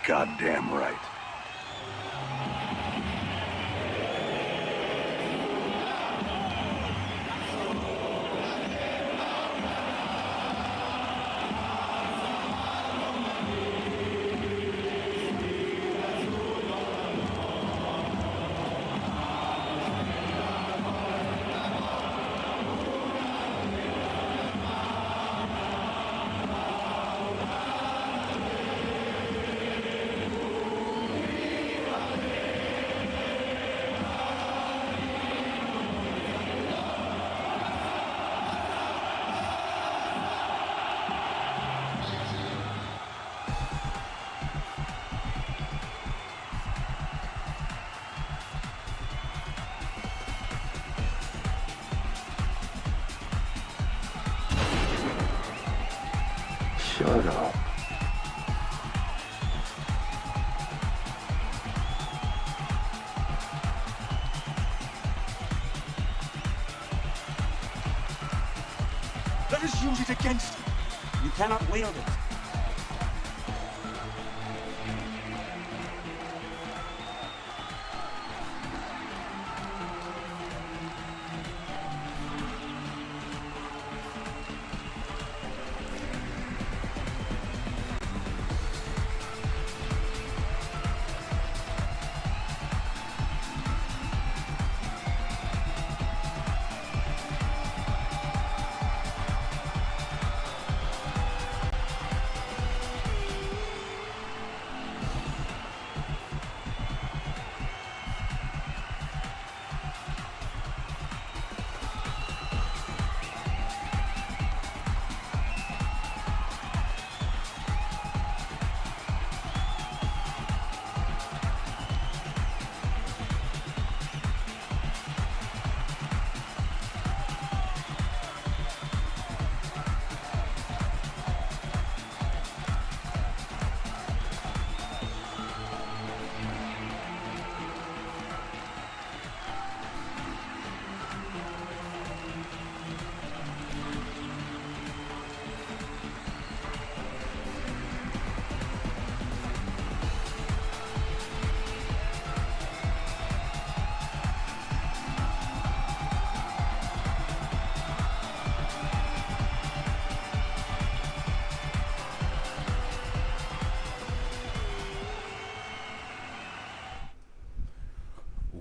goddamn right. Shut up. Let us use it against you. You cannot wield it.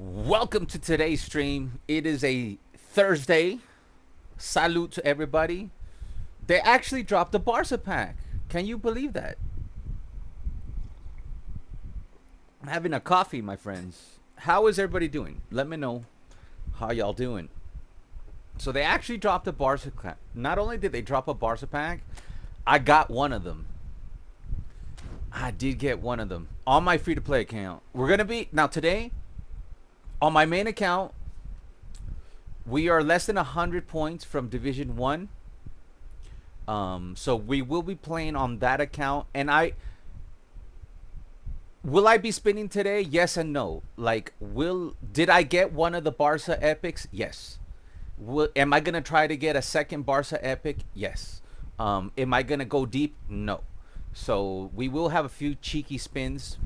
Welcome to today's stream. It is a Thursday. Salute to everybody. They actually dropped the Barsa pack. Can you believe that? I'm having a coffee, my friends. How is everybody doing? Let me know how y'all doing. So they actually dropped a Barsa pack. Not only did they drop a Barsa pack, I got one of them. I did get one of them on my free-to-play account. We're going to be... Now, today... On my main account, we are less than 100 points from Division 1. So we will be playing on that account. And will I be spinning today? Yes and no. Like, did I get one of the Barca epics? Yes. Am I going to try to get a second Barca epic? Yes. Am I going to go deep? No. So we will have a few cheeky spins.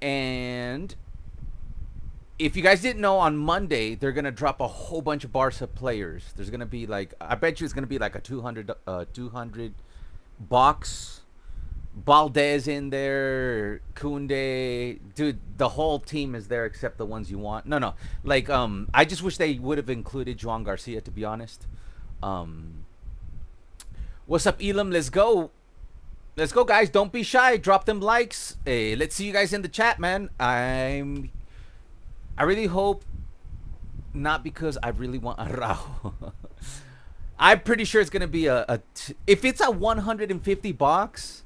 And if you guys didn't know, on Monday they're gonna drop a whole bunch of Barca players. There's gonna be like, I bet you it's gonna be like a 200 box. Valdez in there, Koundé, dude. The whole team is there except the ones you want. No, like I just wish they would have included Joan Garcia, to be honest. What's up, Elam? Let's go. Let's go, guys. Don't be shy. Drop them likes. Hey, let's see you guys in the chat, man. I really hope not, because I really want Araujo. I'm pretty sure it's going to be if it's a 150 box,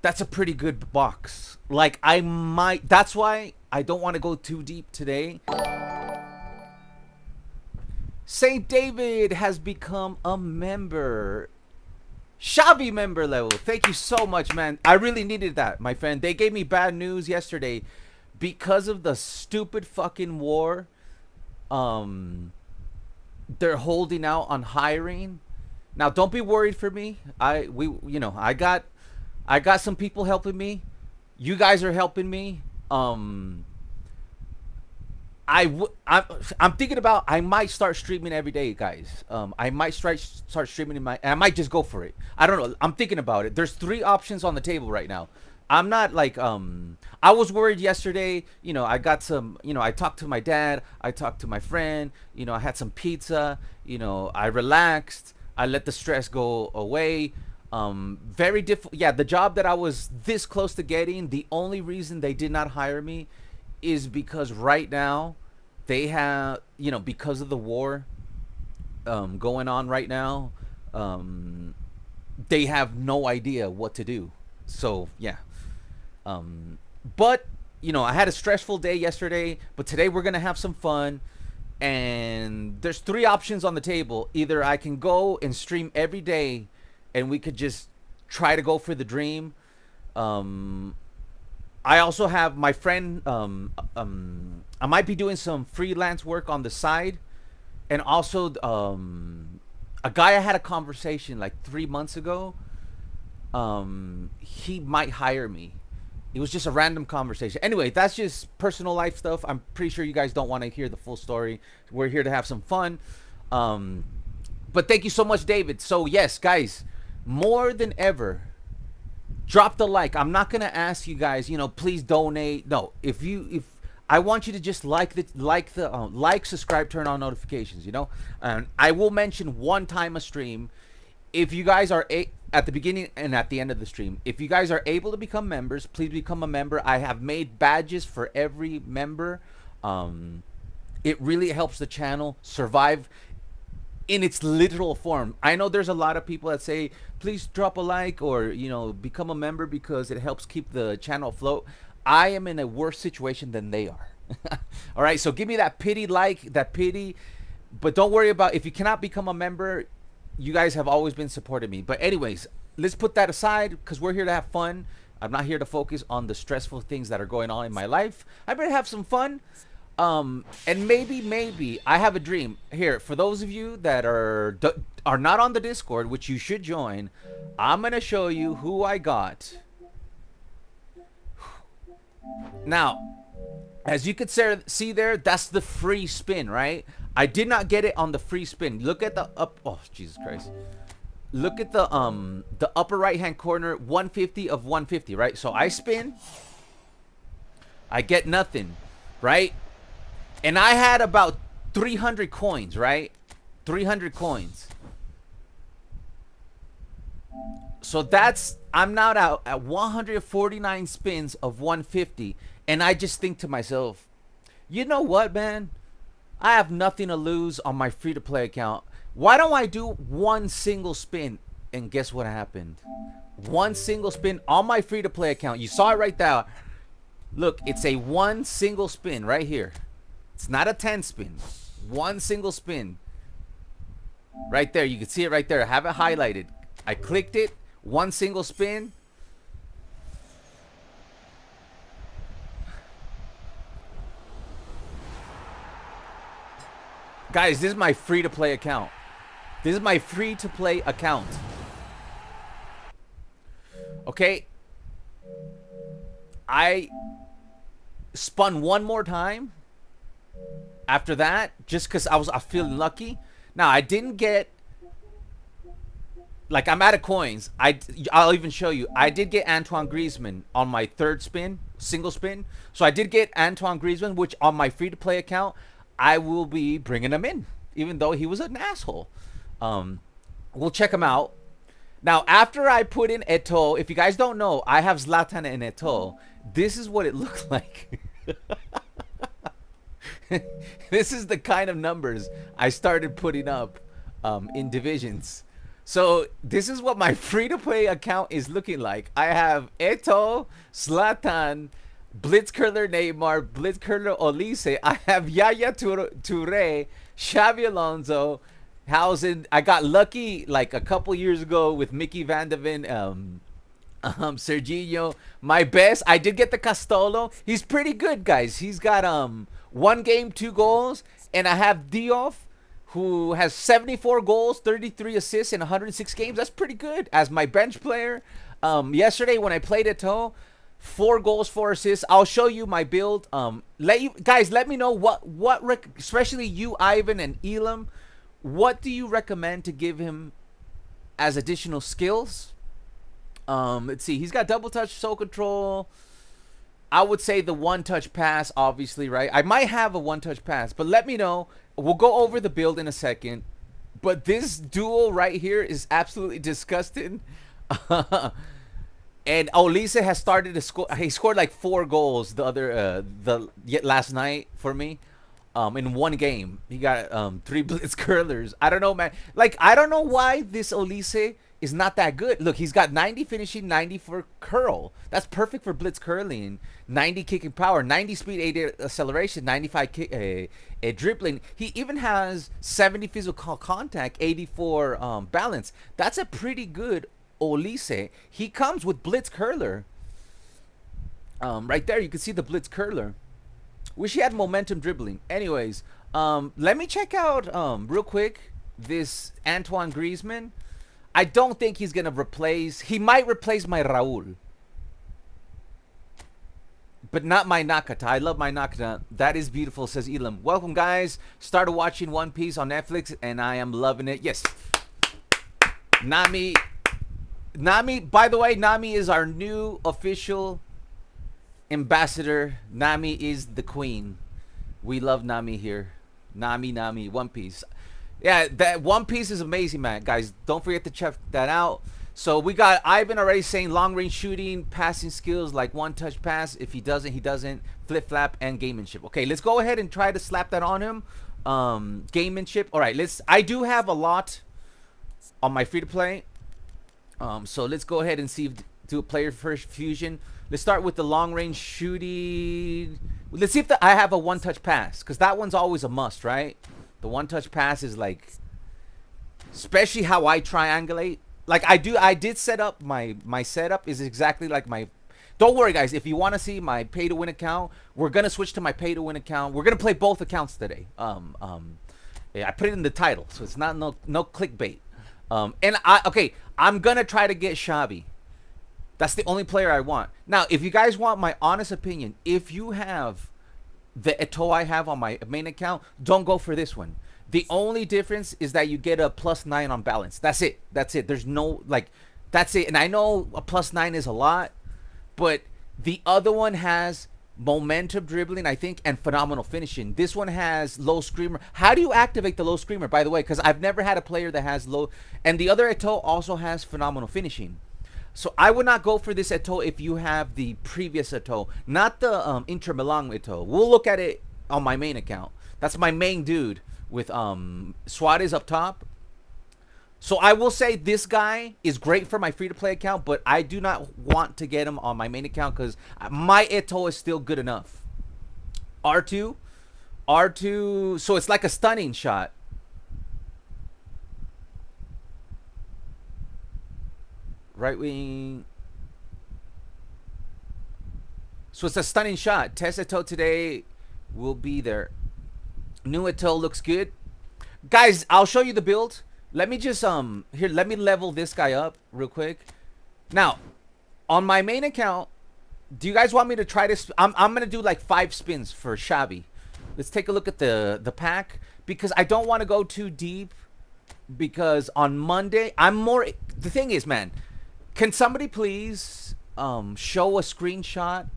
that's a pretty good box. Like, I might... That's why I don't want to go too deep today. St. David has become a member. Shavi member level. Thank you so much, man. I really needed that, my friend. They gave me bad news yesterday because of the stupid fucking war. They're holding out on hiring. Now, don't be worried for me. I got I got some people helping me. You guys are helping me. I'm thinking about I might start streaming every day, guys. I might start streaming and I might just go for it. I don't know. I'm thinking about it. There's 3 options on the table right now. I'm not like I was worried yesterday. You know, I got some. You know, I talked to my dad. I talked to my friend. You know, I had some pizza. You know, I relaxed. I let the stress go away. Very difficult. Yeah, the job that I was this close to getting. The only reason they did not hire me is because right now they have, you know, because of the war going on right now, they have no idea what to do. So yeah, but you know, I had a stressful day yesterday, but today we're gonna have some fun. And there's 3 options on the table. Either I can go and stream every day and we could just try to go for the dream. I also have my friend. I might be doing some freelance work on the side, and also a guy I had a conversation like 3 months ago. He might hire me. It was just a random conversation. Anyway, that's just personal life stuff. I'm pretty sure you guys don't want to hear the full story. We're here to have some fun. But thank you so much, David. So yes, guys, more than ever, drop the like. I'm not gonna ask you guys, you know, please donate. No, if I want you to just like, subscribe, turn on notifications. You know, and I will mention one time a stream. If you guys are at the beginning and at the end of the stream, if you guys are able to become members, please become a member. I have made badges for every member. It really helps the channel survive in its literal form. I know there's a lot of people that say, please drop a like or, you know, become a member because it helps keep the channel afloat. I am in a worse situation than they are. All right, so give me that pity like, that pity. But don't worry about if you cannot become a member. You guys have always been supporting me. But anyways, let's put that aside because we're here to have fun. I'm not here to focus on the stressful things that are going on in my life. I better have some fun. And maybe I have a dream here for those of you that are not on the Discord, which you should join. I'm gonna show you who I got. Now, as you could see there, that's the free spin, right? I did not get it on the free spin. Look at the up. Oh, Jesus Christ! Look at the upper right hand corner. 150 of 150, right? So I spin. I get nothing, right? And I had about 300 coins, right? 300 coins. So that's, I'm now out at 149 spins of 150. And I just think to myself, you know what, man? I have nothing to lose on my free-to-play account. Why don't I do one single spin? And guess what happened? One single spin on my free-to-play account. You saw it right there. Look, it's a one single spin right here. It's not a 10 spin. One single spin. Right there. You can see it right there. I have it highlighted. I clicked it. One single spin. Guys, this is my free-to-play account. This is my free-to-play account. Okay. I spun one more time. After that, just because I was feeling lucky. Now, I didn't get... Like, I'm out of coins. I'll even show you. I did get Antoine Griezmann on my third spin. Single spin. So, I did get Antoine Griezmann, which on my free-to-play account... I will be bringing him in, even though he was an asshole. We'll check him out. Now, after I put in Eto'o, if you guys don't know, I have Zlatan and Eto'o. This is what it looked like. This is the kind of numbers I started putting up in divisions. So, this is what my free-to-play account is looking like. I have Eto'o, Zlatan, Blitzkrieg Neymar, Blitzkrieg Oise. I have Yaya Toure, Xavi Alonso, Housen. I got lucky like a couple years ago with Mickey Van de Ven, Serginho. My best, I did get the Castolo. He's pretty good, guys. He's got 1 game, 2 goals. And I have Diouf, who has 74 goals, 33 assists in 106 games. That's pretty good as my bench player. Yesterday when I played Eto'o, 4 goals, 4 assists. I'll show you my build. Let me know what especially you, Ivan and Elam, what do you recommend to give him as additional skills? Let's see. He's got double touch, soul control. I would say the one-touch pass, obviously, right? I might have a one-touch pass, but let me know. We'll go over the build in a second. But this duel right here is absolutely disgusting. And Oise has started to score. He scored like 4 goals last night for me. In one game, he got 3 blitz curlers. I don't know, man. Like, I don't know why this Oise is not that good. Look, he's got 90 finishing, 90 for curl. That's perfect for blitz curling. 90 kicking power, 90 speed, 80 acceleration, 95 kick, dribbling. He even has 70 physical contact, 84 balance. That's a pretty good Oise. He comes with blitz curler. Right there, you can see the blitz curler. Wish he had momentum dribbling. Anyways, let me check out real quick this Antoine Griezmann. I don't think he's gonna replace. He might replace my Raul, but not my Nakata. I love my Nakata. That is beautiful, says Elam. Welcome, guys. Started watching One Piece on Netflix, and I am loving it. Yes. Nami. By the way, Nami is our new official ambassador. Nami is the queen. We love Nami here. Nami, One Piece. Yeah, that One Piece is amazing, man. Guys, don't forget to check that out. So we got Ivan already saying long-range shooting, passing skills like one-touch pass. If he doesn't, he doesn't. Flip-flap and gamemanship. Okay, let's go ahead and try to slap that on him. Gamemanship. All right, I do have a lot on my free-to-play. So let's go ahead and do a player first fusion. Let's start with the long-range shooting. Let's see if I have a one-touch pass, because that one's always a must, right? The one-touch pass is like, especially how I triangulate. Like I did set up my setup is exactly like my. Don't worry, guys. If you want to see my pay-to-win account, we're gonna switch to my pay-to-win account. We're gonna play both accounts today. Yeah, I put it in the title, so it's not no clickbait. I'm gonna try to get Shavi. That's the only player I want. Now, if you guys want my honest opinion, if you have the Eto'o I have on my main account, don't go for this one. The only difference is that you get a +9 on balance. That's it. There's no, like, that's it. And I know a +9 is a lot, but the other one has momentum dribbling, I think, and phenomenal finishing. This one has low screamer. How do you activate the low screamer, by the way? Because I've never had a player that has low. And the other Eto'o also has phenomenal finishing. So I would not go for this Eto'o if you have the previous Eto'o, not the Inter Milan Eto'o. We'll look at it on my main account. That's my main dude with Suarez up top. So I will say this guy is great for my free-to-play account, but I do not want to get him on my main account because my Eto'o is still good enough. R2, so it's like a stunning shot. Right wing. So it's a stunning shot. Test Eto'o today will be there. New Eto'o looks good. Guys, I'll show you the build. Let me just here, let me level this guy up real quick. Now, on my main account, do you guys want me to try this? I'm gonna do like 5 spins for Shavi. Let's take a look at the pack, because I don't want to go too deep, because on Monday the thing is, man, can somebody please show a screenshot?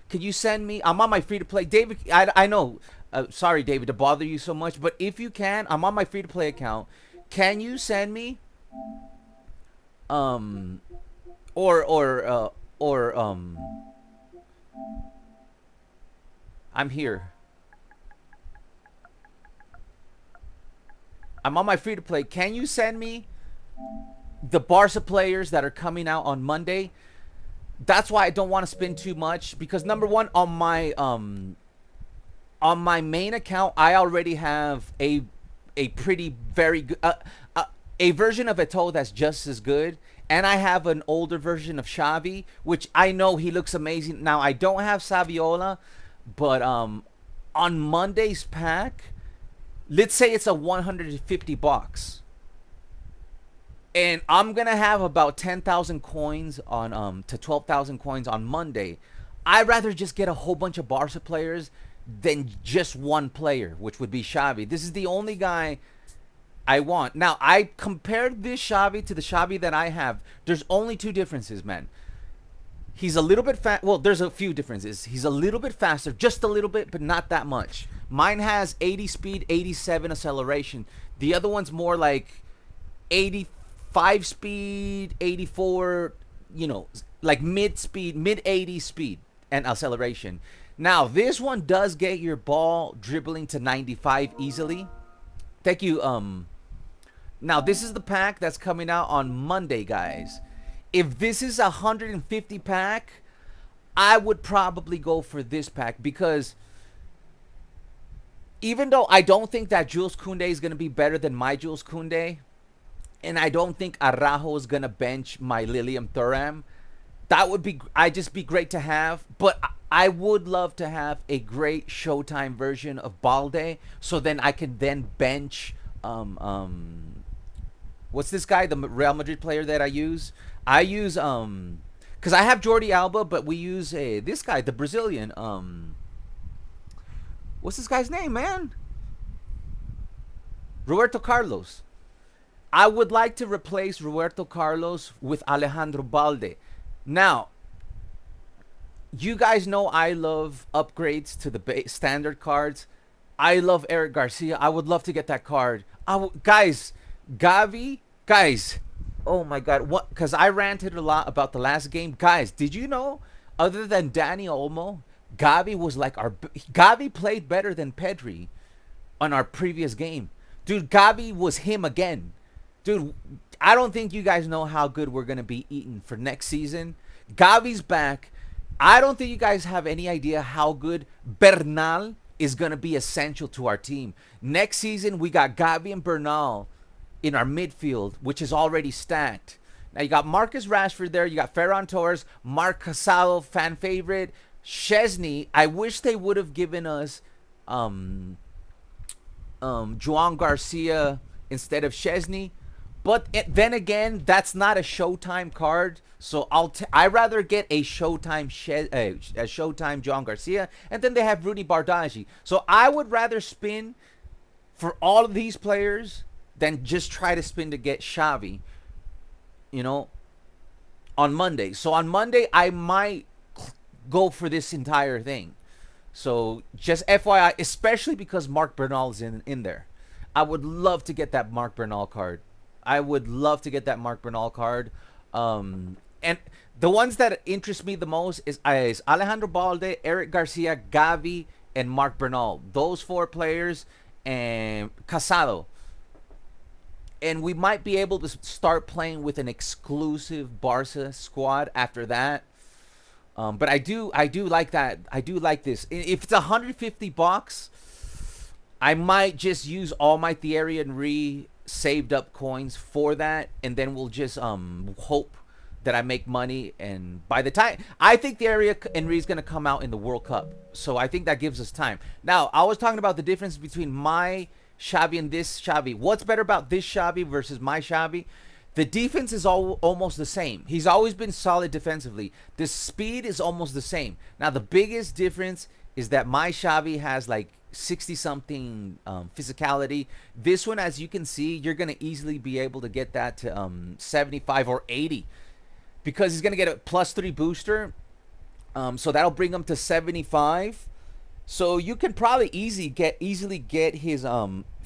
Can you send me? I'm on my free-to-play. David, I know. Sorry, David, to bother you so much. But if you can, I'm on my free-to-play account. Can you send me? I'm here. I'm on my free-to-play. Can you send me the Barca players that are coming out on Monday? That's why I don't want to spend too much, because number one, on my main account, I already have a pretty very good a version of Eto'o that's just as good, and I have an older version of Xavi, which I know he looks amazing. Now I don't have Saviola, but on Monday's pack, let's say it's a 150 box. And I'm gonna have about 10,000 coins on to 12,000 coins on Monday. I'd rather just get a whole bunch of Barca players than just one player, which would be Xavi. This is the only guy I want. Now, I compared this Xavi to the Xavi that I have. There's only two differences, man. He's a little bit fast. Well, there's a few differences. He's a little bit faster, just a little bit, but not that much. Mine has 80 speed, 87 acceleration. The other one's more like 85 speed, 84, you know, like mid speed, mid 80 speed and acceleration. Now, this one does get your ball dribbling to 95 easily. Thank you. Now, this is the pack that's coming out on Monday, guys. If this is a 150 pack, I would probably go for this pack because even though I don't think that Jules Koundé is going to be better than my Jules Koundé, and I don't think Araujo is going to bench my Lilium Thuram, that would be, I'd just be great to have. But I would love to have a great Showtime version of Balde, so then I can then bench what's this guy, the Real Madrid player that I use? I use because I have Jordi Alba, but we use this guy, the Brazilian. What's this guy's name, man? Roberto Carlos. I would like to replace Roberto Carlos with Alejandro Balde. Now, you guys know I love upgrades to the standard cards. I love Eric Garcia. I would love to get that card. Guys, Xavi, guys. Oh my God, what? Because I ranted a lot about the last game. Guys, did you know, other than Dani Olmo, Xavi was like Xavi played better than Pedri on our previous game. Dude, Xavi was him again. Dude, I don't think you guys know how good we're going to be eating for next season. Xavi's back. I don't think you guys have any idea how good Bernal is going to be essential to our team. Next season, we got Xavi and Bernal in our midfield, which is already stacked. Now, you got Marcus Rashford there. You got Ferran Torres, Marc Casado, fan favorite. Szczesny, I wish they would have given us Joan Garcia instead of Szczesny. But then again, that's not a Showtime card, so I rather get a Showtime Showtime Joan Garcia, and then they have Rudy Bardghji. So I would rather spin for all of these players than just try to spin to get Xavi, you know, on Monday. So on Monday, I might go for this entire thing. So just FYI, especially because Marc Bernal is in there. I would love to get that Marc Bernal card. I would love to get that Marc Bernal card. And the ones that interest me the most is Alejandro Balde, Eric Garcia, Xavi, and Marc Bernal. Those four players and Casado. And we might be able to start playing with an exclusive Barca squad after that. But I do like that. I do like this. If it's 150 bucks, I might just use all my Thierry Henry saved up coins for that, and then we'll just hope that I make money. And by the time, I think Thierry Henry is going to come out in the World Cup, so I think that gives us time. Now, I was talking about the difference between my Xavi and this Xavi. What's better about this Xavi versus my Xavi? The defense is almost the same. He's always been solid defensively. The speed is almost the same. Now, the biggest difference is that my Xavi has like 60-something physicality. This one, as you can see, you're going to easily be able to get that to 75 or 80 because he's going to get a +3 booster. So that'll bring him to 75. So you can probably easily get his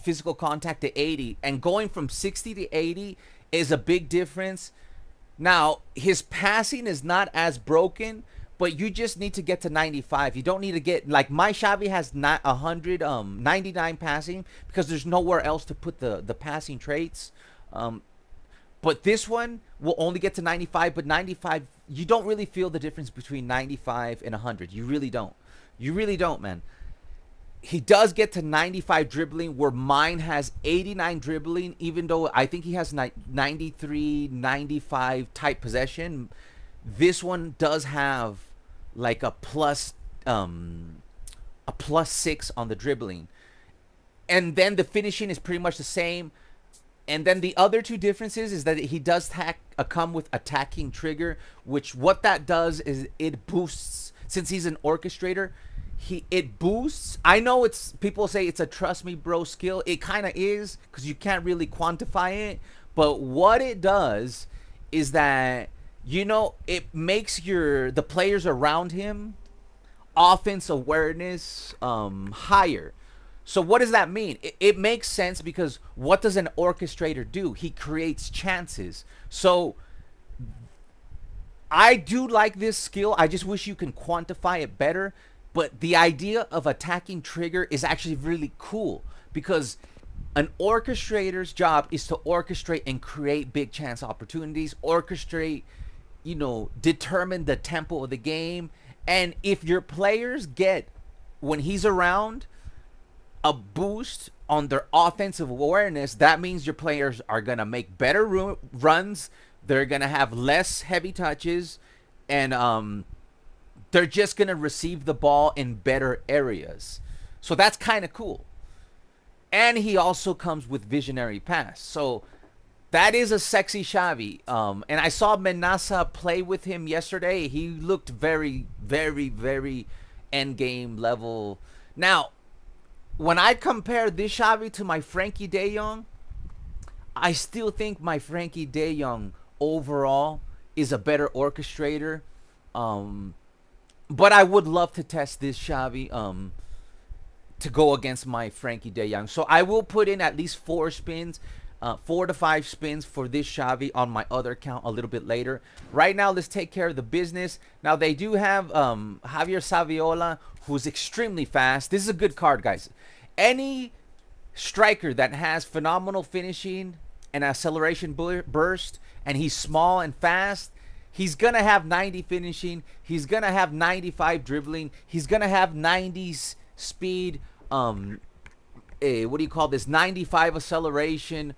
physical contact to 80. And going from 60 to 80 is a big difference. Now, his passing is not as broken, but you just need to get to 95. You don't need to get, like my Xavi has 99 passing because there's nowhere else to put the passing traits. But this one will only get to 95, but 95, you don't really feel the difference between 95 and 100. You really don't. You really don't, man. He does get to 95 dribbling, where mine has 89 dribbling, even though I think he has 93, 95 type possession. This one does have like a +6 on the dribbling. And then the finishing is pretty much the same. And then the other two differences is that he does come with attacking trigger, which what that does is it boosts. Since he's an orchestrator, it boosts. I know it's people say it's a trust me bro skill. It kind of is because you can't really quantify it. But what it does is that it makes the players around him offense awareness higher. So what does that mean? It makes sense because what does an orchestrator do? He creates chances. So I do like this skill. I just wish you can quantify it better. But the idea of attacking trigger is actually really cool because an orchestrator's job is to orchestrate and create big chance opportunities, orchestrate, determine the tempo of the game. And if your players get, when he's around, a boost on their offensive awareness, that means your players are going to make better runs. They're going to have less heavy touches, and they're just going to receive the ball in better areas. So that's kind of cool. And he also comes with visionary pass. So that is a sexy Xavi. And I saw Menasa play with him yesterday. He looked very, very, very end game level. Now, when I compare this Xavi to my Frankie De Jong, I still think my Frankie De Jong overall is a better orchestrator. But I would love to test this Xavi to go against my Frankie De Jong. So I will put in at least 4 spins, 4 to 5 spins for this Xavi on my other account a little bit later. Right now, let's take care of the business. Now, they do have Xavi Saviola, who's extremely fast. This is a good card, guys. Any striker that has phenomenal finishing and acceleration burst, and he's small and fast, he's going to have 90 finishing. He's going to have 95 dribbling. He's going to have 90s speed. What do you call this? 95 acceleration.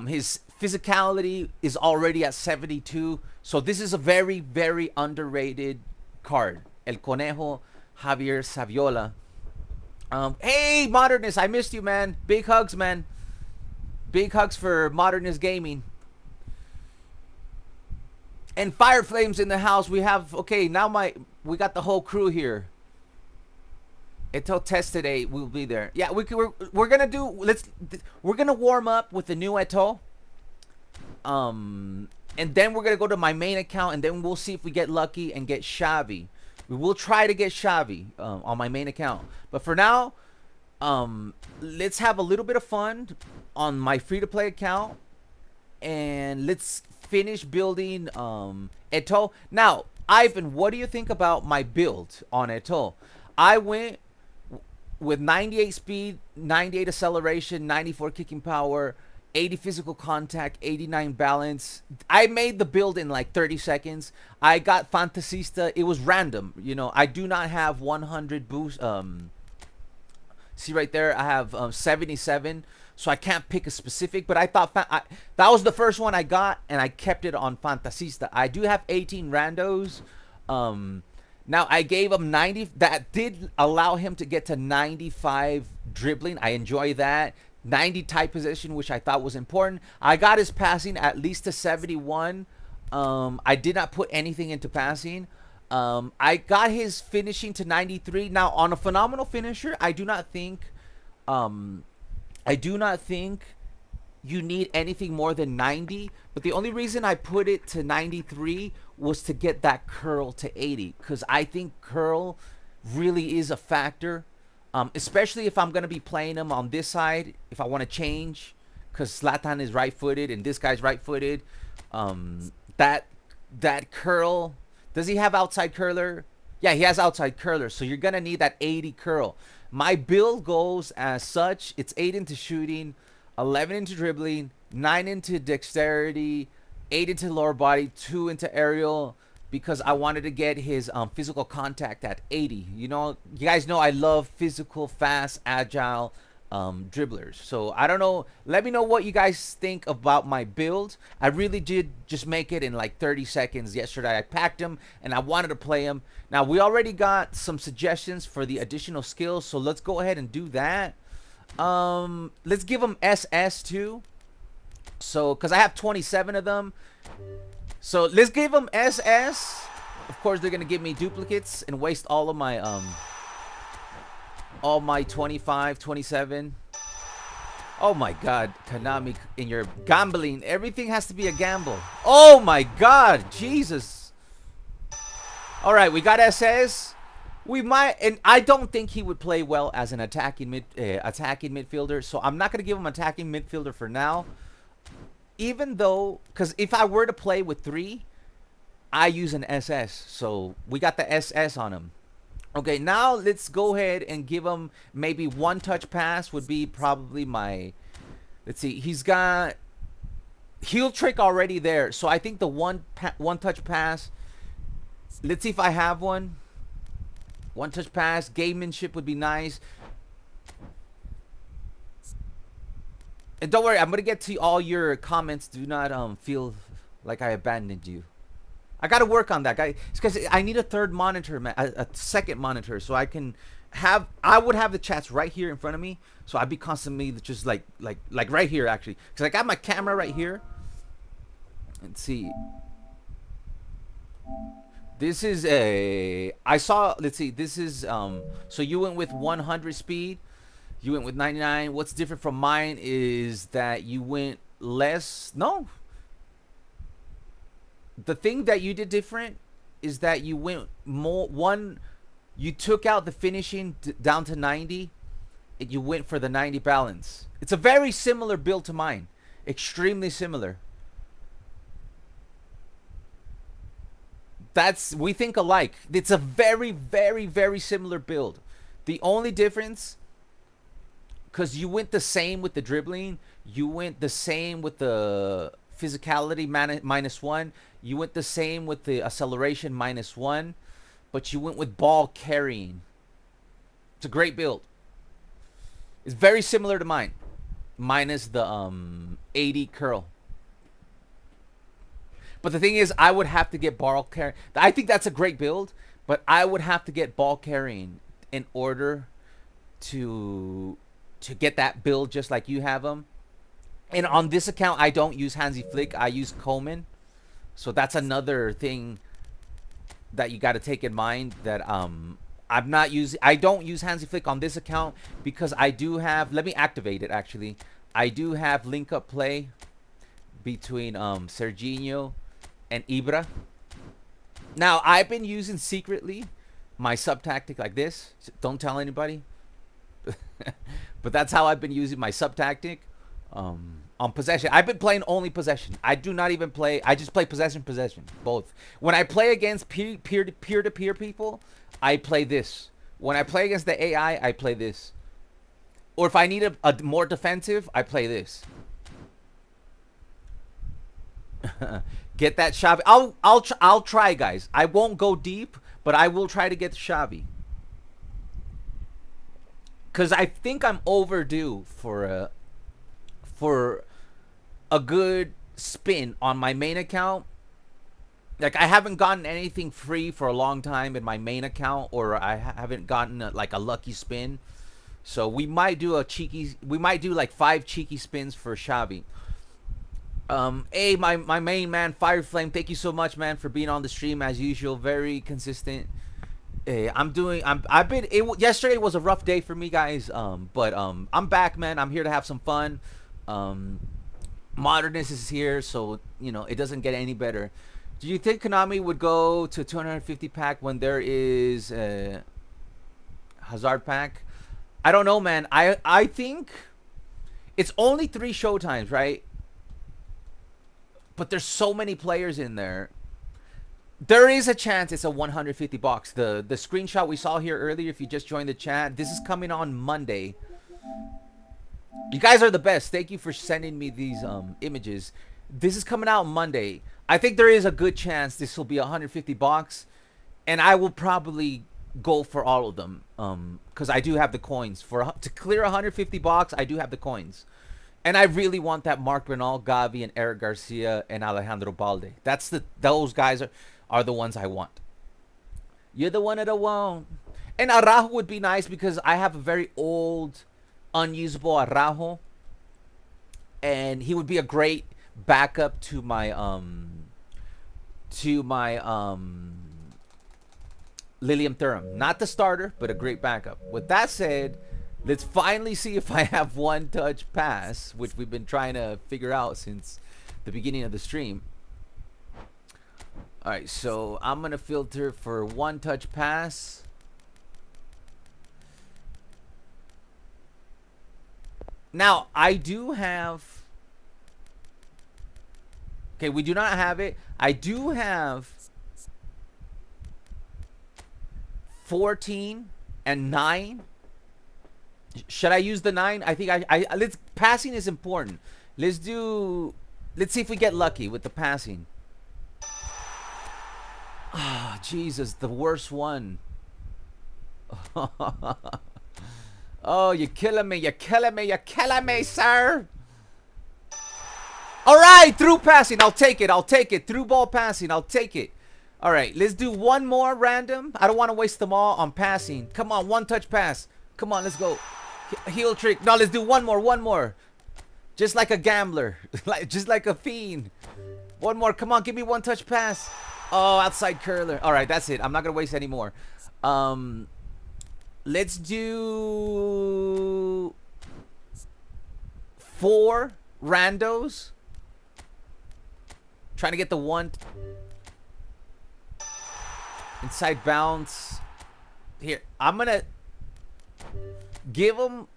His physicality is already at 72. So this is a very, very underrated card. El Conejo Javier Saviola. Hey, Modernist, I missed you, man. Big hugs, man. Big hugs for Modernist Gaming. And Fire Flames in the house. We have, okay, now we got the whole crew here. Eto'o test today. We'll be there. Yeah, we're gonna do. We're gonna warm up with the new Eto'o. And then we're gonna go to my main account, and then we'll see if we get lucky and get Xavi. We will try to get Xavi on my main account. But for now, let's have a little bit of fun on my free-to-play account. And let's finish building Eto'o. Now, Ivan, what do you think about my build on Eto'o? I went with 98 speed, 98 acceleration, 94 kicking power, 80 physical contact, 89 balance. I made the build in like 30 seconds. I got Fantasista. It was random. I do not have 100 boost. See right there, I have 77. So I can't pick a specific, but I thought that was the first one I got, and I kept it on Fantasista. I do have 18 randos. Now, I gave him 90. That did allow him to get to 95 dribbling. I enjoy that. 90 tight possession, which I thought was important. I got his passing at least to 71. I did not put anything into passing. I got his finishing to 93. Now, on a phenomenal finisher, I do not think you need anything more than 90. But the only reason I put it to 93 was to get that curl to 80, because I think curl really is a factor. Especially if I'm going to be playing him on this side, if I want to change, because Zlatan is right-footed and this guy's right-footed. That curl, does he have outside curler? Yeah, he has outside curler, so you're going to need that 80 curl. My build goes as such. It's 8 into shooting, 11 into dribbling, 9 into dexterity, 8 into lower body, 2 into aerial, because I wanted to get his physical contact at 80. You guys know I love physical, fast, agile dribblers. So I don't know. Let me know what you guys think about my build. I really did just make it in like 30 seconds yesterday. I packed him and I wanted to play him. Now, we already got some suggestions for the additional skills, so let's go ahead and do that. Let's give him SS too. So, because I have 27 of them. So, let's give them SS. Of course, they're going to give me duplicates and waste all my 25, 27. Oh my god, Konami, in your gambling, everything has to be a gamble. Oh my god, Jesus. All right, we got SS. We might, and I don't think he would play well as an attacking midfielder. So I'm not gonna give him attacking midfielder for now. Even though, because if I were to play with 3, I use an SS. So we got the SS on him. Okay, now let's go ahead and give him maybe one touch pass would be probably my. Let's see, he's got heel trick already there. So I think the one touch pass. Let's see if I have one. One touch pass, gamemanship would be nice. And don't worry, I'm gonna get to all your comments. Do not feel like I abandoned you. I gotta work on that, guy. It's because I need a third monitor, man, a second monitor, so I can have. I would have the chats right here in front of me, so I'd be constantly just like right here actually, because I got my camera right here. Let's see. This is a. I saw. Let's see. This is So you went with 100 speed. You went with 99. What's different from mine is that you went less. No. The thing that you did different is that you went more. You took out the finishing down to 90. And you went for the 90 balance. It's a very similar build to mine. Extremely similar. We think alike. It's a very, very, very similar build. The only difference, because you went the same with the dribbling, you went the same with the physicality -1, you went the same with the acceleration -1, but you went with ball carrying. It's a great build. It's very similar to mine, minus the 80 curl. But the thing is, I would have to get ball carrying. I think that's a great build, but I would have to get ball carrying in order to get that build just like you have them. And on this account, I don't use Hansi Flick. I use Coleman. So that's another thing that you got to take in mind, that I don't use Hansi Flick on this account because I do have. Let me activate it actually. I do have link up play between Serginho and Ibra. Now, I've been using secretly my sub tactic like this. Don't tell anybody. But that's how I've been using my sub tactic on possession. I've been playing only possession. I do not even play. I just play possession, both. When I play against peer-to-peer people, I play this. When I play against the AI, I play this. Or if I need a more defensive, I play this. Get that Shavi. I'll try, guys. I won't go deep, but I will try to get Shavi. Cause I think I'm overdue for a good spin on my main account. Like, I haven't gotten anything free for a long time in my main account, or I haven't gotten like a lucky spin. So we might do like 5 cheeky spins for Shavi. Hey, my main man, Fireflame, thank you so much, man, for being on the stream as usual. Very consistent. Yesterday was a rough day for me, guys. But I'm back, man. I'm here to have some fun. Modernist is here, so you know it doesn't get any better. Do you think Konami would go to 250 pack when there is a Hazard pack? I don't know, man. I think it's only 3 showtimes, right? But there's so many players in there. There is a chance it's a 150 box. The screenshot we saw here earlier, if you just joined the chat, this is coming on Monday. You guys are the best. Thank you for sending me these images. This is coming out Monday. I think there is a good chance this will be a 150 box, and I will probably go for all of them because I do have the coins to clear a 150 box. I do have the coins. And I really want that Mark Bernal, Xavi, and Eric Garcia, and Alejandro Balde. Those guys are the ones I want. You're the one that I want. And Araujo would be nice because I have a very old, unusable Araujo. and he would be a great backup to my Lilium Thuram. Not the starter, but a great backup. With that said, let's finally see if I have one touch pass, which we've been trying to figure out since the beginning of the stream. All right, so I'm gonna filter for one touch pass. Now I do have. Okay, we do not have it. I do have 14 and 9. Should I use the 9? I think let's passing is important. Let's see if we get lucky with the passing. Ah, oh, Jesus, the worst one. Oh, you're killing me, you're killing me, you're killing me, sir. All right, through passing, I'll take it, I'll take it. Through ball passing, I'll take it. All right, let's do one more random. I don't want to waste them all on passing. Come on, one touch pass. Come on, let's go. Heel trick. No, let's do one more. Just like a gambler, just like a fiend. One more, come on, give me one touch pass. Oh, outside curler. All right, that's it. I'm not gonna waste any more. Let's do 4 randos. Trying to get the one inside bounce. Here, I'm gonna give them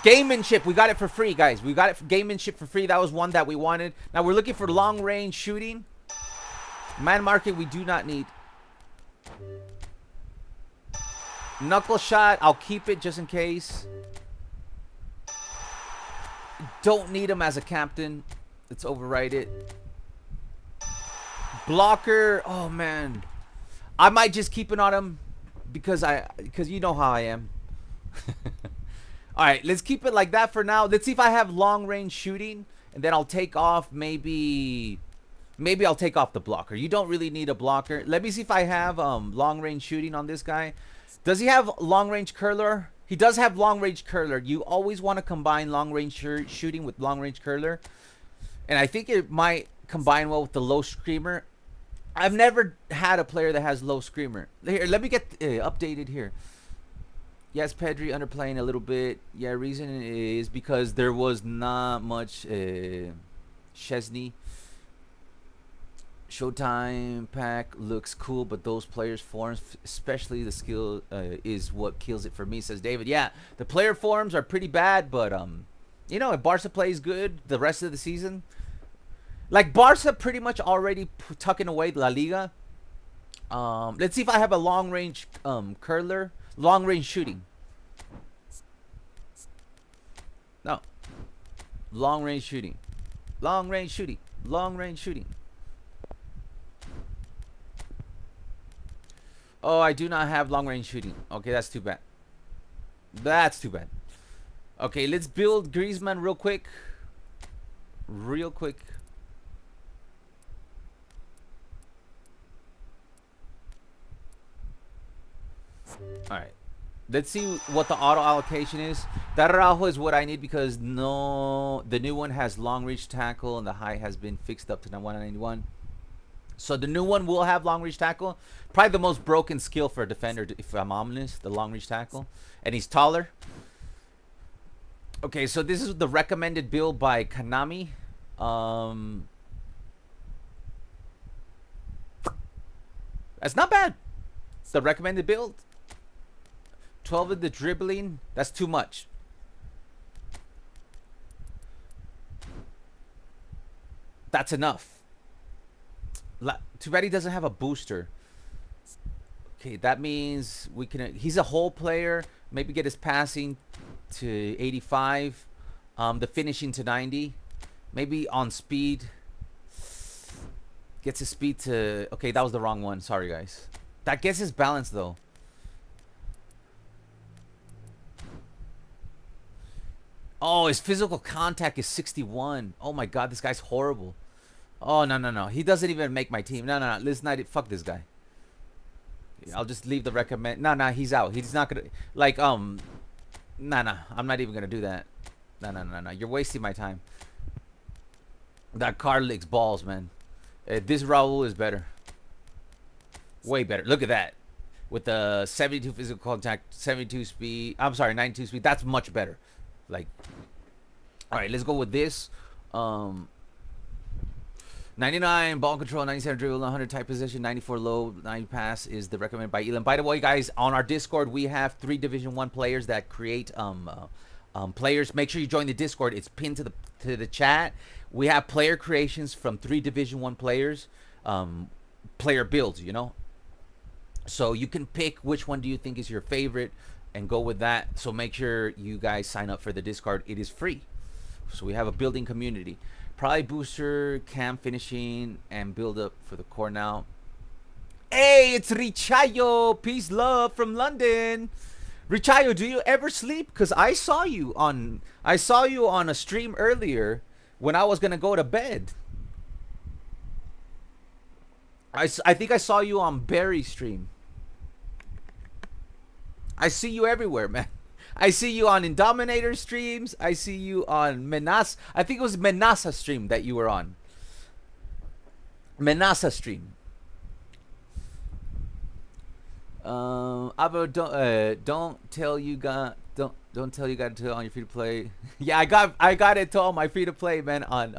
gamemanship. We got it for free, guys. We got it for gamemanship for free. That was one that we wanted. Now we're looking for long range shooting. Man market, we do not need. Knuckle shot, I'll keep it just in case. Don't need him as a captain. Let's overwrite it. Blocker, oh man. I might just keep it on him because you know how I am. All right, let's keep it like that for now. Let's see if I have long range shooting, and then I'll take off maybe I'll take off the blocker. You don't really need a blocker. Let me see if I have long range shooting on this guy. Does he have long range curler? He does have long range curler. You always want to combine long range shooting with long range curler, and I think it might combine well with the low screamer. I've never had a player that has low screamer. Here, let me get updated here. Yes, Pedri underplaying a little bit. Yeah, reason is because there was not much Chesney. Showtime pack looks cool, but those players' forms, especially the skill, is what kills it for me, says David. Yeah, the player forms are pretty bad, but you know, if Barca plays good the rest of the season, like Barca pretty much already tucking away La Liga. Let's see if I have a long range curler, long range shooting. No, long range shooting, long range shooting, long range shooting. Oh, I do not have long range shooting. Okay, that's too bad. That's too bad. Okay, let's build Griezmann real quick. Real quick. Alright. Let's see what the auto allocation is. That Araujo is what I need because the new one has long reach tackle and the height has been fixed up to 191. So the new one will have long reach tackle. Probably the most broken skill for a defender, if I'm honest, the long reach tackle. And he's taller. Okay, so this is the recommended build by Konami. That's not bad. The recommended build. 12 of the dribbling. That's too much. That's enough. Too bad he doesn't have a booster. Okay, that means we can. He's a whole player. Maybe get his passing to 85. The finishing to 90. Maybe on speed. Gets his speed to. Okay, that was the wrong one. Sorry, guys. That gets his balance though. Oh, his physical contact is 61. Oh my God, this guy's horrible. Oh, no. He doesn't even make my team. No. Let's not. Fuck this guy. I'll just leave the recommend. No, he's out. He's not gonna. Like, nah. I'm not even gonna do that. No. You're wasting my time. That card licks balls, man. This Raul is better. Way better. Look at that. With the 72 physical contact, 72 speed. I'm sorry, 92 speed. That's much better. Like, all right, let's go with this. 99 ball control, 97 dribble, 100 tight position, 94 low, 90 pass is the recommended by Elam. By the way, guys, on our Discord, we have 3 Division 1 players that create players. Make sure you join the Discord. It's pinned to the chat. We have player creations from 3 Division 1 players, player builds, you know. So you can pick which one do you think is your favorite and go with that. So make sure you guys sign up for the Discord. It is free. So we have a building community. Probably booster, cam finishing, and build up for the core now. Hey, it's Richayo. Peace, love from London. Richayo, do you ever sleep? Because I saw you on a stream earlier when I was gonna go to bed. I think I saw you on Barry's stream. I see you everywhere, man. I see you on Indominator streams. I see you on Menas. I think it was Menasa stream that you were on. Menasa stream. Abo, don't tell you got to on your free to play. Yeah, I got it to on my free to play, man. On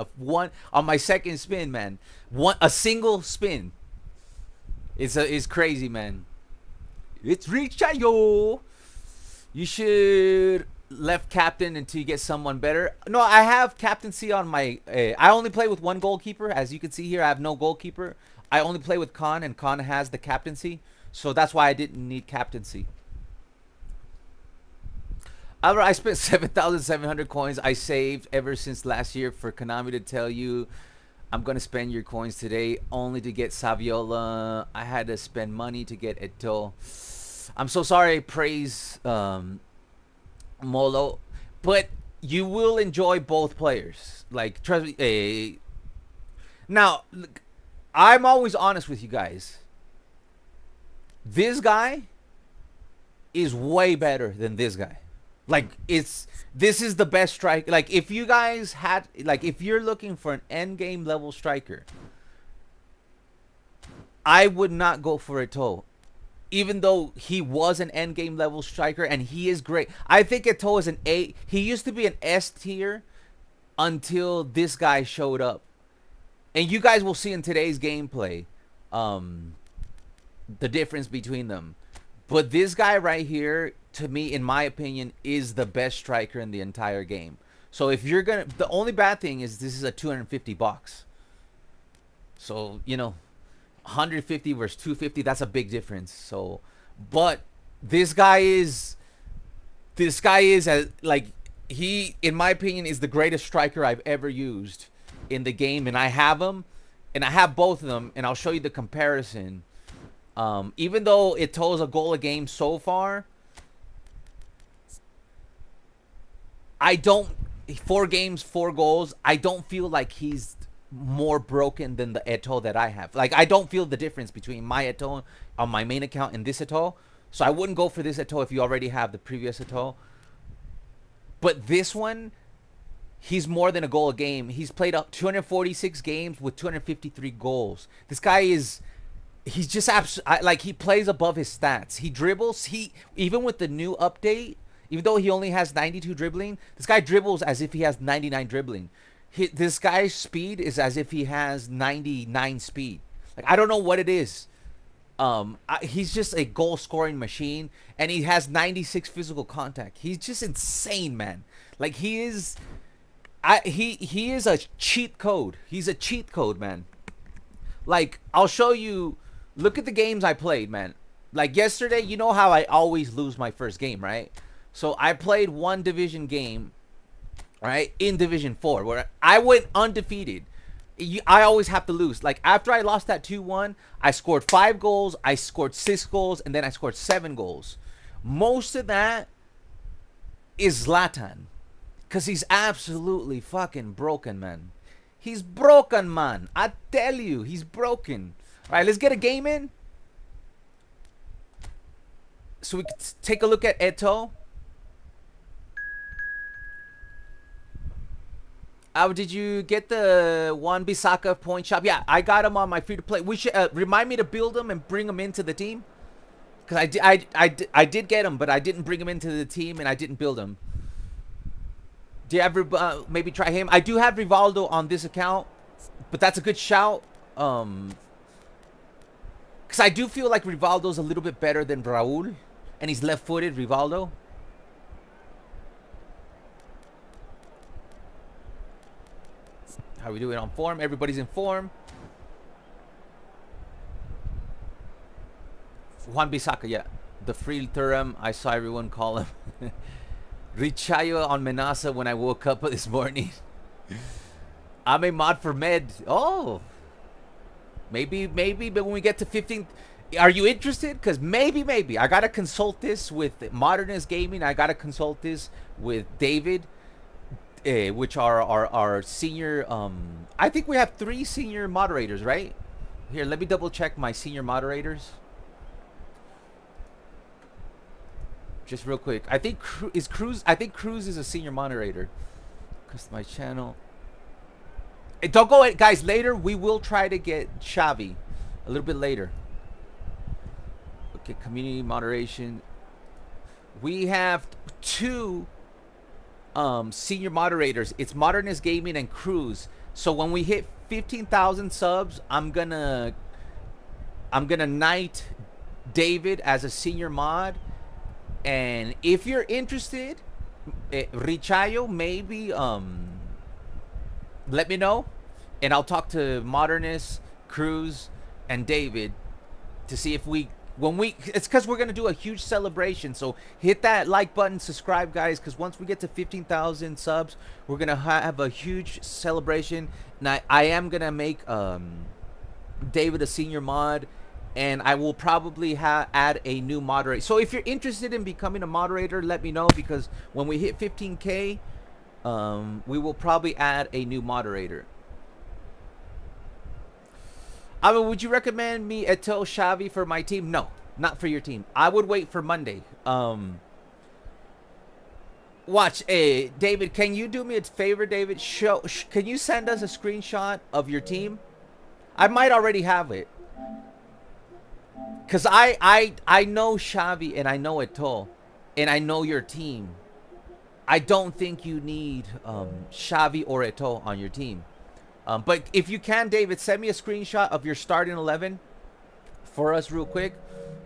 my second spin, man. A single spin. It's crazy, man. It's Richayo. You should left captain until you get someone better. No, I have captaincy on my. I only play with one goalkeeper. As you can see here, I have no goalkeeper. I only play with Khan, and Khan has the captaincy. So that's why I didn't need captaincy. However, I spent 7,700 coins I saved ever since last year for Konami to tell you I'm going to spend your coins today only to get Saviola. I had to spend money to get Eto'o. I'm so sorry, praise Molo, but you will enjoy both players. Like, trust me. Now, I'm always honest with you guys. This guy is way better than this guy. Like, this is the best striker. Like, if you guys had, like, if you're looking for an end game level striker, I would not go for Eto'o. Even though he was an end game level striker and he is great. I think Eto'o is an A. He used to be an S tier until this guy showed up. And you guys will see in today's gameplay the difference between them. But this guy right here, to me, in my opinion, is the best striker in the entire game. So if you're going to... The only bad thing is this is a 250 box. So, you know, 150 versus 250, that's a big difference. So, but this guy is like, he, in my opinion, is the greatest striker I've ever used in the game. And I have him, and I have both of them, and I'll show you the comparison. Even though Eto'o is a goal a game so far, I don't, 4 games, 4 goals, I don't feel like he's more broken than the Eto'o that I have. Like, I don't feel the difference between my Eto'o on my main account and this Eto'o. So I wouldn't go for this Eto'o if you already have the previous Eto'o. But this one, he's more than a goal a game. He's played up 246 games with 253 goals. This guy is... He's just like, he plays above his stats. He dribbles. He, even with the new update, even though he only has 92 dribbling, this guy dribbles as if he has 99 dribbling. This guy's speed is as if he has 99 speed. Like, I don't know what it is. He's just a goal scoring machine, and he has 96 physical contact. He's just insane, man. Like, he is a cheat code. He's a cheat code, man. Like, I'll show you. Look at the games I played, man. Like, yesterday, you know how I always lose my first game, right? So I played one division game, right, in Division 4, where I went undefeated. I always have to lose. Like, after I lost that 2-1, I scored 5 goals, I scored 6 goals, and then I scored 7 goals. Most of that is Zlatan, because he's absolutely fucking broken, man. He's broken, man. I tell you, he's broken. All right, let's get a game in. So we can take a look at Eto'o. How did you get the Juan Bissaka point shop? Yeah, I got him on my free to play. We should remind me to build him and bring him into the team. Because I did get him, but I didn't bring him into the team and I didn't build him. Do you ever maybe try him? I do have Rivaldo on this account, but that's a good shout. Because I do feel like Rivaldo's a little bit better than Raul, and he's left-footed, Rivaldo. How we doing on form? Everybody's in form. Juan Bissaka, yeah. The free Thuram, I saw everyone call him. Richayo on Menasa when I woke up this morning. I'm a mod for Med. Oh. Maybe, but when we get to 15... Are you interested? Because maybe. I got to consult this with Modernist Gaming. I got to consult this with David. Which are our senior... I think we have 3 senior moderators, right? Here, let me double check my senior moderators. Just real quick. I think Cruz is a senior moderator. Customize channel. Hey, don't go, guys. Later, we will try to get Xavi. A little bit later. Okay, community moderation. We have 2 senior moderators. It's Modernist Gaming and Cruz. So when we hit 15,000 subs, I'm gonna knight David as a senior mod. And if you're interested, Richayo, maybe let me know, and I'll talk to Modernist, Cruz, and David to see if it's because we're gonna do a huge celebration. So hit that like button, subscribe, guys, because once we get to 15,000 subs, we're gonna have a huge celebration. And I am gonna make David a senior mod. And I will probably add a new moderator. So if you're interested in becoming a moderator, let me know. Because when we hit 15K, we will probably add a new moderator. I mean, would you recommend me Eto'o Xavi for my team? No, not for your team. I would wait for Monday. Watch, David, can you do me a favor, David? Can you send us a screenshot of your team? I might already have it. Because I know Xavi and I know Eto'o and I know your team. I don't think you need Xavi or Eto'o on your team. But if you can, David, send me a screenshot of your starting 11 for us real quick.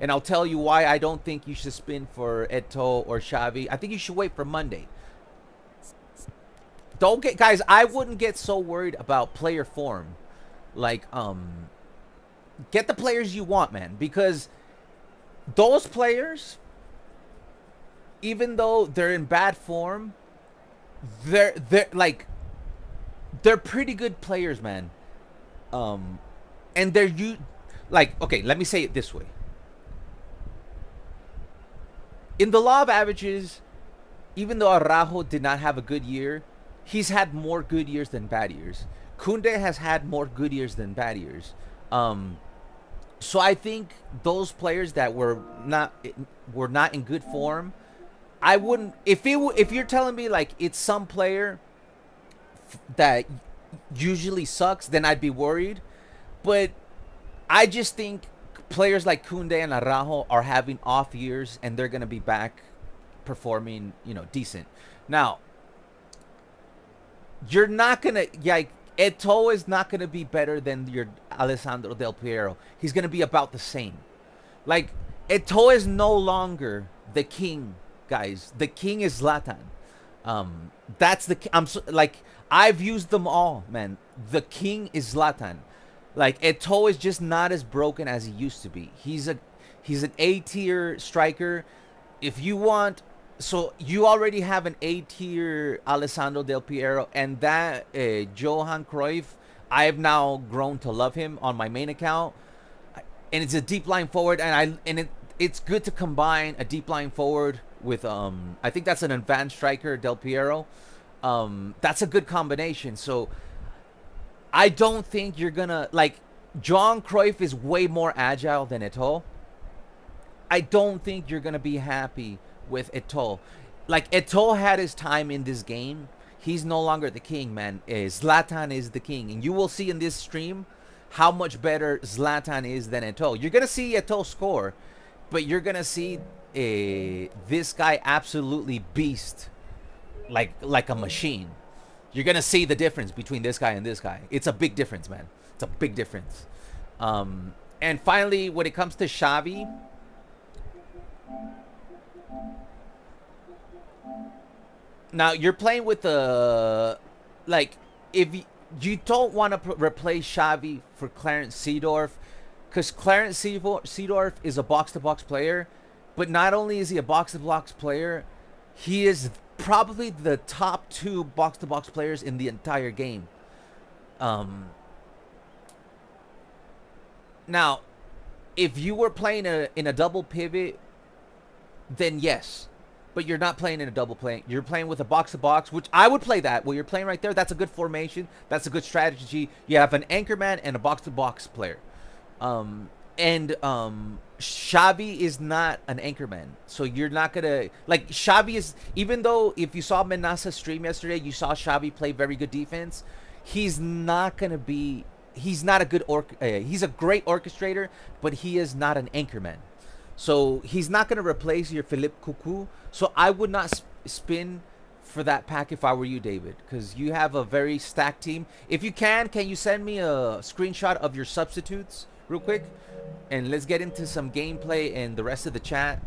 And I'll tell you why I don't think you should spin for Eto'o or Xavi. I think you should wait for Monday. Guys, I wouldn't get so worried about player form. Like, get the players you want, man, because those players, even though they're in bad form, they're pretty good players, man. And okay, let me say it this way. In the law of averages, even though Araujo did not have a good year, he's had more good years than bad years. Koundé has had more good years than bad years. So I think those players that were not in good form, I wouldn't. If you're telling me like it's some player that usually sucks, then I'd be worried. But I just think players like Koundé and Araujo are having off years, and they're gonna be back performing, decent. Now, you're not gonna Eto'o is not going to be better than your Alessandro Del Piero. He's going to be about the same. Like, Eto'o is no longer the king, guys. The king is Zlatan. That's the... I've used them all, man. The king is Zlatan. Like, Eto'o is just not as broken as he used to be. He's an A-tier striker. If you want... So you already have an A-tier Alessandro Del Piero, and that Johan Cruyff, I have now grown to love him on my main account, and it's a deep line forward, and it's good to combine a deep line forward with I think that's an advanced striker, Del Piero. That's a good combination. So I don't think you're gonna Johan Cruyff is way more agile than Eto'o. I don't think you're gonna be happy with Eto'o. Like, Eto'o had his time in this game. he's no longer the king, man. Zlatan is the king, and you will see in this stream how much better Zlatan is than Eto'o. You're gonna see Eto'o score, but you're gonna see this guy absolutely beast, like a machine. You're gonna see the difference between this guy and this guy. It's a big difference, man. It's a big difference. And finally, when it comes to Xavi, now you're playing with the if you don't want to replace Xavi for Clarence Seedorf, because Clarence Seedorf is a box-to-box player, but not only is he a box-to-box player, he is probably the top 2 box-to-box players in the entire game. Now, if you were playing in a double pivot, then yes. But you're not playing in a double play. You're playing with a box-to-box, which I would play that. What you're playing right there, that's a good formation. That's a good strategy. You have an anchor man and a box-to-box player. Xavi is not an anchor man. So you're not going to... Like, Xavi is... Even though if you saw Menasa's stream yesterday, you saw Xavi play very good defense, he's not going to be... He's not a good... he's a great orchestrator, but he is not an anchor man. So he's not going to replace your Philippe Coucou. So I would not spin for that pack if I were you, David, because you have a very stacked team. If you can you send me a screenshot of your substitutes real quick? And let's get into some gameplay and the rest of the chat.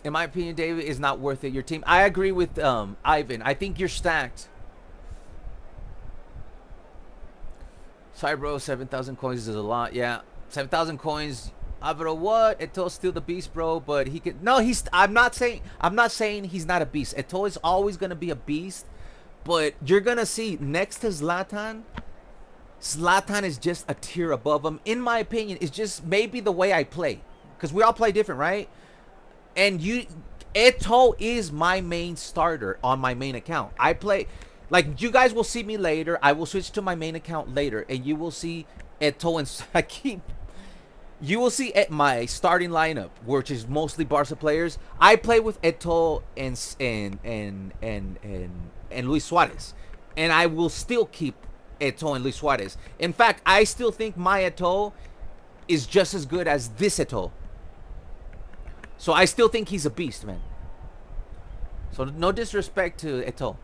In my opinion, David, is not worth it. Your team. I agree with Ivan. I think you're stacked. Sorry, bro. 7,000 coins is a lot. Yeah. 7,000 coins. Bro, what? Eto'o's still the beast, bro. But he can. No, he's. I'm not saying he's not a beast. Eto'o is always gonna be a beast. But you're gonna see next to Zlatan is just a tier above him. In my opinion, it's just maybe the way I play, because we all play different, right? And Eto'o is my main starter on my main account. I play. Like, you guys will see me later. I will switch to my main account later, and you will see Eto'o and you will see at my starting lineup, which is mostly Barca players. I play with Eto'o and Luis Suarez, and I will still keep Eto'o and Luis Suarez. In fact, I still think my Eto'o is just as good as this Eto'o. So I still think he's a beast, man. So no disrespect to Eto'o.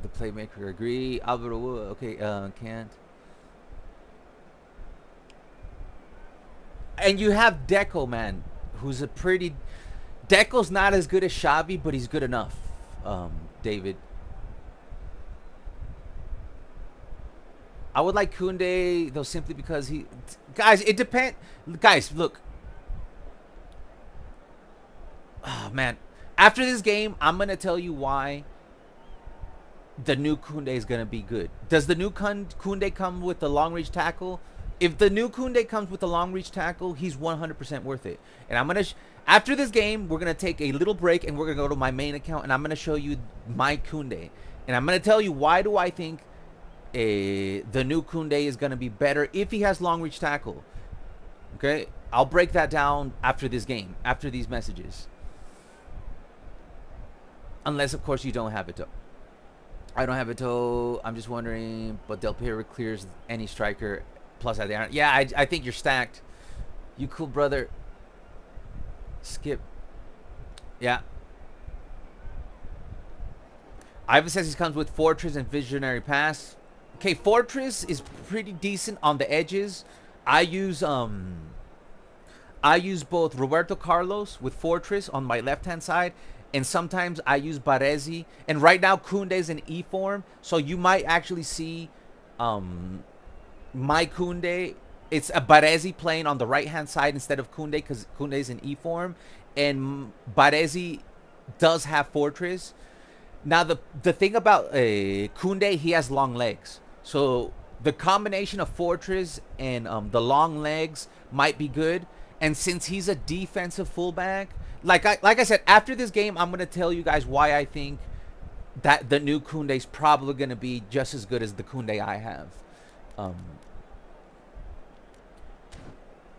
The playmaker agree. Alvaro, okay, can't. And you have Deco, man, who's a pretty... Deco's not as good as Xavi, but he's good enough, David. I would like Koundé, though, simply because he... Guys, it depends. Guys, look. Oh, man. After this game, I'm going to tell you why the new Koundé is going to be good. Does the new Koundé come with the long-range tackle? If the new Koundé comes with the long-reach tackle, he's 100% worth it. And I'm going to... After this game, we're going to take a little break, and we're going to go to my main account, and I'm going to show you my Koundé. And I'm going to tell you why do I think the new Koundé is going to be better if he has long-reach tackle. Okay? I'll break that down after this game, after these messages. Unless, of course, you don't have Eto'o. I don't have Eto'o. I'm just wondering, but Del Piero clears any striker plus at the iron. Yeah, I think you're stacked. You cool, brother. Skip. Yeah. Ivan says he comes with Fortress and Visionary Pass. Okay, Fortress is pretty decent on the edges. I use both Roberto Carlos with Fortress on my left-hand side, and sometimes I use Baresi. And right now, Koundé's in E form, so you might actually see my Koundé. It's a Baresi playing on the right-hand side instead of Koundé, because Koundé's in E form, and Baresi does have Fortress. Now, the thing about Koundé, he has long legs. So the combination of Fortress and the long legs might be good. And since he's a defensive fullback, like I said, after this game, I'm gonna tell you guys why I think that the new Koundé is probably gonna be just as good as the Koundé I have.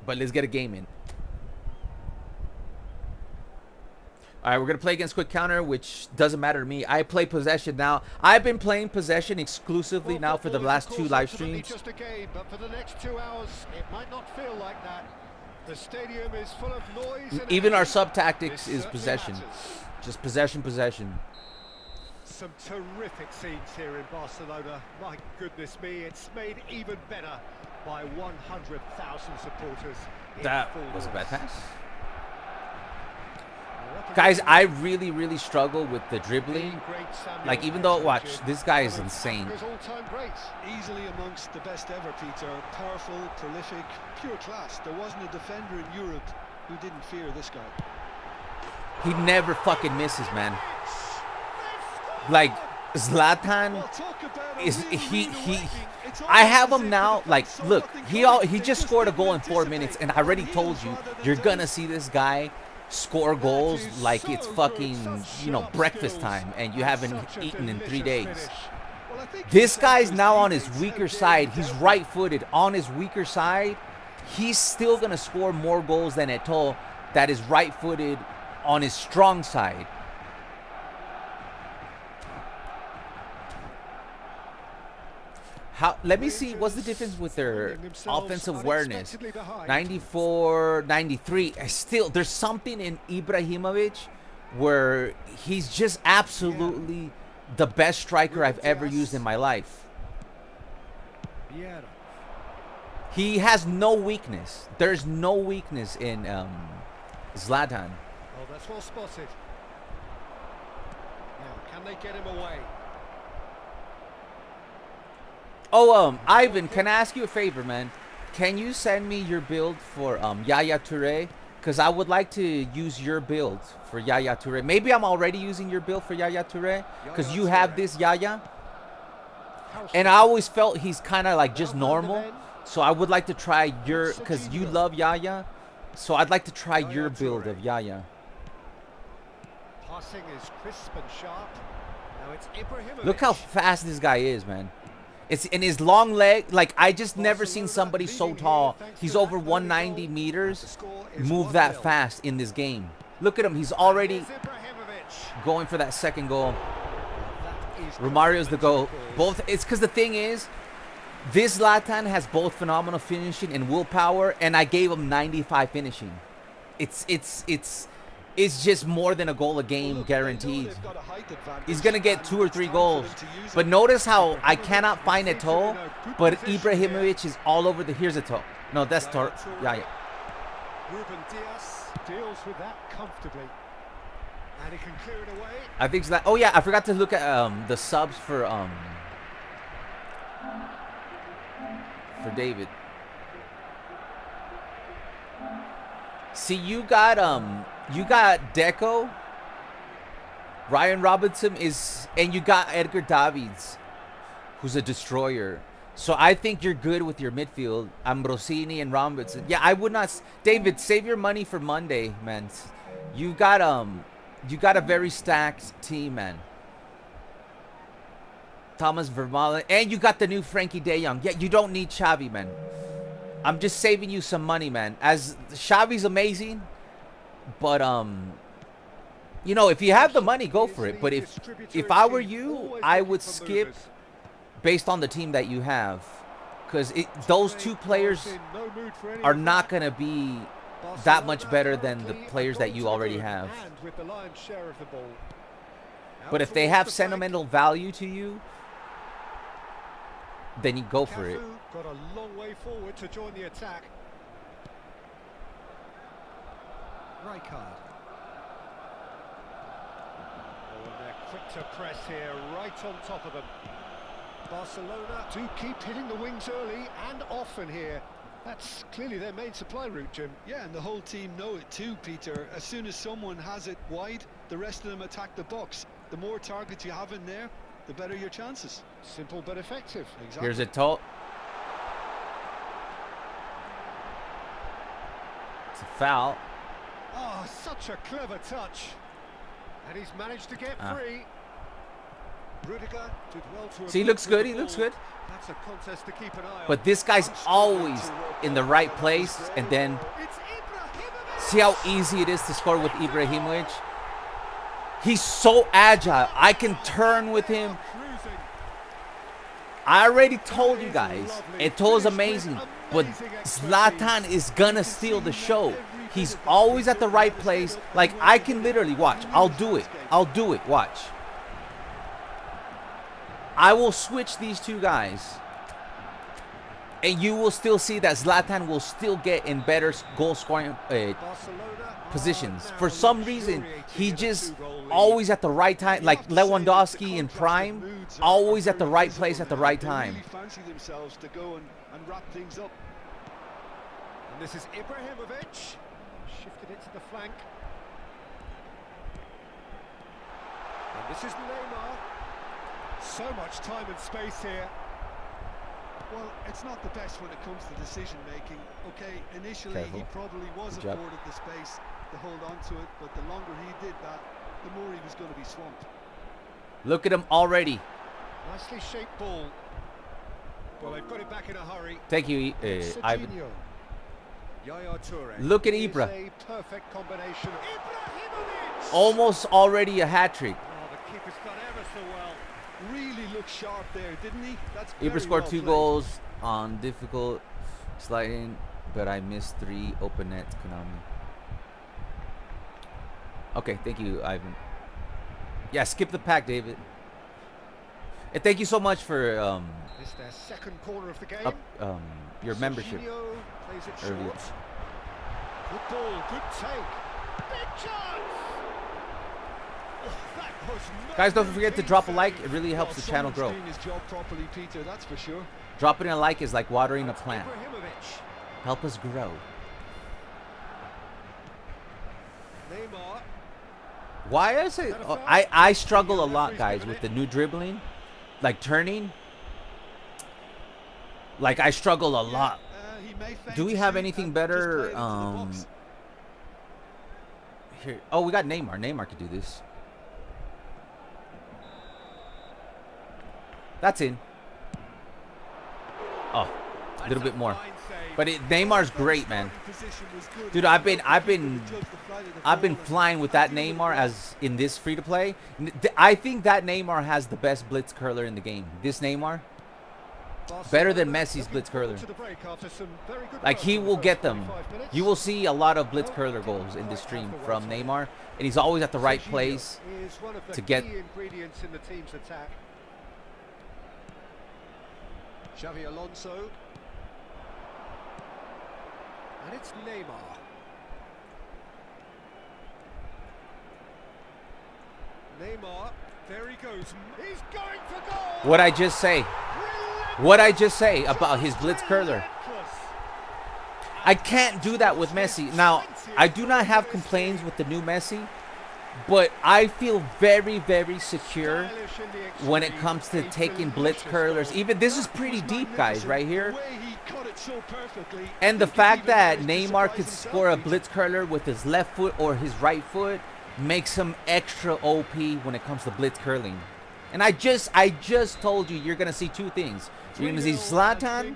But let's get a game in. All right, we're going to play against Quick Counter, which doesn't matter to me. I play Possession now. I've been playing Possession exclusively now for the last 2 live streams. Just a game, but for the next 2 hours, it might not feel like that. The stadium is full of noise. Even our sub-tactics is Possession. Just possession. Some terrific scenes here in Barcelona. My goodness me, it's made even better by 100,000 supporters. That was a bad pass. Guys, I really struggle with the dribbling. Like, even though, watch, this guy is insane. Easily amongst the best ever, Peter. Powerful, prolific, pure class. There wasn't a defender in Europe who didn't fear this guy. He never fucking misses, man. Like, Zlatan is I have him now. Like, look, he just scored a goal in 4 minutes, and I already told you, you're gonna see this guy score goals like it's fucking, you know, breakfast time, and you haven't eaten in 3 days. This guy's now on his weaker side. He's right-footed. On his weaker side, he's still gonna score more goals than Eto'o, that is right-footed on his strong side. Let me see, what's the difference with their offensive awareness? 94, 93. Still, there's something in Ibrahimovic where he's just absolutely the best striker I've ever used in my life. He has no weakness. There's no weakness in Zlatan. Oh, that's well spotted. Now, can they get him away? Oh, Ivan, can I ask you a favor, man? Can you send me your build for Yaya Touré? Because I would like to use your build for Yaya Touré. Maybe I'm already using your build for Yaya Touré, because you have this Yaya. And I always felt he's kind of like just normal. So I would like to try your, because you love Yaya. So I'd like to try your build of Yaya. Passing is crisp and sharp. Now it's Ibrahimovic. Look how fast this guy is, man. It's in his long leg. Like, I just never seen somebody so tall. He's over 190 meters. Move that fast in this game. Look at him. He's already going for that second goal. Romario's the goal. Both. It's because the thing is, this Zlatan has both phenomenal finishing and willpower, and I gave him 95 finishing. It's just more than a goal a game guaranteed. He's going to get 2 or 3 goals. But notice how I cannot find Eto'o, but Ibrahimovic is all over the... Here's Eto'o. No, that's Tor... Yeah. Ruben Diaz deals with that comfortably. And he can clear it away. I think that... Oh, yeah, I forgot to look at the subs for David. See, you got Deco, Ryan Robinson is, and you got Edgar Davids, who's a destroyer. So I think you're good with your midfield, Ambrosini and Robinson. Yeah, I would not. David, save your money for Monday, man. You got a very stacked team, man. Thomas Vermaelen, and you got the new Frankie De Jong. Yeah, you don't need Xavi, man. I'm just saving you some money, man. As Xavi's amazing, but you know, if you have the money, go for it. But if I were you, I would skip based on the team that you have, because those 2 players are not going to be that much better than the players that you already have. But if they have sentimental value to you, then you go for it. Got a long way forward to join the attack. Rijkaard. Oh, and they're quick to press here, right on top of them. Barcelona do keep hitting the wings early and often here. That's clearly their main supply route, Jim. Yeah, and the whole team know it too, Peter. As soon as someone has it wide, the rest of them attack the box. The more targets you have in there, the better your chances. Simple but effective. Exactly. Here's Eto'o. It's a foul. Oh, Oh, such a clever touch. And he's managed to get free. Rudiger did well to See, he looks good. He looks good. That's a contest to keep an eye on. But this guy's always in the right place. And then see how easy it is to score with Ibrahimovic? He's so agile. I can turn with him. I already told you guys, Eto'o is amazing, but Zlatan is gonna steal the show. He's always at the right place. Like, I can literally watch. I'll do it. Watch. I will switch these two guys, and you will still see that Zlatan will still get in better goal scoring positions. For some reason, he just always at the right time, like Lewandowski in prime, always at the right place at the right time. Fancy themselves to go and wrap things up. And this is Ibrahimovic. Shifted it to the flank. And this is Neymar. So much time and space here. Well, it's not the best when it comes to decision making. Okay, initially he probably was afforded the space to hold on to it, but the longer he did that, the more he was going to be swamped. Look at him already. Nicely shaped ball. Well, they've got it back in a hurry. Thank you, Ivan. Yaya Toure. Look at Ibra. A perfect combination. Ibrahimovic! Almost already a hat-trick. Oh, the keeper's done ever so well. Really looked sharp there, didn't he? That's Ibra scored 2 goals on difficult sliding, but I missed 3 open nets. Konami. Okay, thank you, Ivan. Yeah, skip the pack, David. And thank you so much for This is their second corner of the game. your membership. Plays it earlier. short. Good ball, good take. Big chance. Oh, that was Guys, don't forget to drop a like. It really helps the channel grow. Doing his job properly, Peter, that's for sure. Dropping a like is like watering a plant. Ibrahimovic. Help us grow. Neymar. Why is it? Oh, I struggle a lot, guys, with the new dribbling, like turning. Like, I struggle a lot. Do we have anything better? Here. Oh, we got Neymar. Neymar could do this. That's in. Oh, a little bit more. But Neymar's great, man. Dude, I've been flying with that Neymar as in this free to play. I think that Neymar has the best blitz curler in the game. This Neymar, better than Messi's blitz curler. Like, he will get them. You will see a lot of blitz curler goals in this stream from Neymar, and he's always at the right place to get. Ingredients in the team's attack. Xavi Alonso. And it's Neymar. Neymar, there he goes. He's going for goal. What I just say? What I just say about his blitz curler? I can't do that with Messi. Now, I do not have complaints with the new Messi, but I feel very, very secure when it comes to taking blitz curlers. Even this is pretty deep, guys, right here. And the fact that Neymar could score a blitz curler with his left foot or his right foot makes him extra OP when it comes to blitz curling. And I just told you, you're gonna see 2 things. You're gonna see Zlatan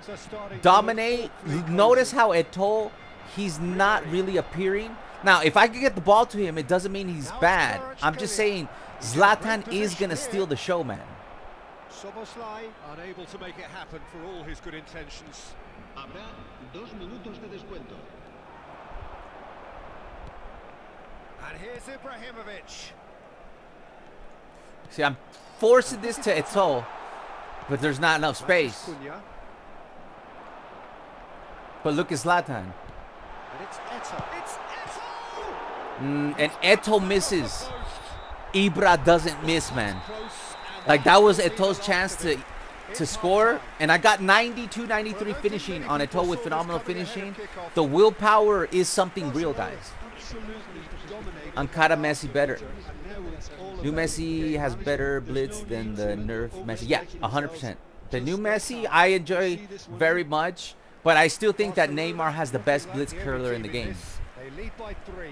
dominate. Notice how Eto'o, he's not really appearing. Now, if I could get the ball to him, it doesn't mean he's bad. I'm just saying Zlatan is gonna steal the show, man. Soboslai unable to make it happen for all his good intentions. Habrá 2 minutos de descuento. And here's Ibrahimovic. See, I'm forcing this to Eto'o, but there's not enough space. But look at Zlatan. And it's Eto'o. It's Eto'o! And Eto'o misses. Ibra doesn't miss, man. Like, that was Eto'o's chance to score, and I got 92, 93 finishing on Eto'o with phenomenal finishing. The willpower is something real, guys. Ankara Messi better. New Messi has better blitz than the nerf Messi. Yeah, 100%. The new Messi I enjoy very much, but I still think that Neymar has the best blitz curler in the game. They lead by 3.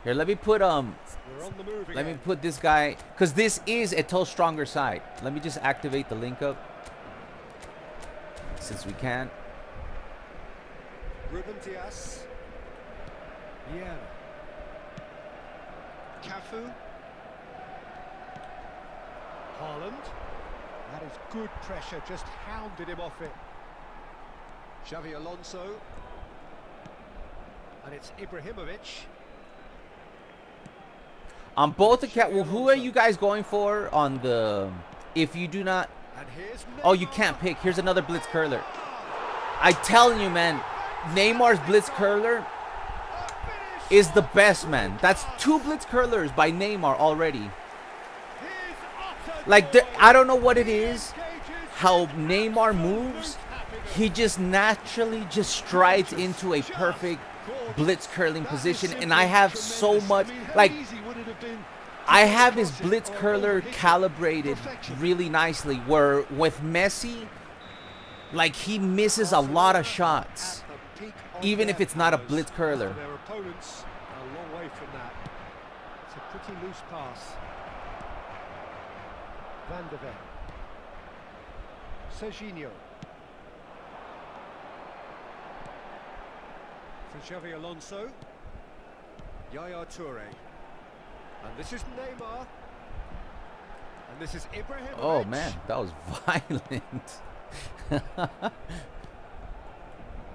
Here, let me put let me put this guy, because this is Eto'o's stronger side. Let me just activate the link up since we can. Ruben Diaz. Yeah. Cafu. Haaland. That is good pressure, just hounded him off it. Xavi Alonso. And it's Ibrahimovic. On both accounts, well, who are you guys going for on the, if you do not, oh, you can't pick. Here's another Blitz curler. I telling you, man, Neymar's Blitz curler is the best, man. That's 2 Blitz curlers by Neymar already. Like, I don't know what it is, how Neymar moves. He just naturally just strides into a perfect Blitz curling position, and I have so much, like, I have his Blitz curler calibrated really nicely, where with Messi, like, he misses a lot of shots, even if it's not a Blitz curler. Their opponents are a long way from that. It's a pretty loose pass. Van de Ven. Serginho. For Xavi Alonso. Yaya Toure. And this is Neymar. And this is Ibrahimovic. Oh man, that was violent.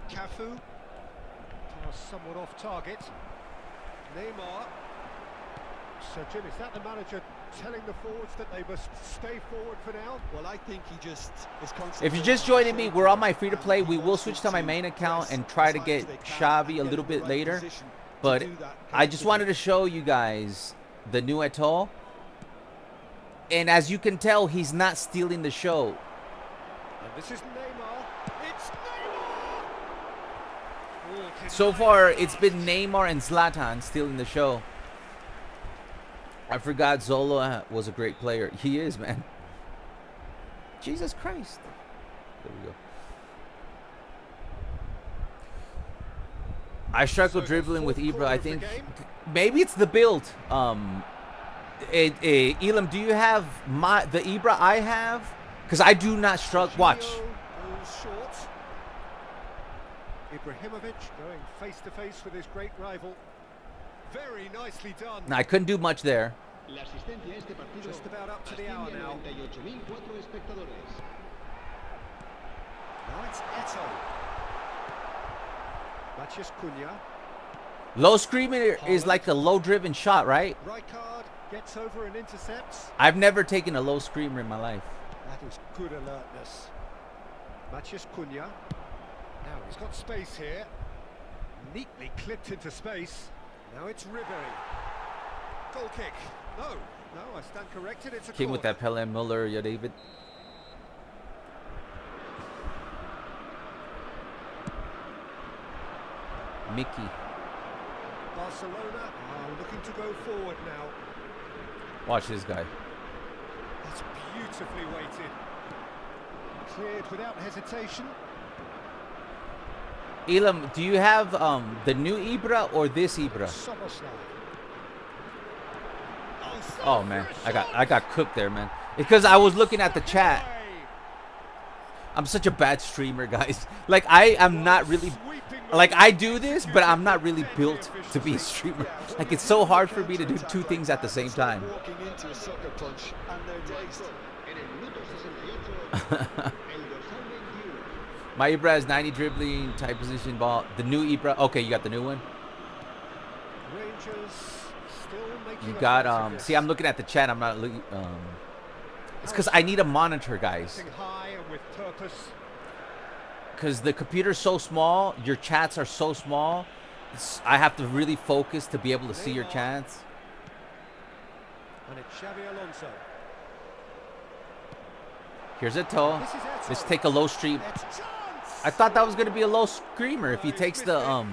Cafu. Pass somewhat off target. Neymar. So Jim, is that the manager telling the forwards that they must stay forward for now? Well, I think he just is concentrating. If you're just joining me, we're on my free-to-play. We will switch to my main account and try to get Shavi a little bit later. But I just wanted to show you guys the new Eto'o. And as you can tell, he's not stealing the show. And this is Neymar. It's Neymar! So far, it's been Neymar and Zlatan stealing the show. I forgot Zola was a great player. He is, man. Jesus Christ. There we go. I struggle dribbling with Ibra. I think maybe it's the build. Elam, do you have the Ibra I have? Because I do not struggle. Watch. Ibrahimovic going face to face with his great rival. Very nicely done. I couldn't do much there. Just about up to the hour now. Now it's Eto'o. Mathias Cunha. Low screamer is like a low driven shot, right? Rijkaard gets over and intercepts. I've never taken a low screamer in my life. That was good alertness. Mathias Cunha. Now he's got space here. Neatly clipped into space. Now it's Ribéry. Goal kick. No, I stand corrected. It's a Came with that Pele Muller, yeah, David. Mickey. Barcelona are looking to go forward now. Watch this guy. That's beautifully weighted. Cleared without hesitation. Elam, do you have the new Ibra or this Ibra? Oh man, I got cooked there, man. Because I was looking at the chat. I'm such a bad streamer, guys. Like, I am not really, like, I do this, but I'm not really built to be a streamer. Like, it's so hard for me to do 2 things at the same time. My Ibra is 90 dribbling, tight position ball. The new Ibra. Okay, you got the new one. You got see, I'm looking at the chat. I'm not looking. It's because I need a monitor, guys. Because the computer's so small, your chats are so small. I have to really focus to be able to see your chats. And it's Xavi Alonso. Here's Eto'o. Let's take a low stream. I thought that was gonna be a low screamer. If he takes the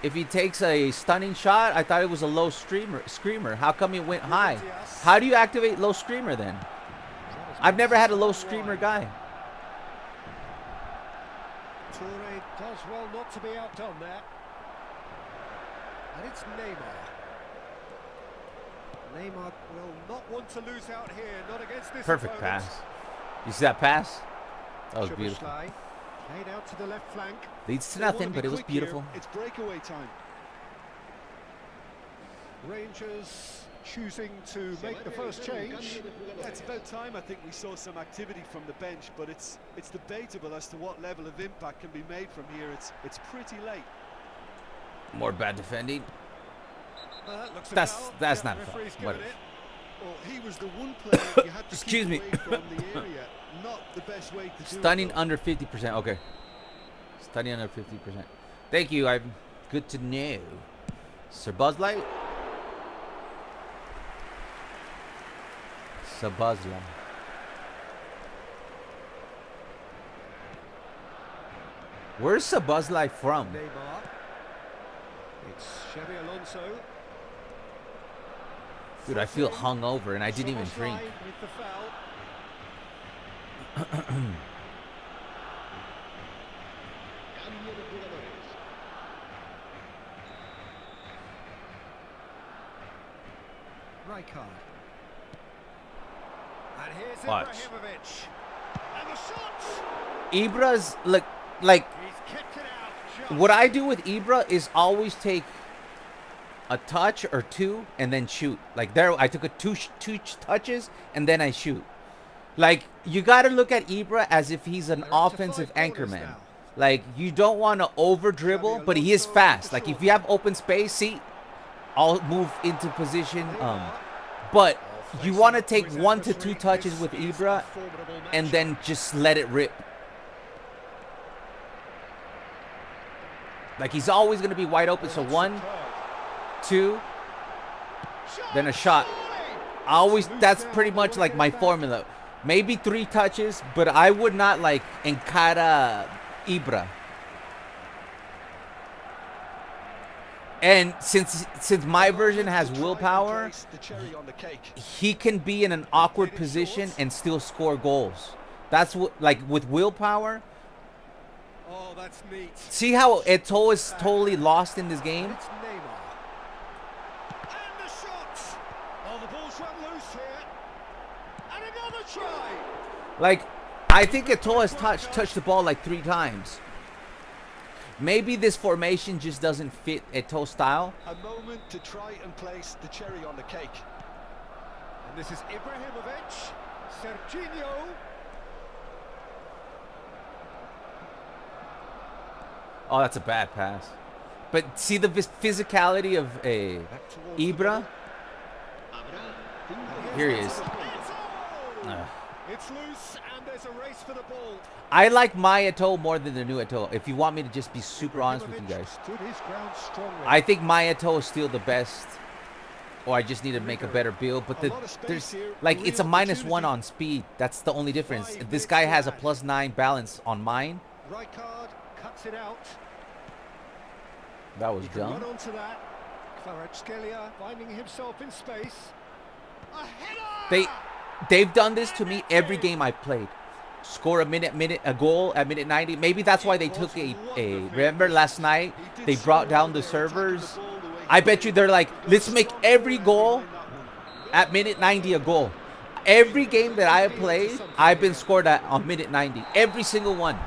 if he takes a stunning shot, I thought it was a low screamer. How come it went high? How do you activate low screamer then? I've never had a low screamer guy. Toure does well not to be outdone there. And it's Neymar. Neymar will not want to lose out here, not against this Perfect opponent. pass. You see that pass? That was beautiful. Played out to the left flank. Leads to They wanna nothing, be but it was quick here. beautiful. It's breakaway time. Rangers choosing to make the first change. Yeah, it's about time I think we saw some activity from the bench, but it's debatable as to what level of impact can be made from here. It's pretty late. More bad defending. Looks a That's foul. that's Yeah, not a foul. referee's given Whatever. it. Well, he was the one player you had to Excuse keep me. away from the area. Not the best way to do Stunning it. though. under 50%. Okay. Stunning under 50%. Thank you. I'm good to know. Sir Buzz Light. Sir Buzz Light. Where's Sir Buzz Light from? Neymar. It's Xavi Alonso. Dude, I feel hungover and I didn't even drink. Szoboszlai with the foul. Cambio de jugadores. Rijkaard. And here's Watch. Ibrahimovic. And the shot! Ibra's like He's kicked it out. Just. what I do with Ibra is always take a touch or two and then shoot. Like there, I took two touches and then I shoot. Like you got to look at Ibra as if he's an They're up to offensive 5 corners anchorman. now. Like you don't want to over dribble, but he is fast. Like if you have open space, see, I'll move into position. But you want to take 1 to 2 touches with Ibra and then just let it rip. Like he's always going to be wide open. So 1, 2, then a shot. I always, that's pretty much like my formula. Maybe 3 touches, but I would not like encara Ibra. And since my version has willpower, The cherry on the cake. he can be in an awkward position and still score goals. That's what, like with willpower. Oh, that's neat. See how Eto'o is totally lost in this game? It's Neymar. And the shot! Oh, the ball's run loose here. And another try! Like, I think Eto'o has touched the ball like 3 times. Maybe this formation just doesn't fit Eto'o's style. A moment to try and place the cherry on the cake. And this is Ibrahimovic. Serginho. Oh, that's a bad pass. But see the physicality of a Back towards the Ibra? Habrá 5 Here he is. Eto'o! It's loose and there's a race for the ball. I like my Eto'o more than the new Eto'o. If you want me to just be super honest with you guys. Stood his ground strongly. I think my Eto'o is still the best. Or I just need to make a better build. But there's like it's a -1 on speed. That's the only difference. This guy has a +9 balance on mine. Rijkaard cuts it out. That was He can run dumb. onto that. Kvaratskhelia finding himself in space. A header! They've done this to me every game I've played. Score a goal at minute 90. Maybe that's why they took a remember last night they brought down the servers. I bet you they're like, let's make every goal at minute 90 a goal. Every game that I have played, I've been scored at on minute 90. Every single one. And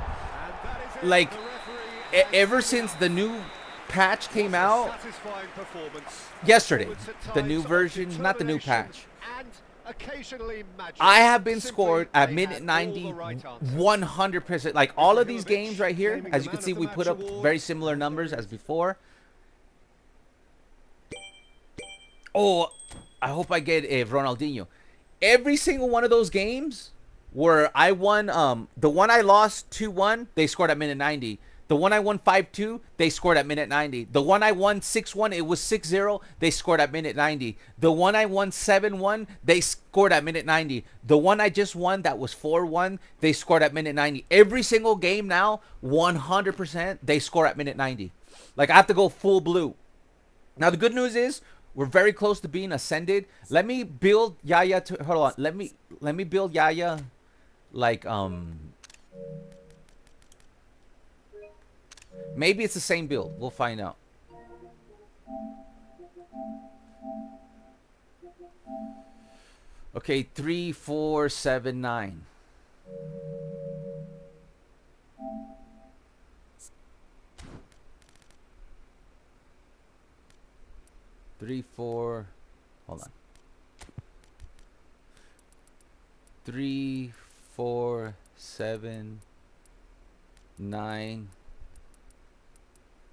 that is it. Like The referee has ever since the new patch came a out satisfying performance. yesterday, Forwards at the new times of version, not the new determination patch. And occasionally magic. I have been Simply, scored at they minute had all 90 the right answers. 100%. Like all of these games right here, claiming as the you can man see, of the we match put up award. very similar numbers as before. Oh, I hope I get a Ronaldinho. Every single one of those games where I won, the one I lost 2-1, they scored at minute 90. The one I won 5-2, they scored at minute 90. The one I won 6-1, it was 6-0, they scored at minute 90. The one I won 7-1, they scored at minute 90. The one I just won that was 4-1, they scored at minute 90. Every single game now, 100%, they score at minute 90. Like, I have to go full blue. Now, the good news is, we're very close to being ascended. Let me build Yaya to, hold on. Let me build Yaya like, maybe it's the same build. We'll find out. Okay, 3, 4, 7, 9. Three, 4. Hold on. 3, 4, 7, 9.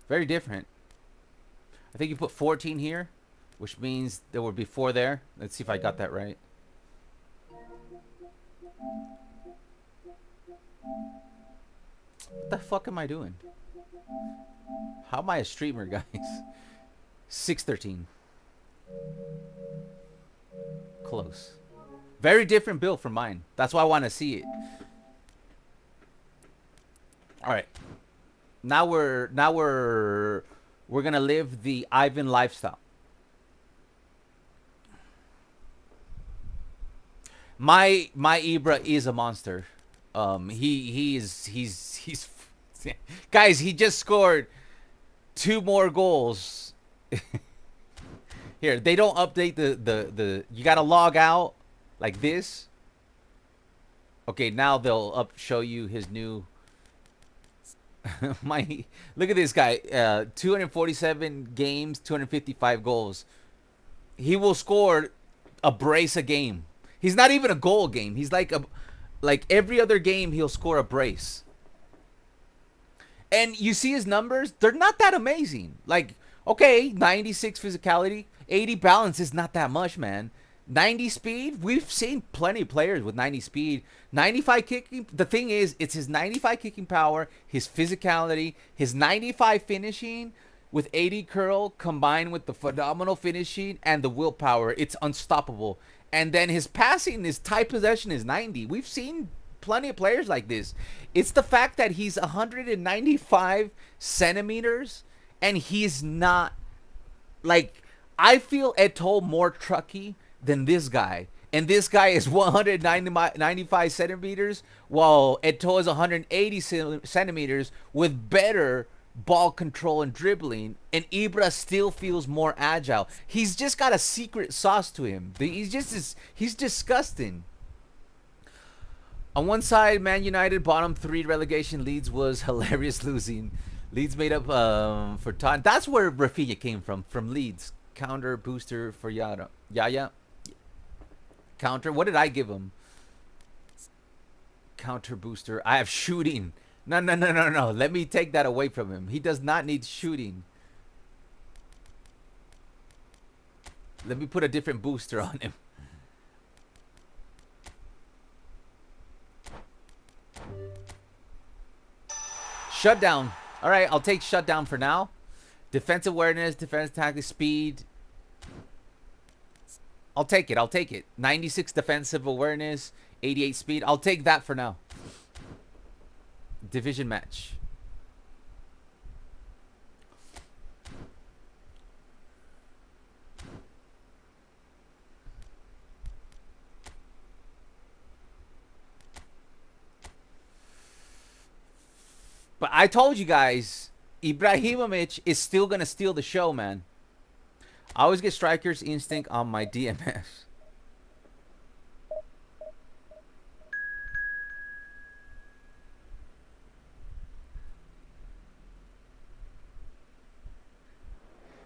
Very different. I think you put 14 here, which means there would be 4 there. Let's see if I got that right. What the fuck am I doing? How am I a streamer, guys? 613. Close. Very different build from mine. That's why I want to see it. All right. Now we're gonna live the Ivan lifestyle. My Ibra is a monster. He's guys, he just scored 2 more goals. Here, they don't update the you gotta log out like this. Okay, now they'll show you his new look at this guy. 247 games, 255 goals. He will score a brace a game. He's not even a goal game. He's like every other game he'll score a brace. And you see his numbers, they're not that amazing. Like, okay, 96 physicality, 80 balance is not that much, man. 90 speed, we've seen plenty of players with 90 speed. 95 kicking, the thing is, it's his 95 kicking power, his physicality, his 95 finishing with 80 curl combined with the phenomenal finishing and the willpower. It's unstoppable. And then his passing, his tight possession is 90. We've seen plenty of players like this. It's the fact that he's 195 centimeters and he's not, like, I feel Eto'o more trucky than this guy. And this guy is 195 centimeters, while Eto'o is 180 centimeters with better ball control and dribbling. And Ibra still feels more agile. He's just got a secret sauce to him. He's disgusting. On one side, Man United bottom 3 relegation. Leeds was hilarious losing. Leeds made up for Tottenham. That's where Raphinha came from Leeds. Counter booster for Yaya. Counter. What did I give him? Counter booster. I have shooting. No. Let me take that away from him. He does not need shooting. Let me put a different booster on him. Shutdown. All right, I'll take shutdown for now. Defensive awareness, defense tactics, speed. I'll take it. 96 defensive awareness, 88 speed. I'll take that for now. Division match. But I told you guys, Ibrahimovic is still going to steal the show, man. I always get Striker's Instinct on my DMS.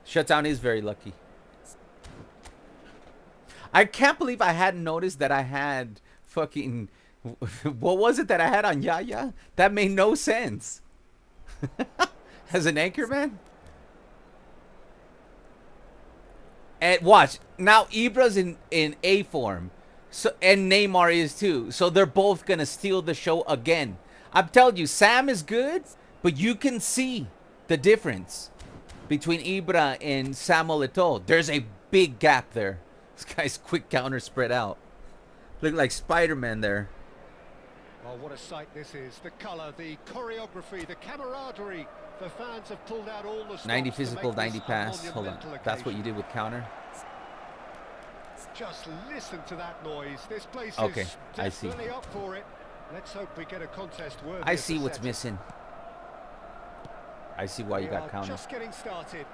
Shutdown is very lucky. I can't believe I hadn't noticed that I had fucking... What was it that I had on Yaya? That made no sense. As an anchor, man? And watch, now Ibra's in A form, so, and Neymar is too. So they're both gonna steal the show again. I'm telling you, Sam is good, but you can see the difference between Ibra and Samuel Eto'o. There's a big gap there. This guy's quick counter spread out. Look like Spider-Man there. Oh, what a sight this is. The colour, the choreography, the camaraderie. The fans have pulled out all the 90 physical, 90 pass. Hold on. Occasion. That's what you did with counter? Just listen to that noise. This place okay, is I see. definitely up for it. Let's hope we get a contest worthy. I see what's missing. I see why you got counter. Just getting started.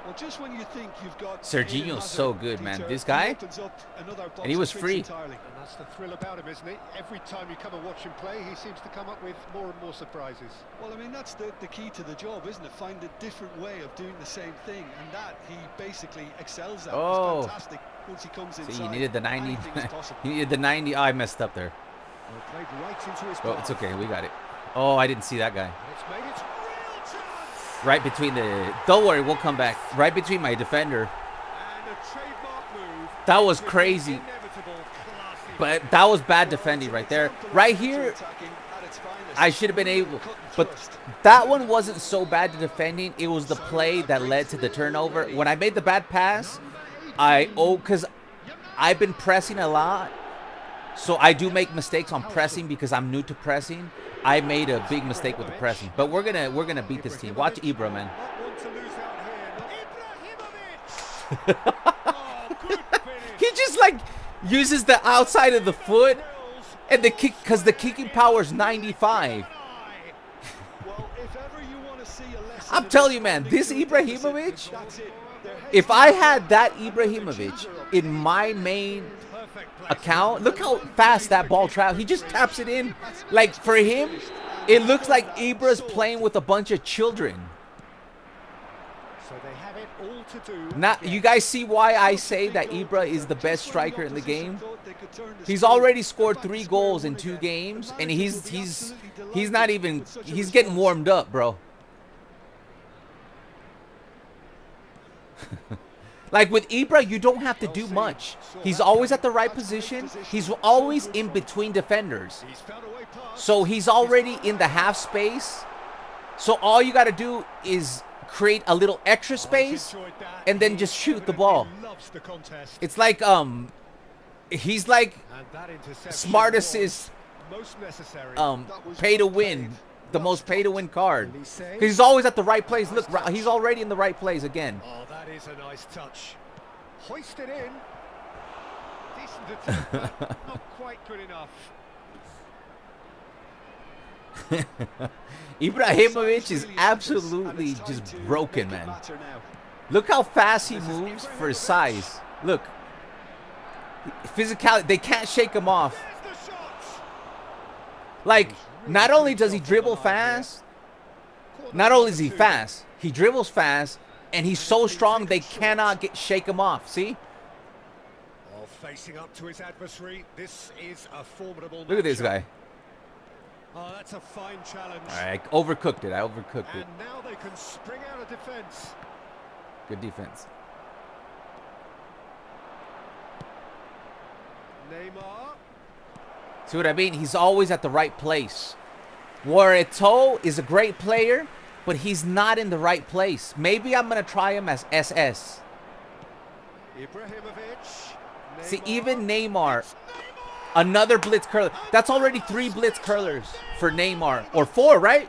Well, just when you think you've got Serginho's so good, man. This guy, and he was free. And that's the thrill about him, isn't it? Every time you come and watch him play, he seems to come up with more and more surprises. Well, I mean, that's the key to the job, isn't it? Find a different way of doing the same thing, and that he basically excels at. Oh, it's fantastic once he comes inside. See, he needed the 90. He needed the 90. Oh, I messed up there. Well, played right into his Oh, it's okay. We got it. Oh, I didn't see that guy. And it's made it real chance. Right between the... Don't worry, we'll come back. Right between my defender. And a trademark move. That was crazy. But that was bad defending right there. Right here, I should have been able... But that one wasn't so bad to defending. It was the play that led to the turnover. When I made the bad pass, because I've been pressing a lot. So I do make mistakes on pressing because I'm new to pressing. I made a big mistake with the pressing. But we're gonna beat this team. Watch Ibra, man. He just like uses the outside of the foot and the kick because the kicking power is 95. I'm telling you, man, this Ibrahimovic, if I had that Ibrahimovic in my main account, look how fast that ball travels. He just taps it in. Like, for him, it looks like Ibra's playing with a bunch of children. So they have it all to do. Now, you guys see why I say that Ibra is the best striker in the game? He's already scored 3 goals in 2 games, and he's not even, he's getting warmed up, bro. Like with Ibra, you don't have to do much. He's always at the right position. He's always in between defenders. So he's already in the half space. So all you got to do is create a little extra space and then just shoot the ball. It's like he's like smart assist, pay to win. The most pay-to-win card. He's always at the right place. Look, he's already in the right place again. Oh, that is a nice touch. Hoisted in. Decent attempt, but not quite good enough. Ibrahimovic is absolutely just broken, man. Look how fast he moves for his size. Look. Physicality. They can't shake him off. Like... Not only does he dribble fast, not only is he fast, he dribbles fast, and he's so strong they cannot shake him off. See? Oh, facing up to his adversary, this is a formidable. Look at this guy. Oh, that's a fine challenge. All right, I overcooked it. And now they can spring out of defense. Good defense. Neymar. See what I mean? He's always at the right place. Where Eto'o is a great player, but he's not in the right place. Maybe I'm going to try him as SS. Ibrahimovic. See, even Neymar, another blitz curler. That's already 3 blitz curlers for Neymar. Or 4, right?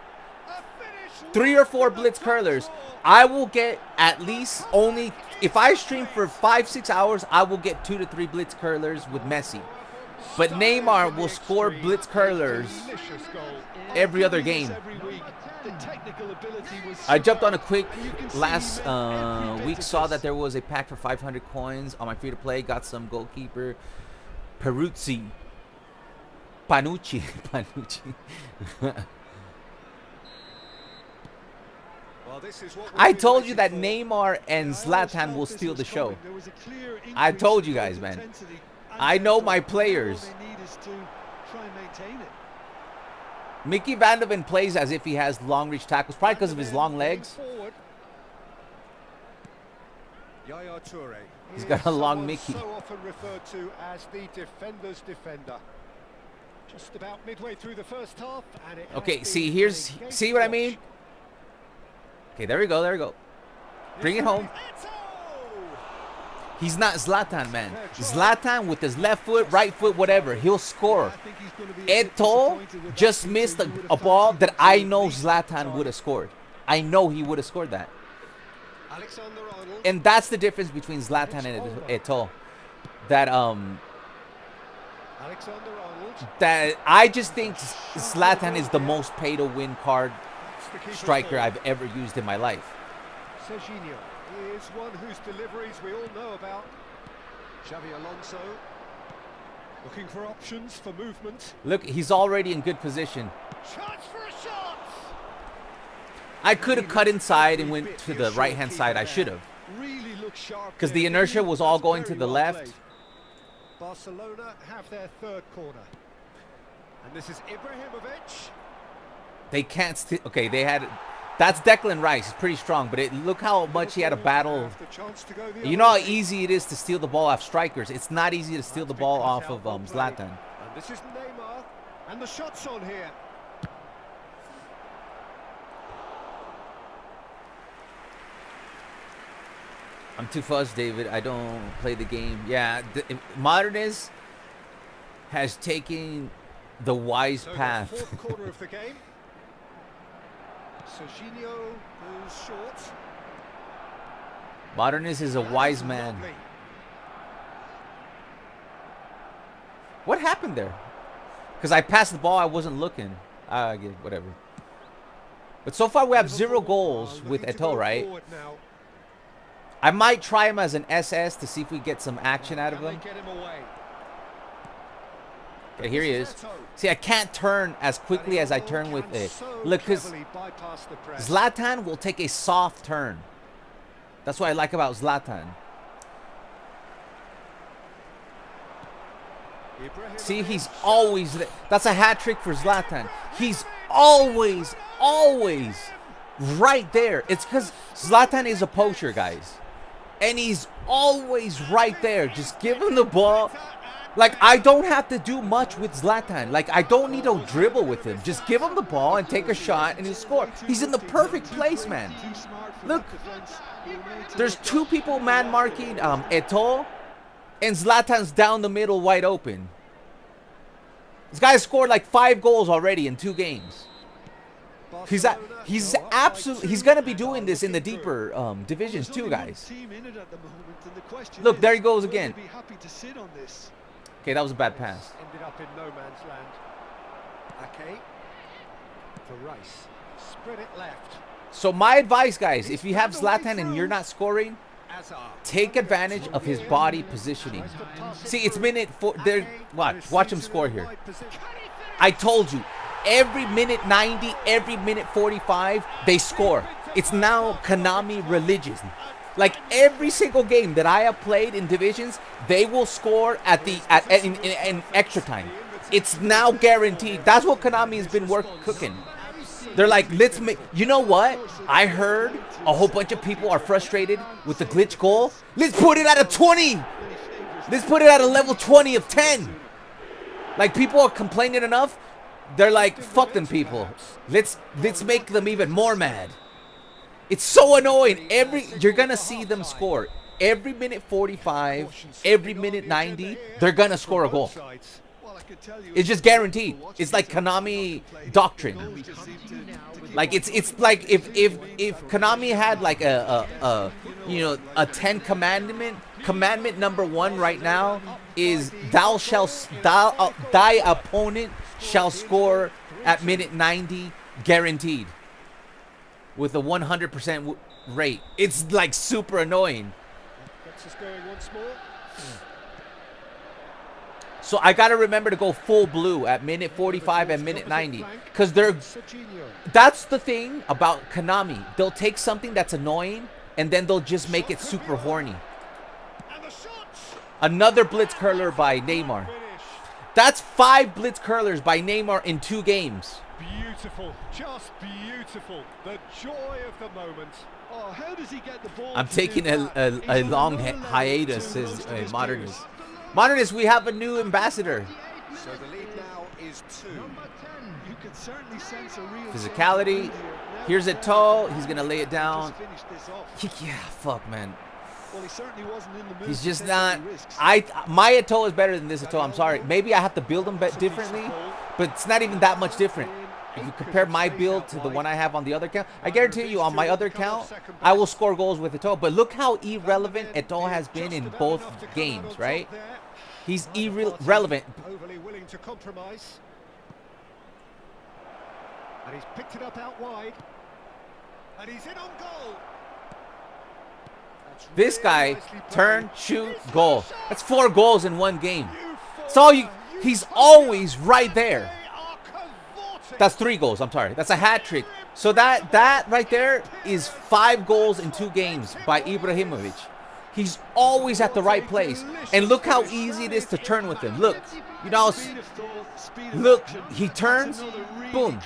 3 or 4 blitz curlers. I will get at least only, if I stream for 5-6 hours, I will get 2 to 3 blitz curlers with Messi. But Neymar will score blitz curlers every other game. I jumped on a quick last week, saw that there was a pack for 500 coins on my free-to-play. Got some goalkeeper Panucci. I told you that Neymar and Zlatan will steal the show. I told you guys, man. I know my players. Mickey Van de Ven plays as if he has long reach tackles, probably because of his long legs. He's got a long Mickey. So often referred to as the defender's defender. Just about midway through the first half, and it okay, see what I mean? Okay, there we go. Bring it home. He's not Zlatan, man. Zlatan with his left foot, right foot, whatever, he'll score. Eto'o just missed a ball that I know Zlatan would have scored. I know he would have scored that. And that's the difference between Zlatan and Eto'o. That I just think Zlatan is the most pay-to-win card striker I've ever used in my life. He is one whose deliveries we all know about. Xavi Alonso looking for options for movement. Look, he's already in good position. Chance for a shot. I could have cut inside and went to the right-hand side. I should have. Really look sharp. Because the inertia was all going to the left. Barcelona have their third corner. And this is Ibrahimovic. They can't okay, they had that's Declan Rice. He's pretty strong, but look how much he had to battle. You know how easy it is to steal the ball off strikers. It's not easy to steal the ball off of Zlatan. And this is Neymar, and the shot's on here. I'm too fussed, David. I don't play the game. Yeah, Moderniz has taken the wise path. The fourth quarter of the game. Serginho goes short. Moderniz is a wise man. Lovely. What happened there? Because I passed the ball, I wasn't looking. Whatever. But so far we have 0 goals with Eto'o, right? I might try him as an SS to see if we get some action out of him. Okay, here he is. See, I can't turn as quickly as I turn with it. Look, because Zlatan will take a soft turn. That's what I like about Zlatan. See, he's always there. That's a hat trick for Zlatan. He's always right there. It's because Zlatan is a poacher, guys. And he's always right there. Just give him the ball. Like, I don't have to do much with Zlatan. Like, I don't need to dribble with him. Just give him the ball and take a shot and he'll score. He's in the perfect place, man. Look. There's 2 people man-marking Eto'o, and Zlatan's down the middle wide open. This guy scored like 5 goals already in 2 games. He's gonna be doing this in the deeper divisions too, guys. Look, there he goes again. Okay, that was a bad pass. Ended up in no man's land. Okay. For Rice. Spread it left. So my advice, guys, if you have Zlatan and you're not scoring, take advantage of his body positioning. See, it's minute 4. There, watch him score here. I told you, every minute 90, every minute 45, they score. It's now Konami religion. Like every single game that I have played in divisions, they will score in extra time. It's now guaranteed. That's what Konami has been cooking. They're like, let's make. You know what? I heard a whole bunch of people are frustrated with the glitch goal. Let's put it at a 20. Let's put it at a level 20 of 10. Like, people are complaining enough. They're like, fuck them people. Let's make them even more mad. It's so annoying. You're gonna see them score every minute 45, every minute 90. They're gonna score a goal. It's just guaranteed. It's like Konami doctrine. Like it's like if Konami had like a 10 commandment number 1 right now is thy opponent shall score at minute 90 guaranteed with a 100% rate. It's like super annoying. Gets us going once more. So I got to remember to go full blue at minute 45 and minute 90. Because that's the thing about Konami. They'll take something that's annoying and then they'll just make it super horny. Another blitz curler by Neymar. That's 5 blitz curlers by Neymar in 2 games. Beautiful, just beautiful. The joy of the moment. Oh, how does he get the ball? I'm taking a long hiatus, says Moderniz. Moderniz, we have a new ambassador. So the lead now is 2. You can certainly sense a real physicality. Here's Eto'o. He's gonna lay it down. Yeah, fuck, man. Well, he certainly wasn't in the mood. He's just not. My Eto'o is better than this Eto'o. I'm sorry. Maybe I have to build him differently, but it's not even that much different. If you compare my build to the one I have on the other account, I guarantee you on my other account, I will score goals with Eto'o. But look how irrelevant Eto'o has been in both games, right? He's irrelevant. Overly willing to compromise. And he's picked it up out wide. And he's in on goal. This guy, turn, shoot, goal. That's 4 goals in 1 game. So he's always right there. That's 3 goals. I'm sorry. That's a hat trick. So that right there is 5 goals in 2 games by Ibrahimovic. He's always at the right place. And look how easy it is to turn with him. Look, you know, look, he turns, boom.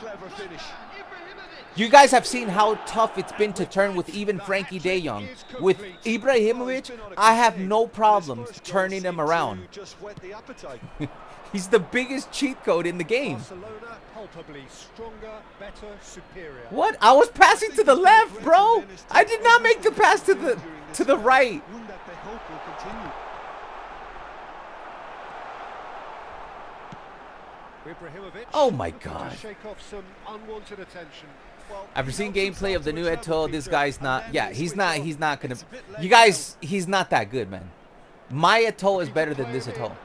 You guys have seen how tough it's been to turn with even Frankie de Jong. With Ibrahimovic, I have no problems turning him around. He's the biggest cheat code in the game. What? I was passing to the left, bro. I did not make the pass to the right. Oh my God. After seeing gameplay of the new Eto'o, this guy's not, yeah, he's not gonna, you guys, he's not that good, man. My Eto'o is better than this Eto'o.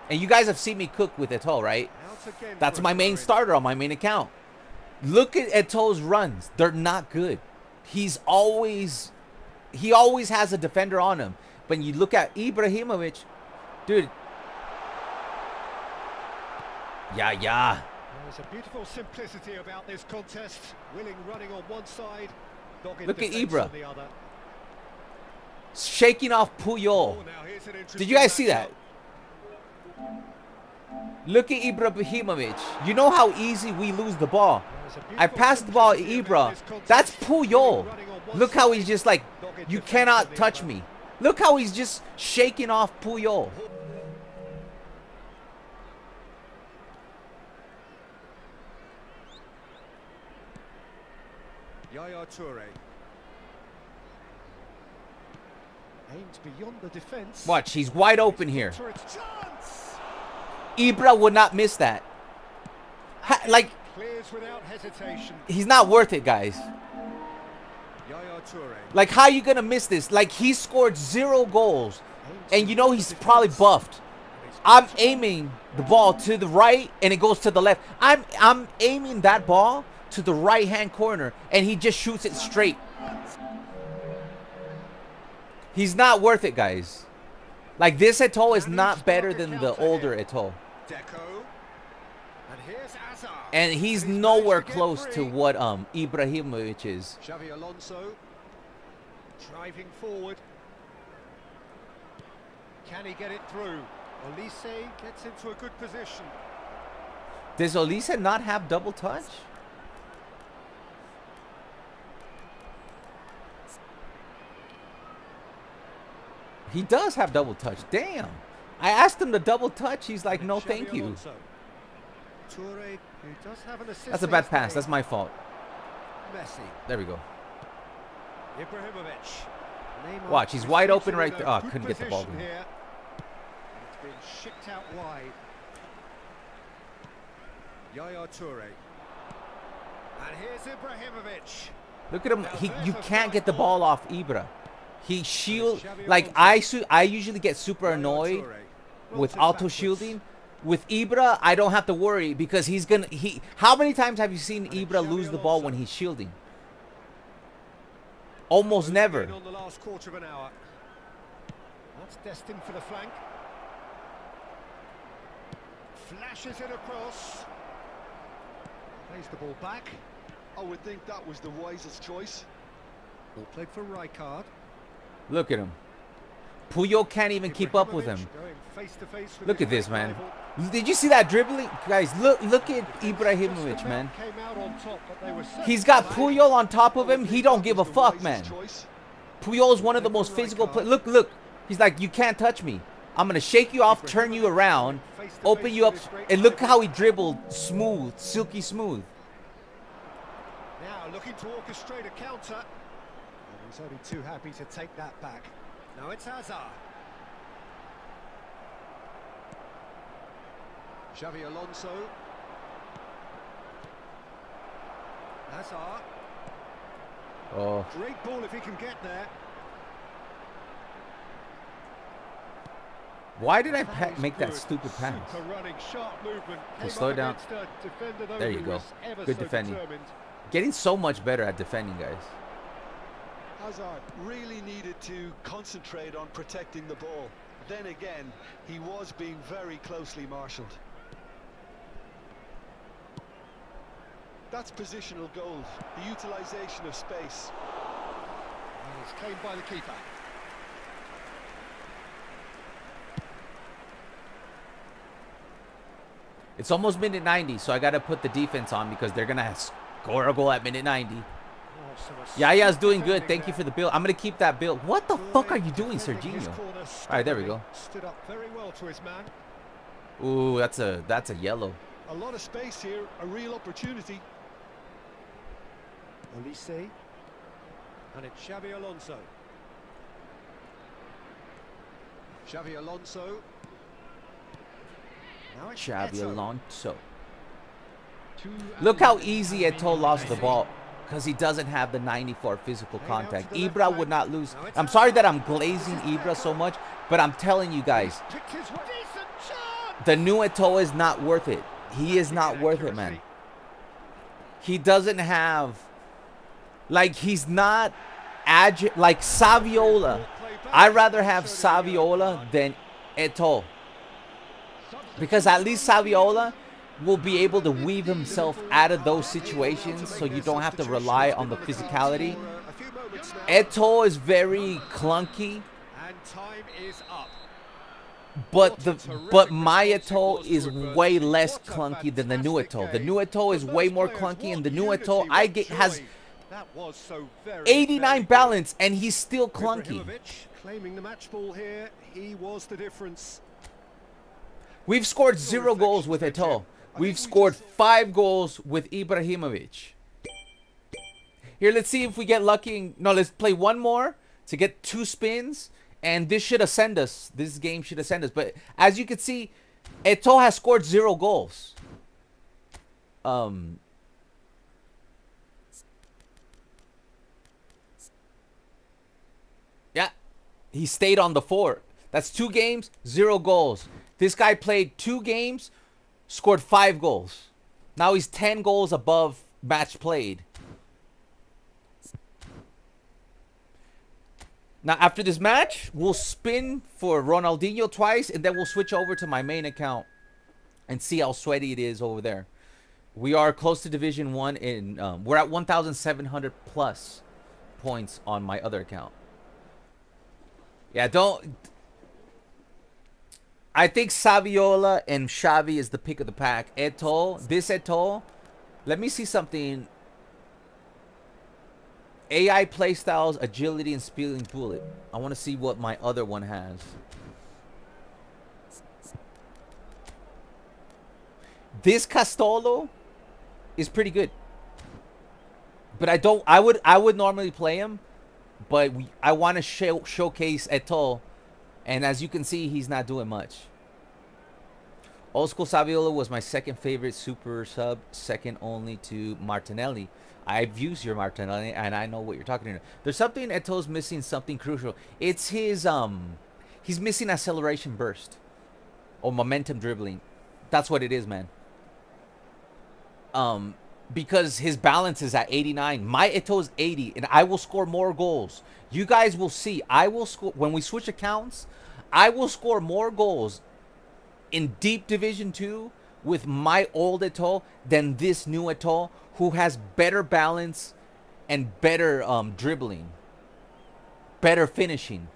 And you guys have seen me cook with Eto'o, right? That's my main starter on my main account. Look at Eto'o's runs. They're not good. He always has a defender on him. But you look at Ibrahimovic, dude. Yeah. There's a beautiful simplicity about this contest. Willing running on one side, look at Ibra on the other. shaking off Puyol. Did you guys see that? Look at Ibrahimovic. You know how easy we lose the ball. I passed the ball to Ibra. That's Puyol. Look how he's just like, you cannot touch me. Look how he's just shaking off Puyol. Toure aims beyond the defense. Watch, he's wide open here. Ibra would not miss that. Like, clears without hesitation. He's not worth it, guys. Like, how you gonna miss this? Like, he scored 0 goals, and you know he's probably buffed. I'm aiming the ball to the right, and it goes to the left. I'm aiming that ball to the right-hand corner, and he just shoots it straight. He's not worth it, guys. Like, this Eto'o is not better than the older Eto'o. And he's nowhere close to what Ibrahimovic is. Xavi Alonso driving forward. Can he get it through? Oise gets into a good position. Does Oise not have double touch? He does have double touch. Damn. I asked him to double touch. He's like, no, thank you. That's a bad pass. That's my fault. Messi. There we go. Ibrahimovic. Watch, he's wide open right there. Oh, couldn't get the ball. It's been shipped out wide. Yaya Toure. And here's Ibrahimovic. Look at him. You can't get the ball off Ibra. He shield, like I usually get super annoyed with auto shielding. With Ibra, I don't have to worry because he's gonna. How many times have you seen Ibra lose the ball when he's shielding? Almost never. On the last quarter of an hour. That's destined for the flank. Flashes it across. Plays the ball back. I would think that was the wisest choice. Ball played for Rijkaard. Look at him. Puyol can't even keep up with him. Look at this, man. Did you see that dribbling? Guys, look at Ibrahimovic, man. He's got Puyol on top of him. He don't give a fuck, man. Puyol is one of the most physical players. Look. He's like, you can't touch me. I'm going to shake you off, turn you around, open you up. And look how he dribbled smooth, silky smooth. Now looking to orchestrate a counter. He's only too happy to take that back. Now it's Hazard. Xavi Alonso. Hazard. Oh. Great ball if he can get there. Why did I make that stupid pass? Super running, sharp movement. Okay, slow down. There you go. Good defending. Getting so much better at defending, guys. Hazard really needed to concentrate on protecting the ball. Then again, he was being very closely marshalled. That's positional goals, the utilisation of space. And it's claimed by the keeper. It's almost minute 90, so I got to put the defense on because they're going to score a goal at minute 90. Yaya's doing good. Thank you for the build. I'm going to keep that build. What the fuck are you doing, Serginho? All right, there we go. Stood up very well to his man. Ooh, that's a yellow. A lot of space here, a real opportunity. Oise. And it's Xavi Alonso. Xavi Alonso. Now it's Xavi Eto'o. Alonso. Look how easy Eto'o lost the ball because he doesn't have the 94 physical contact. Ibra would not lose. I'm sorry that I'm glazing Ibra so much, but I'm telling you guys, the new Eto'o is not worth it. He is not worth it, man. He doesn't have, like, he's not agile. Like Saviola, I'd rather have Saviola than Eto'o, because at least Saviola will be able to weave himself out of those situations, so you don't have to rely on the physicality. Eto'o is very clunky, And time is up. but my Eto'o is way less clunky than the new Eto'o. The new Eto'o is way more clunky, and the new Eto'o has That was so very, 89 very balance, and he's still clunky. Ibrahimovic claiming the match ball here. He was the difference. We've scored 0 goals with Eto'o. We've scored 5 goals with Ibrahimovic. Here, let's see if we get lucky. No, let's play one more to get 2 spins, and this should ascend us. This game should ascend us. But as you can see, Eto'o has scored 0 goals. Yeah, he stayed on the fort. That's 2 games, 0 goals. This guy played 2 games, scored 5 goals. Now he's 10 goals above match played. Now after this match, we'll spin for Ronaldinho twice, and then we'll switch over to my main account and see how sweaty it is over there. We are close to Division 1, and we're at 1,700 plus points on my other account. Yeah, I think Saviola and Xavi is the pick of the pack. Eto'o, this Eto'o, let me see something. AI playstyles, agility, and speeding bullet. I want to see what my other one has. This Castolo is pretty good, but I would normally play him, but I want to showcase Eto'o. And as you can see, he's not doing much. Old school Saviola was my second favorite super sub, second only to Martinelli. I've used your Martinelli, and I know what you're talking about. There's something Eto'o's missing, something crucial. It's his he's missing acceleration burst or momentum dribbling. That's what it is, man. Because his balance is at 89. My Eto'o's 80, and I will score more goals. You guys will see. I will score when we switch accounts. I will score more goals in deep Division 2 with my old Eto'o than this new Eto'o, who has better balance and better dribbling, better finishing.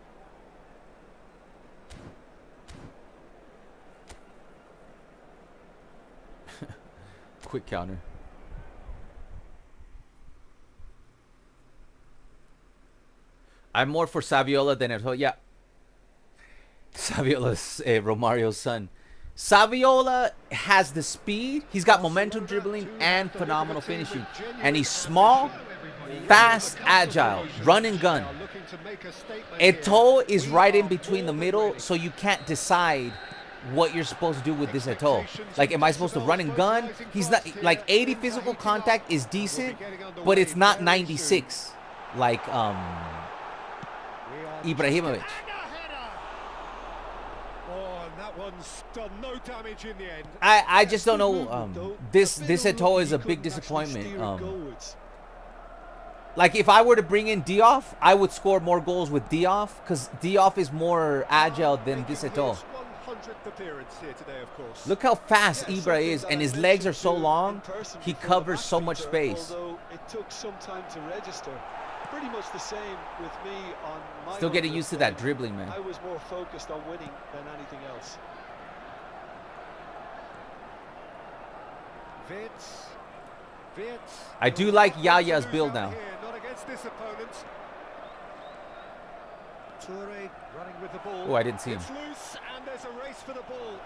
Quick counter. I'm more for Saviola than Eto'o. Yeah. Saviola's Romario's son. Saviola has the speed. He's got momentum dribbling and phenomenal finishing. And he's small, fast, agile, run and gun. Eto'o is right in between the middle, so you can't decide what you're supposed to do with this Eto'o. Like, am I supposed to run and gun? He's not, like, 80 physical contact is decent, but it's not 96 like Ibrahimovic. I just don't know. This Eto'o is a big disappointment. Like, if I were to bring in Diouf, I would score more goals with Diouf, because Diouf is more agile than this Eto'o. Look how fast Ibra is, and his legs are so long, he covers so much space. It took some time to register. Pretty much the same with me on my Still getting used to that dribbling, man. I was more focused on winning than anything else. I do like Yaya's build now. Not against this opponent. Toure running with the ball. Oh, I didn't see him. It's loose and there's a race for the ball.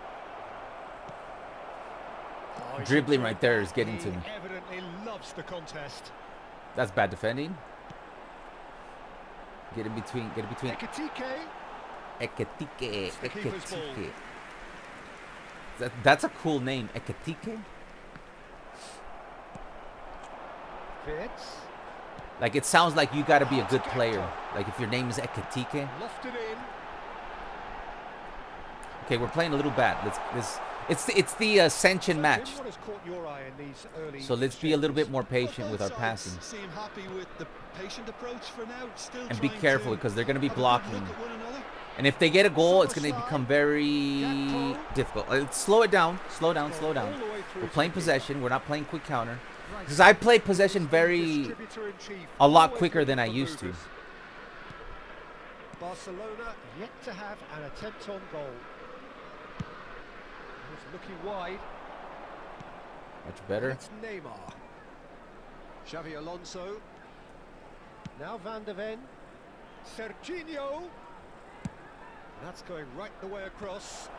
Dribbling right there is getting to me. Evidently loves the contest. That's bad defending. Get in between. Get in between. Ekatike. Ekatike. That's a cool name. Ekatike. Like, it sounds like you got to be a good player. Like, if your name is Ekatike. Okay, we're playing a little bad. It's the Ascension match. So let's be a little bit more patient with our passing. And be careful, because they're going to be blocking. And if they get a goal, it's going to become very difficult. Let's slow it down. Slow down, slow down. We're playing possession. We're not playing quick counter. Because I play possession a lot quicker than I used to. Barcelona yet to have an attempt on goal. He's looking wide. Much better. It's Neymar. Xavi Alonso. Now Van de Ven. Serginho. That's going right the way across.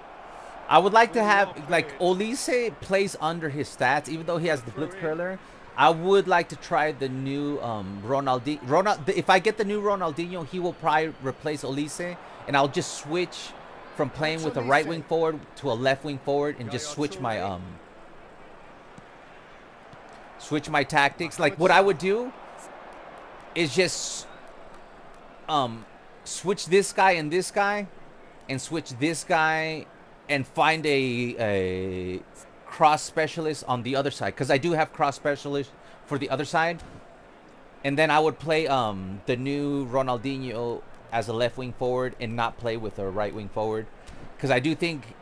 I would like to have, like, Oise plays under his stats, even though he has the Blitz curler. I would like to try the new Ronaldinho. If I get the new Ronaldinho, he will probably replace Oise, and I'll just switch from playing with a right wing forward to a left wing forward, and just switch my tactics. Like, what I would do is just switch this guy and this guy, and switch this guy, and find a cross specialist on the other side, because I do have cross specialist for the other side. And then I would play the new Ronaldinho as a left wing forward and not play with a right wing forward, because I do think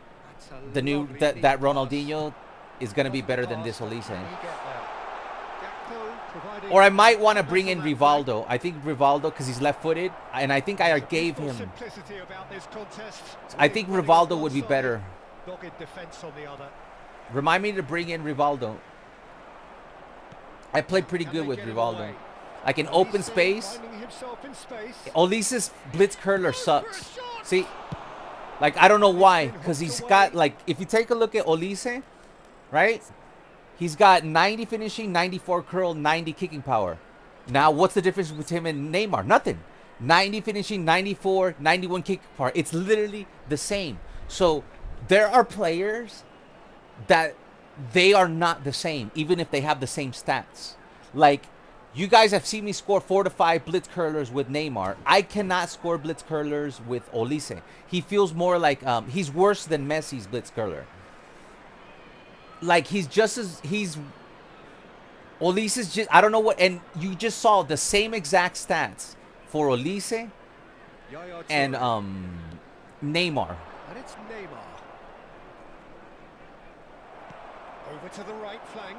the new that Ronaldinho is going to be better than this Oise. Or I might want to bring in Rivaldo. I think Rivaldo, because he's left-footed, and I think I gave him. I think Rivaldo would be better. Remind me to bring in Rivaldo. I play pretty good with Rivaldo. Like, in open space, Olise's Blitz curler sucks. See, like, I don't know why, because he's got, like, if you take a look at Oise, right? He's got 90 finishing, 94 curl, 90 kicking power. Now, what's the difference between him and Neymar? Nothing. 90 finishing, 94, 91 kicking power. It's literally the same. So, there are players that they are not the same, even if they have the same stats. Like, you guys have seen me score 4 to 5 blitz curlers with Neymar. I cannot score blitz curlers with Oise. He feels more like, he's worse than Messi's blitz curler. Like, Olise's just, I don't know what, and you just saw the same exact stats for Oise and Neymar. And it's Neymar. Over to the right flank.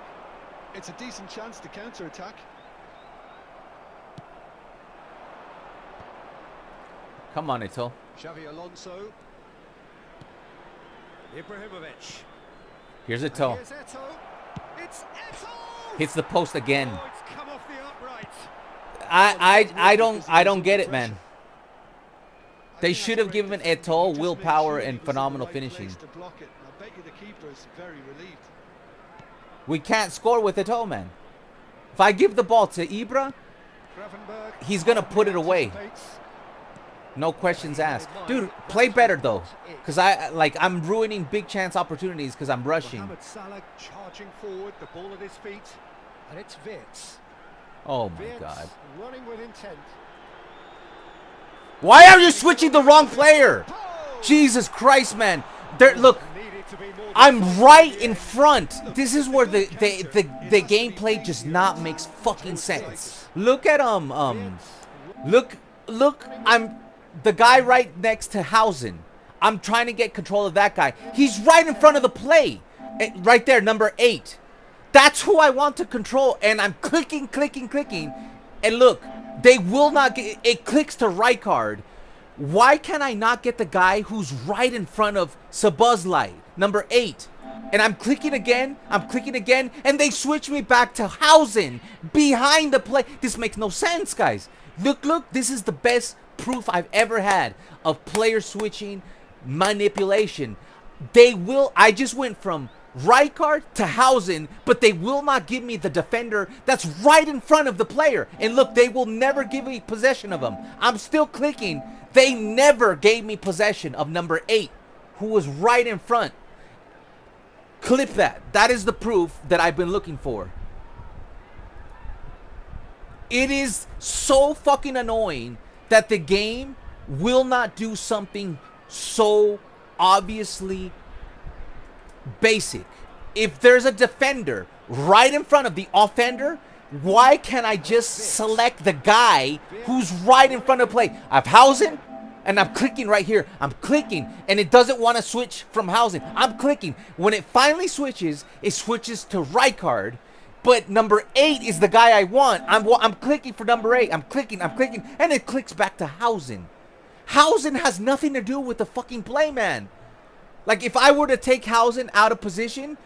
It's a decent chance to counter-attack. Come on, Eto'o. Shavi Alonso. Ibrahimovic. Here's Eto'o. Here's Eto'o. It's Eto'o! Hits the post again. Oh, it's come off the upright. I don't get it, man. They should have given Eto'o willpower and phenomenal finishing. We can't score with Eto'o, man. If I give the ball to Ibra, he's gonna put it away. No questions asked. Dude, play better though, because I'm ruining big chance opportunities because I'm rushing. Mohamed Salah charging forward, the ball at his feet, and it's Vitz. Oh my God! Running with intent. Why are you switching the wrong player? Jesus Christ, man! Look, I'm right in front. This is where the gameplay just not makes fucking sense. Look at look, I'm the guy right next to Hausen. I'm trying to get control of that guy. He's right in front of the play. Right there, number 8. That's who I want to control, and I'm clicking. And look, they will not get it. Clicks to Rijkaard. Why can I not get the guy who's right in front of Sabuzlai, number 8? And I'm clicking again, and they switch me back to Hausen behind the play. This makes no sense, guys. Look, this is the best proof I've ever had of player switching manipulation. I just went from Rijkaard to Hausen, but they will not give me the defender that's right in front of the player. And look, they will never give me possession of him. I'm still clicking. They never gave me possession of number 8, who was right in front. Clip that. That is the proof that I've been looking for. It is so fucking annoying that the game will not do something so obviously basic. If there's a defender right in front of the offender, why can't I just select the guy who's right in front of the play? I have Hausen, and I'm clicking right here. I'm clicking, and it doesn't want to switch from Hausen. I'm clicking. When it finally switches, it switches to Rijkaard. But number 8 is the guy I want. I'm clicking for number 8. I'm clicking, and it clicks back to Hausen. Hausen has nothing to do with the fucking play, man. Like, if I were to take Hausen out of position,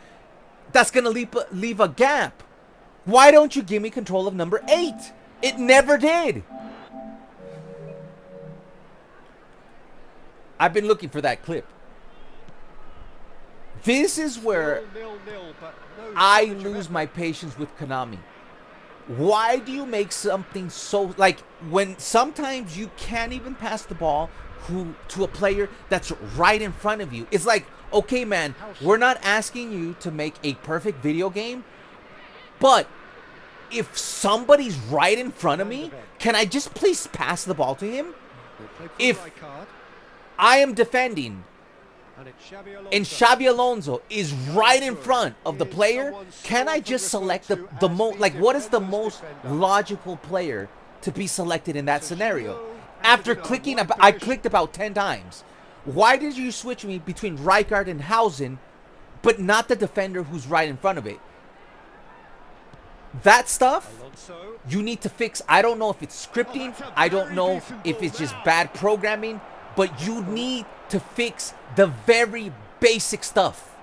that's going to leave a gap. Why don't you give me control of number 8? It never did. I've been looking for that clip. This is where I lose my patience with Konami. Why do you make something so, like, when sometimes you can't even pass the ball to a player that's right in front of you? It's like, okay, man, we're not asking you to make a perfect video game, but if somebody's right in front of me, can I just please pass the ball to him? If I am defending and Xavi Alonso is right in front of the player, can I just select the most, like, what is the most logical player to be selected in that scenario? After clicking, I clicked about 10 times. Why did you switch me between Rijkaard and Hausen, but not the defender who's right in front of it? That stuff you need to fix. I don't know if it's scripting. I don't know if it's just bad programming, but you need to fix the very basic stuff.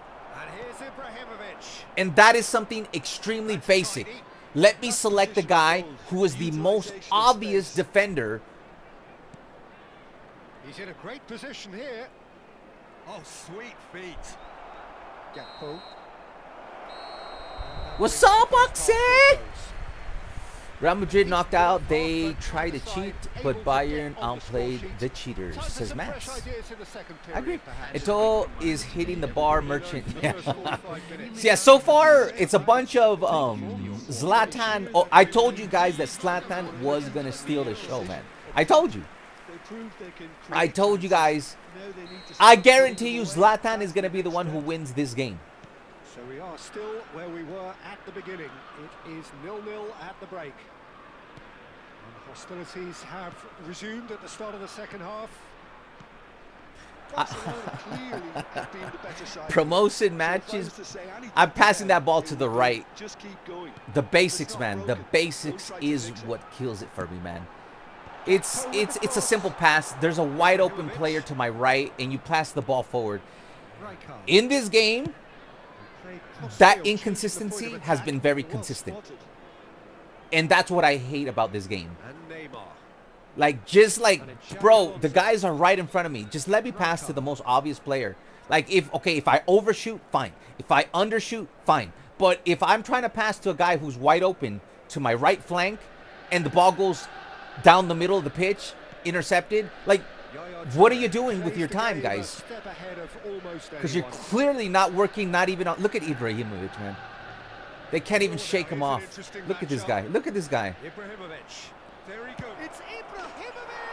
And that is something extremely basic. Let me select the guy who is the most obvious defender. He's in a great position here. Oh, sweet feet. Gakpo. What's up, Oise? Real Madrid knocked out. They tried to cheat, but Bayern outplayed the cheaters, says Max. I agree. Eto'o is hitting the bar merchant. Yeah, so far, it's a bunch of Zlatan. Oh, I told you guys that Zlatan was going to steal the show, man. I told you. I told you guys. I guarantee you Zlatan is going to be the one who wins this game. So we are still where we were at the beginning. It is 0-0 at the break. And hostilities have resumed at the start of the second half. Promotion matches. I'm passing that ball to the right. Just keep going. The basics, man. The basics is what kills it for me, man. It's a simple pass. There's a wide open player to my right, and you pass the ball forward. In this game, that inconsistency has been very consistent. And that's what I hate about this game. Like, just like, bro, the guys are right in front of me. Just let me pass to the most obvious player. Like, if I overshoot, fine. If I undershoot, fine. But if I'm trying to pass to a guy who's wide open to my right flank and the ball goes down the middle of the pitch, intercepted, like, what are you doing with your time, guys? Because you're clearly not working, not even on... Look at Ibrahimovic, man. They can't even shake him off. Look at this guy. Look at this guy.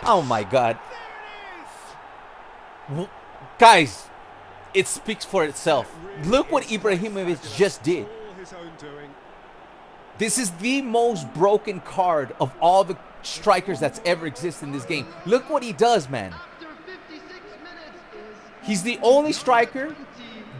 Oh, my God. Guys, it speaks for itself. Look what Ibrahimovic just did. This is the most broken card of all the strikers that's ever existed in this game. Look what he does, man. He's the only striker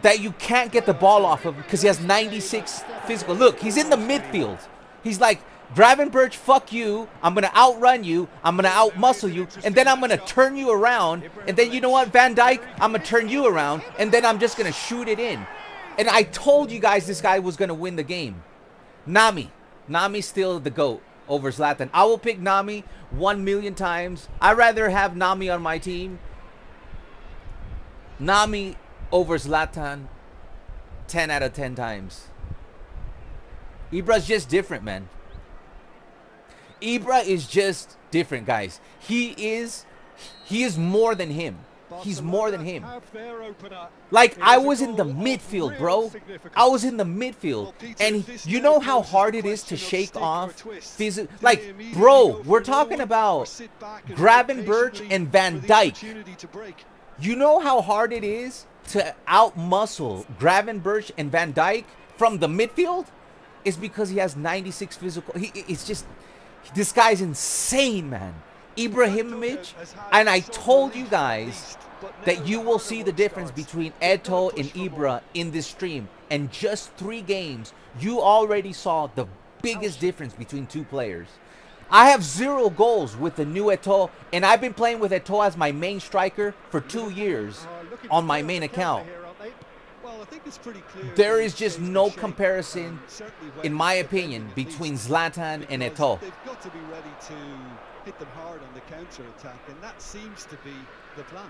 that you can't get the ball off of because he has 96 physical. Look, he's in the midfield. He's like, Gravenberch, fuck you. I'm going to outrun you. I'm going to outmuscle you. And then I'm going to turn you around. And then you know what, Van Dijk? I'm going to turn you around. And then I'm just going to shoot it in. And I told you guys this guy was going to win the game. Nami. Nami's still the GOAT over Zlatan. I will pick Nami 1,000,000 times. I'd rather have Nami on my team. Nami over Zlatan 10 out of 10 times. Ibra's just different, man. Ibra is just different, guys. He is more than him. He's more than him. Like, I was in the midfield, bro. I was in the midfield. And you know how hard it is to shake off physical. Like, bro, we're talking about Gravenberch and Van Dijk. You know how hard it is to outmuscle Gravenberch and Van Dijk from the midfield? It's because he has 96 physical. It's just, this guy's insane, man. Ibrahimovic, and I told you guys that you will see the difference between Eto'o and Ibra in this stream. And just 3 games, you already saw the biggest difference between 2 players. I have 0 goals with the new Eto'o, and I've been playing with Eto'o as my main striker for 2 years on my main account. There is just no comparison, in my opinion, between Zlatan and Eto'o. They've got to be ready to hit them hard on the counter attack, and that seems to be the plan.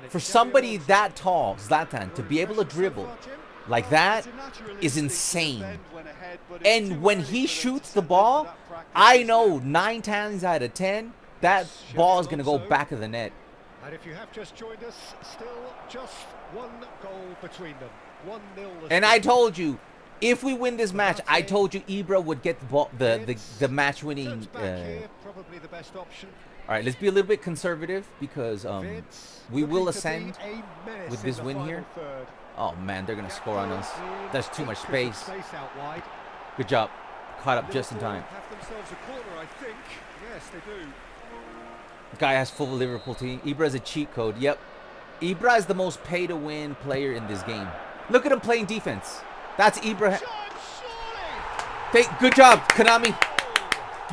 For somebody that tall, Zlatan, to be able to dribble like that is insane. And when he shoots the ball, I know 9 times out of 10 that ball is going to go back of the net. And if you have just joined us, still just 1 goal between them. 1-0. And I told you, if we win this match, I told you Ibra would get the ball, the match-winning. Probably the best option. All right, let's be a little bit conservative because we will ascend with this win here. Oh man, they're gonna score on us. There's too much space. Good job, caught up just in time. Guy has full Liverpool team. Ibra is a cheat code. Yep, Ibra is the most pay-to-win player in this game. Look at him playing defense. That's Ibra. Good job, Konami.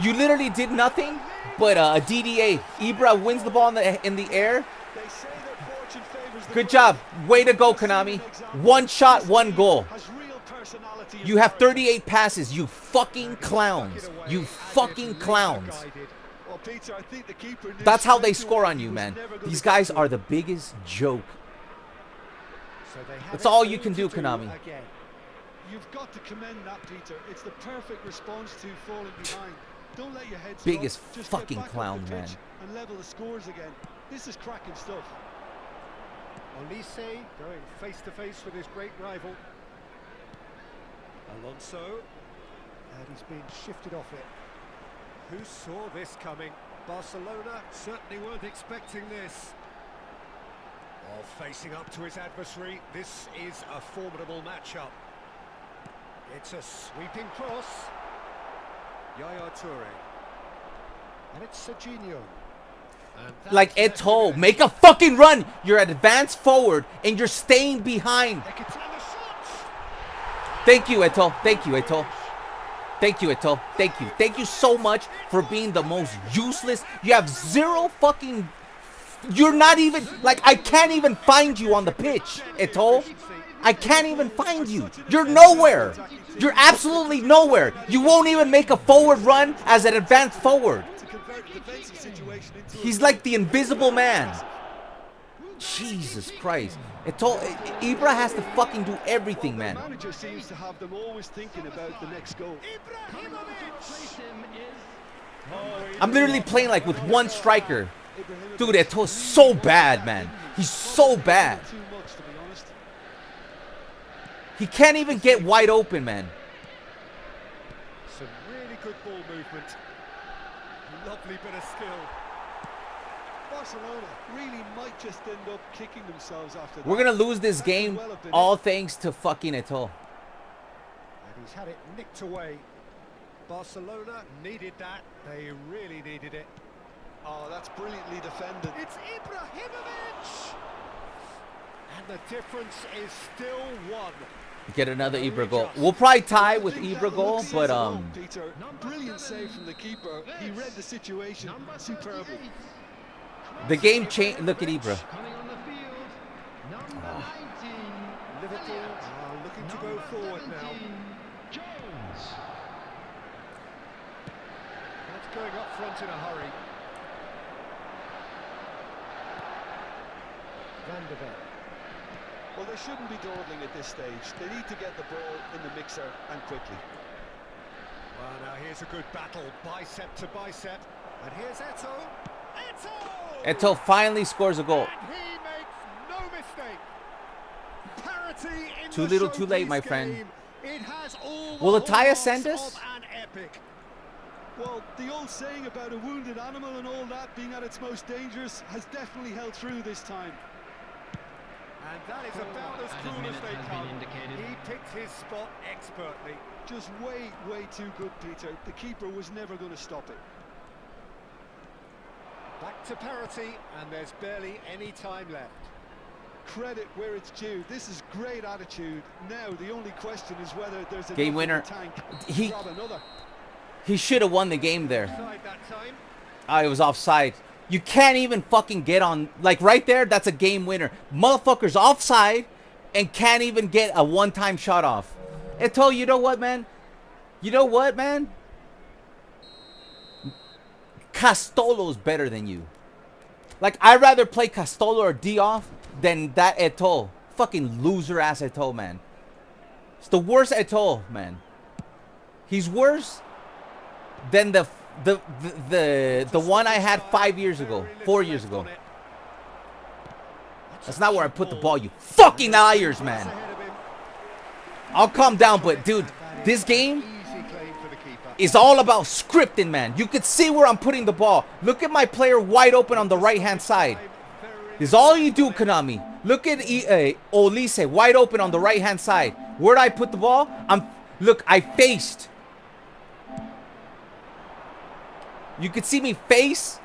You literally did nothing but a DDA. Ibra wins the ball in the air. Good job. Way to go, Konami. 1 shot, 1 goal. You have 38 passes, you fucking clowns. You fucking clowns. That's how they score on you, man. These guys are the biggest joke. That's all you can do, Konami. You've got to commend that, Peter. It's the perfect response to falling behind. Don't let your head biggest drop. Just fucking get back clown, up the pitch man. And level the scores again. This is cracking stuff. Oise going face to face with his great rival. Alonso. And he's been shifted off it. Who saw this coming? Barcelona certainly weren't expecting this. Oh, facing up to his adversary. This is a formidable matchup. It's a sweeping cross. Yaya Toure. And it's Serginho. Like Eto'o, make a fucking run. You're at advanced forward and you're staying behind. Thank you, Eto'o. Thank you, Eto'o. Thank you, Eto'o. Thank you. Thank you so much for being the most useless. You have 0 fucking... You're not even... Like, I can't even find you on the pitch, Eto'o. I can't even find you. You're nowhere. You're absolutely nowhere. You won't even make a forward run as an advanced forward. He's like the invisible man. Jesus Christ. Ibra has to fucking do everything, man. The manager seems to have them always thinking about the next goal. I'm literally playing like with 1 striker. Dude, Eto'o's so bad, man. He's so bad. He can't even get wide open, man. Some really good ball movement. Lovely bit of skill. Barcelona really might just end up kicking themselves after that. We're gonna lose this game all thanks to fucking Eto'o. And he's had it nicked away. Barcelona needed that. They really needed it. Oh, that's brilliantly defended. It's Ibrahimovic! And the difference is still one. Get another Ibra goal. We'll probably tie with Ibra goal, but Peter, brilliant save from the keeper. He read the situation superbly. The game changed. Look at Ibra. Liverpool are looking to go forward now. That's going up front in a hurry. Van de Ven. Well, they shouldn't be dawdling at this stage. They need to get the ball in the mixer and quickly. Well, now here's a good battle, bicep to bicep. And here's Eto'o. Eto'o finally scores a goal. And he makes no mistake. Parity in Too the little, too late, my showpiece friend. game. It has all Will the Ataya send hallmarks us? of an epic. Well, the old saying about a wounded animal and all that being at its most dangerous has definitely held through this time. And that is about as cool as they come. He picked his spot expertly. Just way, way too good, Peter. The keeper was never going to stop it. Back to parity, and there's barely any time left. Credit where it's due. This is great attitude. Now the only question is whether there's a Game winner. tank. He Grab another. should have won the game there. Offside that time. Oh, it was offside. You can't even fucking get on, like right there, that's a game winner. Motherfucker's offside and can't even get a one-time shot off. Eto'o, you know what, man? You know what, man? Castolo's better than you. Like, I'd rather play Castolo or Dioff than that Eto'o. Fucking loser-ass Eto'o, man. It's the worst Eto'o, man. He's worse than the one I had 5 years ago, 4 years ago. That's not where I put the ball, you fucking liars, man. I'll calm down, but dude, this game is all about scripting, man. You could see where I'm putting the ball. Look at my player wide open on the right-hand side. This is all you do, Konami. Look at Oise wide open on the right-hand side. Where'd I put the ball? Look, I faced. You could see me face.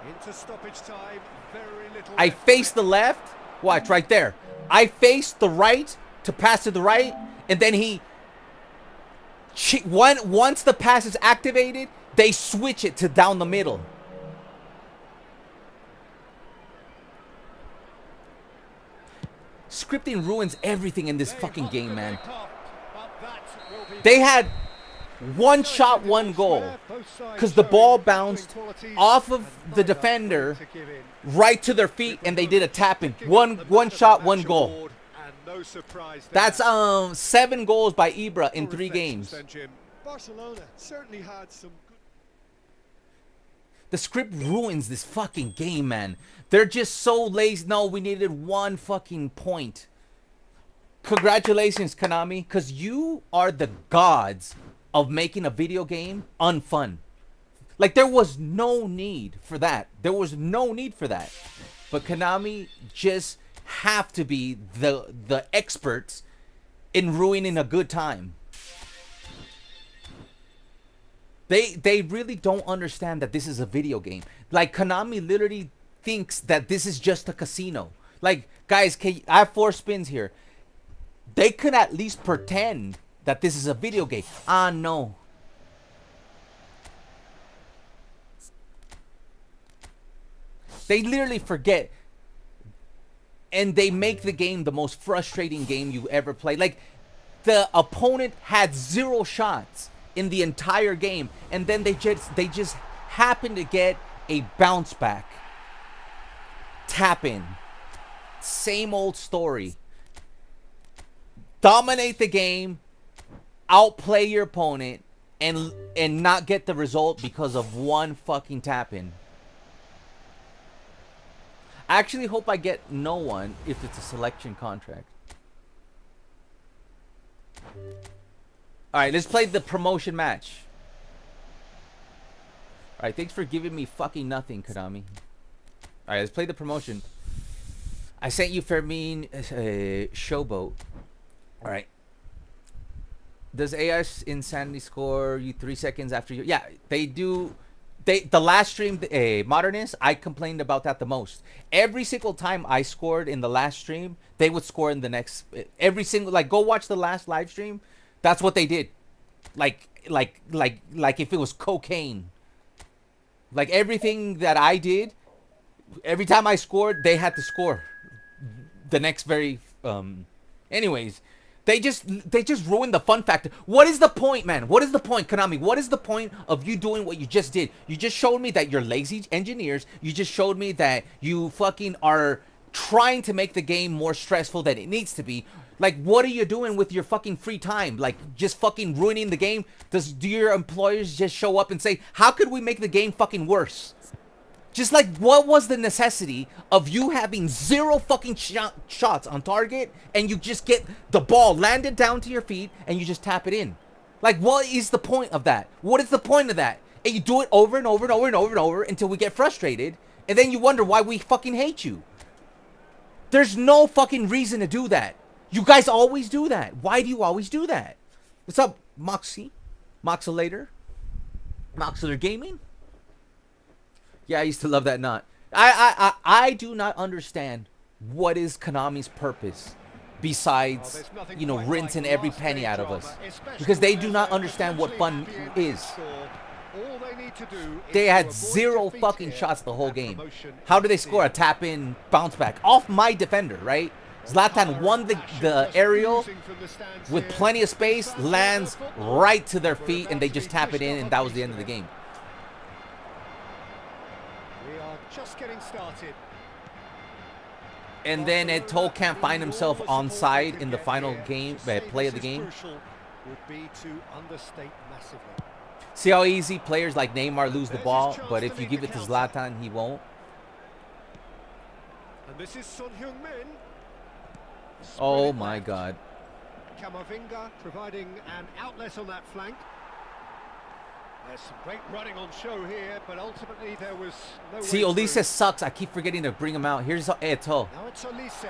Into stoppage time, very little I faced the left. Watch right there. I faced the right to pass to the right, and then once the pass is activated, they switch it to down the middle. Scripting ruins everything in this fucking game, man. They had one shot, one goal, because the ball bounced off of the defender right to their feet, and they did a tap-in. One shot, one goal. That's 7 goals by Ibra in 3 games. Barcelona certainly had some good. The script ruins this fucking game, man. They're just so lazy. No, we needed 1 fucking point. Congratulations, Konami, because you are the gods of making a video game unfun. Like, there was no need for that. There was no need for that. But Konami just have to be the experts in ruining a good time. They really don't understand that this is a video game. Like, Konami literally thinks that this is just a casino. Like, guys, I have 4 spins here. They could at least pretend that this is a video game. Ah, no. They literally forget. And they make the game the most frustrating game you ever played. Like, the opponent had 0 shots in the entire game, and then they just happen to get a bounce back. Tap in. Same old story. Dominate the game, outplay your opponent, and not get the result because of 1 fucking tap in. I actually hope I get no one if it's a selection contract. Alright, let's play the promotion match. Alright, thanks for giving me fucking nothing, Konami. All right, let's play the promotion. I sent you Fermin Showboat. All right. Does AI Insanity score you 3 seconds after you? Yeah, they do. The last stream, Modernist, I complained about that the most. Every single time I scored in the last stream, they would score in the next. Every single, like, go watch the last live stream. That's what they did. Like if it was cocaine. Like everything that I did, every time I scored, they had to score the next very. Anyways. They just ruined the fun factor. What is the point, man? What is the point, Konami? What is the point of you doing what you just did? You just showed me that you're lazy engineers. You just showed me that you fucking are trying to make the game more stressful than it needs to be. Like, what are you doing with your fucking free time? Like, just fucking ruining the game? Do your employers just show up and say, how could we make the game fucking worse? Just like, what was the necessity of you having 0 fucking shots on target and you just get the ball landed down to your feet and you just tap it in? Like, what is the point of that? What is the point of that? And you do it over and over and over and over and over until we get frustrated, and then you wonder why we fucking hate you. There's no fucking reason to do that. You guys always do that. Why do you always do that? What's up, Moxie? Moxulator? Moxulator Gaming? Yeah, I used to love that knot. I do not understand what is Konami's purpose besides, you know, rinsing every penny out of us. Because they do not understand what fun is. They had 0 fucking shots the whole game. How did they score? A tap-in bounce back off my defender, right? Zlatan won the aerial with plenty of space, lands right to their feet, and they just tap it in, and that was the end of the game. Just getting started. And then Eto'o can't find himself onside in the final game, play of the game. Would be to understate massively. See how easy players like Neymar lose the ball, but if you give it to Zlatan, he won't. And this is Son Heung-min. Oh my God. Camavinga providing an outlet on that flank. There's some great running on show here, but ultimately there was no See, way Oise through. sucks. I keep forgetting to bring him out. Here's Eto'o. Now it's Oise.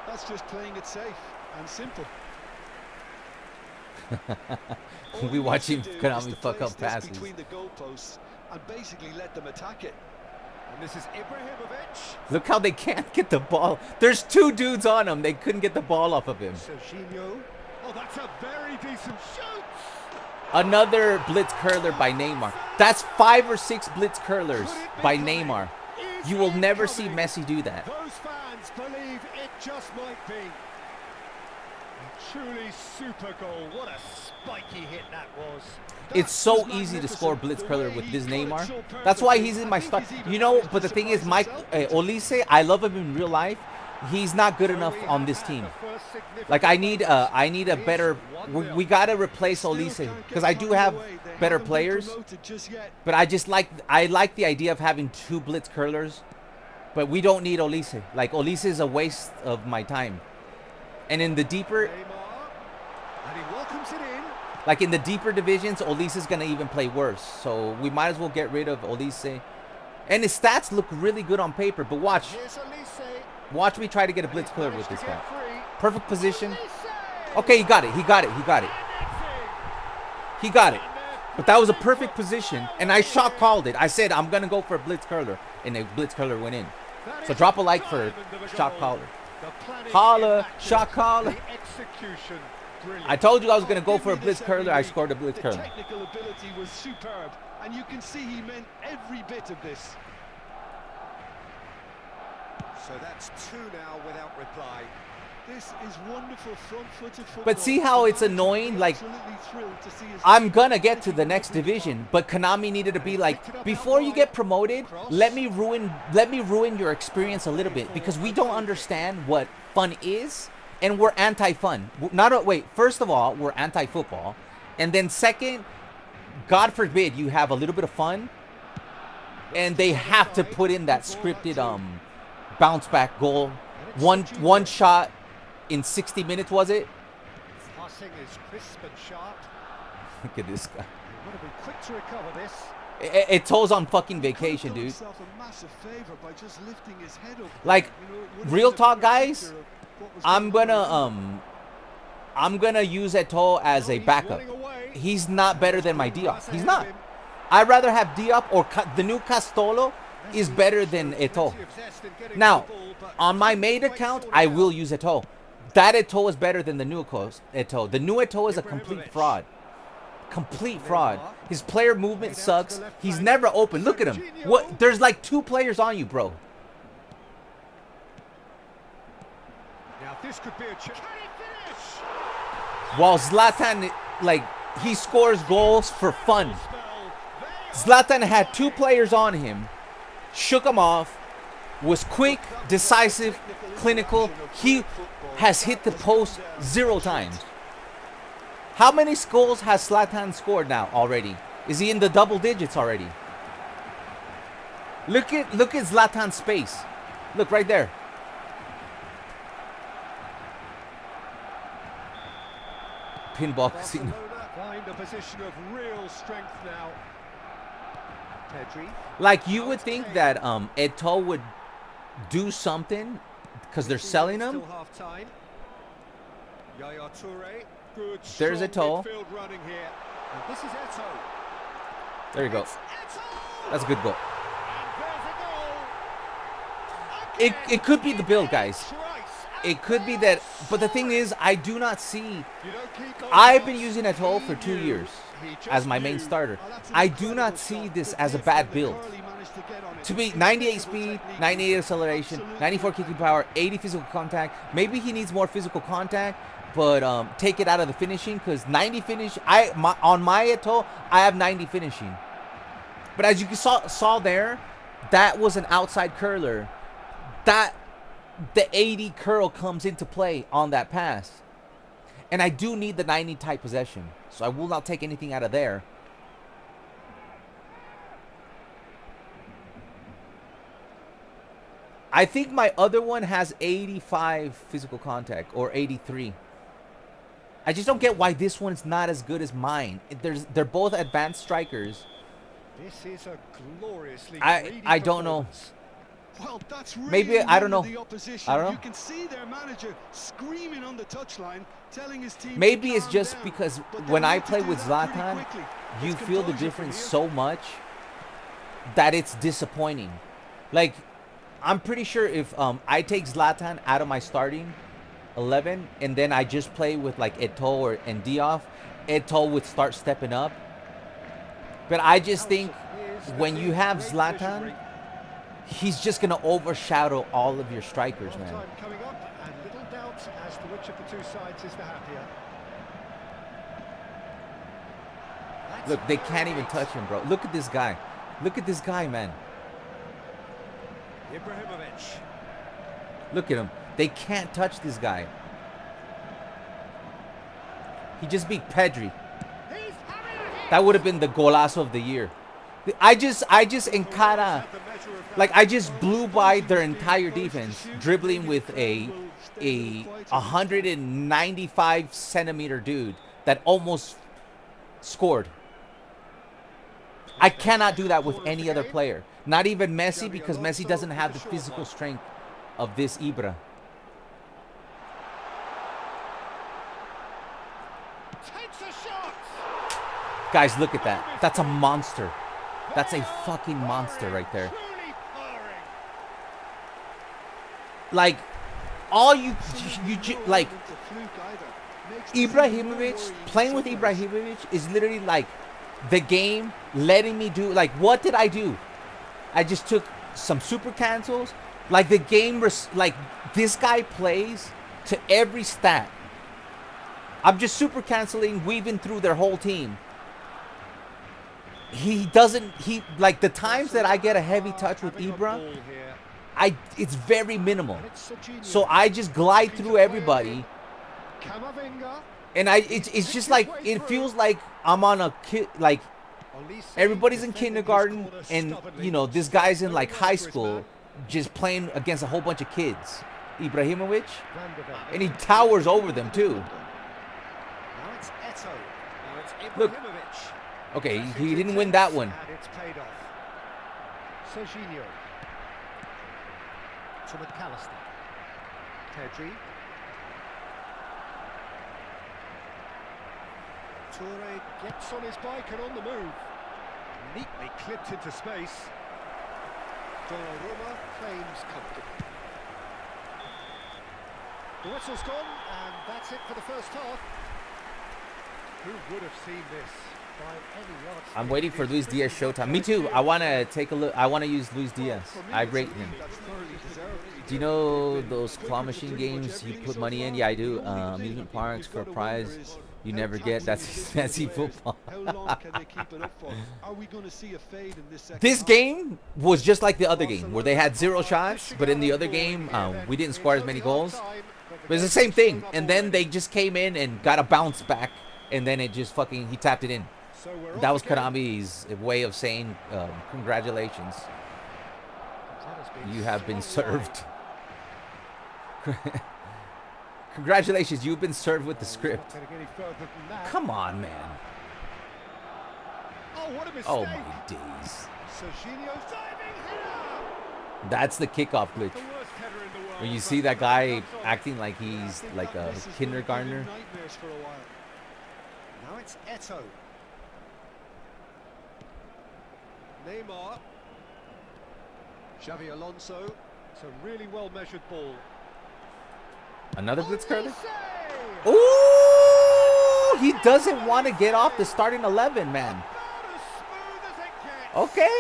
That's just playing it safe and simple. We watch him Konami fuck up passes passes. Between the goalposts and basically let them attack it. And this is Ibrahimovic. Look how they can't get the ball. There's 2 dudes on him. They couldn't get the ball off of him. Serginho. Oh, that's a very decent shoot. Another blitz curler by Neymar. That's 5 or 6 blitz curlers by Neymar. You will never see Messi do that. Those fans believe it just might be. A truly super goal. What a spiky hit that was. It's so easy to score blitz curler with this Neymar. That's why he's in my start. You know, but the thing is, Oise, I love him in real life. He's not good enough on this team. Like, I need a better. We gotta replace Oise because I do have better players. But I like the idea of having 2 blitz curlers. But we don't need Oise. Like, Oise is a waste of my time. And in the deeper, And he welcomes it in. like in the deeper divisions, Oise is gonna even play worse. So we might as well get rid of Oise. And his stats look really good on paper. But watch. Here's Oise. Watch me try to get a blitz curler with this guy. Perfect position. Okay, he got it. He got it. He got it. He got it. But that was a perfect position. And I shot called it. I said, I'm going to go for a blitz curler. And the blitz curler went in. So drop a like for shot caller. Holla, shot caller. I told you I was going to go for a blitz curler. I scored a blitz curler. The technical ability was superb. And you can see he meant every bit of this. So that's 2 now without reply. This is wonderful front-footed football. But see how it's annoying? Like, I'm gonna get to the next division, but Konami needed to be like, before you get promoted, let me ruin your experience a little bit, because we don't understand what fun is, and we're anti-fun. First of all, we're anti-football, and then second, God forbid you have a little bit of fun, and they have to put in that scripted bounce back goal, one shot in 60 minutes, was it? Passing is crisp and sharp. Look at this guy. You've got to be quick to recover this. Eto'o's on fucking vacation, dude. Himself a massive favor by just lifting his head up. Like, You know, it would have real been a talk, better guys. picture of what was I'm going on. gonna use Eto'o as a backup. He's not better than my Diop. He's not. I'd rather have Diop or the new Castolo is better than Eto'o. Now, on my main account, I will use Eto'o. That Eto'o is better than the new Eto'o. The new Eto'o is a complete fraud. Complete fraud. His player movement sucks. He's never open. Look at him. What? There's like 2 players on you, bro. Now this could be a can he finish? While Zlatan, like, he scores goals for fun. Zlatan had 2 players on him, shook him off, was quick, decisive, clinical. He has hit the post 0 times. How many goals has Zlatan scored now already? Is he in the double digits already? Look at Zlatan's space. Look right there. Pinball casino. Find a position of real strength now. Pedri. Like, you would think that Eto'o would do something because they're selling him. Still half time. Yaya Toure. Good. There's Eto'o. Midfield running here. And this is Eto'o. There you go. It's Eto'o! That's a good goal. And there's a goal. It could be the build, guys. Thrice. It could be that, but the thing is, I do not see. You don't keep those I've been shots. using Eto'o for 2 years as my main starter. I do not see this as a bad build. To be 98 speed, 98 acceleration, 94 kicking power, 80 physical contact. Maybe he needs more physical contact, but take it out of the finishing, because 90 finish. On my Eto'o, I have 90 finishing. But as you saw there, that was an outside curler. That the 80 curl comes into play on that pass. And I do need the 90 type possession. So I will not take anything out of there. I think my other one has 85 physical contact or 83. I just don't get why this one's not as good as mine. They're both advanced strikers. This is a gloriously I don't know. Well, that's really Maybe, I don't know. the opposition. I don't know. You can see their manager screaming on the touchline, telling his team Maybe to it's calm just down. because But they when I need to play do with that pretty Zlatan, quickly. you It's feel the composure from difference here. so much that it's disappointing. Like, I'm pretty sure if I take Zlatan out of my starting 11 and then I just play with like Eto'o and Diop, Eto'o would start stepping up. But I just think when you have Zlatan, he's just going to overshadow all of your strikers, man. Time coming up, and little doubt as to which of the 2 sides is the happier. Look, they can't even touch him, bro. Look at this guy. Look at this guy, man. Ibrahimovic. Look at him. They can't touch this guy. He just beat Pedri. That would have been the golazo of the year. I just encara, like, I just blew by their entire defense, dribbling with a 195 centimeter dude that almost scored. I cannot do that with any other player. Not even Messi, because Messi doesn't have the physical strength of this Ibra. Takes a shot. Guys, look at that. That's a monster. That's a fucking monster right there. Truly powering. Like, all like, Ibrahimovic, playing with Ibrahimovic is literally like the game letting me do, like, what did I do? I just took some super cancels. Like, the game, like, this guy plays to every stat. I'm just super canceling, weaving through their whole team. Like, the times that I get a heavy touch with Ibra, it's very minimal. So I just glide through everybody. And it's just like, it feels like I'm on a kid, like, everybody's in kindergarten and, you know, this guy's in like high school just playing against a whole bunch of kids. Ibrahimovic, and he towers over them too. Now it's Eto'o. Now it's Look. Ibrahimovic. Okay, he didn't win that one. And it's paid off. Serginho. To McAllister. Pedri. Toure gets on his bike and on the move. Neatly clipped into space. Donnarumma claims comfortably. The whistle's gone, and that's it for the first half. Who would have seen this by any yardstick? I'm waiting for Luis Diaz showtime. Me too. I want to take a look. I want to use Luis Diaz. I rate him. Do you know those claw machine games you put money in? Yeah, I do. Amusement parks for a prize you never get. That's eFootball. This game was just like the other game, where they had 0 shots, but in the other game, we didn't score as many goals. But it's the same thing. And then they just came in and got a bounce back, and then it just fucking, he tapped it in. That was Konami's way of saying congratulations. You have been served. Congratulations, you've been served with the script. Come on, man. Oh my days. That's the kickoff glitch. When you see that guy acting like he's like a kindergartner. Now it's Eto'o. Neymar. Xavi Alonso. It's a really well measured ball. Another blitz curler? Ooh! He doesn't want to get off the starting 11, man. Okay.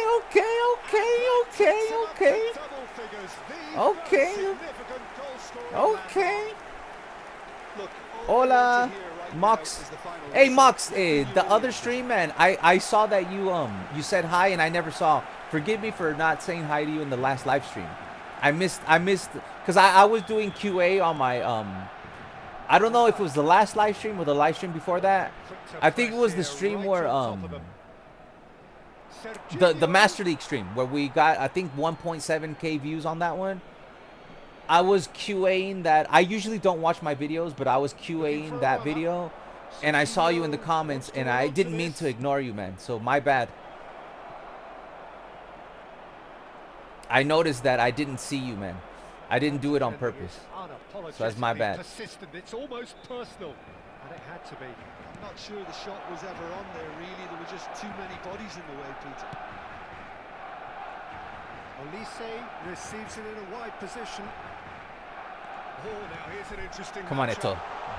Hola, Mox. Hey, Mox. The other stream, man. I saw that you said hi and I never saw. Forgive me for not saying hi to you in the last live stream. I missed because I was doing QA on my I don't know if it was the last live stream or the live stream before that. I think it was the stream where the Master League stream where we got, I think, 1.7k views on that one. I was QAing that. I usually don't watch my videos, but I was QAing that video and I saw you in the comments and I didn't mean to ignore you, man. So my bad. I noticed that I didn't see you, man. I didn't do it on purpose. So that's my bad. It's almost personal, and it had to be. I'm not sure the shot was ever on there, really. There were just too many bodies in the way, Peter. Oise receives it in a wide position. Oh, now here's an interesting. Come on, Eto'o.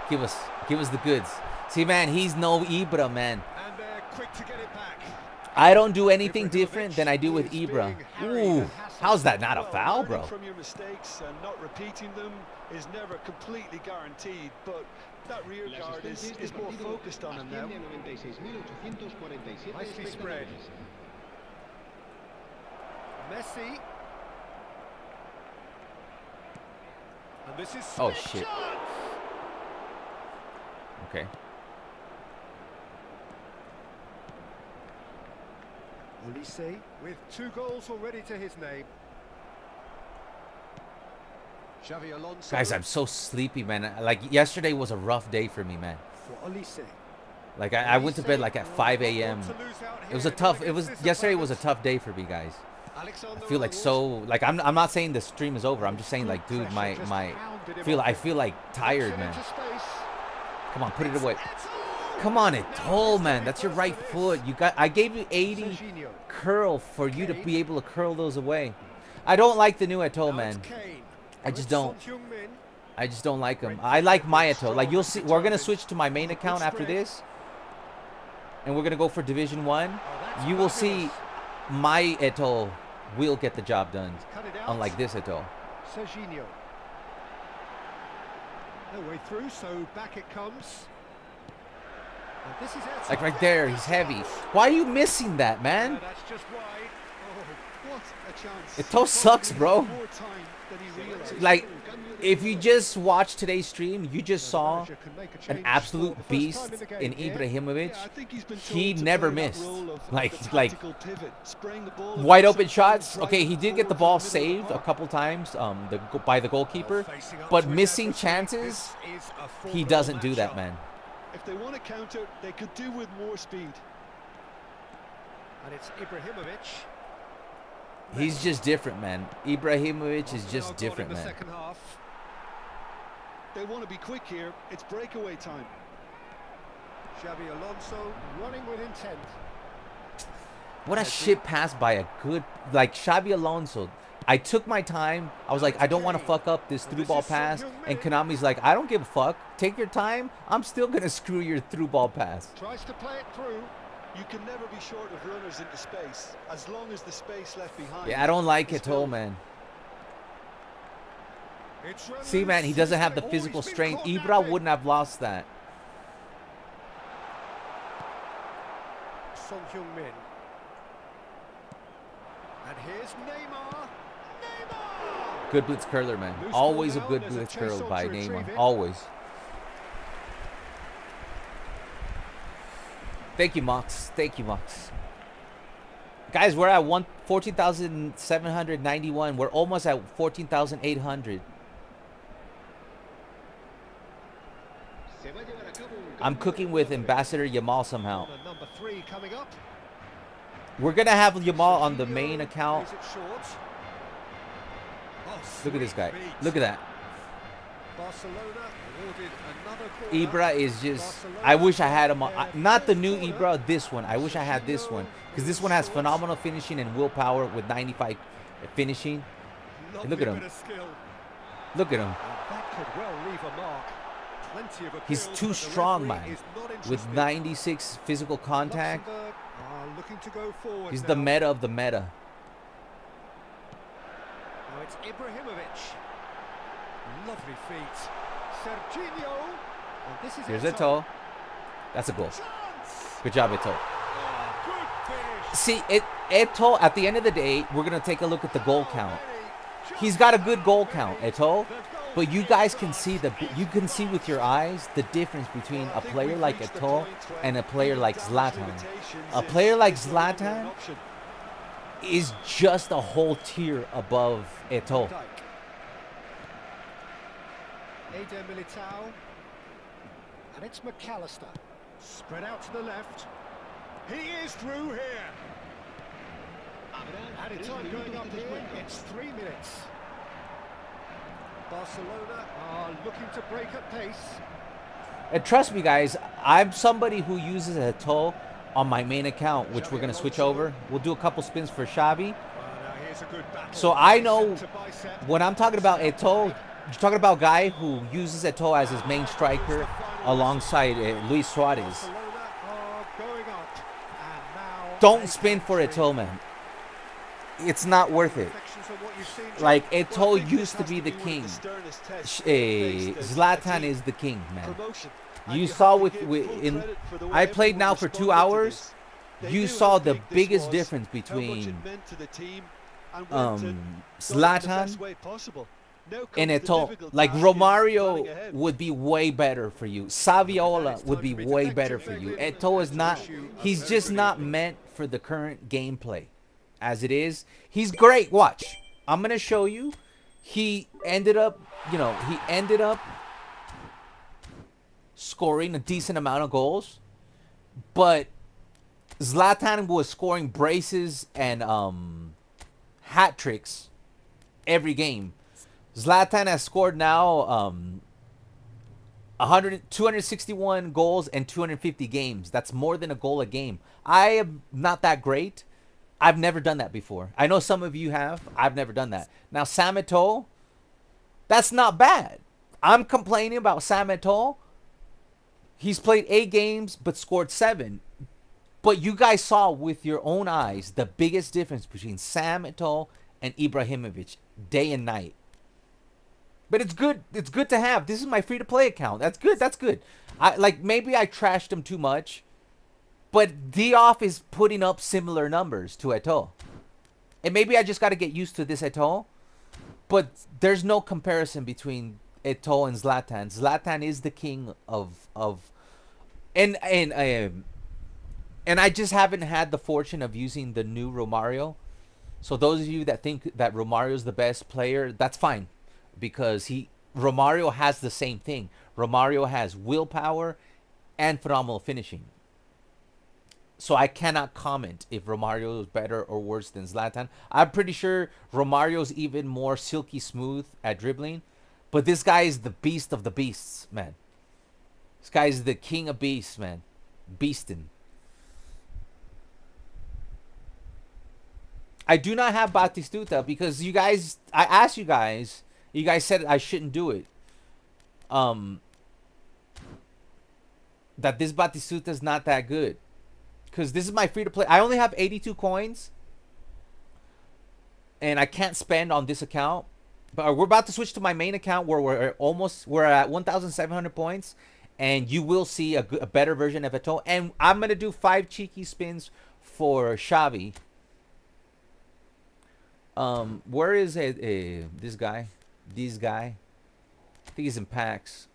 Give us the goods. See, man, he's no Ibra, man. And they're quick to get it back. I don't do anything different than I do with Ibra. Ooh, how's that not a foul, bro? From your mistakes and not repeating them is never completely guaranteed, but that rear guard is more focused on him now. Nicely spread. Messi. And this is oh shit. Okay. Oise with 2 goals already to his name. Xavi Alonso. Guys, I'm so sleepy, man. Like, yesterday was a rough day for me, man. For Oise. Like, I went to bed like at 5 a.m. Yesterday was a tough day for me, guys. I feel like I'm not saying the stream is over. I'm just saying, like, dude, I feel like tired, man. Come on, put it away. Come on, Eto'o, man. That's your right foot. I gave you 80 curl for you to be able to curl those away. I don't like the new Eto'o, man. I just don't like him. I like my Eto'o. Like, you'll see, we're gonna switch to my main account after this, and we're gonna go for Division 1. You will see my Eto'o will get the job done, unlike this Eto'o. Serginho. No way through, so back it comes. Like right there, he's heavy. Why are you missing that, man? That's just wide. Oh, what a chance. Eto'o sucks, bro. Like, if you just watch today's stream, you just saw an absolute beast in Ibrahimovic. He never missed. Like wide open shots. Okay, he did get the ball saved a couple times by the goalkeeper, but missing chances, he doesn't do that, man. If they want to counter, they could do with more speed. And it's Ibrahimovic. He's just different, man. Ibrahimovic is just different, in the man. second half. They want to be quick here. It's breakaway time. Xavi Alonso running with intent. What a shit pass by a good, like, Shavi Alonso. I took my time. I was like, I don't want to fuck up this through ball pass. And Konami's like, I don't give a fuck. Take your time. I'm still going to screw your through ball pass. Tries to play it through. You can never be short of runners into space, as long as the space left behind. Yeah, I don't like Eto'o, man. See, man, he doesn't have the physical strength. Ibra wouldn't have lost that. Son Heung-min. And here's Neymar. Neymar! Good blitz curler, man. Always a good blitz curl by Neymar. Always. Thank you, Mox. Thank you, Mox. Guys, we're at 14,791. We're almost at 14,800. I'm cooking with Ambassador Yamal somehow. Number 3 coming up. We're going to have Yamal on the main account. Look at this guy. Look at that. Barcelona awarded another corner. Ibra is just, I wish I had him on, not the new Ibra, this one. I wish I had this one, because this one has phenomenal finishing and willpower with 95 finishing. And look at him. Look at him. That could well leave a mark. Plenty of He's too strong, man. With 96 physical contact. Looking to go forward. He's the meta of the meta. Now it's Ibrahimovic. Lovely feet. Serginho. And this is Here's Eto'o. That's a goal. Good job, Eto'o. See, Eto'o, at the end of the day, we're going to take a look at the goal count. He's got a good goal count, Eto'o. But you guys can see with your eyes the difference between a player like Eto'o and a player like Zlatan. A player like Zlatan is just a whole tier above Eto'o. Militao. And it's McAllister. Spread out to the left. He is through here. Added time going up here. It's 3 minutes. Barcelona are looking to break at pace. And trust me, guys, I'm somebody who uses Eto'o on my main account, which we're going to switch over. We'll do a couple spins for Xavi. So I know when I'm talking about Eto'o, you're talking about a guy who uses Eto'o as his main striker alongside Luis Suarez. Don't spin for Eto'o, man. It's not worth it. Like, Eto'o used to be the king. Zlatan is the king, man. You saw I played now for 2 hours. You saw the biggest difference between Zlatan and Eto'o. Like, Romario would be way better for you. Saviola would be way better for you. Eto'o is not, he's just not meant for the current gameplay. As it is, he's great. Watch. I'm going to show you. He ended up scoring a decent amount of goals. But Zlatan was scoring braces and hat tricks every game. Zlatan has scored now 261 goals and 250 games. That's more than a goal a game. I am not that great. I've never done that before. I know some of you have. I've never done that. Now, Sam Eto'o, that's not bad. I'm complaining about Sam Eto'o. He's played 8 games but scored 7. But you guys saw with your own eyes the biggest difference between Sam Eto'o and Ibrahimovic day and night. But it's good. It's good to have. This is my free-to-play account. That's good. That's good. Maybe I trashed him too much. But Dioff is putting up similar numbers to Eto'o. And maybe I just got to get used to this Eto'o. But there's no comparison between Eto'o and Zlatan. Zlatan is the king of and I just haven't had the fortune of using the new Romario. So those of you that think that Romario's the best player, that's fine. Because Romario has the same thing. Romario has willpower and phenomenal finishing. So I cannot comment if Romario is better or worse than Zlatan. I'm pretty sure Romario's even more silky smooth at dribbling. But this guy is the beast of the beasts, man. This guy is the king of beasts, man. Beastin'. I do not have Batistuta because you guys, I asked you guys said I shouldn't do it. That this Batistuta is not that good. Because this is my free to play. I only have 82 coins. And I can't spend on this account. But we're about to switch to my main account where we're at 1,700 points. And you will see a better version of Eto'o. And I'm going to do 5 cheeky spins for Shavi. Where is this guy? This guy? I think he's in packs.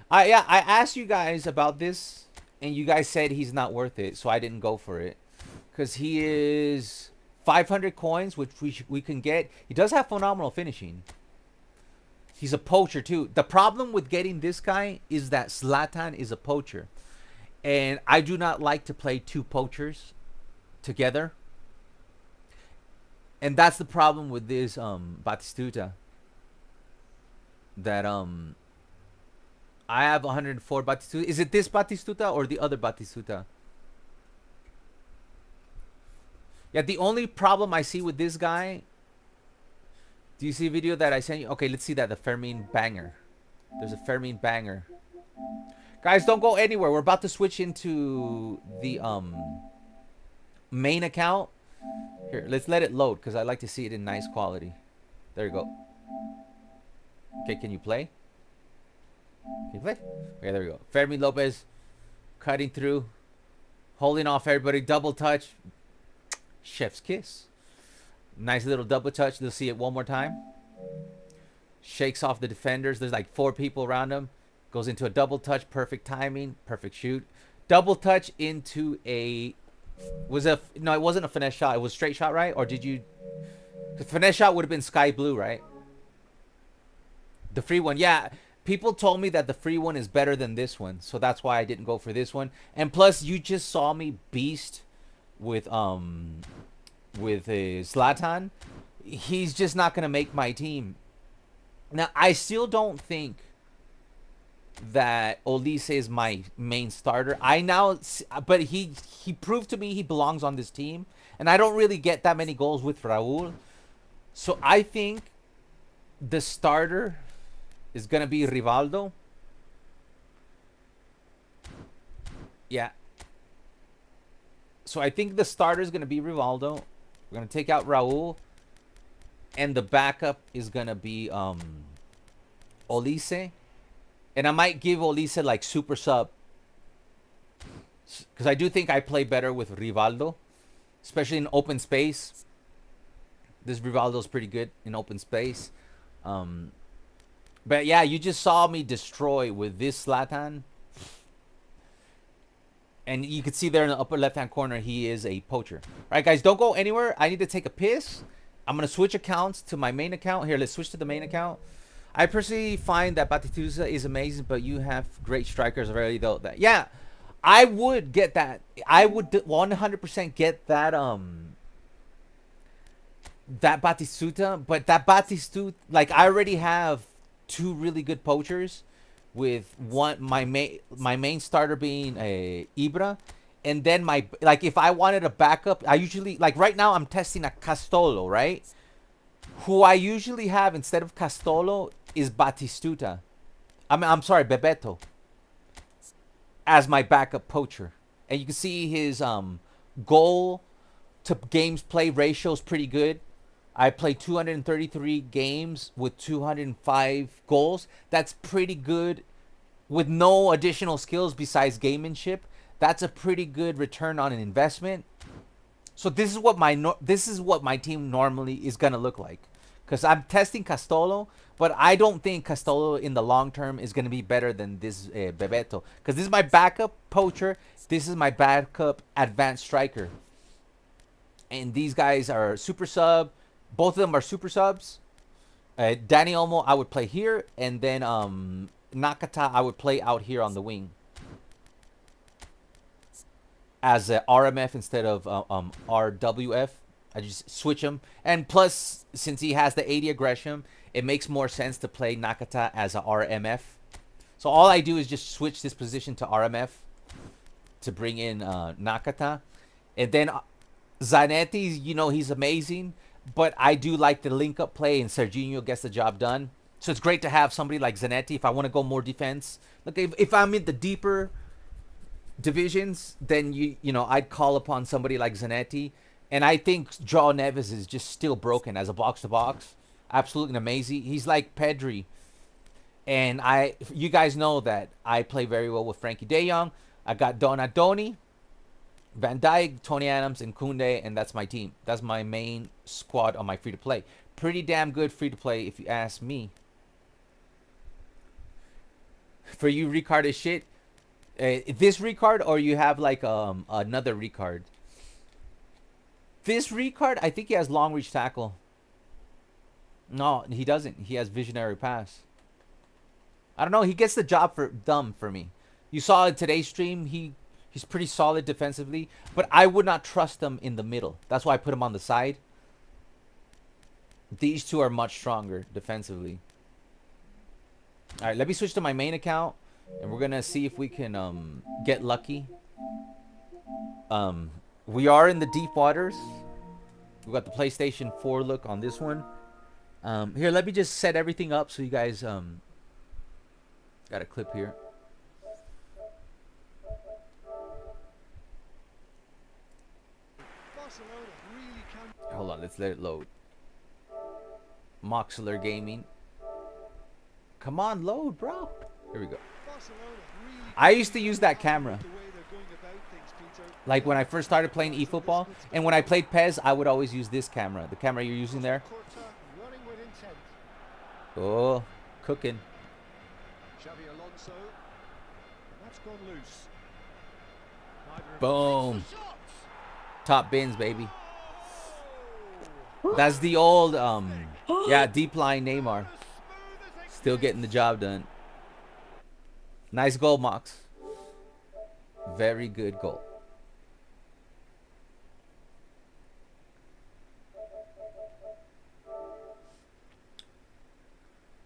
I asked you guys about this. And you guys said he's not worth it, so I didn't go for it. Because he is 500 coins, which we can get. He does have phenomenal finishing. He's a poacher, too. The problem with getting this guy is that Zlatan is a poacher. And I do not like to play 2 poachers together. And that's the problem with this Batistuta. That I have 104 Batistuta. Is it this Batistuta or the other Batistuta? Yeah, the only problem I see with this guy... Do you see a video that I sent you? Okay, let's see that. The Fermin banger. There's a Fermin banger. Guys, don't go anywhere. We're about to switch into the main account. Here, let's let it load because I like to see it in nice quality. There you go. Okay, can you play? Can you play? Okay, there we go. Fermin Lopez cutting through, holding off everybody. Double touch. Chef's kiss. Nice little double touch. Let's see it one more time. Shakes off the defenders. There's like 4 people around him. Goes into a double touch. Perfect timing. Perfect shoot. Double touch into a... No, it wasn't a finesse shot. It was straight shot, right? Or did you... The finesse shot would have been sky blue, right? The free one. Yeah. People told me that the free one is better than this one. So that's why I didn't go for this one. And plus, you just saw me beast with Zlatan. He's just not going to make my team. Now, I still don't think that Oise is my main starter. But he proved to me he belongs on this team. And I don't really get that many goals with Raul. So I think the starter is going to be Rivaldo. Yeah. So I think the starter is going to be Rivaldo. We're going to take out Raul. And the backup is going to be Oise. And I might give Oise like super sub. Because I do think I play better with Rivaldo. Especially in open space. This Rivaldo is pretty good in open space. But yeah, you just saw me destroy with this Zlatan. And you can see there in the upper left-hand corner, he is a poacher. All right, guys, don't go anywhere. I need to take a piss. I'm going to switch accounts to my main account. Here, let's switch to the main account. I personally find that Batistuta is amazing, but you have great strikers already, though. Yeah, I would get that. I would 100% get that that Batistuta. But that Batistuta, like, I already have 2 really good poachers. With my main starter being a Ibra, and then if I wanted a backup, I usually right now I'm testing a Castolo, right? Who I usually have instead of Castolo is Batistuta. I'm sorry, Bebeto as my backup poacher, and you can see his goal to games play ratio is pretty good. I played 233 games with 205 goals. That's pretty good with no additional skills besides gamemanship. That's a pretty good return on an investment. So this is what my team normally is going to look like. Because I'm testing Castolo, but I don't think Castolo in the long term is going to be better than this Bebeto. Because this is my backup poacher. This is my backup advanced striker. And these guys are super sub. Both of them are super subs. Dani Olmo, I would play here. And then Nakata, I would play out here on the wing. as a RMF instead of RWF. I just switch him. And plus, since he has the 80 aggression, it makes more sense to play Nakata as a RMF. So all I do is just switch this position to RMF to bring in Nakata. And then Zanetti, you know, he's amazing. But I do like the link-up play, and Serginho gets the job done. So it's great to have somebody like Zanetti if I want to go more defense. Look, if I'm in the deeper divisions, then you know, I'd call upon somebody like Zanetti. And I think Joao Neves is just still broken as a box-to-box. Absolutely amazing. He's like Pedri. And you guys know that I play very well with Frankie De Jong. I got Donadoni, Van Dijk, Tony Adams, and Koundé, and that's my team. That's my main squad on my free-to-play. Pretty damn good free-to-play if you ask me. For you, Ricard is shit. This Ricard, or you have like another Ricard? This Ricard, I think he has long reach tackle. No, he doesn't. He has visionary pass. I don't know. He gets the job done for me. You saw in today's stream, he's pretty solid defensively, but I would not trust him in the middle. That's why I put him on the side. These two are much stronger defensively. All right, let me switch to my main account, and we're gonna see if we can get lucky. We are in the deep waters. We got the PlayStation 4 look on this one. Here, let me just set everything up so you guys got a clip here. Hold on, let's let it load. Moxler Gaming. Come on, load, bro. Here we go. I used to use that camera. Like when I first started playing eFootball, and when I played PES, I would always use this camera. The camera you're using there. Oh, cooking. Xavi Alonso. That's gone loose. Boom. Top bins, baby. That's the old, yeah, deep line Neymar. Still getting the job done. Nice goal, Mox. Very good goal.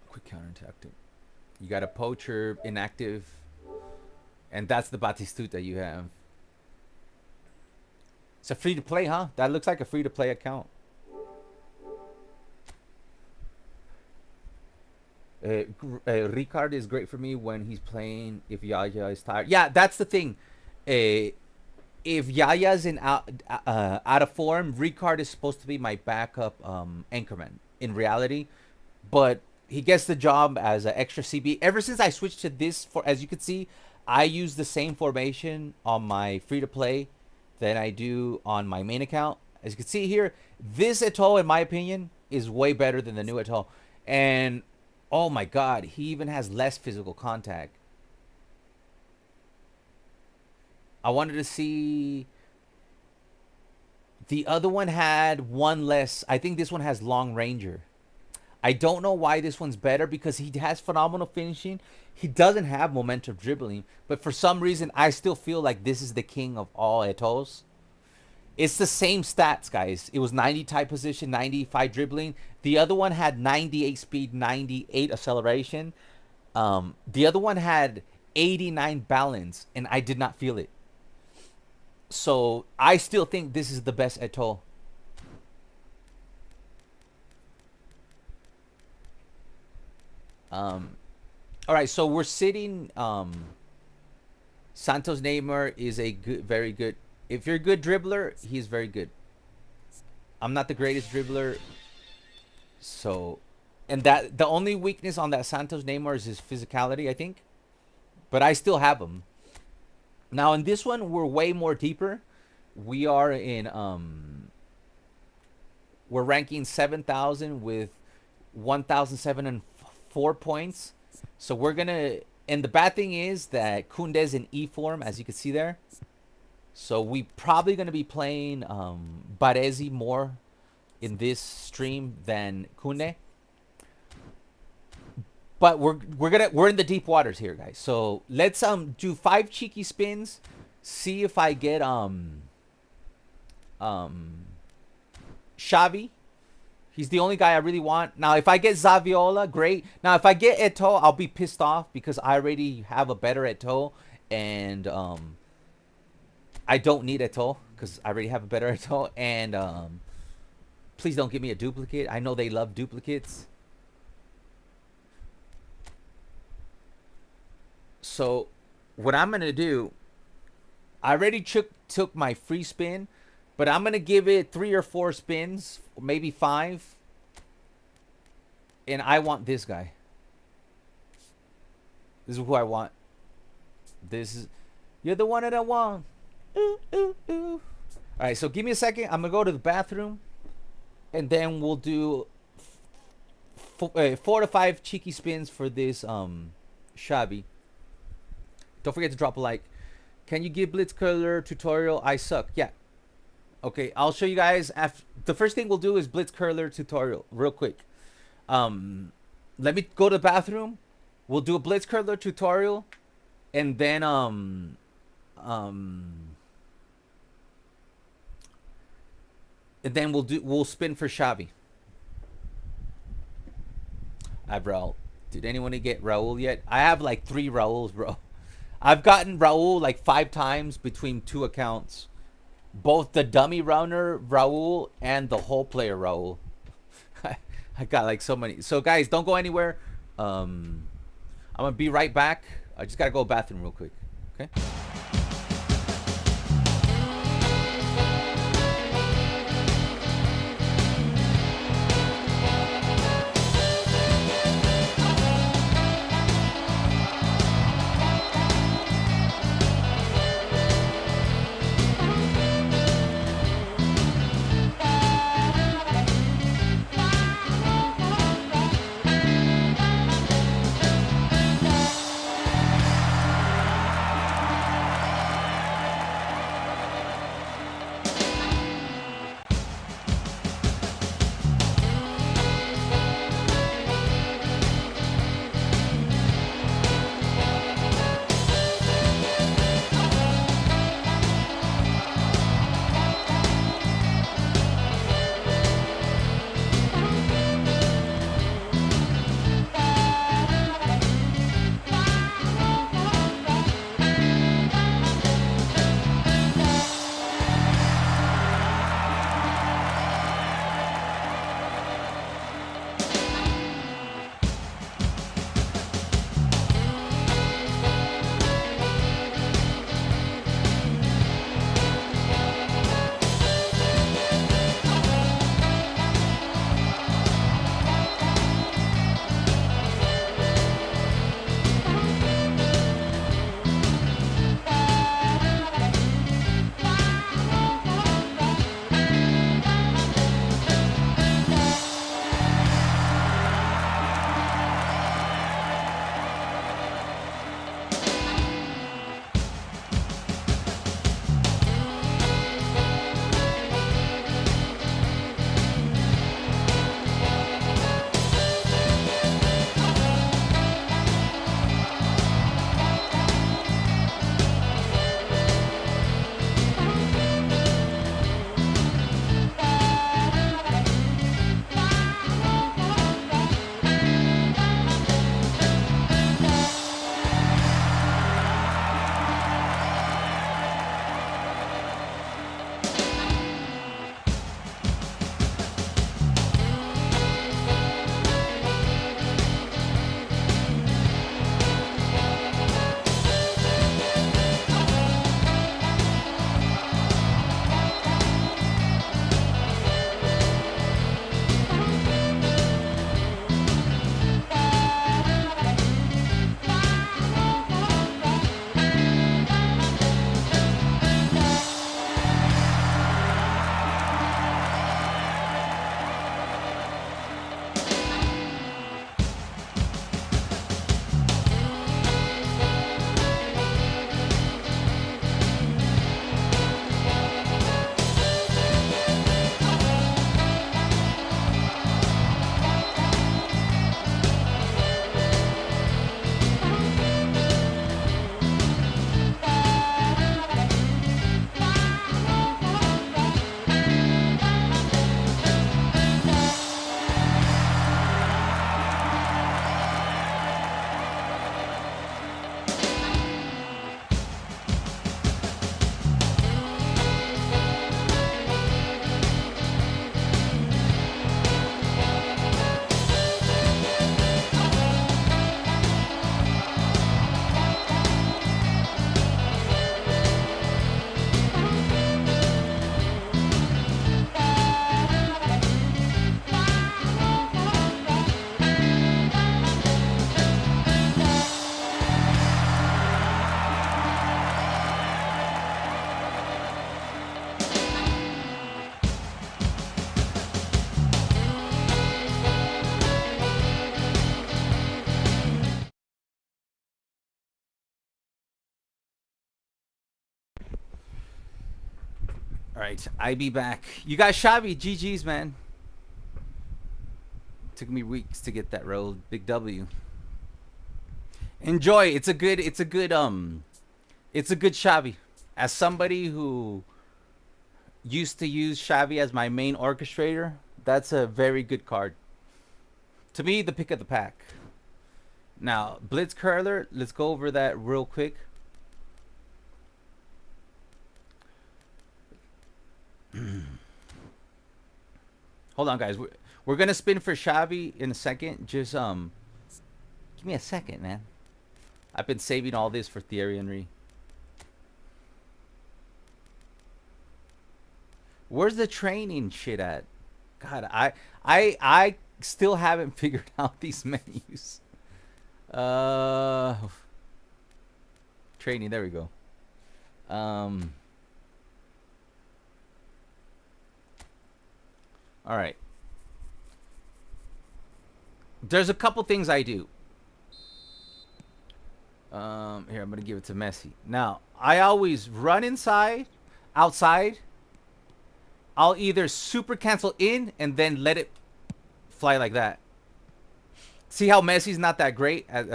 Quick counter tactic. You got a poacher, inactive, and that's the Batistuta you have. It's a free-to-play, huh? That looks like a free-to-play account. Ricard is great for me when he's playing if Yaya is tired. Yeah, that's the thing. If Yaya's out of form, Ricard is supposed to be my backup anchorman in reality. But he gets the job as an extra CB. Ever since I switched to this, as you can see, I use the same formation on my free-to-play than I do on my main account. As you can see here, this Eto'o, in my opinion, is way better than the new Eto'o. And oh my God, he even has less physical contact. I wanted to see. The other one had one less. I think this one has long ranger. I don't know why this one's better because he has phenomenal finishing. He doesn't have momentum dribbling, but for some reason, I still feel like this is the king of all Eto'os. It's the same stats, guys. It was 90 tight position, 95 dribbling. The other one had 98 speed, 98 acceleration. The other one had 89 balance, and I did not feel it. So I still think this is the best Eto'o. All right, so we're sitting. Santos Neymar is a good, very good. If you're a good dribbler, he's very good. I'm not the greatest dribbler, so, and that the only weakness on that Santos Neymar is his physicality, I think. But I still have him. Now in this one, we're way more deeper. We are in we're ranking 7,000 with 1,704 points. So we're gonna, and the bad thing is that Koundé's in E form, as you can see there. So we probably gonna be playing Baresi more in this stream than Koundé. But we're in the deep waters here, guys. So let's do 5 cheeky spins. see if I get Shavi. He's the only guy I really want. Now, if I get Saviola, great. Now, if I get Eto'o, I'll be pissed off because I already have a better Eto'o, and I don't need Eto'o because I already have a better Eto'o. And please don't give me a duplicate. I know they love duplicates. So, what I'm gonna do, I already took my free spin. But I'm going to give it 3 or 4 spins, maybe 5. And I want this guy. This is who I want. You're the one that I want. Ooh, ooh, ooh. All right, so give me a second. I'm going to go to the bathroom. And then we'll do 4 to 5 cheeky spins for this Shavi. Don't forget to drop a like. Can you give Blitz Curler tutorial? I suck. Yeah. Okay, I'll show you guys after. The first thing we'll do is Blitz Curler tutorial real quick. Let me go to the bathroom. We'll do a Blitz Curler tutorial, and then we'll spin for Shavi. I've Raul. Did anyone get Raul yet? I have like 3 Rauls, bro. I've gotten Raul like 5 times between 2 accounts. Both the dummy runner Raul and the whole player Raul. I got like so many. So guys, don't go anywhere. I'm gonna be right back. I just gotta go to the bathroom real quick. Okay. All right, I be back. You got Xavi. GG's, man. Took me weeks to get that road. Big W. Enjoy. It's a good Xavi. As somebody who used to use Xavi as my main orchestrator, that's a very good card. To me, the pick of the pack. Now, Blitz Curler, let's go over that real quick. Hold on, guys. We're gonna spin for Xavi in a second. Just give me a second, man. I've been saving all this for Thierry Henry. Where's the training shit at? God, I still haven't figured out these menus. Training, there we go. All right. There's a couple things I do. Here, I'm going to give it to Messi. Now, I always run outside. I'll either super cancel in and then let it fly like that. See how Messi's not that great at,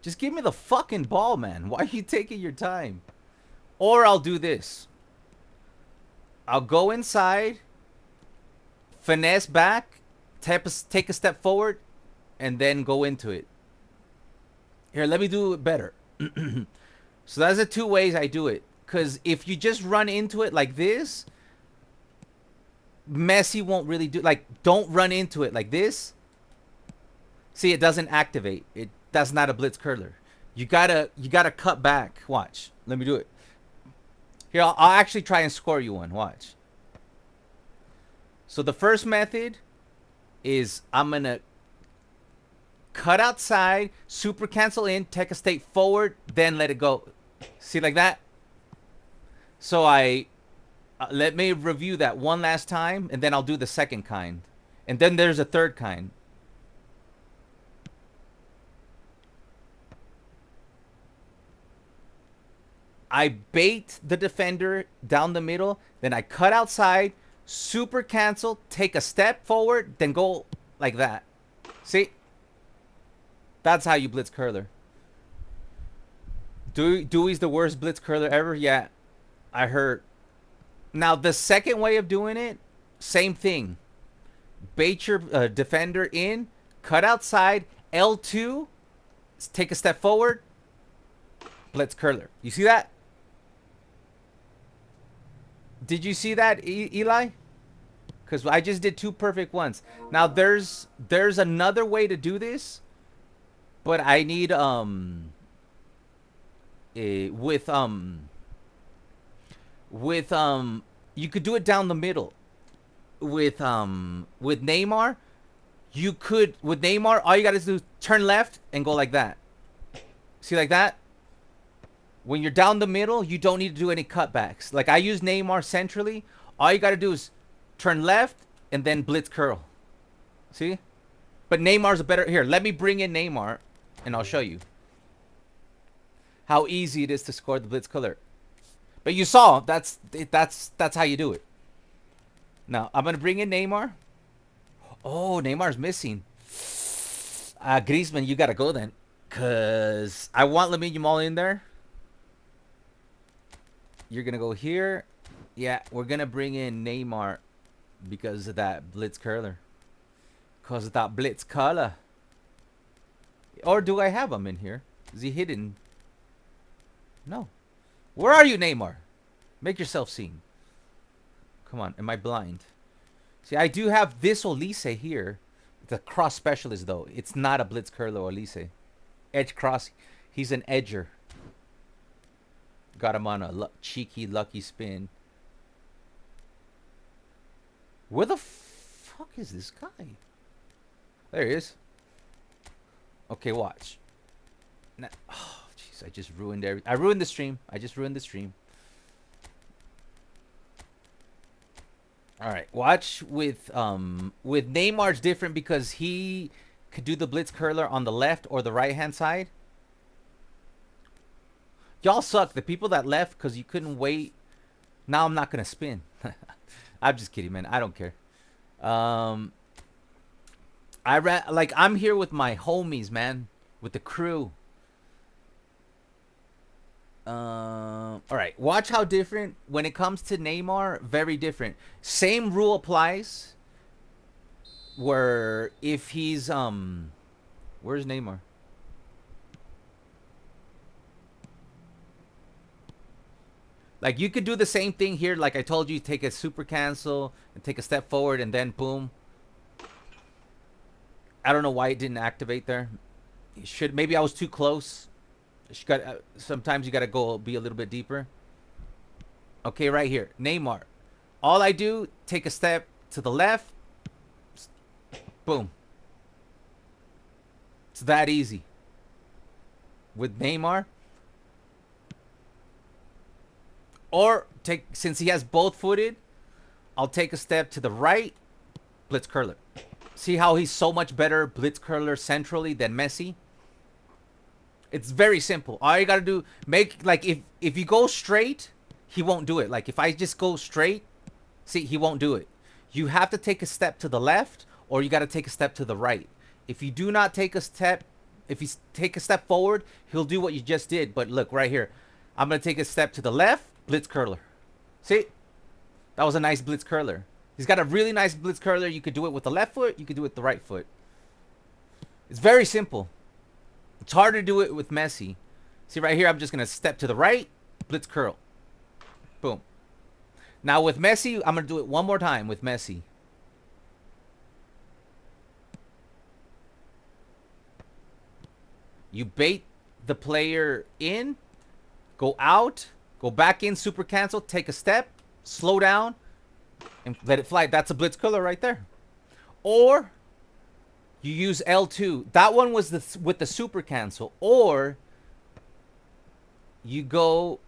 just give me the fucking ball, man. Why are you taking your time? Or I'll do this. I'll go inside, finesse back, take a step forward, and then go into it. Here, let me do it better. So that's the two ways I do it. Because if you just run into it like this, Messi won't really do... Like, don't run into it like this. See, it doesn't activate. That's not a blitz curler. You gotta cut back. Watch. Let me do it. Here, I'll actually try and score you one. Watch. So the first method is I'm going to cut outside, super cancel in, take a step forward, then let it go. See, like that? So let me review that one last time, and then I'll do the second kind. And then there's a third kind. I bait the defender down the middle, then I cut outside, super cancel, take a step forward, then go like that. See? That's how you blitz curler. Dewey's the worst blitz curler ever? Yeah, I heard. Now, the second way of doing it, same thing. Bait your defender in, cut outside, L2, take a step forward, blitz curler. You see that? Did you see that, Eli? Because I just did two perfect ones. Now, there's another way to do this, but I need you could do it down the middle. With Neymar, you could, with Neymar, all you gotta do is turn left and go like that. See, like that? When you're down the middle, you don't need to do any cutbacks. Like I use Neymar centrally. All you gotta do is turn left and then blitz curl. See? But Neymar's a better... Here, let me bring in Neymar and I'll show you how easy it is to score the blitz curler. But you saw, that's how you do it. Now, I'm going to bring in Neymar. Oh, Neymar's missing. Griezmann, you got to go then. Because I want Lamine Yamal in there. You're going to go here. Yeah, we're going to bring in Neymar because of that blitz curler. Because of that blitz curler. Or do I have him in here? Is he hidden? No. Where are you, Neymar? Make yourself seen. Come on, am I blind? See, I do have this Oise here. It's a cross specialist, though. It's not a blitz curler Oise. Edge cross. He's an edger. Got him on a cheeky, lucky spin. Where the fuck is this guy? There he is. Okay, watch. Now, oh, jeez, I just ruined everything. I ruined the stream. I just ruined the stream. All right, watch with Neymar's different because he could do the blitz curler on the left or the right hand side. Y'all suck. The people that left because you couldn't wait. Now I'm not gonna spin. I'm just kidding, man. I don't care. I'm here with my homies, man, with the crew. All right. Watch how different when it comes to Neymar. Very different. Same rule applies. Where if he's where's Neymar? Like, you could do the same thing here. Like I told you, take a super cancel and take a step forward and then boom. I don't know why it didn't activate there. It should. Maybe I was too close. Sometimes you got to go be a little bit deeper. Okay, right here. Neymar. All I do, take a step to the left. Boom. It's that easy. With Neymar. Or since he has both footed, I'll take a step to the right, blitz curler. See how he's so much better blitz curler centrally than Messi? It's very simple. All you gotta do, if you go straight, he won't do it. Like if I just go straight, see, he won't do it. You have to take a step to the left, or you gotta take a step to the right. If you do not take a step, if you take a step forward, he'll do what you just did. But look right here, I'm gonna take a step to the left. Blitz curler. See? That was a nice blitz curler. He's got a really nice blitz curler. You could do it with the left foot. You could do it with the right foot. It's very simple. It's hard to do it with Messi. See right here, I'm just going to step to the right. Blitz curl. Boom. Now with Messi, I'm going to do it one more time with Messi. You bait the player in. Go out. Go back in, super cancel, take a step, slow down, and let it fly. That's a blitz curler right there. Or you use L2. That one was with the super cancel. Or you go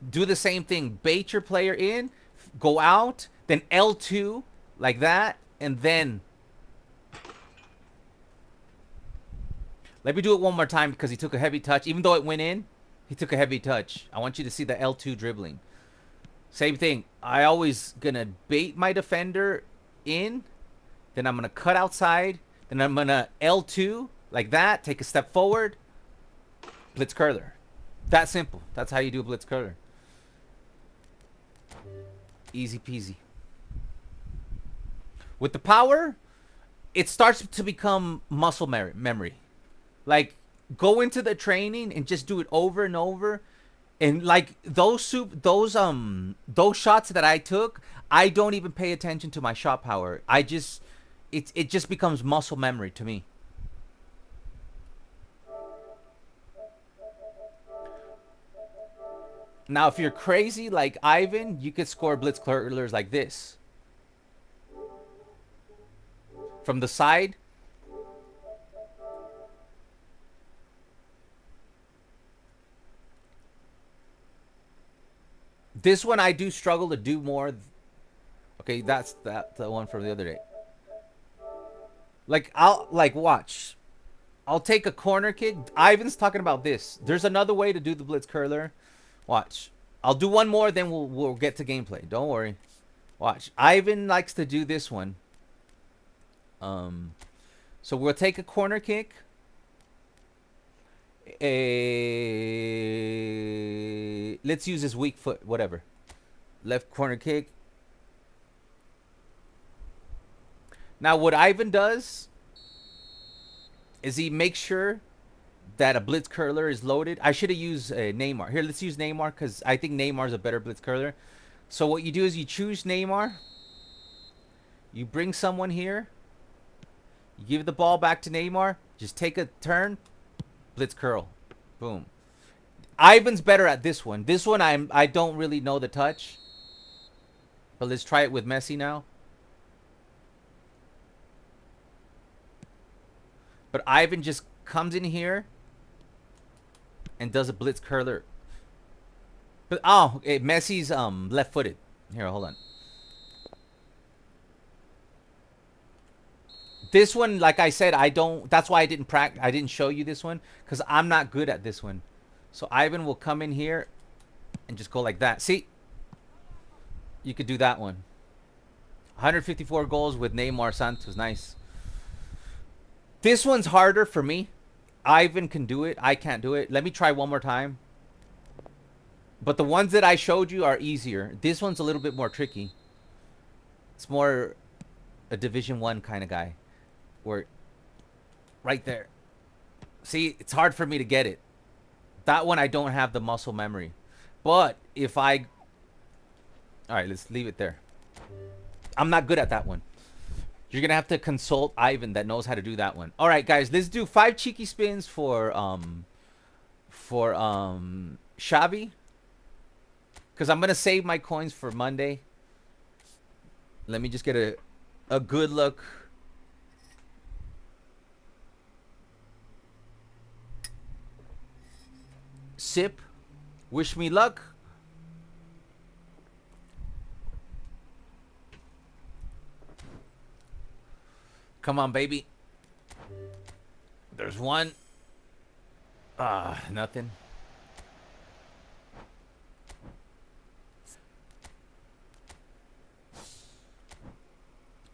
do the same thing. Bait your player in, go out, then L2 like that, and then let me do it one more time because he took a heavy touch. Even though it went in, he took a heavy touch. I want you to see the L2 dribbling. Same thing. I always gonna bait my defender in. Then I'm gonna cut outside. Then I'm gonna L2 like that. Take a step forward. Blitz curler. That simple. That's how you do a blitz curler. Easy peasy. With the power, it starts to become muscle memory. Like, go into the training and just do it over and over. And like those shots that I took, I don't even pay attention to my shot power. It just becomes muscle memory to me. Now, if you're crazy like Ivan, you could score blitz curlers like this. From the side. This one I do struggle to do more. Okay, that's the one from the other day. Like, watch. I'll take a corner kick. Ivan's talking about this. There's another way to do the blitz curler. Watch. I'll do one more, then we'll get to gameplay. Don't worry. Watch. Ivan likes to do this one. So we'll take a corner kick. Let's use his weak foot, whatever. Left corner kick. Now what Ivan does is he makes sure that a blitz curler is loaded. I should have used Neymar. Here, let's use Neymar because I think Neymar's a better blitz curler. So what you do is you choose Neymar. You bring someone here. You give the ball back to Neymar. Just take a turn. Blitz curl. Boom. Ivan's better at this one. This one I don't really know the touch. But let's try it with Messi now. But Ivan just comes in here and does a blitz curler. But Messi's left-footed. Here, hold on. This one, like I said, that's why I didn't show you this one, because I'm not good at this one. So Ivan will come in here and just go like that. See? You could do that one. 154 goals with Neymar Santos. Nice. This one's harder for me. Ivan can do it. I can't do it. Let me try one more time. But the ones that I showed you are easier. This one's a little bit more tricky. It's more a Division 1 kind of guy. Where right there. See, it's hard for me to get it. That one I don't have the muscle memory. But if I... Alright, let's leave it there. I'm not good at that one. You're going to have to consult Ivan that knows how to do that one. Alright, guys. Let's do 5 cheeky spins for Shavi. Because I'm going to save my coins for Monday. Let me just get a good look. Sip. Wish me luck. Come on, baby. There's one. Nothing.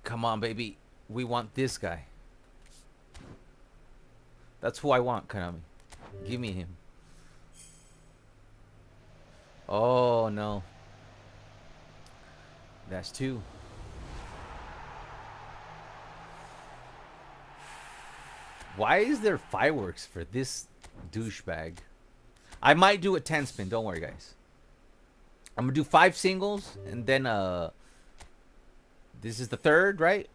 Come on, baby. We want this guy. That's who I want, Konami. Give me him. Oh, no. That's 2. Why is there fireworks for this douchebag? I might do a 10 spin. Don't worry, guys. I'm going to do 5 singles. And then, this is the 3rd, right?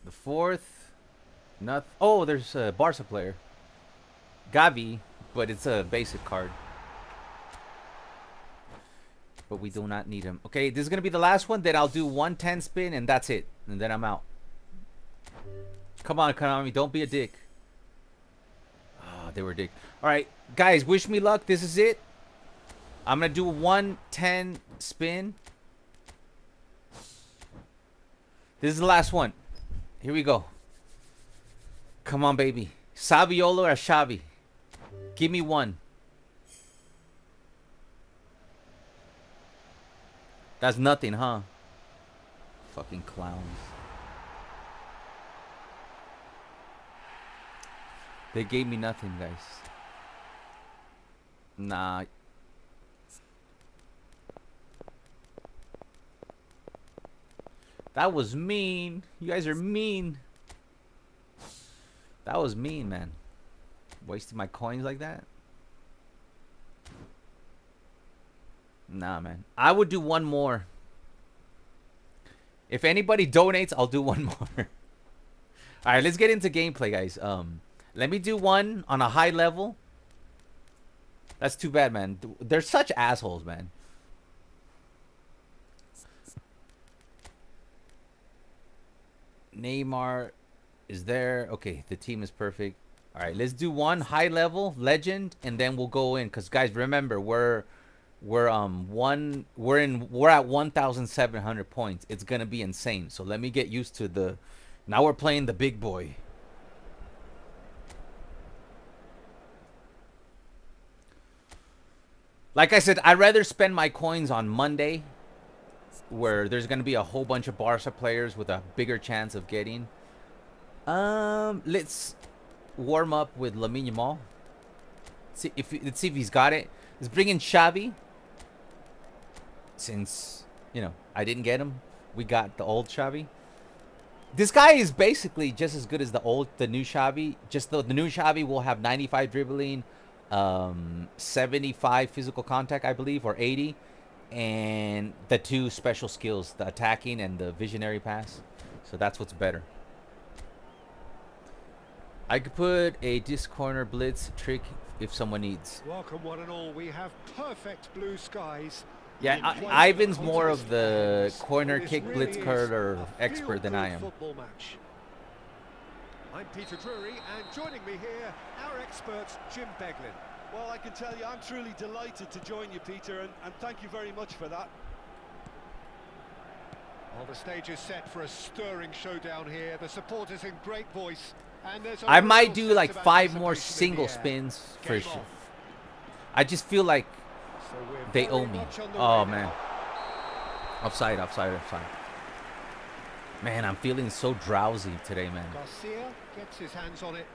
The 4th. Not. Oh, there's a Barsa player. Xavi, but it's a basic card. But we do not need him. Okay, this is going to be the last one. Then I'll do 1 10 spin and that's it. And then I'm out. Come on, Konami. Don't be a dick. Oh, they were a dick. Alright, guys, wish me luck. This is it. I'm going to do 1 10 spin. This is the last one. Here we go. Come on, baby. Saviola or Shavi? Give me one. That's nothing, huh? Fucking clowns. They gave me nothing, guys. Nah. That was mean. You guys are mean. That was mean, man. Wasting my coins like that? Nah, man. I would do one more. If anybody donates, I'll do one more. Alright, let's get into gameplay, guys. Let me do one on a high level. That's too bad, man. They're such assholes, man. Neymar is there. Okay, the team is perfect. All right, let's do one high level legend, and then we'll go in. Cause guys, remember we're at 1,700 points. It's gonna be insane. So let me get used to the. Now we're playing the big boy. Like I said, I'd rather spend my coins on Monday, where there's gonna be a whole bunch of Barca players with a bigger chance of getting. Let's warm up with Lamine Yamal. Let's see if he's got it. Let's bring in Shavi. Since I didn't get him, we got the old Shavi. This guy is basically just as good as the new Shavi. Just the new Shavi will have 95 dribbling, 75 physical contact, I believe, or 80. And the 2 special skills, the attacking and the visionary pass. So that's what's better. I could put a disc corner blitz trick if someone needs. Welcome one and all. We have perfect blue skies. Yeah, Ivan's more of the corner kick blitz curler expert than I am. I'm Peter Drury, and joining me here, our expert, Jim Beglin. Well, I can tell you, I'm truly delighted to join you, Peter, and thank you very much for that. Well, the stage is set for a stirring showdown here. The supporters in great voice, and there's I a might real do sense like of 5 more anticipation in single the air. spins for Game sure. on. I just feel like So we're they very owe me. much on the Oh way man. now. Offside, offside, offside. Man, I'm feeling so drowsy today, man. Garcia gets his hands on it,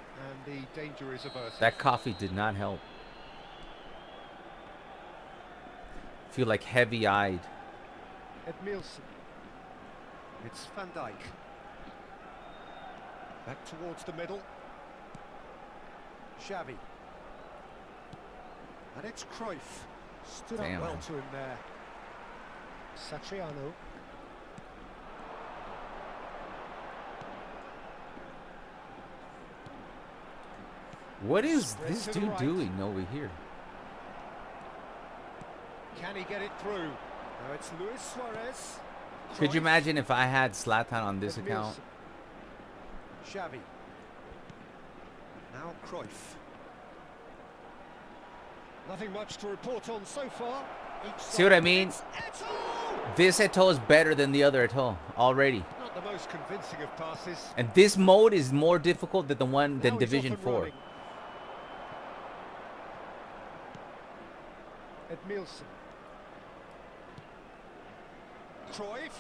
and the danger is averted. That coffee did not help. Feel like heavy-eyed. Edmilson. It's Van Dijk. Back towards the middle. Xavi. And it's Cruyff. Stood Damn, up well man. to him there. Satriano. What is Spread this to the dude right. doing over here? Can he get it through? Now it's Luis Suarez. Could you Cruyff. imagine if I had Zlatan on this Edmilson. account? Xavi. Now Cruyff. Nothing much to report on so far. Each See what I side mean? hits Eto'o! This Eto'o is better than the other Eto'o already. Not the most convincing of passes. And this mode is more difficult than the one than Now he's Division off and 4. running. Edmilson. Cruyff.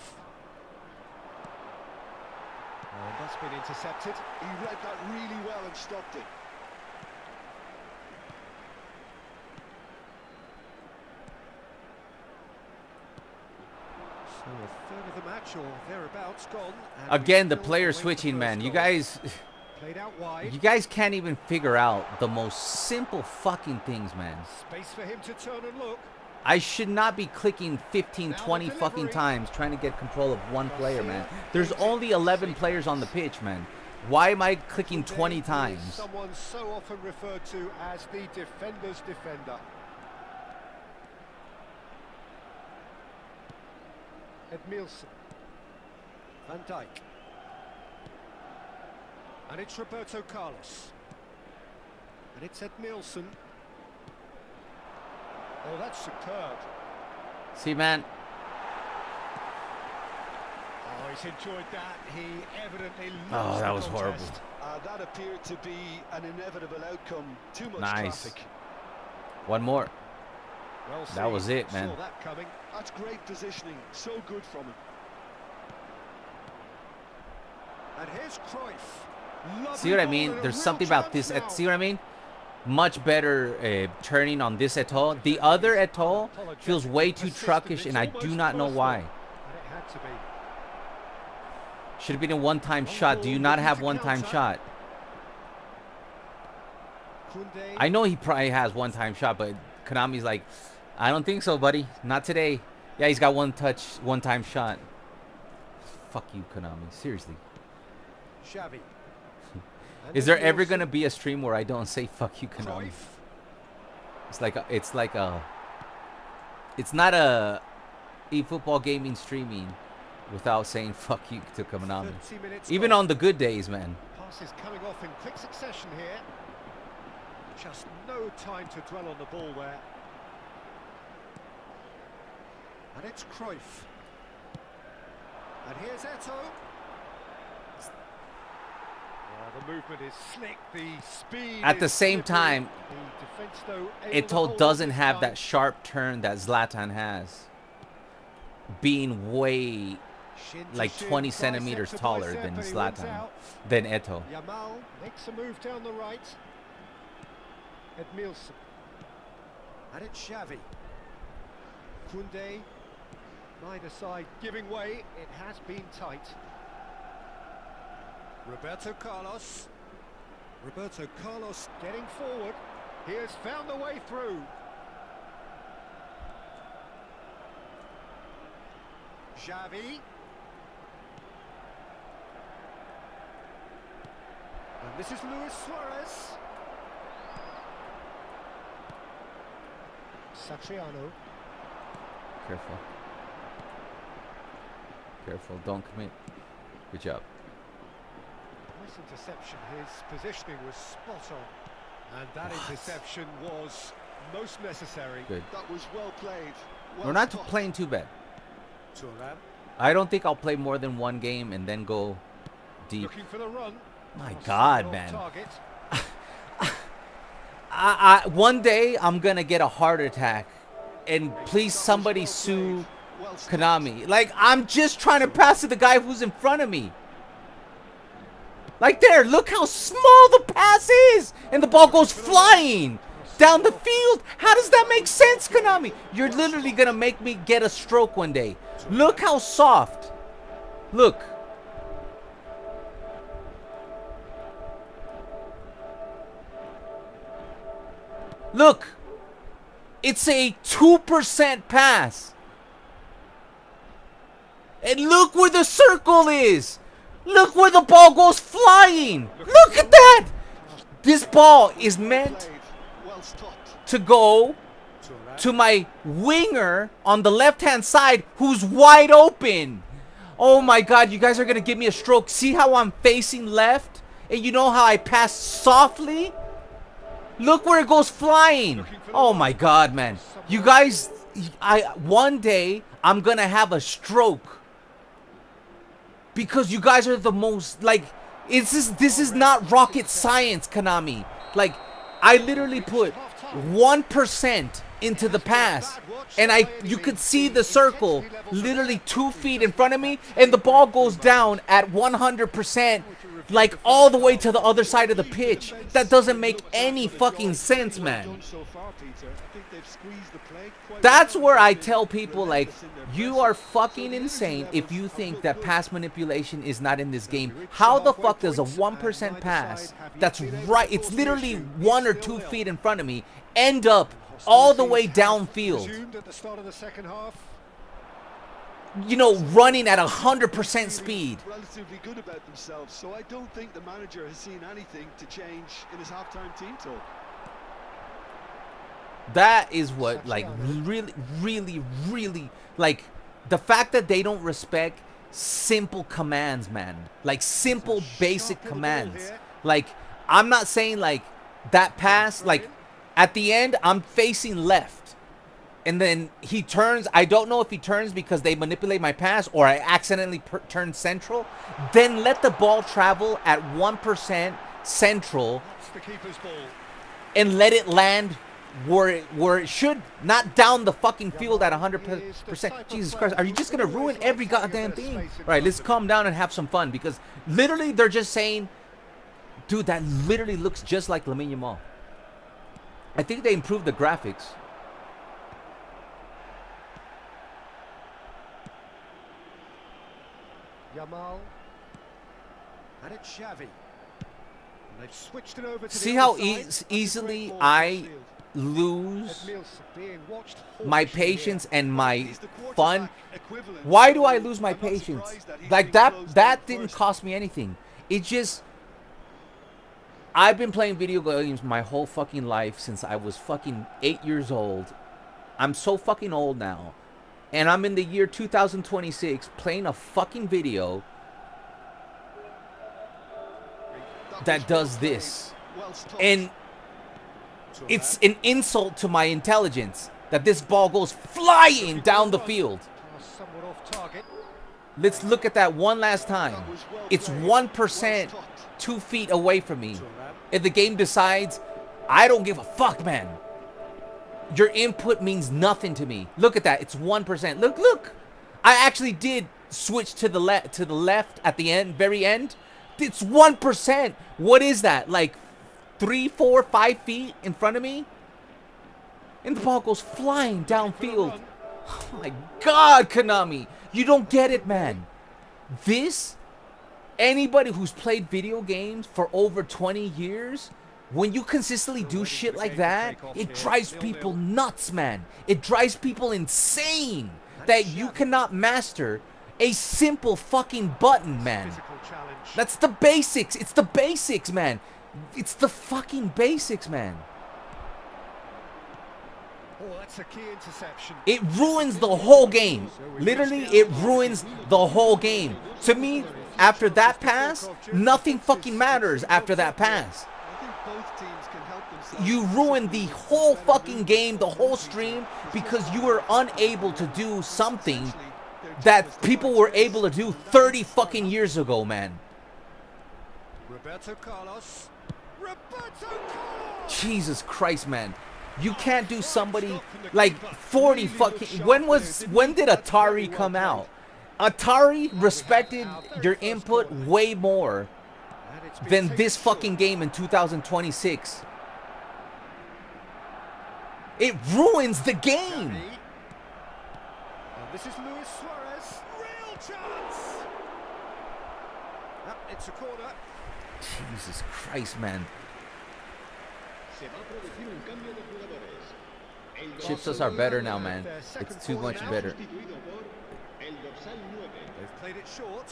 Oh, that's been intercepted. He read that really well and stopped it. So a third of the match or thereabouts gone. And Again, we the still player await the switching, first man. You goal. guys, Played out wide. you guys can't even figure out the most simple fucking things, man. Space for him to turn and look. I should not be clicking 15, Now the 20 fucking delivery. times trying to get control of one player, man. Garcia There's takes it. only 11 players on the pitch, man. Why am I clicking Today 20 he is times? Someone so often referred to as the defender's defender. Edmilson. Van Dijk. And it's Roberto Carlos. And it's Edmilson. Oh, that's superb. See, man, Oh, he's enjoyed that. He evidently Oh, loves that the was horrible. contest. That appeared to be an inevitable outcome. Too much Nice. traffic. one more. Well That was seen. it, man. Saw that coming. That's great positioning. So good from him. And here's Cruyff. Lovely See what I ball mean? and a There's real something about chance this. now. See what I mean? Much better turning on this Eto'o. The other Eto'o feels way too truckish, and I do not know why. And it had to be. Should have been a one-time shot. Do you not have one-time shot? Koundé. I know he probably has one-time shot, but Konami's like, I don't think so, buddy. Not today. Yeah, he's got one-time shot. Fuck you, Konami. Seriously. Xavi. And Is there ever Edmilson. gonna be a stream where I don't say fuck you, Konami? Cruyff. It's not a eFootball gaming streaming without saying fuck you to Konami. 30 minutes Even gone. on the good days, man. Passes coming off in quick succession here. Just no time to dwell on the ball there. And it's Cruyff. And here's Eto'o. The movement is slick, the speed At the is same slippery. time, The defense, though, able to hold Eto'o up doesn't this have time. that sharp turn that Zlatan has. Being way Shin to like shin, 20 bicep centimeters to taller bicep, than and he wins Zlatan, out. than Eto'o. Yamal makes a move down the right. Edmilson. And it's Xavi. Koundé. Neither side giving way. It has been tight. Roberto Carlos. Roberto Carlos getting forward. He has found the way through. Xavi. And this is Luis Suarez. Satriano. Careful. Careful. Don't commit. Good job. Nice interception. His positioning was spot on. And that interception was most necessary. Good. That was well played. We're not playing too bad. Thuram I don't think I'll play more than one game and then go deep. looking for the run. My Crossing God, off man. target. One day I'm gonna get a heart attack, and please somebody sue Konami. Like, I'm just trying to pass to the guy who's in front of me. Like, there, look how small the pass is, and the ball goes flying down the field. How does that make sense, Konami? You're literally gonna make me get a stroke one day. Look how soft. Look. Look, it's a 2% pass. And look where the circle is. Look where the ball goes flying. Look at that. This ball is meant to go to my winger on the left-hand side who's wide open. Oh my God, you guys are going to give me a stroke. See how I'm facing left? And you know how I pass softly? Look where it goes flying. Oh my God, man. You guys, one day I'm gonna have a stroke because you guys are the most, like, this is not rocket science, Konami. Like, I literally put 1% into the pass, and you could see the circle literally 2 feet in front of me, and the ball goes down at 100%. Like, all the way to the other side of the pitch. That doesn't make any fucking sense, man. That's where I tell people, like, you are fucking insane if you think that pass manipulation is not in this game. How the fuck does a 1% pass, that's right, it's literally 1 or 2 feet in front of me, end up all the way downfield? You know, running at 100% speed. Relatively good about themselves, so I don't think the manager has seen anything to change in his halftime team talk. That is what, like, really, like, the fact that they don't respect simple commands, man. Like, simple, basic commands. Like, I'm not saying, like, that pass, like, at the end, I'm facing left. And then he turns. I don't know if he turns because they manipulate my pass or I accidentally turn central. Then let the ball travel at 1% central and let it land where it should, not down the fucking field at 100%. Jesus Christ, are you just going to ruin every goddamn thing? All right, let's calm down and have some fun, because literally they're just saying, dude, that literally looks just like Lamine Yamal. I think they improved the graphics. Yamal, and it's Xavi. And they've switched it over to See the how other side. easily I lose my patience and my fun? Why do I lose my patience? Like, that didn't cost me anything. It just, I've been playing video games my whole fucking life since I was fucking 8 years old. I'm so fucking old now. And I'm in the year 2026 playing a fucking video that does this. And it's an insult to my intelligence that this ball goes flying down the field. Let's look at that one last time. It's 1% 2 feet away from me. If the game decides, I don't give a fuck, man. Your input means nothing to me. Look at that. It's 1%. Look. I actually did switch to the left at the end, very end. It's 1%. What is that? Like 3, 4, 5 feet in front of me? And the ball goes flying downfield. Oh my God, Konami. You don't get it, man. Anybody who's played video games for over 20 years, when you consistently do shit like that, it drives people nuts, man. It drives people insane that you cannot master a simple fucking button, man. That's the basics. It's the basics, man. It's the fucking basics, man. Oh, that's a key interception. It ruins the whole game. Literally, it ruins the whole game. To me, after that pass, nothing fucking matters after that pass. I think both teams can help themselves. You ruined the whole fucking game, the whole stream, because you were unable to do something that people were able to do 30 fucking years ago, man. Roberto Carlos. Roberto Carlos. Jesus Christ, man. You can't do somebody like 40 fucking... When did Atari come out? Atari respected your input way more than this fucking game in 2026. It ruins the game. And this is Luis Suarez. Real chance. It's a corner. Jesus Christ, man. Se va a producir un cambio de jugadores. El Chips are better now, man. It's too much better. sustituido por el dorsal 9. They've played it short.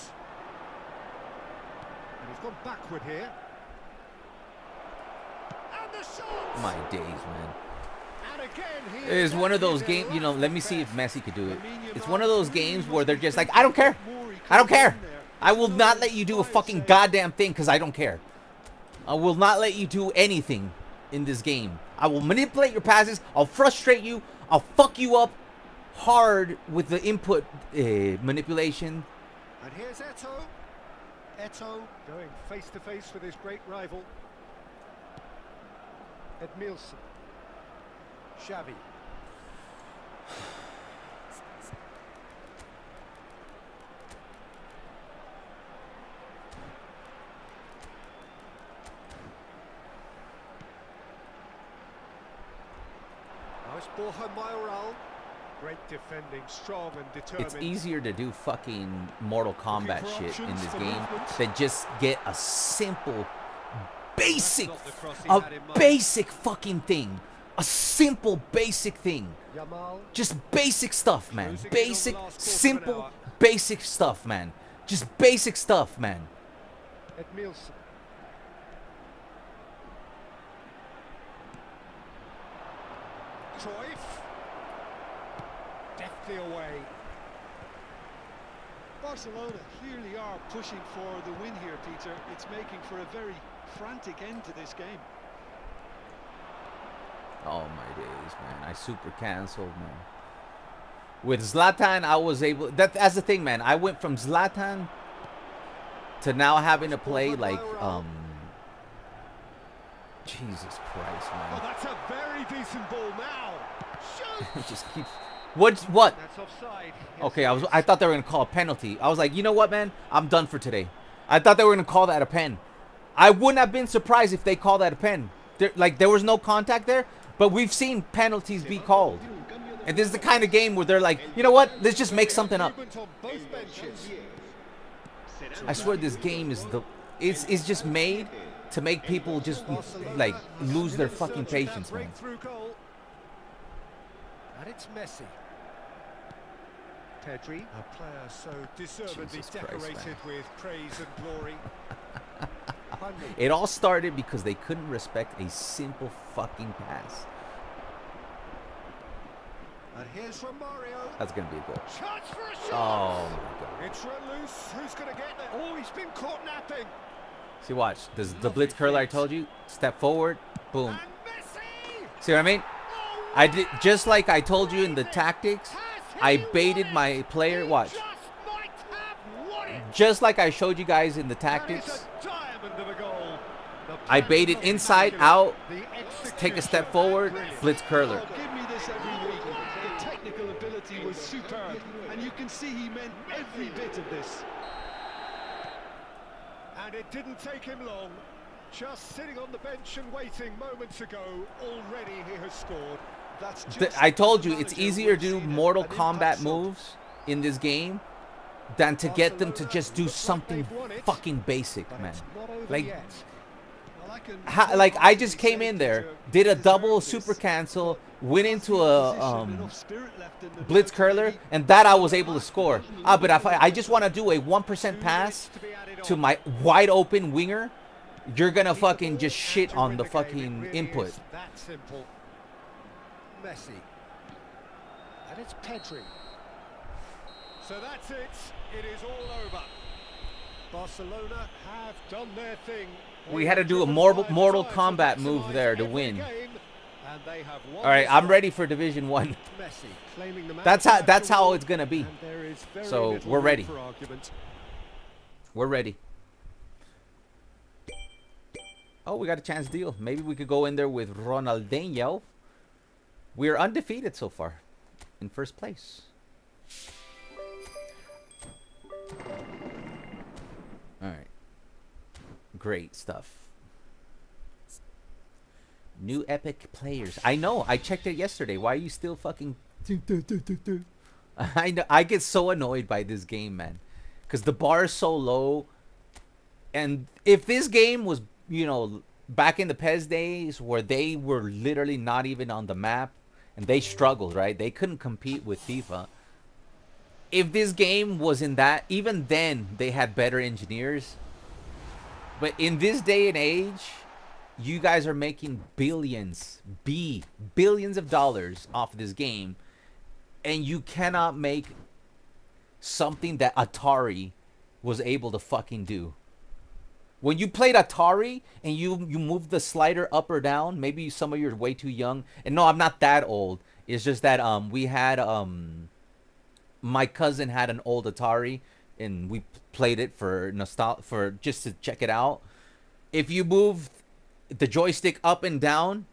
And he's gone backward here. And the shot! My days, man. And again, he It's one of those games, you know, let me see if Messi could do it. It's one of those games where they're just like, I don't care. I don't care. I will not let you do a fucking goddamn thing because I don't care. I will not let you do anything in this game. I will manipulate your passes. I'll frustrate you. I'll fuck you up hard with the input manipulation. And here's Eto'o. Eto'o going face to face with his great rival. Edmilson. Shavi. Now it's Borja Mayoral. Great defending, strong and determined. It's easier to do fucking Mortal Kombat shit in this game than just get a simple, basic fucking thing. A simple, basic thing. Yamal. Just basic stuff, man. Basic, simple, basic stuff, man. Just basic stuff, man. Edmilson. Cruyff. Deftly away. Barcelona clearly are pushing for the win here, Peter. It's making for a very frantic end to this game. Oh my days, man. I super canceled, man. With Zlatan, I was able... That's the thing, man. I went from Zlatan to now having to play like... Jesus Christ, Oh, man. that's a very decent ball now. Shoot! It just keeps... What? That's offside. Okay, I thought they were going to call a penalty. I was like, you know what, man? I'm done for today. I thought they were going to call that a pen. I wouldn't have been surprised if they called that a pen. There was no contact there, but we've seen penalties be called. And this is the kind of game where they're like, you know what? Let's just make something up. I swear this game is it's just made to make people just like lose their fucking patience, man. And it's Messi. Pedri, a player so deservedly decorated with praise and glory. It all started because they couldn't respect a simple fucking pass. And here's Romario. That's gonna be a goal. Chance for a shot. Oh my god. It's run loose. Who's gonna get there? Oh, he's been caught napping. See, watch. This the blitz curler I told you. Step forward. Boom. And Messi. See what I mean? I did just like I told you in the tactics. I baited my player. Watch. Just like I showed you guys in the tactics. I baited inside, out, take a step forward, blitz curler. Give me this every week. The technical ability was superb, and you can see he meant every bit of this. And it didn't take him long. Just sitting on the bench and waiting moments ago, already he has scored. I told you, it's easier to do Mortal Kombat moves in this game than to get them to just do something fucking basic, man. Like I just came in there, did a double super cancel, went into a blitz curler, and that I was able to score. But if I just want to do a 1% pass to my wide open winger, you're gonna fucking just shit on the fucking input. That simple. Messi. And it's Pedri. So that's it. It is all over. Barcelona have done their thing. We had to do a Mortal Kombat move there to win. All right, I'm ready for Division 1. That's how it's gonna be. So we're ready. We're ready. Oh, we got a chance deal. Maybe we could go in there with Ronaldinho. We're undefeated so far, in first place. All right. Great stuff. New Epic players. I know. I checked it yesterday. Why are you still fucking... I know. I get so annoyed by this game, man. Because the bar is so low. And if this game was, you know, back in the PES days where they were literally not even on the map and they struggled, right? They couldn't compete with FIFA. If this game was in that, even then they had better engineers. But in this day and age, you guys are making billions of dollars off this game, and you cannot make something that Atari was able to fucking do. When you played Atari and you moved the slider up or down, maybe some of you are way too young. And no, I'm not that old. It's just that we had my cousin had an old Atari and we played it for just to check it out. If you move the joystick up and down,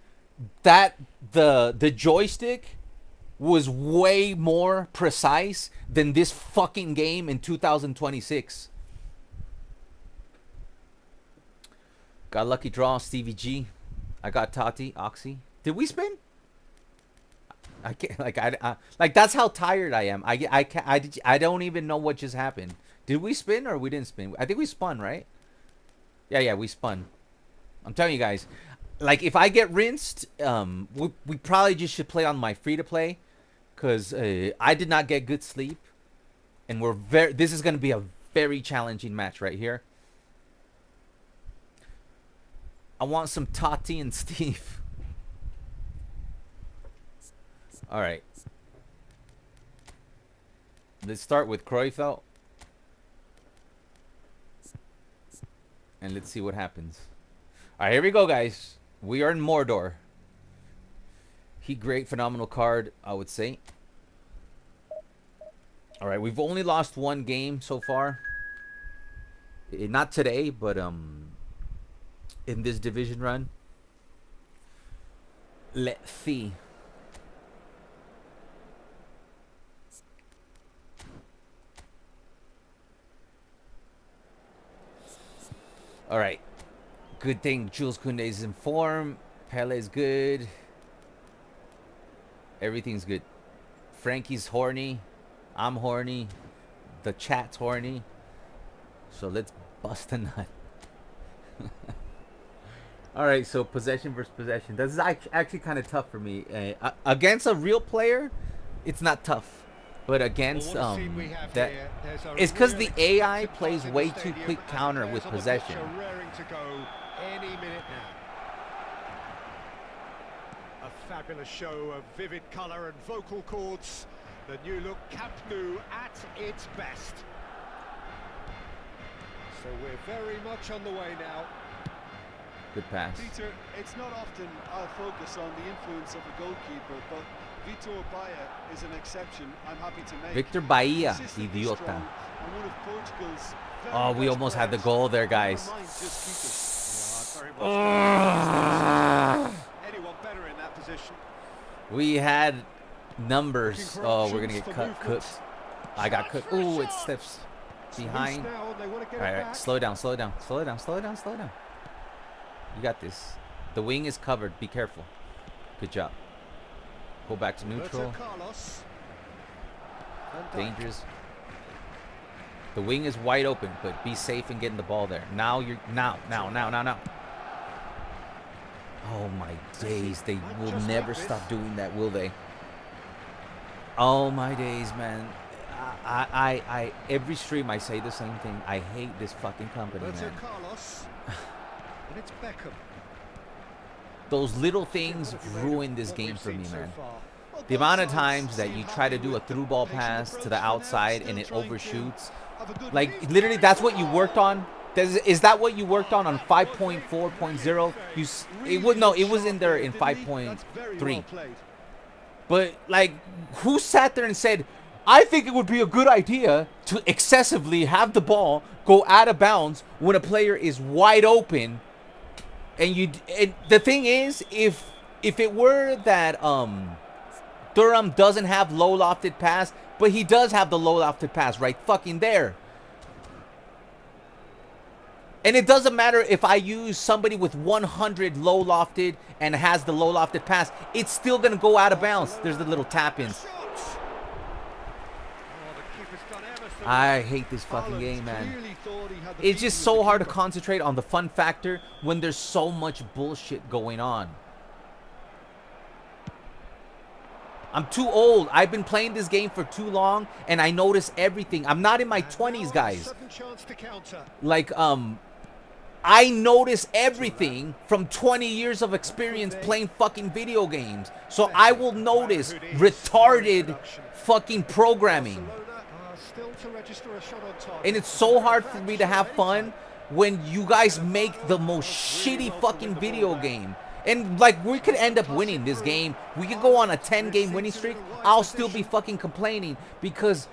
that the joystick was way more precise than this fucking game in 2026. Got lucky draw, Stevie G. I got Tati, Oxy. Did we spin? I can't, like that's how tired I am. I don't even know what just happened. Did we spin or we didn't spin? I think we spun, right? Yeah, we spun. I'm telling you guys, like if I get rinsed, we probably just should play on my free to play, cause I did not get good sleep, and this is gonna be a very challenging match right here. I want some Tati and Steve. All right. Let's start with Cruyffelt. And let's see what happens. All right, here we go, guys. We are in Mordor. Great, phenomenal card, I would say. All right, we've only lost one game so far. Not today, but in this division run. Let's see. All right. Good thing Jules Koundé is in form. Pele is good. Everything's good. Frankie's horny. I'm horny. The chat's horny. So let's bust a nut. All right, so possession versus possession. This is actually kind of tough for me. Against a real player, it's not tough. But against that, it's because the AI plays way too quick counter with possession. A fabulous show of vivid colour and vocal cords. The new look Camp Nou at its best. So we're very much on the way now. Good pass. Peter, it's not often I'll focus on the influence of a goalkeeper, but Vitor Baía is an exception. I'm happy to make. Victor Baía, idiota. Oh, we almost had the goal there, guys. Anyone better in that position? We had numbers. Oh, we're gonna get cooked. I got cooked. Ooh, it steps behind. All right, slow down. You got this. The wing is covered. Be careful. Good job. Go back to neutral. Dangerous. The wing is wide open, but be safe in getting the ball there. Now. Oh my days. They will never stop doing that, will they? Oh my days, man. I every stream I say the same thing. I hate this fucking company, man. And it's Beckham. Those little things ruin this game for me, man. The amount of times that you try to do a through ball pass to the outside and it overshoots. Like, literally, that's what you worked on? Is that what you worked on 5.4.0? It was in there in 5.3. But, like, who sat there and said, I think it would be a good idea to excessively have the ball go out of bounds when a player is wide open? And the thing is, if it were that Thuram doesn't have low lofted pass, but he does have the low lofted pass right fucking there. And it doesn't matter if I use somebody with 100 low lofted and has the low lofted pass, it's still gonna go out of bounds. There's the little tap-ins. I hate this fucking game, man. It's just so hard to concentrate on the fun factor when there's so much bullshit going on. I'm too old. I've been playing this game for too long, and I notice everything. I'm not in my 20s, guys. Like, I notice everything from 20 years of experience playing fucking video games. So I will notice retarded fucking programming. And it's so hard for me to have fun when you guys make the most shitty fucking video game. And, like, we could end up winning this game. We could go on a 10-game winning streak. I'll still be fucking complaining because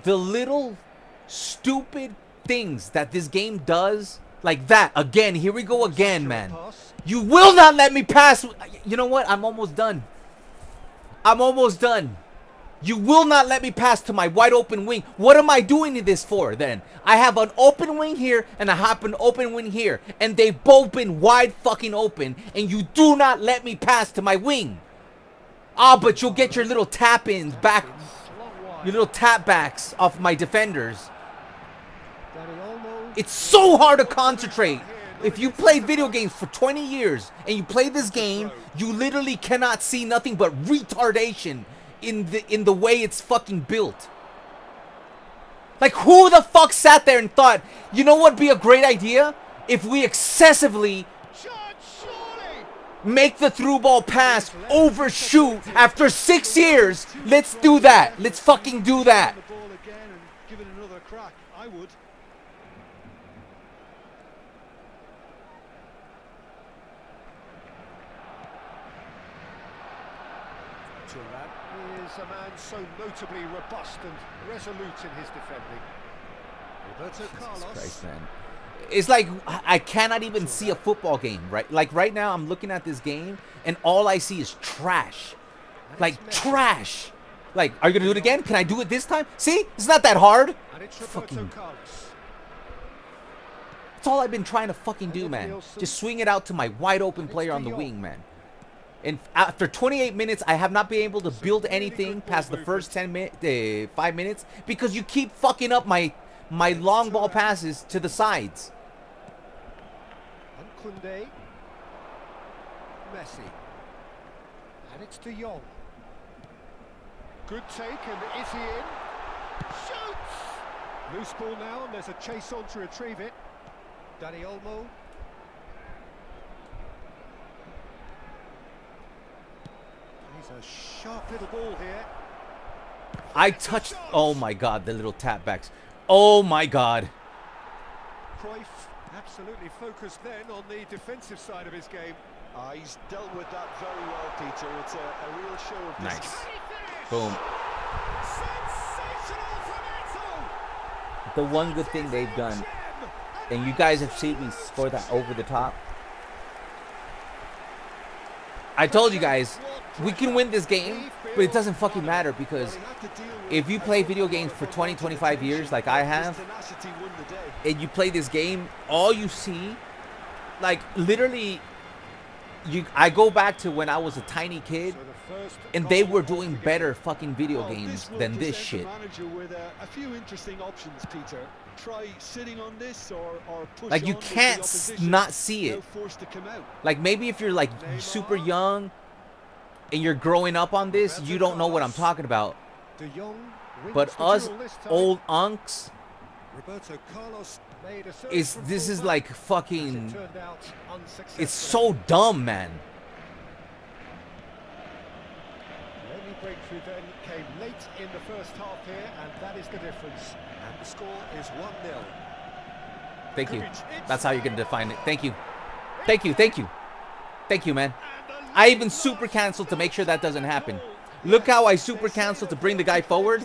the little stupid things that this game does, like that. Again, here we go again, man. You will not let me pass. You know what? I'm almost done. I'm almost done. You will not let me pass to my wide open wing. What am I doing this for then? I have an open wing here and I have an open wing here. And they've both been wide fucking open. And you do not let me pass to my wing. Ah, but you'll get your little tap-ins back. Your little tap-backs off my defenders. It's so hard to concentrate. If you played video games for 20 years and you play this game, you literally cannot see nothing but retardation in the way it's fucking built. Like, who the fuck sat there and thought, you know what would be a great idea? If we excessively make the through ball pass overshoot after 6 years. Let's do that. Let's fucking do that. Is a man so notably robust and resolute in his defending. Roberto Carlos. Christ, man. It's like I cannot even see a football game, right? Like right now I'm looking at this game and all I see is trash. Like trash. Like, are you gonna do it again? Can I do it this time? See? It's not that hard. Fucking. That's all I've been trying to fucking do, man. Just swing it out to my wide open player on the wing, man. And after 28 minutes, I have not been able to build anything past the first 5 minutes because you keep fucking up my long ball passes to the sides. Messi. And it's De Jong. Good take, and is he in? Shoots! Loose ball now, and there's a chase on to retrieve it. Dani Olmo. A sharp little ball here. I touched. Oh my god, the little tap backs. Oh my god. Cruyff absolutely focused then on the defensive side of his game. He's dealt with that very well, Peter. It's a real show of nice. Boom. Sensational from Eto'o. The one good thing they've done, and you guys have seen me score that over the top. I told you guys, we can win this game, but it doesn't fucking matter because if you play video games for 20, 25 years like I have, and you play this game, all you see, like literally, I go back to when I was a tiny kid, and they were doing better fucking video games than this shit. With a few interesting options, Peter. Try sitting on this or push like you can't not see it. Like maybe if you're like super young and you're growing up on this, you don't know what I'm talking about. But us old unks, this is like fucking, it's so dumb, man. breakthrough then came late in the first half here, and that is the difference. And the score is 1-0. Thank you. That's how you're going to define it. Thank you. Thank you. Thank you. Thank you, man. I even super canceled to make sure that doesn't happen. Look how I super canceled to bring the guy forward.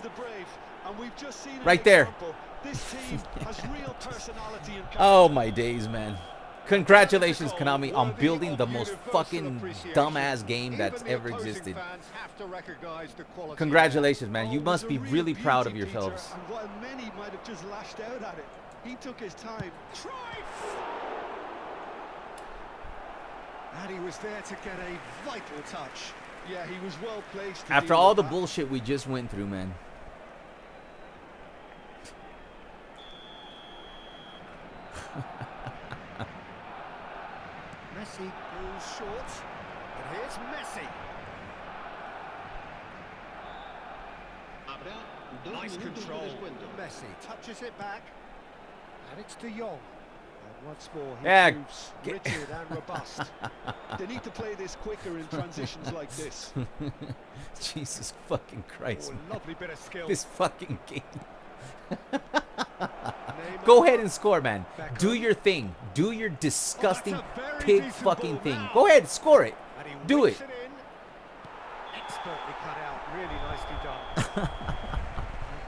Right there. Oh, my days, man. Congratulations, Konami, on building the most fucking dumbass game that's ever existed. Congratulations, man. You must be really proud of yourselves. Many might have just lashed out at it. He took his time. And he was there to get a vital touch. Yeah, he was well placed. After all the bullshit we just went through, man. Messi goes short. And here's Messi. Nice control. Messi touches it back. And it's De Jong. And once more, he proves rigid and robust. They need to play this quicker in transitions like this. Jesus fucking Christ. Oh, lovely bit of skill. This fucking game. Go ahead and score, man. Do your thing. Do your disgusting pig fucking thing. Go ahead, score it. Do it. Expertly cut out. Really nicely done.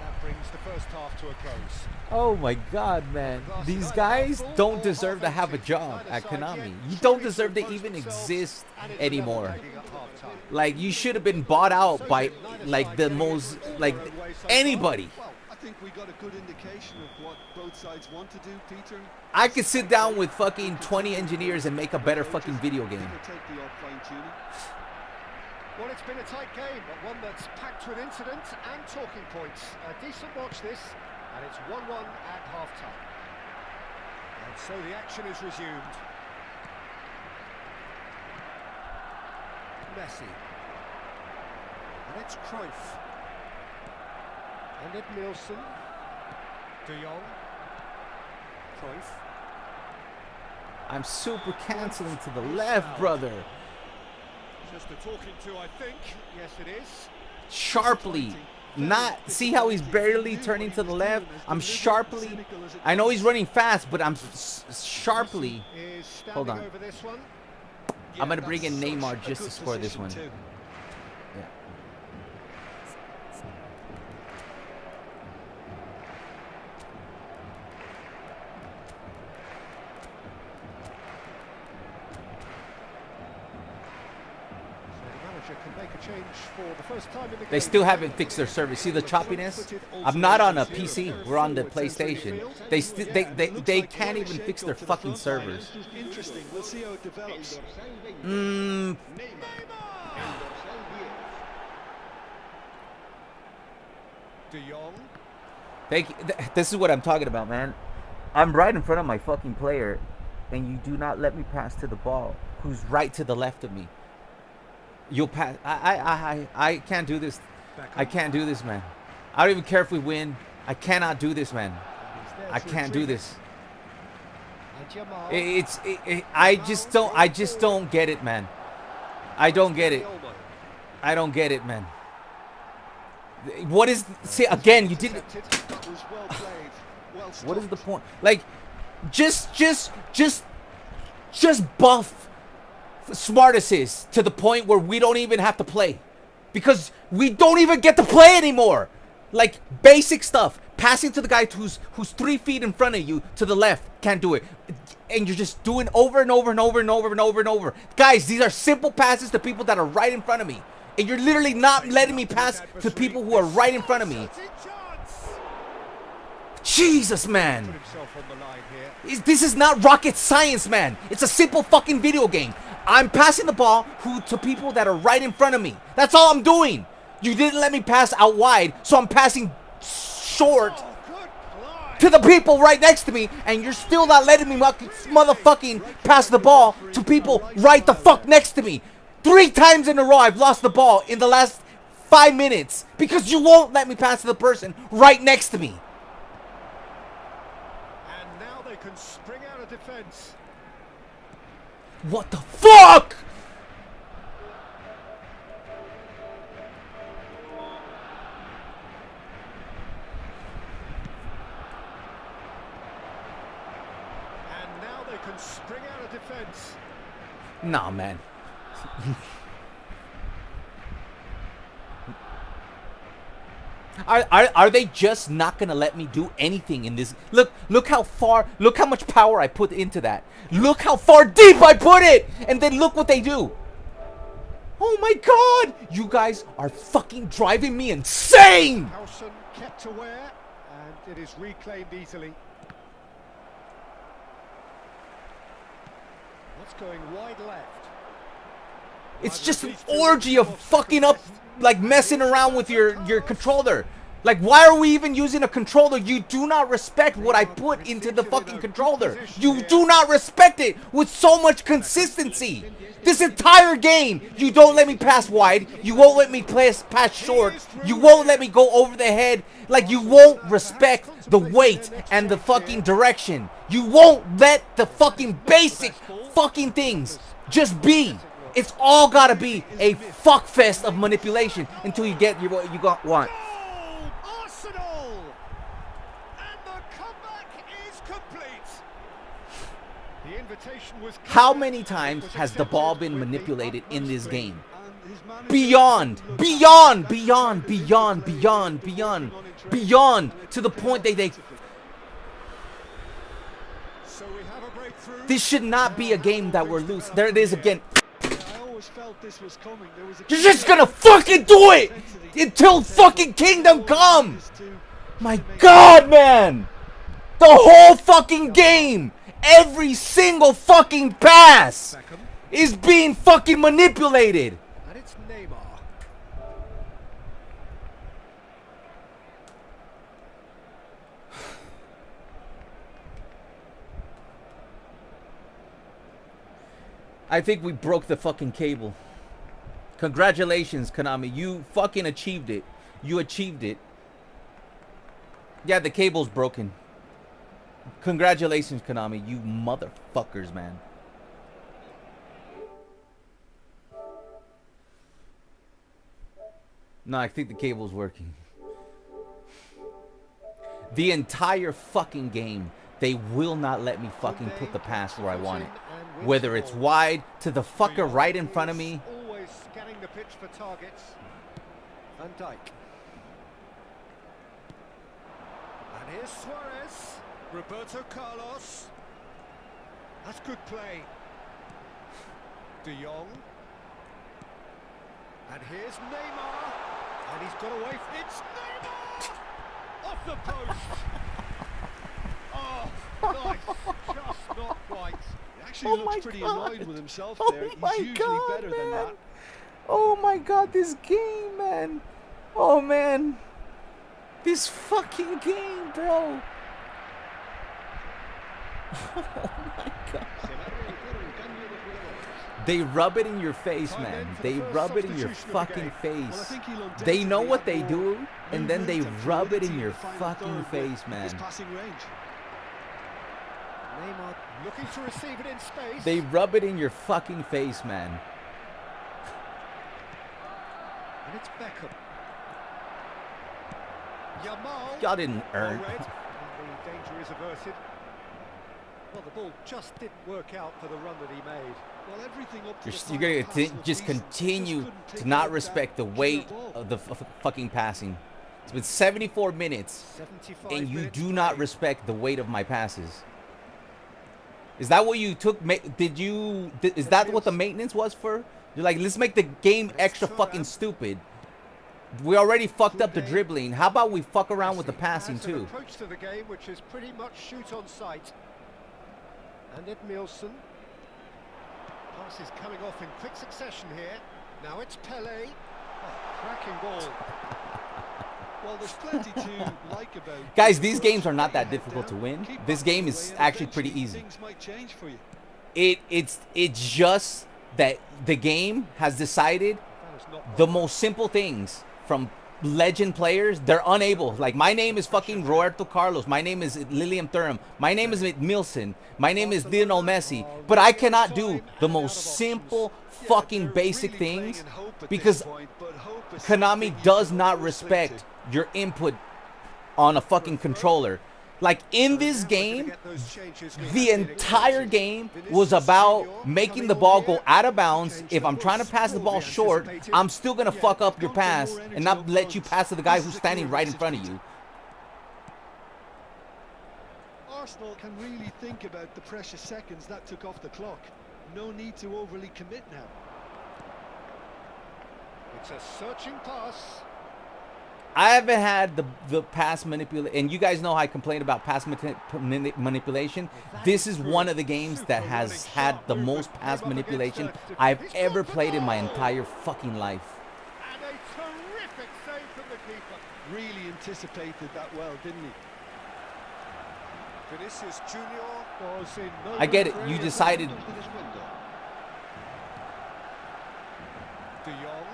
That brings the first half to a close. Oh my God, man. These guys don't deserve to have a job at Konami. You don't deserve to even exist anymore. Like, you should have been bought out by, like, the most, like, anybody. I think we got a good indication of what both sides want to do, Peter. I could sit down with fucking 20 engineers and make a better fucking video game. Well, it's been a tight game, but one that's packed with incident and talking points. A decent watch this, and it's 1-1 at half-time. And so the action is resumed. Messi. And it's Cruyff. And it Nielsen. De Jong. Cruyff. I'm super canceling to the left, brother. Just a talking to, I think. Yes, it is. Sharply. Not, see how he's barely turning to the left? I'm sharply. I know he's running fast, but I'm sharply. Hold on. I'm going to bring in Neymar just to score this one. Yeah. They still haven't fixed their service. See the choppiness? I'm not on a PC. We're on the PlayStation. They can't even fix their fucking servers. Interesting. We'll see how it develops. De Jong. This is what I'm talking about, man. I'm right in front of my fucking player, and you do not let me pass to the ball, who's right to the left of me. You'll pass. I can't do this. I can't do this, man. I don't even care if we win. I cannot do this, man. I can't do this. I just don't get it, man. I don't get it. I don't get it, man. What is? See, again, you didn't. What is the point? Like, just buff Smart Assist to the point where we don't even have to play, because we don't even get to play anymore. Like, basic stuff, passing to the guy who's 3 feet in front of you to the left, can't do it, and you're just doing over and over and over and over and over and over. Guys, these are simple passes to people that are right in front of me, and you're literally not letting me pass to people who are right in front of me. Jesus, man. This is not rocket science, man. It's a simple fucking video game. I'm passing the ball to people that are right in front of me. That's all I'm doing. You didn't let me pass out wide, so I'm passing short to the people right next to me, and you're still not letting me motherfucking pass the ball to people right the fuck next to me. 3 times in a row I've lost the ball in the last 5 minutes because you won't let me pass to the person right next to me. And now they can spring out of defense. What the fuck? can spring out of defence. Nah, man. Are they just not gonna let me do anything in this? Look how far, look how much power I put into that. Look how far deep I put it, and then look what they do. Oh my God, you guys are fucking driving me insane. Howson kept aware, and it is reclaimed easily. What's going wide left? It's just an orgy of fucking up, like messing around with your controller. Like, why are we even using a controller? You do not respect what I put into the fucking controller. You do not respect it with so much consistency. This entire game, you don't let me pass wide. You won't let me pass short. You won't let me go over the head. Like, you won't respect the weight and the fucking direction. You won't let the fucking basic fucking things just be. It's all gotta be a fuck fest of manipulation until you get what you want. Arsenal! And the comeback is complete. The invitation was How many times has the ball been manipulated in this game? Beyond to the point that they. So we have a breakthrough. This should not be a game that we're losing. There it is again. Felt this was coming. There was a You're just gonna fucking do it until fucking Kingdom Come. My God, man. The whole fucking game, every single fucking pass is being fucking manipulated. And it's Neymar. I think we broke the fucking cable. Congratulations, Konami. You fucking achieved it. You achieved it. Yeah, the cable's broken. Congratulations, Konami. You motherfuckers, man. No, I think the cable's working. The entire fucking game, they will not let me fucking put the pass where I want it. Whether it's wide to the fucker right in front of me. Always scanning the pitch for targets. Van Dijk. And here's Suarez. Roberto Carlos. That's good play. De Jong. And here's Neymar. And he's got away. It's Neymar! Off the post. Oh, nice. Just not quite. Actually looks pretty annoyed with himself there. He's usually better than that. Oh my God, this game, man. Oh man. This fucking game, bro. Oh my God. They rub it in your face, man. They rub it in your fucking face. They know what they do, and then they rub it in your fucking face, man. Neymar looking to receive it in space. They rub it in your fucking face, man. And it's Beckham. Yamal. Y'all didn't earn. And the danger is averted. Well, the ball just didn't work out for the run that he made. Well, everything up to You're gonna just continue to not respect the weight of the fucking passing. It's been 74 minutes, and you do not respect the weight of my passes. Is that what you took? Is that what the maintenance was for? You're like, let's make the game extra fucking stupid. We already fucked up the dribbling. How about we fuck around with the passing too? Approach to the game, which is pretty much shoot on sight. And Edmilson. Pass is coming off in quick succession here. Now it's Pele. Oh, cracking ball. Well, there's plenty to like about. Guys, these games are not that difficult to win. This game is actually pretty easy. Things might change for you. It's just that the game has decided the most simple things from legend players, they're unable. Like, my name is fucking Roberto Carlos. My name is Lilian Thuram. My name is Milson. My name is Lionel Messi. But I cannot do the most simple fucking basic things because Konami does not respect your input on a fucking controller. Like in this game, the entire game was about making the ball go out of bounds. If I'm trying to pass the ball short, I'm still going to fuck up your pass and not let you pass to the guy who's standing right in front of you. Arsenal can really think about the precious seconds that took off the clock. No need to overly commit now. It's a searching pass. I haven't had the pass manipulation, and you guys know how I complain about pass manipulation. This is one of the games that has had the most pass manipulation I've ever played in my entire fucking life. And a terrific save from the keeper. Really anticipated that well, didn't he? Vinicius Junior was in no I get it. You decided. De Jong.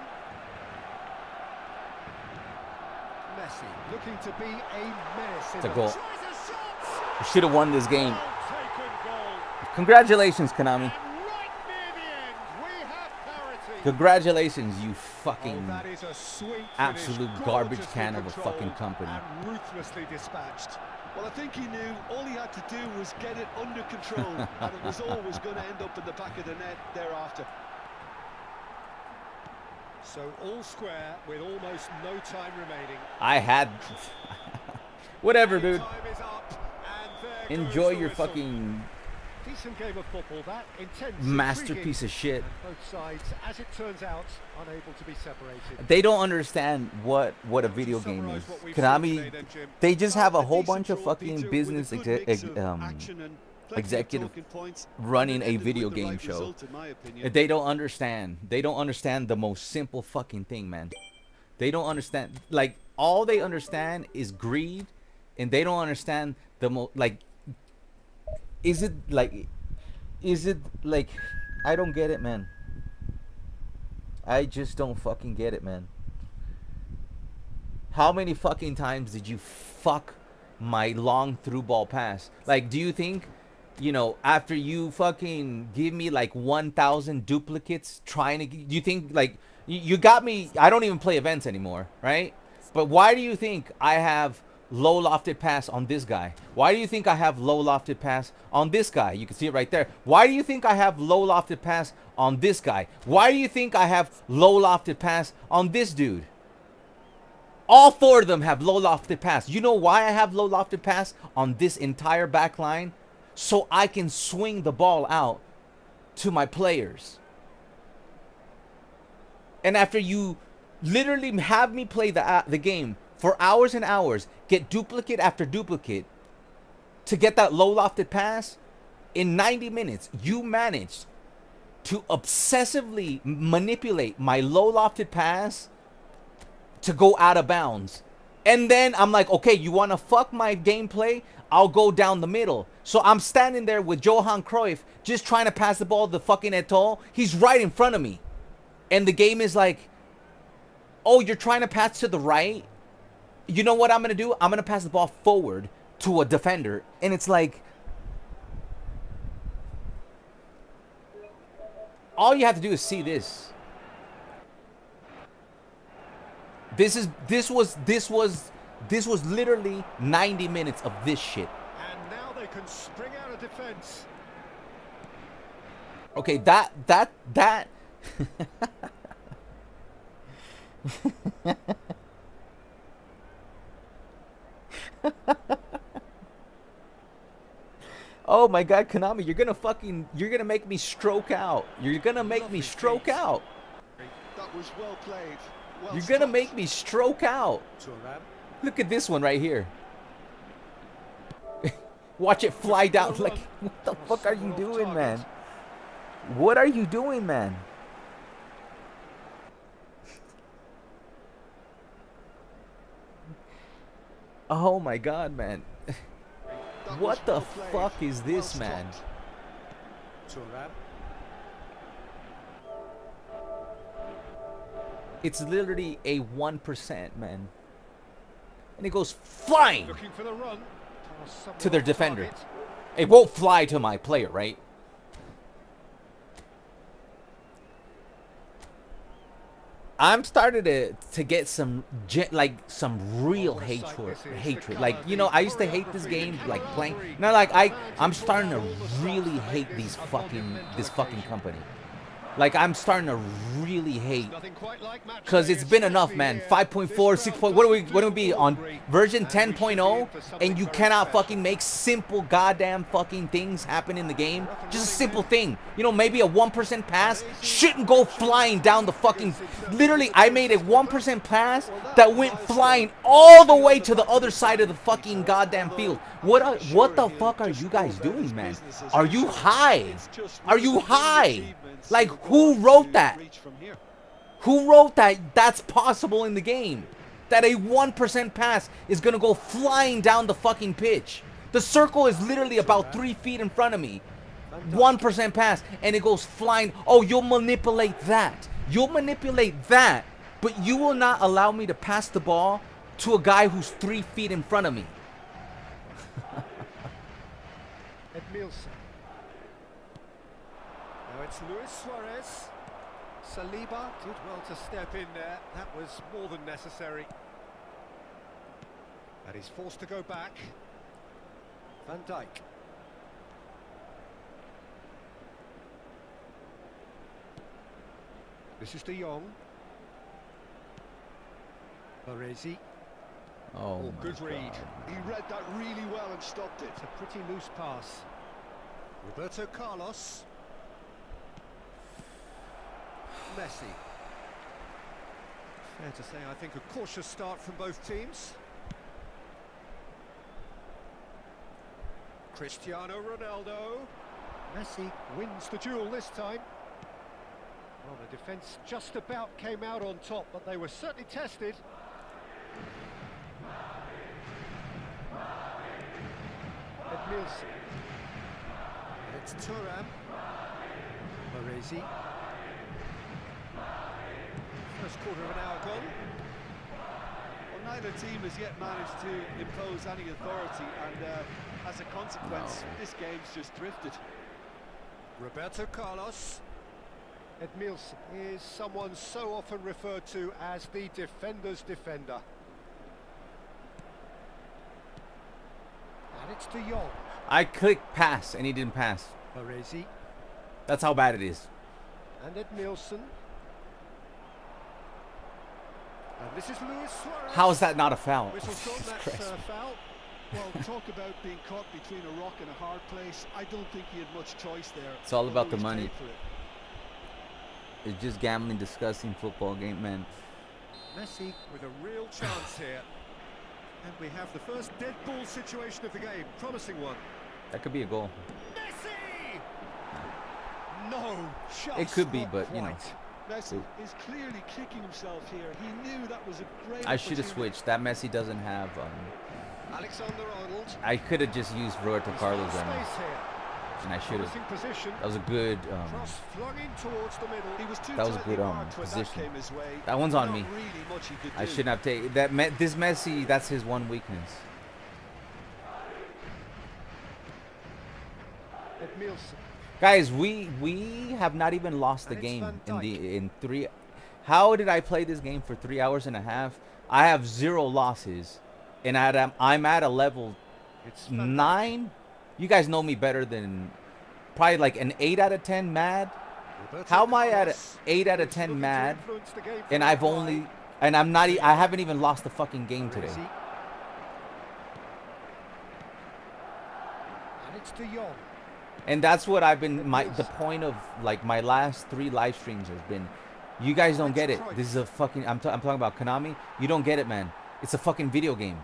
Messi looking to be a menace. It's a goal. You should have won this game. Congratulations, Konami. Congratulations, you fucking absolute garbage can of a fucking company. Ruthlessly dispatched. Well, I think he knew all he had to do was get it under control, and it was always going to end up in the back of the net thereafter. So all square with almost no time remaining. I had whatever, dude. Time is up, and enjoy your fucking decent game of football, that intense masterpiece of shit. And both sides, as it turns out, unable to be separated. They don't understand what a video game is. Konami, they just have a whole bunch of fucking business executive running a video game show. They don't understand. They don't understand the most simple fucking thing, man. They don't understand. Like, all they understand is greed, and they don't understand the most, like, is it like I don't get it, man. I just don't fucking get it, man. How many fucking times did you fuck my long through ball pass? Like, do you think, you know, after you fucking give me like 1,000 duplicates trying to, do you think, like, you got me? I don't even play events anymore, right? But why do you think I have low lofted pass on this guy? Why do you think I have low lofted pass on this guy? You can see it right there. Why do you think I have low lofted pass on this guy? Why do you think I have low lofted pass on this dude? All four of them have low lofted pass. You know why I have low lofted pass on this entire back line? So I can swing the ball out to my players. And after you literally have me play the game for hours and hours, get duplicate after duplicate to get that low lofted pass, in 90 minutes, you managed to obsessively manipulate my low lofted pass to go out of bounds. And then I'm like, okay, you want to fuck my gameplay? I'll go down the middle. So I'm standing there with Johan Cruyff just trying to pass the ball to fucking Eto'o. He's right in front of me. And the game is like, oh, you're trying to pass to the right? You know what I'm going to do? I'm going to pass the ball forward to a defender. And it's like, all you have to do is see this. This was literally 90 minutes of this shit. And now they can spring out of defense. Okay, that oh my god, Konami, you're gonna make me stroke out. You're gonna make me stroke out. That was well played. Well You're gonna stopped. make me stroke out. Look at this one right here. Watch it fly down. Like, what the fuck are you doing, man? What are you doing, man? Oh my god, man. What the fuck is this, man? It's literally a 1%, man. And it goes flying Looking for the run. to their defender. It won't fly to my player, right? I'm starting to get some some real hatred. Like, you know, I used to hate this game, like playing. Now, like I'm starting to really hate this fucking company. Like, I'm starting to really hate, because it's been enough, man. 5.4, 6. What do we be on version 10.0, and you cannot fucking make simple goddamn fucking things happen in the game? Just a simple thing, you know, maybe a 1% pass shouldn't go flying down the fucking. Literally, I made a 1% pass that went flying all the way to the other side of the fucking goddamn field. What the fuck are you guys doing, man? Are you high? Are you high? Like, who wrote that? Who wrote that that's possible in the game? That a 1% pass is going to go flying down the fucking pitch. The circle is literally about 3 feet in front of me. 1% pass, and it goes flying. Oh, you'll manipulate that. You'll manipulate that, but you will not allow me to pass the ball to a guy who's 3 feet in front of me. It's Luis Suarez. Saliba did well to step in there. That was more than necessary. And he's forced to go back. Van Dijk. This is De Jong. Baresi. Oh, good read. He read that really well and stopped it. It's a pretty loose pass. Roberto Carlos. Messi. Fair to say, I think, a cautious start from both teams. Cristiano Ronaldo. Messi wins the duel this time. Well, the defence just about came out on top, but they were certainly tested. Edmilson. It's Thuram. Baresi. First quarter of an hour gone. Well, neither team has yet managed to impose any authority, and as a consequence, this game's just drifted. Roberto Carlos. Edmilson is someone so often referred to as the defender's defender. And it's De Jong. I clicked pass, and he didn't pass. Baresi. That's how bad it is. And Edmilson. And this is Luis Suarez. How is that not a foul? That's foul. Well, talk about being caught between a rock and a hard place. I don't think he had much choice there. It's all about the money. It's just gambling, disgusting football game, man. Messi with a real chance here. And we have the first dead ball situation of the game. Promising one. That could be a goal. Messi! No, it could be, but you know. Messi is clearly kicking himself here. He knew that was a great I should have switched. That Messi doesn't have. Alexander-Arnold. I could have just used Roberto Carlos then. And I should have. That was a good. That was a good position. That one's on me. I shouldn't have taken that. This Messi, that's his one weakness. Guys, we have not even lost the game in 3. How did I play this game for 3 hours and a half? I have 0 losses, and I'm at a level 9. You guys know me better than probably like an 8 out of 10 mad. How am I at an 8 out of 10 mad? And I haven't even lost the fucking game today. And it's De Jong. And that's what I've been. The point of like my last 3 live streams has been, you guys don't get it. This is a fucking. I'm talking about Konami. You don't get it, man. It's a fucking video game.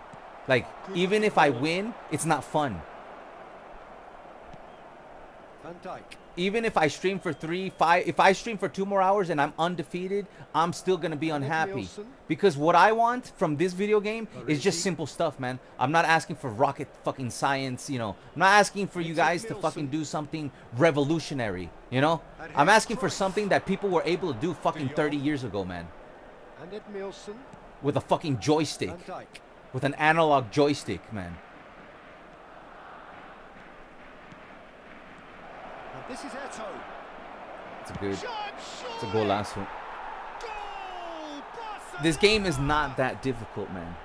Like, even if I win, it's not fun. Van Dijk. Even if I stream for 3, 5, if I stream for 2 more hours and I'm undefeated, I'm still gonna be unhappy. Because what I want from this video game is just simple stuff, man. I'm not asking for rocket fucking science, you know. I'm not asking for you guys to fucking do something revolutionary, you know. I'm asking for something that people were able to do fucking 30 years ago, man. And Edmilson. With a fucking joystick. With an analog joystick, man. This is Eto'o. It's a golazo. Goal! This game is not that difficult, man.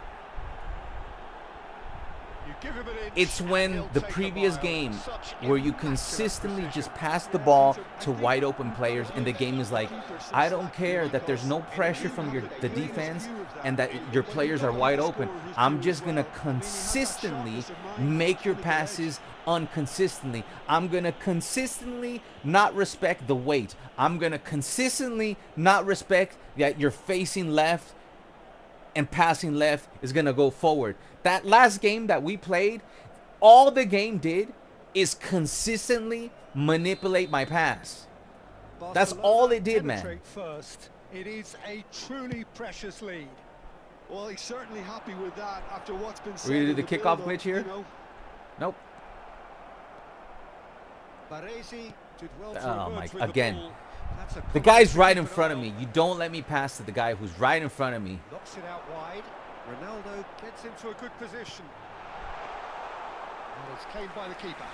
It's when the previous game where you consistently just pass the ball to wide open players and the game is like, I don't care that there's no pressure from the defense and that your players are wide open. I'm just going to consistently make your passes unconsistently. I'm going to consistently not respect the weight. I'm going to consistently not respect that you're facing left and passing left is going to go forward. That last game that we played, all the game did is consistently manipulate my pass. That's all it did, man. First. It is a truly precious lead. Well, he's certainly happy with that after what's been said. We're going to do the kickoff glitch here? Nope. Oh my, again. The guy's right in front of me. You don't let me pass to the guy who's right in front of me. Knocks it out wide. Ronaldo gets into a good position. And it's claimed by the keeper.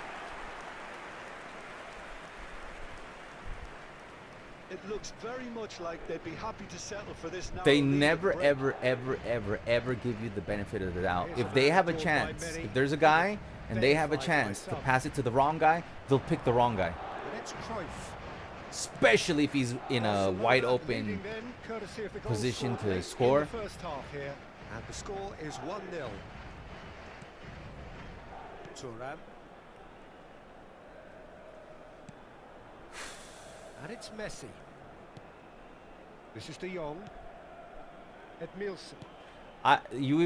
It looks very much like they'd be happy to settle for this now. They never, ever, ever, ever, ever give you the benefit of the doubt. If they have a chance, if there's a guy and they have a chance to pass it to the wrong guy, they'll pick the wrong guy. Especially if he's in a wide open position to score. And the score is 1-0. Thuram. And it's Messi. This is De Jong. Edmilson.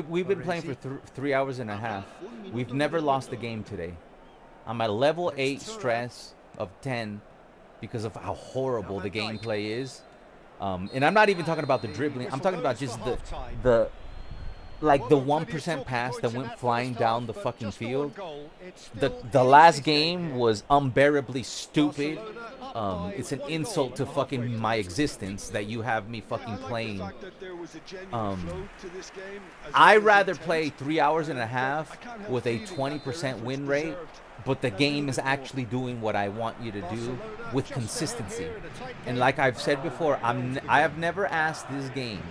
We've been playing for 3 hours and a half. We've never lost a game today. I'm at level 8 stress of 10 because of how horrible the gameplay is. And I'm not even talking about the dribbling. I'm talking about just the 1% pass that went flying down the fucking field. The last game was unbearably stupid. It's an insult to fucking my existence that you have me fucking playing. I rather play 3 hours and a half with a 20% win rate, but the game is actually doing what I want you to do with consistency. And like I've said before, I have never asked this game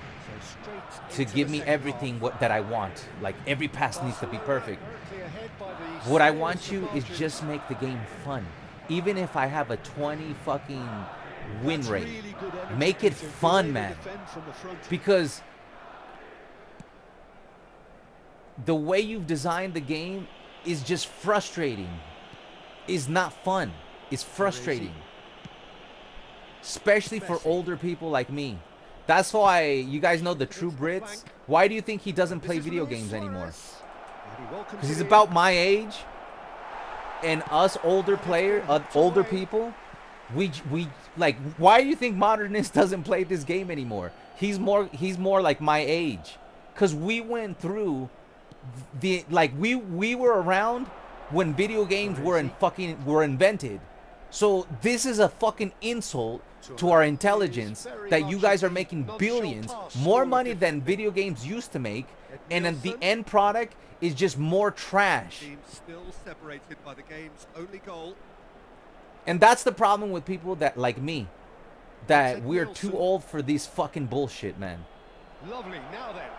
to give me everything that I want. Like every pass needs to be perfect. What I want you is just make the game fun. Even if I have a 20 fucking win rate, make it fun, man. Because the way you've designed the game is just frustrating. It's not fun. It's frustrating. Especially for older people like me. That's why you guys know the true Brits. Why do you think he doesn't play video games anymore? Because he's about my age. And us older people, we like, why do you think Modernist doesn't play this game anymore? He's more like my age. Because we went through the, like, we were around when video games were invented. So this is a fucking insult to our intelligence that you guys are making billions, more money than video games used to make, and then the end product is just more trash. Still separated by the game's only goal. And that's the problem with people that like me, that we're too old for this fucking bullshit, man. Lovely. Now then,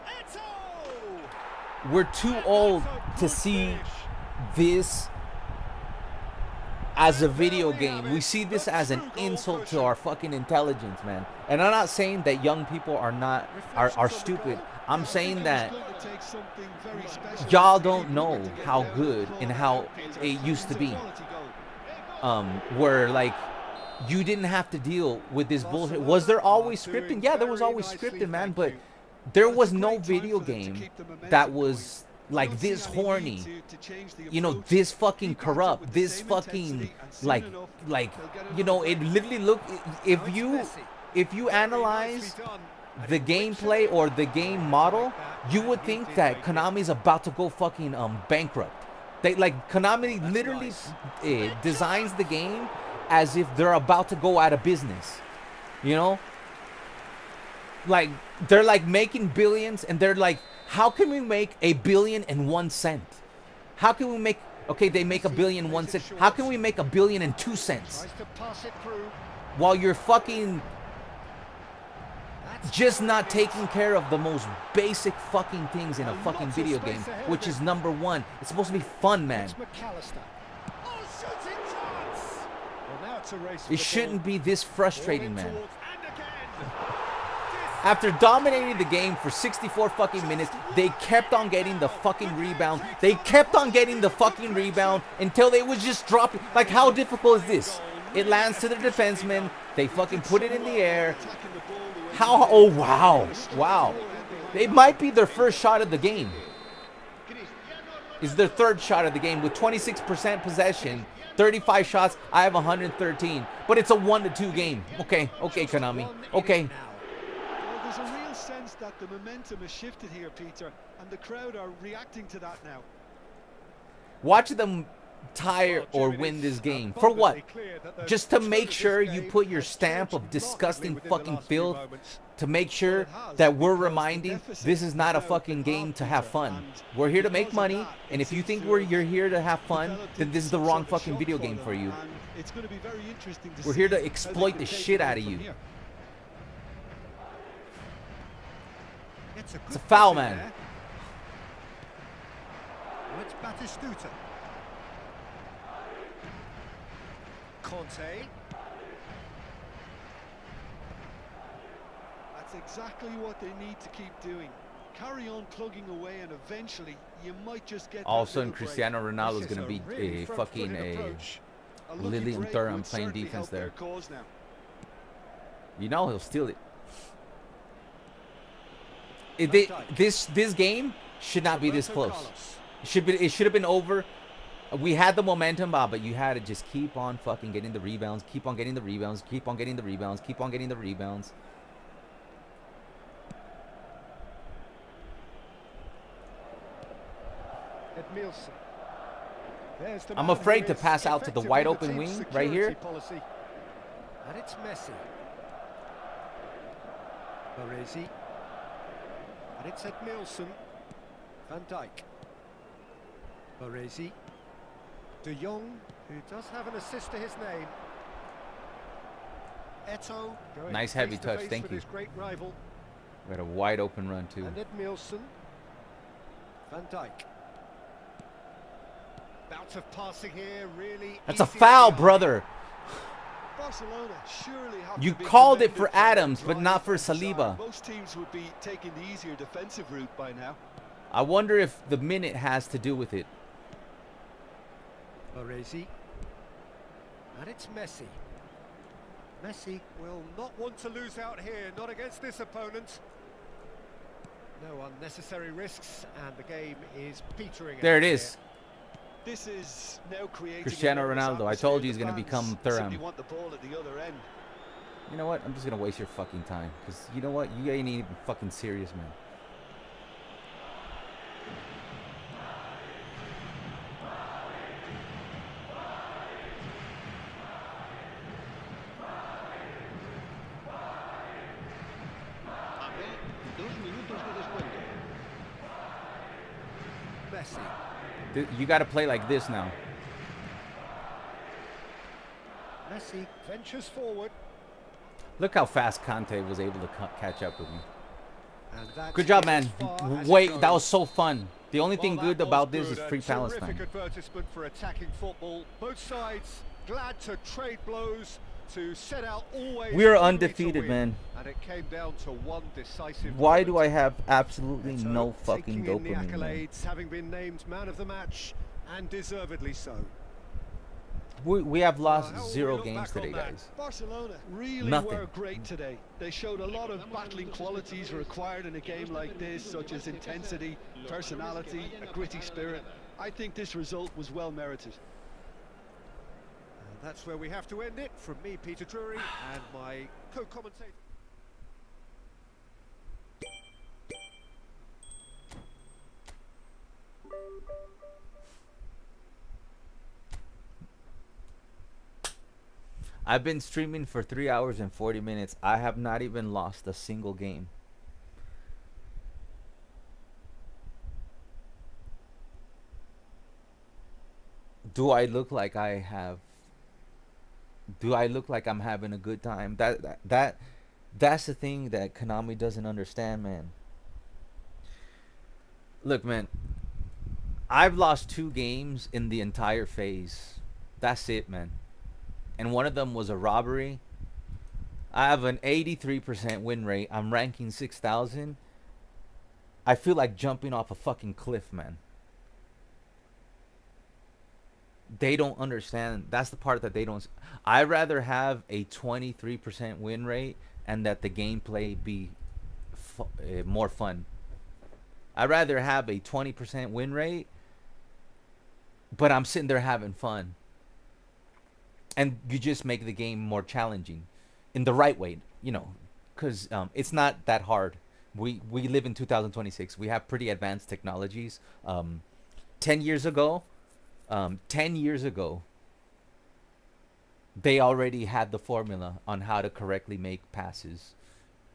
Eto'o! We're too old to see this as a video game. We see this as an insult to our fucking intelligence, man. And I'm not saying that young people are stupid. I'm saying that y'all don't know how good and how it used to be. Where like you didn't have to deal with this bullshit. Was there always scripting? Yeah, there was always scripting, man, but there was no video game that was like this horny, you know, this fucking corrupt, this fucking like you know, it literally looked, if you analyze the gameplay or the game model, you would think that Konami's about to go fucking bankrupt. They like, Konami literally designs the game as if they're about to go out of business, you know, like they're like making billions and they're like, how can we make $1 billion and 1 cent? How can we make, okay, they make $1 billion 1 cent. How can we make $1 billion and 2 cents? While you're fucking just not taking care of the most basic fucking things in a fucking video game, which is number one. It's supposed to be fun, man. It shouldn't be this frustrating, man. After dominating the game for 64 fucking minutes, they kept on getting the fucking rebound. They kept on getting the fucking rebound until they was just dropping. Like, how difficult is this? It lands to the defenseman. They fucking put it in the air. How? Oh, wow. Wow. It might be their first shot of the game. It's their third shot of the game with 26% possession. 35 shots. I have 113. But it's a 1-2 game. Okay. Okay, Konami. Okay. There's a real sense that the momentum has shifted here, Peter, and the crowd are reacting to that now. Watch them tie or win this game. For what? Just to make sure you put your stamp of disgusting fucking filth, to make sure that we're reminding this is not a fucking game to have fun. We're here to make money, and if you think you're here to have fun, then this is the wrong fucking video game for you. We're here to exploit the shit out of you. It's a foul, man. It's Batistuta. Conte. That's exactly what they need to keep doing. Carry on plugging away, and eventually you might just get. All of a sudden, Cristiano Ronaldo is gonna be a fucking Lilian Thuram playing defense there. You know he'll steal it. This game should not be this close. It should have been over. We had the momentum, Bob, but you had to just keep on fucking getting the rebounds, keep on getting the rebounds, keep on getting the rebounds, keep on getting the rebounds. I'm afraid to pass out to the wide open wing right here. And it's Messi. Oise. And it's Edmilson. Van Dijk. Oise. De Jong, who does have an assist to his name. Eto'o. Nice heavy touch, thank you. Great rival. We had a wide open run too. And Edmilson. Van Dijk. Bout of passing here, really. That's a foul, brother. Barcelona surely have you called it for Adams, but not for Saliba. Most teams would be taking the easier defensive route by now. I wonder if the minute has to do with it. Oise. And it's Messi. Messi will not want to lose out here, not against this opponent. No unnecessary risks, and the game is petering out. There it is. This is now creating Cristiano Ronaldo. I told you he's going to become Thuram. Want the ball at the other end. You know what? I'm just going to waste your fucking time. Because you know what? You ain't even fucking serious, man. You got to play like this now. Messi ventures forward. Look how fast Conte was able to catch up with me. Good job, man. Wait, that was so fun. The only thing good about this is free Palestine. Advertisement for attacking football. Both sides glad to trade blows. To set out always. We are undefeated, man. And it came down to one decisive. Why do I have absolutely no fucking dopamine? The accolades, having been named man of the match, and deservedly so. We have lost 0 games today, guys. Barcelona really were great today. They showed a lot of battling qualities required in a game like this, such as intensity, personality, a gritty spirit. I think this result was well merited. That's where we have to end it. From me, Peter Drury, and my co-commentator. I've been streaming for 3 hours and 40 minutes. I have not even lost a single game. Do I look like I have... Do I look like I'm having a good time? That's the thing that Konami doesn't understand, man. Look, man, I've lost 2 games in the entire phase. That's it, man. And one of them was a robbery. I have an 83% win rate. I'm ranking 6,000. I feel like jumping off a fucking cliff, man. They don't understand. That's the part that they don't. I'd rather have a 23% win rate and that the gameplay be more fun. I'd rather have a 20% win rate, but I'm sitting there having fun. And you just make the game more challenging in the right way, you know, because it's not that hard. We live in 2026. We have pretty advanced technologies. 10 years ago, they already had the formula on how to correctly make passes,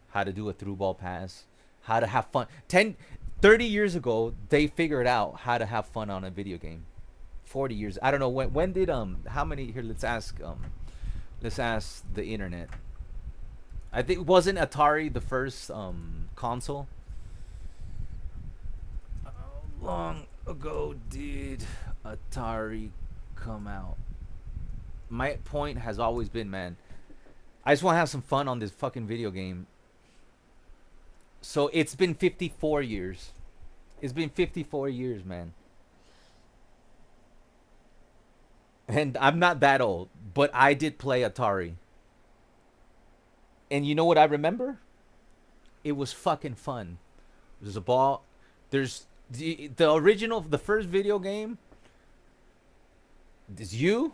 how to do a through ball pass, how to have fun. 30 years ago, they figured out how to have fun on a video game. 40 years. I don't know when did how many here, let's ask the internet. I think wasn't Atari the first console? How long ago did Atari come out? My point has always been, man, I just want to have some fun on this fucking video game. So it's been 54 years. It's been 54 years, man. And I'm not that old, but I did play Atari. And you know what I remember? It was fucking fun. There's a ball. There's the original, the first video game. Is your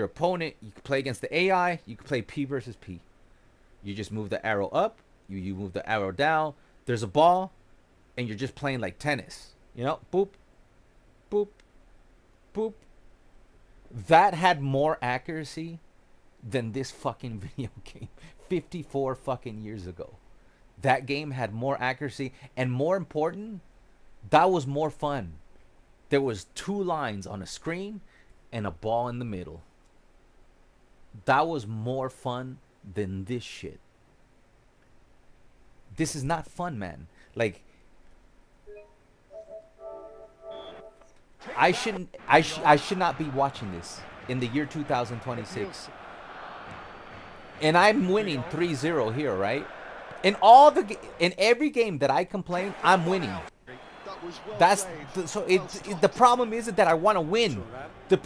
opponent. You can play against the AI. You can play P versus P. You just move the arrow up. You move the arrow down. There's a ball, and you're just playing like tennis. You know, boop, boop, boop. That had more accuracy than this fucking video game 54 fucking years ago. That game had more accuracy, and more important, that was more fun. There was 2 lines on a screen and a ball in the middle. That was more fun than this shit. This is not fun, man. Like, I should not be watching this in the year 2026. And I'm winning 3-0 here, right? In every game that I complain, I'm winning. That's the problem isn't that I want to win.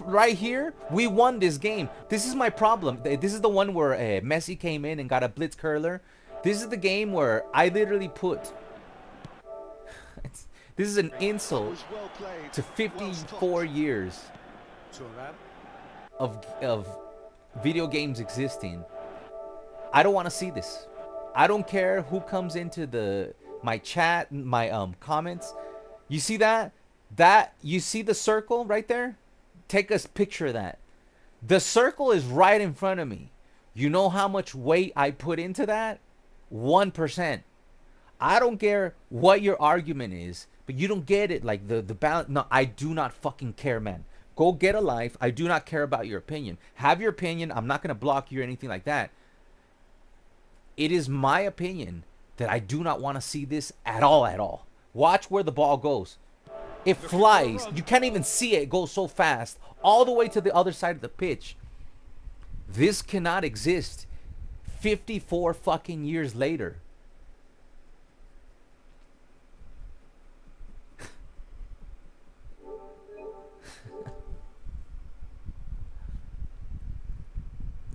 Right here, we won this game. This is my problem. This is the one where Messi came in and got a blitz curler. This is the game where I literally put. This is an insult to 54 years of video games existing. I don't want to see this. I don't care who comes into my chat, my comments. You see that? You see the circle right there? Take a picture of that. The circle is right in front of me. You know how much weight I put into that? 1%. I don't care what your argument is, but you don't get it. Like the balance. No, I do not fucking care, man. Go get a life. I do not care about your opinion. Have your opinion. I'm not going to block you or anything like that. It is my opinion that I do not want to see this at all. Watch where the ball goes. It flies. You can't even see it. It goes so fast. All the way to the other side of the pitch. This cannot exist 54 fucking years later.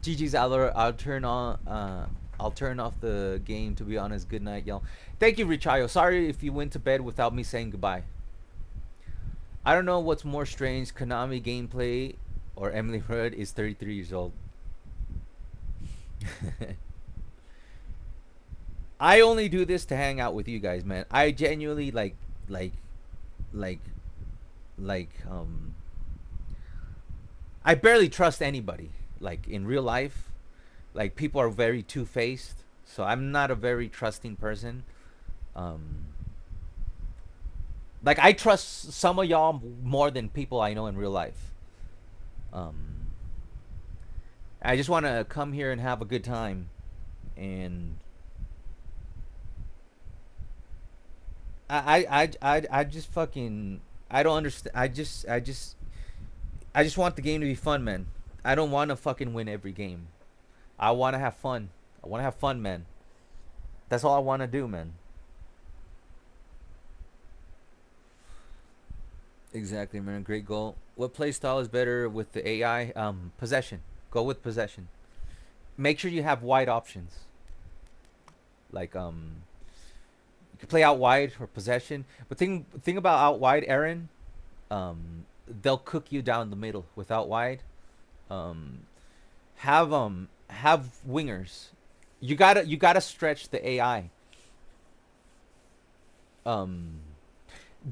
GG's Aller, I'll turn off the game, to be honest. Good night, y'all. Thank you, Richayo. Sorry if you went to bed without me saying goodbye. I don't know what's more strange, Konami gameplay or Emily Rudd is 33 years old. I only do this to hang out with you guys, man. I genuinely I barely trust anybody. Like in real life, like people are very two-faced, so I'm not a very trusting person. Like I trust some of y'all more than people I know in real life. I just want to come here and have a good time, and I just fucking I don't understand. I just want the game to be fun, man. I don't want to fucking win every game. I want to have fun. I want to have fun, man. That's all I want to do, man. Exactly, man. Great goal. What play style is better with the AI? Possession. Go with possession. Make sure you have wide options. Like you can play out wide or possession. But thing about out wide, Aaron, they'll cook you down the middle with out wide. Have wingers. You gotta stretch the AI.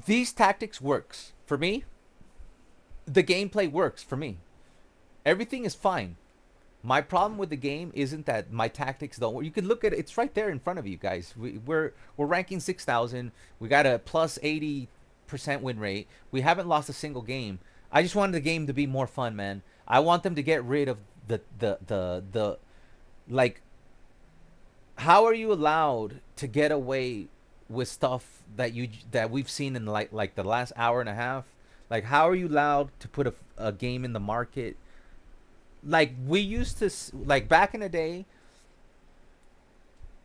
These tactics works for me. The gameplay works for me. Everything is fine. My problem with the game isn't that my tactics don't work. You can look at it. It's right there in front of you guys. We're ranking 6,000. We got a plus 80% win rate. We haven't lost a single game. I just wanted the game to be more fun, man. I want them to get rid of the like. How are you allowed to get away with stuff that we've seen in like the last hour and a half? Like, how are you allowed to put a game in the market? Like, we used to, like, back in the day,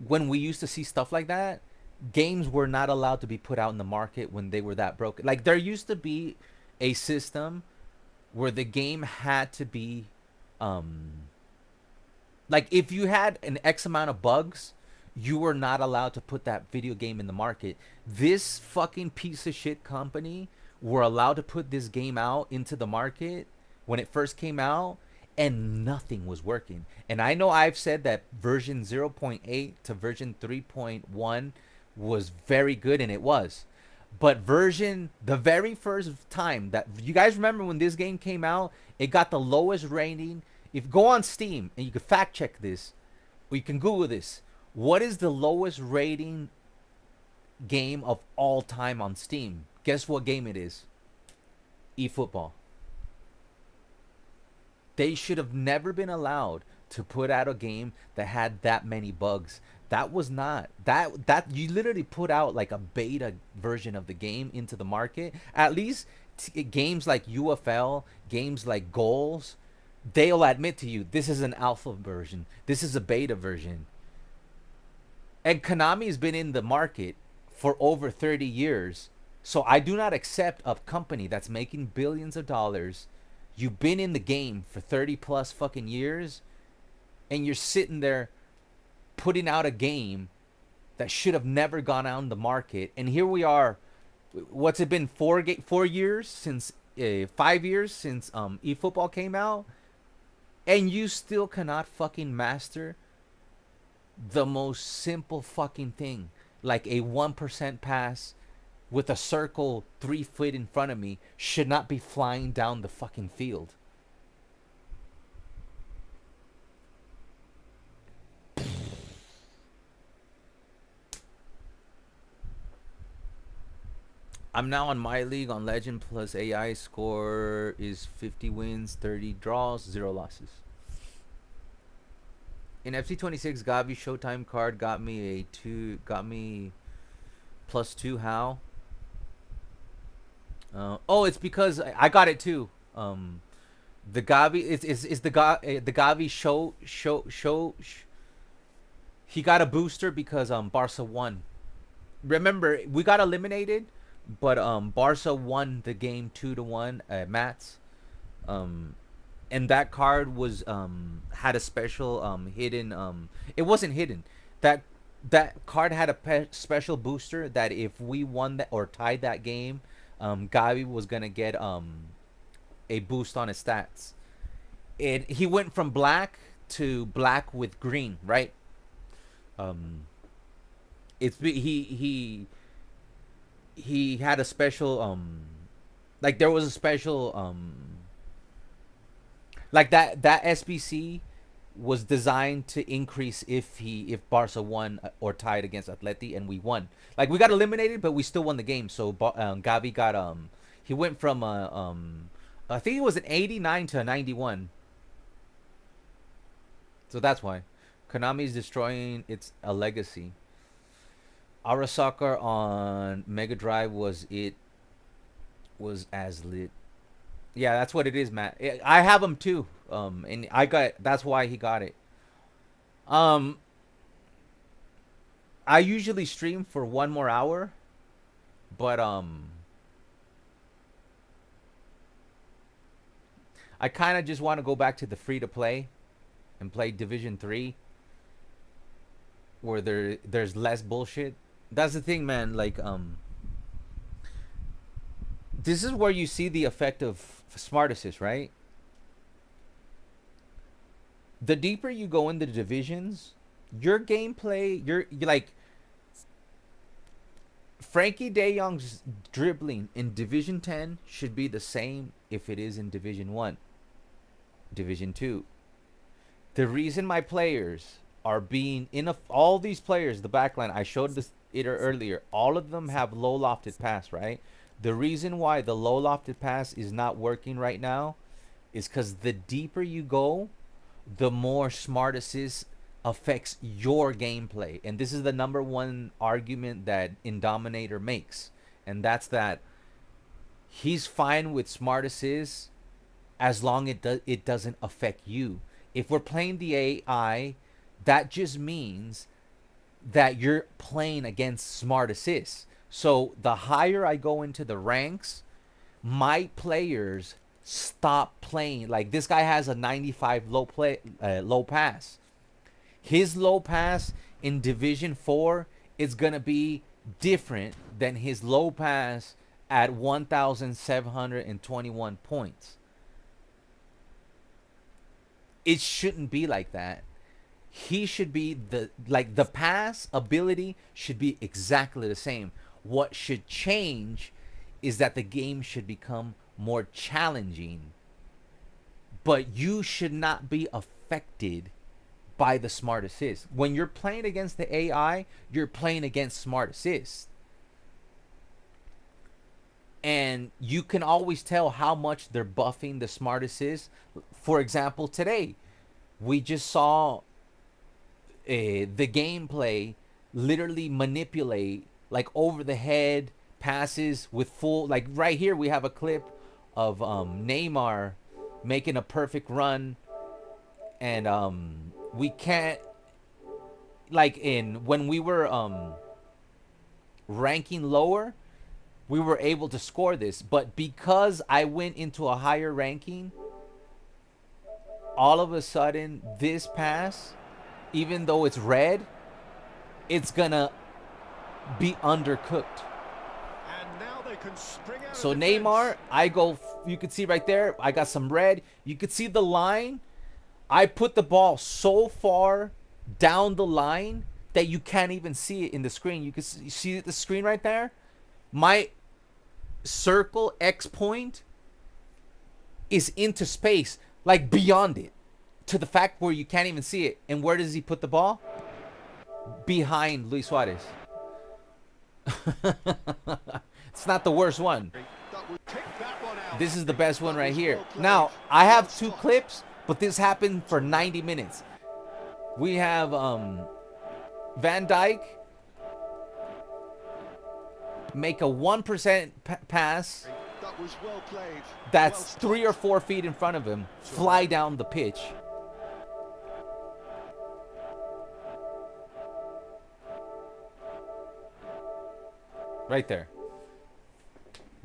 when we used to see stuff like that, games were not allowed to be put out in the market when they were that broken. Like, there used to be a system where the game had to be, like, if you had an X amount of bugs, you were not allowed to put that video game in the market. This fucking piece of shit company were allowed to put this game out into the market when it first came out, and nothing was working. And I know I've said that version 0.8 to version 3.1 was very good, and it was. But the very first time that, you guys remember when this game came out, it got the lowest rating. If you go on Steam, and you can fact check this, or you can Google this, what is the lowest rating game of all time on Steam? Guess what game it is? eFootball. They should have never been allowed to put out a game that had that many bugs. That was not that you literally put out like a beta version of the game into the market. At least games like UFL, games like Goals, they'll admit to you this is an alpha version. This is a beta version. And Konami has been in the market for over 30 years. So I do not accept a company that's making billions of dollars. You've been in the game for 30 plus fucking years, and you're sitting there putting out a game that should have never gone out in the market. And here we are. What's it been? 4 years since 5 years since eFootball came out, and you still cannot fucking master the most simple fucking thing, like a 1% pass with a circle 3 feet in front of me should not be flying down the fucking field. I'm now on my league on Legend plus AI. Score is 50 wins, 30 draws, 0 losses. In FC 26, Xavi Showtime card got me +2. How? Oh, it's because I got it too. The Xavi is the Xavi show. He got a booster because Barca won. Remember, we got eliminated, but Barca won the game 2-1 at Mats. And that card was had a special hidden. It wasn't hidden. That card had a special booster that if we won that or tied that game, Xavi was gonna get a boost on his stats. He went from black to black with green, right? He had a special like there was a special like that SBC was designed to increase if Barca won or tied against Atleti, and we won. Like, we got eliminated, but we still won the game. So Xavi got he went from I think it was an 89 to a 91. So that's why Konami is destroying a legacy. Our Soccer on Mega Drive was as lit. Yeah, that's what it is, Matt. I have them too. And that's why he got it. I usually stream for 1 more hour, but I kind of just want to go back to the free to play and play Division 3 where there's less bullshit. That's the thing, man. Like this is where you see the effect of Smart Assist, right? The deeper you go into the divisions, your gameplay, you're like Frankie De Jong's dribbling in Division 10 should be the same if it is in Division 1, Division 2. The reason my players are being all these players, the backline, I showed it earlier, all of them have low lofted pass, right? The reason why the low lofted pass is not working right now is because the deeper you go, the more Smart Assist affects your gameplay. And this is the #1 argument that Indominator makes. And that's that he's fine with Smart Assist as long as it doesn't affect you. If we're playing the AI, that just means that you're playing against Smart Assist. So the higher I go into the ranks, my players stop playing. Like this guy has a 95 low pass. His low pass in Division 4 is gonna be different than his low pass at 1,721 points. It shouldn't be like that. He should be the pass ability should be exactly the same. What should change is that the game should become more challenging. But you should not be affected by the Smart Assist. When you're playing against the AI, you're playing against Smart Assist. And you can always tell how much they're buffing the Smart Assist. For example, today, we just saw the gameplay literally manipulate like over the head passes with full, like right here we have a clip of Neymar making a perfect run, and we can't, like when we were ranking lower, we were able to score this, but because I went into a higher ranking, all of a sudden this pass, even though it's red, it's gonna be undercooked. And now they can spring out So of Neymar, I go, you can see right there, I got some red. You could see the line. I put the ball so far down the line that you can't even see it in the screen. You can see the screen right there. My circle X point is into space, like beyond it, to the fact where you can't even see it. And where does he put the ball? Behind Luis Suarez. It's not the worst one. This is the best one right here. Now, I have 2 clips, but this happened for 90 minutes. We have Van Dijk make a 1% pass that's 3 or 4 feet in front of him, fly down the pitch. Right there.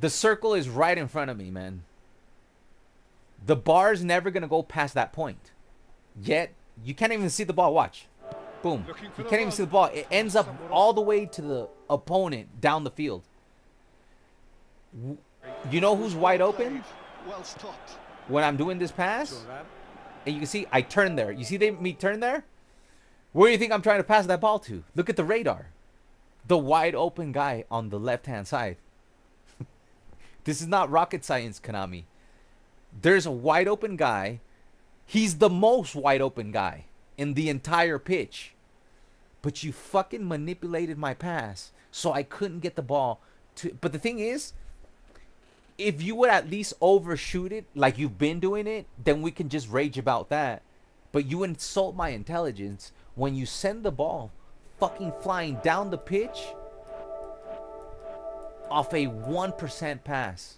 The circle is right in front of me, man. The bar's never going to go past that point. Yet, you can't even see the ball. Watch. Boom. You can't even see the ball. It ends up all the way to the opponent down the field. You know who's wide open? When I'm doing this pass? And you can see I turn there. You see me turn there? Where do you think I'm trying to pass that ball to? Look at the radar. The wide open guy on the left-hand side. This is not rocket science, Konami. There's a wide open guy. He's the most wide open guy in the entire pitch. But you fucking manipulated my pass so I couldn't get the ball to. But the thing is, if you would at least overshoot it like you've been doing it, then we can just rage about that. But you insult my intelligence when you send the ball fucking flying down the pitch off a 1% pass.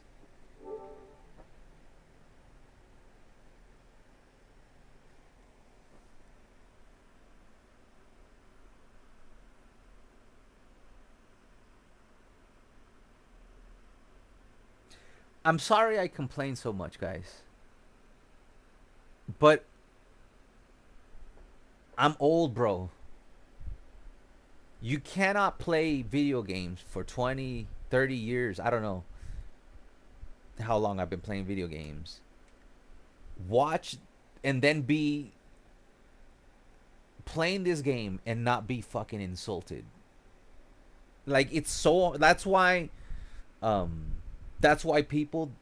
I'm sorry I complain so much, guys. But I'm old, bro. You cannot play video games for 20, 30 years. I don't know how long I've been playing video games. Watch and then be playing this game and not be fucking insulted. Like, it's so, that's why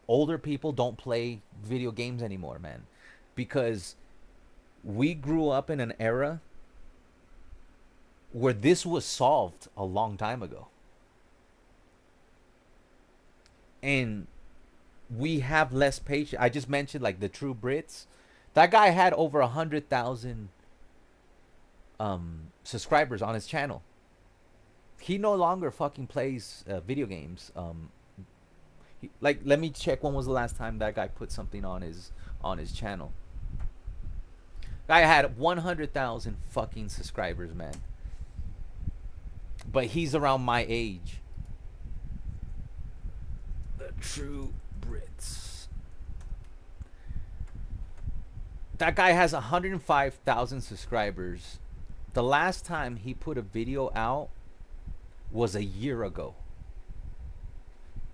older people don't play video games anymore, man. Because we grew up in an era where this was solved a long time ago. And we have less patience. I just mentioned, like, the True Brits. That guy had over 100,000 subscribers on his channel. He no longer fucking plays video games. Like, let me check when was the last time that guy put something on his channel. Guy had 100,000 fucking subscribers, man. But he's around my age. The True Brits. That guy has 105,000 subscribers. The last time he put a video out was a year ago.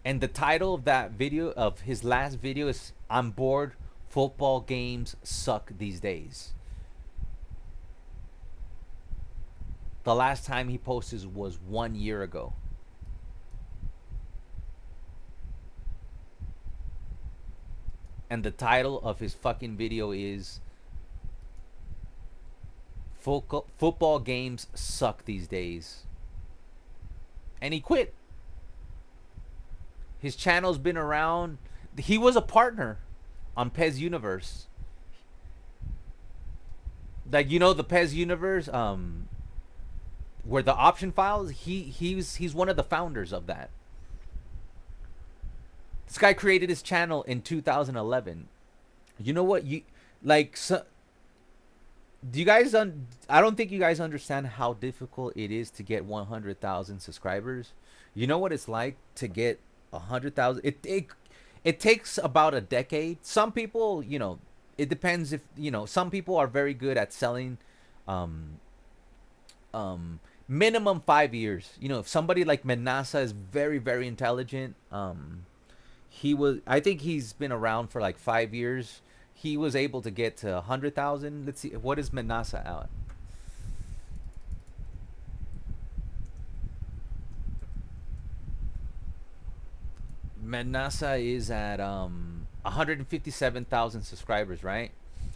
And the title of that video, of his last video, is "I'm bored. Football games suck these days." The last time he posted was 1 year ago. And the title of his fucking video is "Football games suck these days." And he quit. His channel's been around. He was a partner on PES Universe. Like, you know, the PES Universe, where the option files, he's one of the founders of that. This guy created his channel in 2011. You know what? Do you guys I don't think you guys understand how difficult it is to get 100,000 subscribers. You know what it's like to get 100,000? It takes about a decade. Some people, you know, it depends if, you know, some people are very good at selling minimum 5 years. You know, if somebody like Menasa is very, very intelligent, I think he's been around for like 5 years. He was able to get to 100,000. Let's see, what is Menasa out? Menasa is at 157,000 subscribers, right?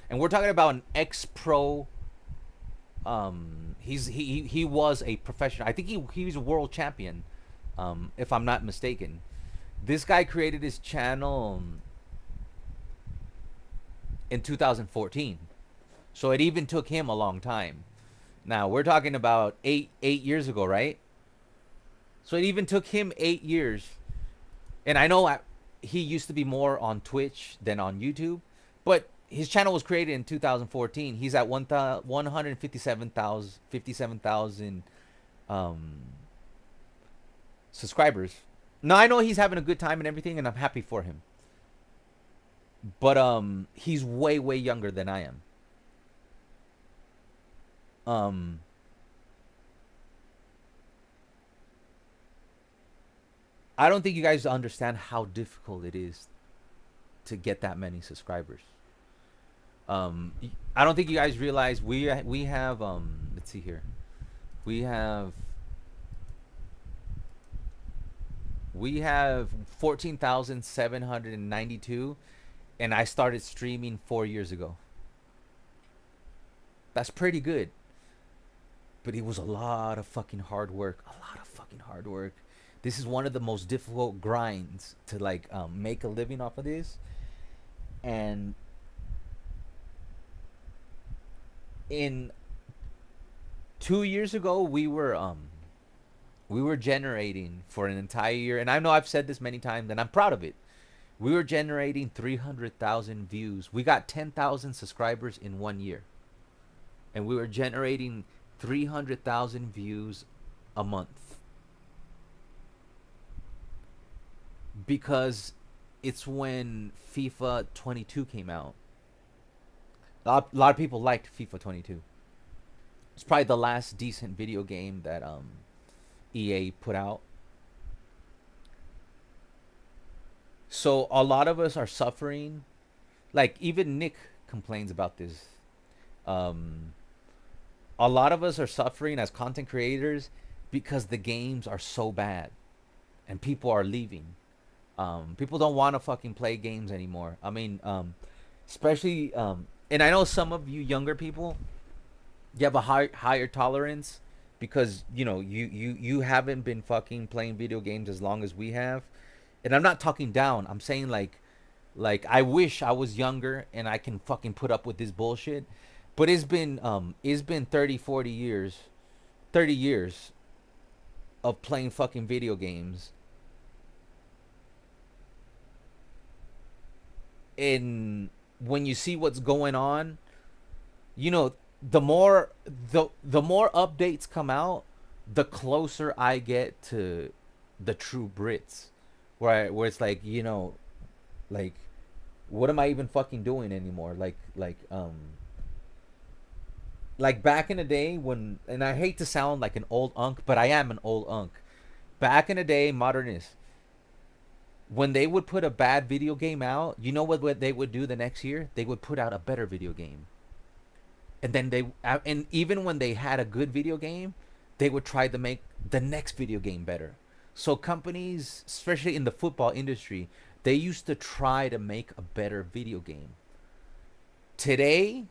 And we're talking about an ex-pro. He was a professional. I think he was a world champion, if I'm not mistaken. This guy created his channel in 2014, so it even took him a long time. Now we're talking about eight years ago, right? So it even took him 8 years. And I know he used to be more on Twitch than on YouTube, but his channel was created in 2014. He's at 157,000 subscribers. Now I know he's having a good time and everything, and I'm happy for him. But he's way younger than I am. I don't think you guys understand how difficult it is to get that many subscribers. I don't think you guys realize we have let's see here. We have 14,792, and I started streaming 4 years ago. That's pretty good. But it was a lot of fucking hard work. This is one of the most difficult grinds to like make a living off of this. And in 2 years ago, we were we were generating for an entire year, and I know I've said this many times, and I'm proud of it. We were generating 300,000 views. We got 10,000 subscribers in 1 year, and we were generating 300,000 views a month, because it's when FIFA 22 came out. A lot of people liked FIFA 22. It's probably the last decent video game that EA put out. So a lot of us are suffering. Like, even Nick complains about this. A lot of us are suffering as content creators because the games are so bad and people are leaving. People don't want to fucking play games anymore. I mean, especially, and I know some of you younger people, you have a higher tolerance because, you know, you haven't been fucking playing video games as long as we have. And I'm not talking down. I'm saying like I wish I was younger and I can fucking put up with this bullshit. But it's been 30, 40 years, 30 years of playing fucking video games. And when you see what's going on, you know, the more updates come out, the closer I get to the true Brits. Where it's like, you know, like, what am I even fucking doing anymore? Like back in the day when, and I hate to sound like an old unk, but I am an old unk. Back in the day, modernist, when they would put a bad video game out, you know what they would do the next year? They would put out a better video game. And then and even when they had a good video game, they would try to make the next video game better. So companies, especially in the football industry, they used to try to make a better video game. Today,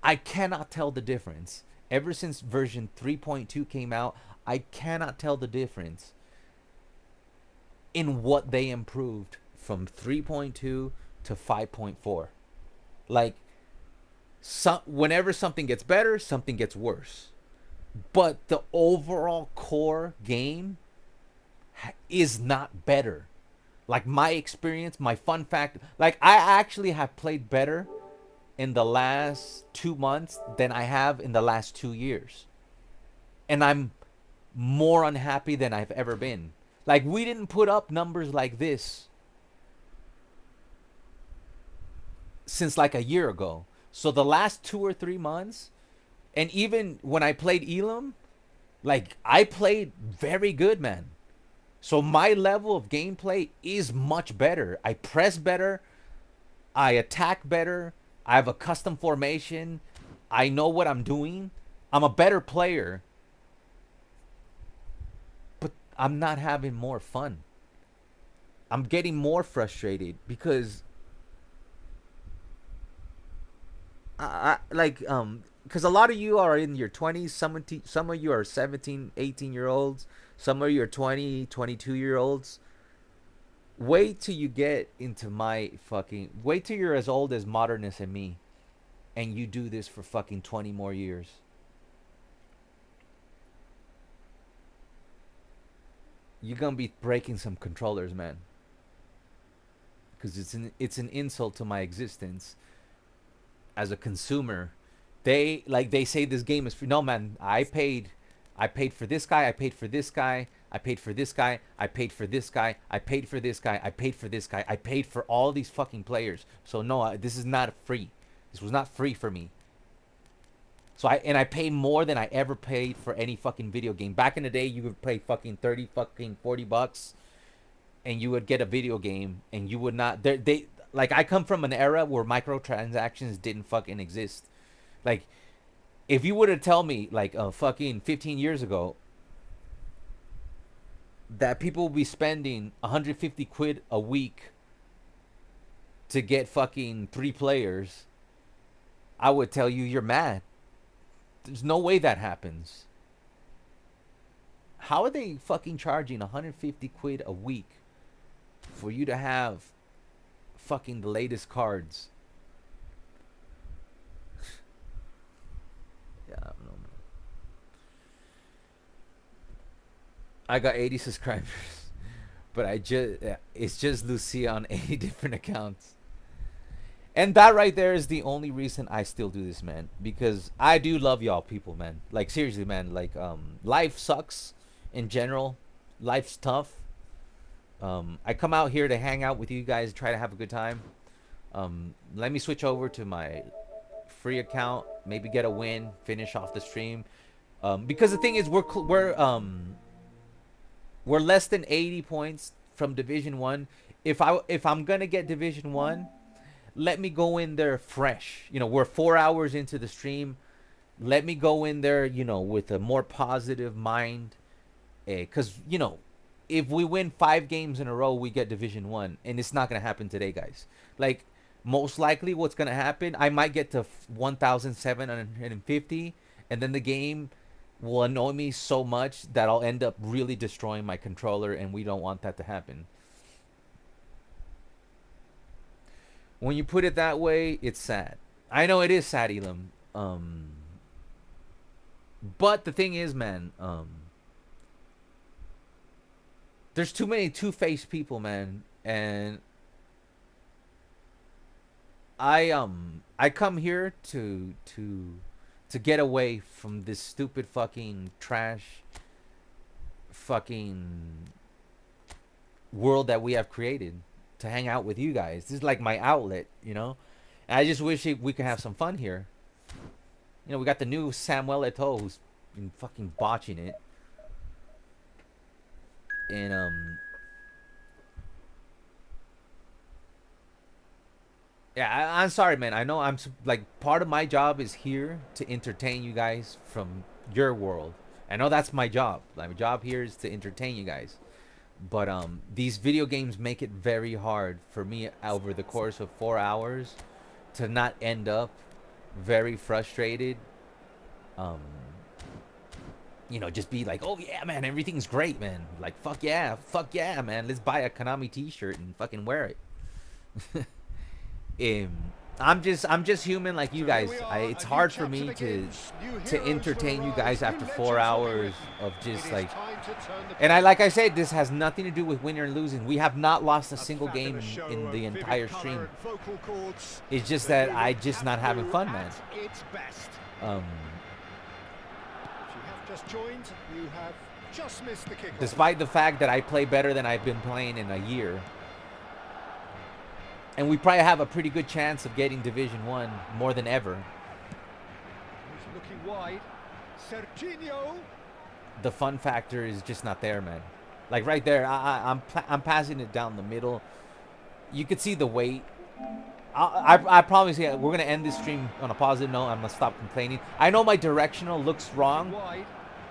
I cannot tell the difference. Ever since version 3.2 came out, I cannot tell the difference in what they improved from 3.2 to 5.4. Like, whenever something gets better, something gets worse. But the overall core game is not better. Like, my experience, my fun fact, like, I actually have played better in the last 2 months than I have in the last 2 years. And I'm more unhappy than I've ever been. Like, we didn't put up numbers like this since like a year ago. So the last 2 or 3 months, and even when I played Elam, like, I played very good, man. So my level of gameplay is much better. I press better. I attack better. I have a custom formation. I know what I'm doing. I'm a better player. But I'm not having more fun. I'm getting more frustrated because because a lot of you are in your 20s, some of you are 17, 18-year-olds, some of you are 20, 22-year-olds. Wait till you get into wait till you're as old as Modernist and me, and you do this for fucking 20 more years. You're gonna be breaking some controllers, man. Because it's an insult to my existence as a consumer. They say this game is free. No, man, I paid for this guy, I paid for this guy, I paid for this guy, I paid for this guy, I paid for this guy, I paid for this guy, I paid for all these fucking players. So no, this is not free. This was not free for me. So I paid more than I ever paid for any fucking video game. Back in the day, you would pay fucking 30 fucking 40 bucks and you would get a video game, and you would not, like, I come from an era where microtransactions didn't fucking exist. Like, if you were to tell me, like, fucking 15 years ago that people will be spending 150 quid a week to get fucking 3 players, I would tell you you're mad. There's no way that happens. How are they fucking charging 150 quid a week for you to have fucking the latest cards? Yeah, I don't know. I got 80 subscribers, but it's just Lucia on 80 different accounts. And that right there is the only reason I still do this, man. Because I do love y'all people, man. Like, seriously, man. Like, life sucks in general. Life's tough. I come out here to hang out with you guys, try to have a good time. Let me switch over to my free account, maybe get a win, finish off the stream. Because the thing is, we're less than 80 points from Division 1. If I'm gonna get Division 1, let me go in there fresh. You know, we're 4 hours into the stream. Let me go in there, you know, with a more positive mind. Because, you know, if we win 5 games in a row, we get Division 1. And it's not going to happen today, guys. Like, most likely what's going to happen, I might get to 1,750. And then the game will annoy me so much that I'll end up really destroying my controller. And we don't want that to happen. When you put it that way, it's sad. I know it is sad, Elam. But the thing is, man, there's too many two-faced people, man. And I come here to get away from this stupid fucking trash fucking world that we have created. To hang out with you guys. This is like my outlet, you know. And I just wish we could have some fun here. You know, we got the new Samuel Eto'o who's been fucking botching it. And yeah, I'm sorry, man. I know I'm like, part of my job is here to entertain you guys from your world. I know that's my job. My job here is to entertain you guys. But these video games make it very hard for me over the course of 4 hours to not end up very frustrated. You know, just be like, oh yeah, man, everything's great, man. Like, fuck yeah, man. Let's buy a Konami t-shirt and fucking wear it. I'm just human like you guys. It's hard for me to entertain you guys after 4 hours of just like, and like I said, this has nothing to do with winning or losing. We have not lost a single game in the entire stream. It's just that I just not having fun, man. Despite the fact that I play better than I've been playing in a year. And we probably have a pretty good chance of getting Division 1 more than ever. He's looking wide. Serginho. The fun factor is just not there, man. Like right there, I'm passing it down the middle. You could see the weight. I promise you, we're gonna end this stream on a positive note. I'm gonna stop complaining. I know my directional looks wrong,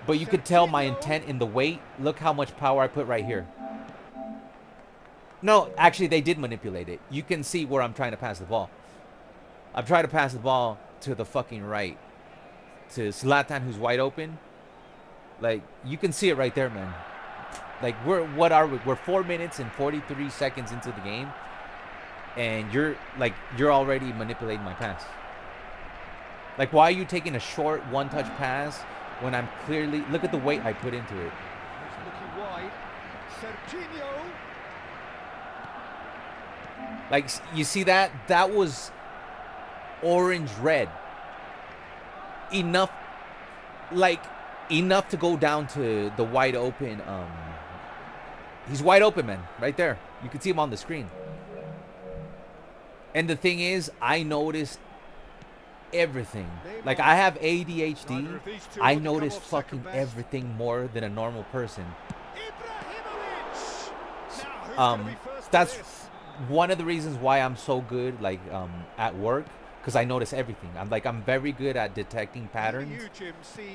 but you could tell my intent in the weight. Look how much power I put right here. No, actually, they did manipulate it. You can see where I'm trying to pass the ball. I'm trying to pass the ball to the fucking right. To Zlatan, who's wide open. Like, you can see it right there, man. Like, what are we? We're 4 minutes and 43 seconds into the game. And you're already manipulating my pass. Like, why are you taking a short one-touch pass when I'm clearly... Look at the weight I put into it. He's looking wide. Serginho. Like, you see that? That was orange-red. Enough to go down to the wide open. He's wide open, man. Right there. You can see him on the screen. And the thing is, I noticed everything. Like, I have ADHD. I notice fucking everything more than a normal person. That's one of the reasons why I'm so good, like, at work, because I notice everything. I'm very good at detecting patterns.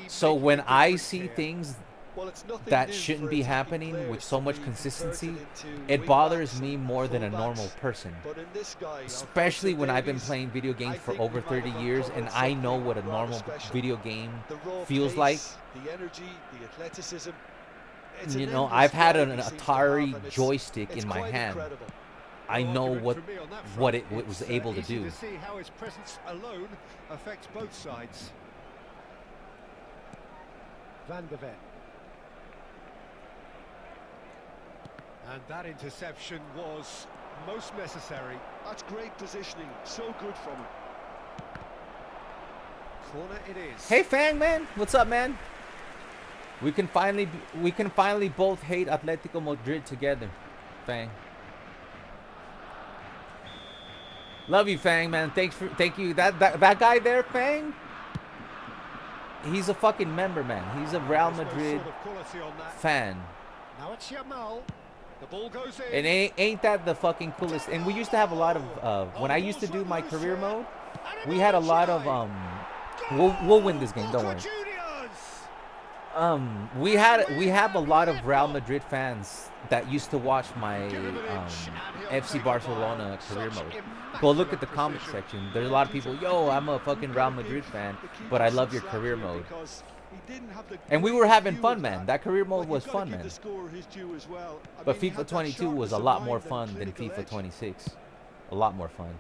So when I see things that shouldn't be happening with so much consistency, it bothers me more than a normal person. Especially when I've been playing video games for over 30 years, and I know what a normal video game feels like. You know, I've had an Atari joystick in my hand. I know what it was able to do. See how his presence alone affects both sides. Van der Ven. And that interception was most necessary. That's great positioning. So good from him. Corner it is. Hey Fang man, what's up man? We can finally both hate Atletico Madrid together. Fang. Love you, Fang, man. Thank you. That guy there, Fang. He's a fucking member, man. He's a Real Madrid fan. Now it's Yamal. The ball goes in. And ain't that the fucking coolest? And we used to have a lot of when I used to do my career mode, we had a lot of we'll win this game, don't worry. We have a lot of Real Madrid fans that used to watch my FC Barcelona career mode. Go look at the comment section. There's a lot of people, yo, I'm a fucking Real Madrid fan, but I love your career mode. And we were having fun, man. That career mode was fun, man. But FIFA 22 was a lot more fun than FIFA 26. A lot more fun.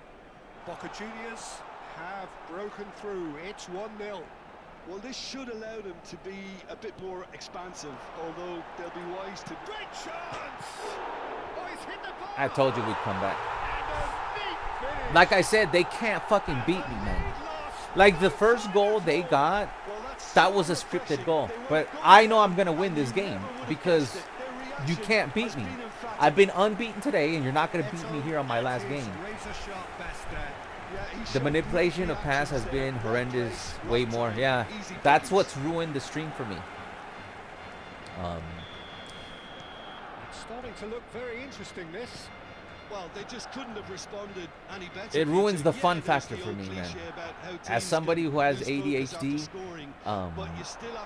Boca Juniors have broken through. It's 1-0. Well, this should allow them to be a bit more expansive, although they'll be wise to... Great chance! Oise hit the ball. I told you we'd come back. Like I said, they can't fucking beat me, man. Like the first goal they got, that was a scripted goal. But I know I'm going to win this game because you can't beat me. I've been unbeaten today, and you're not going to beat me here on my last game. The manipulation of pass has been horrendous, way more. Yeah, that's what's ruined the stream for me. It's starting to look very interesting, this. Well, they just couldn't have responded any better. It ruins the fun factor for me, man. As somebody who has ADHD,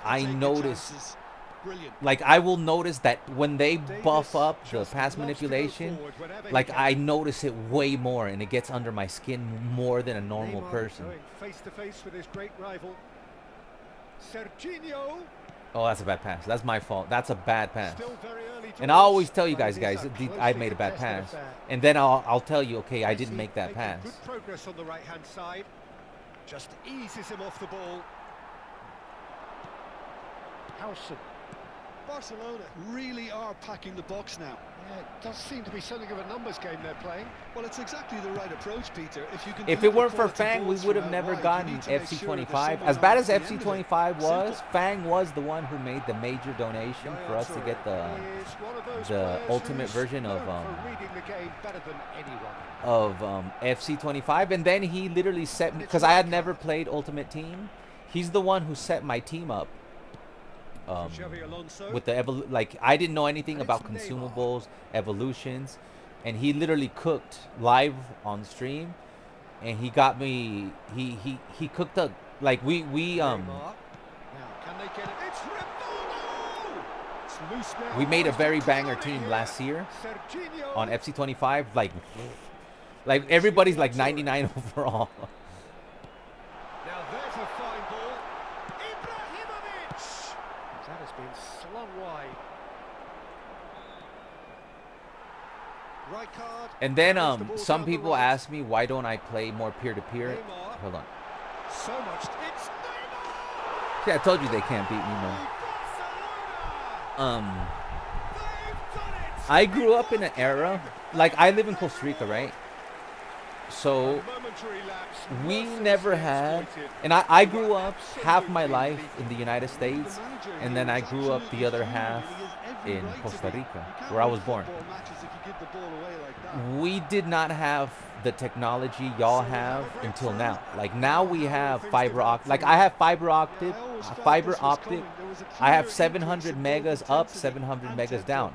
I notice, like I will notice that when they buff up the pass manipulation, like I notice it way more, and it gets under my skin more than a normal person. Face to face with his great rival, Serginho. Oh, that's a bad pass. That's my fault. That's a bad pass. And I always tell you guys, I made a bad pass. And then I'll tell you, okay, I didn't make that pass. Good progress on the right-hand side. Just eases him off the ball. Howson. Barcelona really are packing the box now. Yeah, it does seem to be something of a numbers game they're playing. Well, it's exactly the right approach, Peter. If it weren't for Fang, we would have never gotten FC 25. As bad as FC 25 was, Fang was the one who made the major donation for us to get the ultimate version of FC 25. And then he literally set me, because I had never played Ultimate Team. He's the one who set my team up. With the like I didn't know anything about consumables, evolutions, and he literally cooked live on stream, and he got me. He cooked up like we made a very banger team last year on FC 25. Like everybody's like 99 overall. Now there's a fine ball. That has been slung wide. Right card. And then some people ask me why don't I play more peer-to-peer. Hold on. So much. It's Neymar. See, I told you they can't beat me, man. I grew up in an era, like I live in Costa Rica, right? So we never had, and I grew up half my life in the United States, and then I grew up the other half in Costa Rica, where I was born. We did not have the technology y'all have until now. Like now we have fiber optic. Like I have fiber optic. I have 700 megas up, 700 megas down,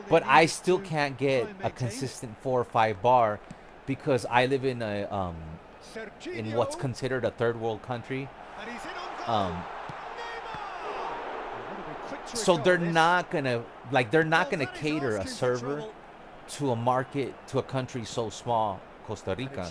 but I still can't get a consistent 4 or 5 bar. Because I live in a in what's considered a third world country, so they're not gonna cater a server to a market, to a country so small, Costa Rica.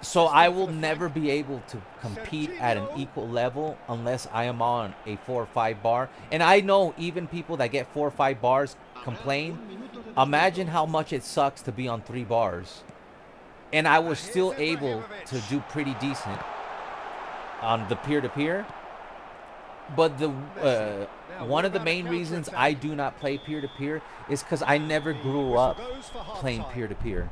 So I will never be able to compete at an equal level unless I am on a 4 or 5 bar. And I know even people that get 4 or 5 bars complain. Imagine how much it sucks to be on 3 bars. And I was still able to do pretty decent on the peer-to-peer. But the one of the main reasons I do not play peer-to-peer is because I never grew up playing peer-to-peer.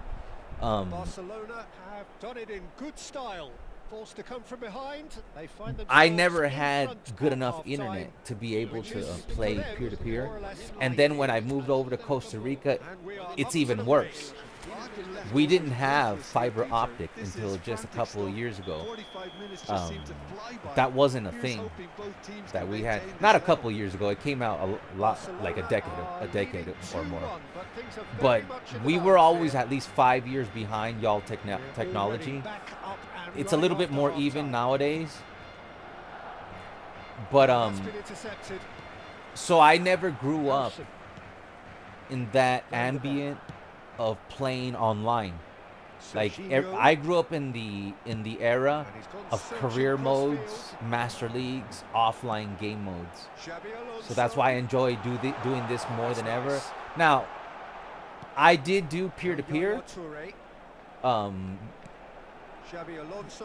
Barcelona have done it in good style. Forced to come from behind. They find I never had good enough internet to be able to play peer-to-peer. And then when I moved over to Costa Rica, it's even worse. We didn't have fiber optic until just a couple of years ago. That wasn't a thing that we had. Not a couple of years ago. It came out a lot, like a decade or more. But we were always at least 5 years behind y'all technology. It's a little bit more even nowadays. But so I never grew up in that ambient of playing online. Like I grew up in the era of career modes, master leagues, offline game modes. So that's why I enjoy doing this more than ever. Now, I did do peer-to-peer.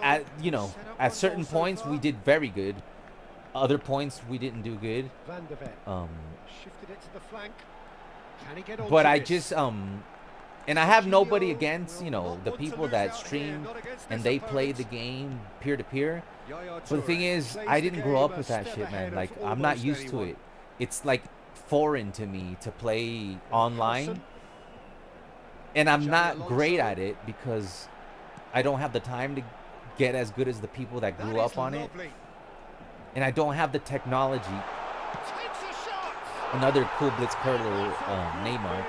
At certain points we did very good. Other points we didn't do good. But I just and I have nobody against, the people that stream and they play the game peer-to-peer. But the thing is, I didn't grow up with that shit, man. Like, I'm not used to it. It's like foreign to me to play online. And I'm not great at it because I don't have the time to get as good as the people that grew up on it. And I don't have the technology. Another cool Blitz curler, Neymar.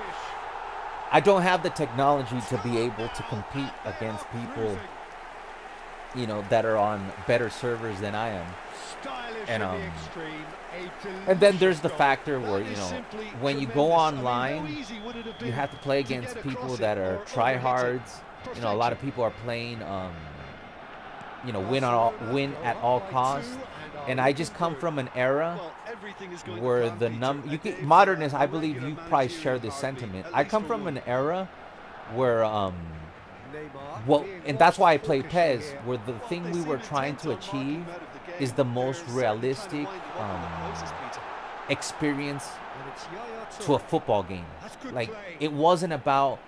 I don't have the technology to be able to compete against people, that are on better servers than I am. And then there's the factor where, when you go online, you have to play against people that are tryhards. A lot of people are playing, win at all costs. And I just come from an era where the modernists, I believe you probably share this sentiment. I come from an era where and that's why I play PES, where the thing we were trying to achieve is the most realistic experience to a football game. Like, it wasn't about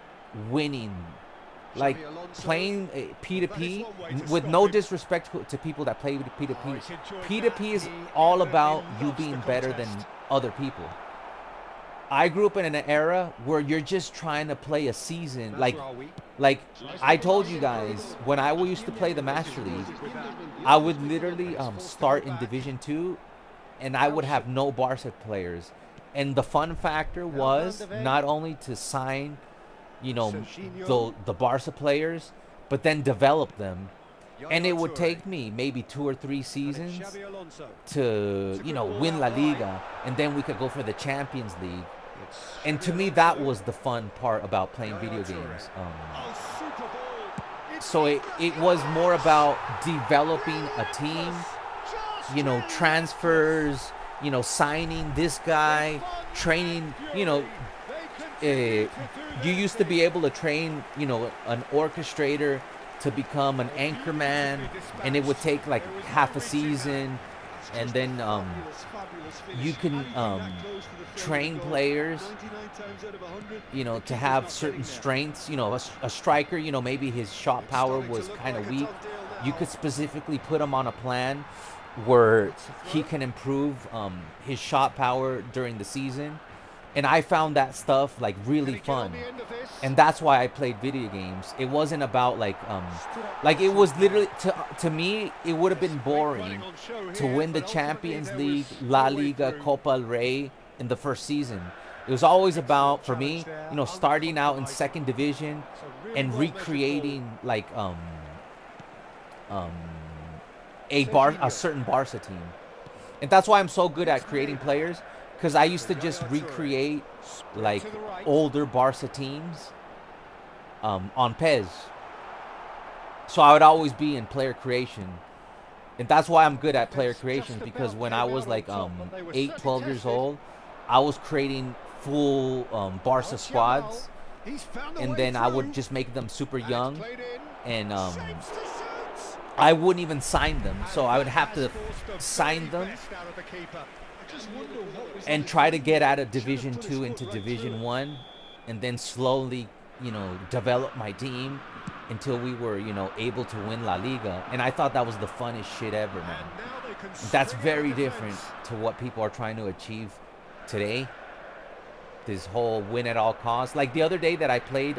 winning. Like, playing P2P, with no disrespect to people that play P2P, P2P is all about you being better than other people. I grew up in an era where you're just trying to play a season. Like I told you guys, when I used to play the Master League, I would literally start in Division 2, and I would have no Barca players. And the fun factor was not only to sign the Barca players, but then develop them. And it would take me maybe 2 or 3 seasons to, win La Liga, and then we could go for the Champions League. And to me, that was the fun part about playing video games. So it was more about developing a team, transfers, signing this guy, training, you used to be able to train, an orchestrator to become an anchor man, and it would take like half a season. And then you can train players, to have certain strengths. A striker, maybe his shot power was kind of weak. You could specifically put him on a plan where he can improve his shot power during the season. And I found that stuff like really fun, and that's why I played video games. It wasn't about like it was literally to me it would have been boring to win the Champions League, La Liga, Copa del Rey in the first season. It was always about, for me, starting out in second division and recreating like a certain Barca team, and that's why I'm so good at creating players. Because I used to just recreate like older Barca teams on PES. So I would always be in player creation. And that's why I'm good at player creation, because when I was like 8, 12 years old, I was creating full Barca squads. And then I would just make them super young and I wouldn't even sign them. So I would have to sign them and try to get out of Division 2 into Division 1, and then slowly, you know, develop my team until we were, you know, able to win La Liga. And I thought that was the funnest shit ever, man. That's very different to what people are trying to achieve today. This whole win at all costs. Like the other day that I played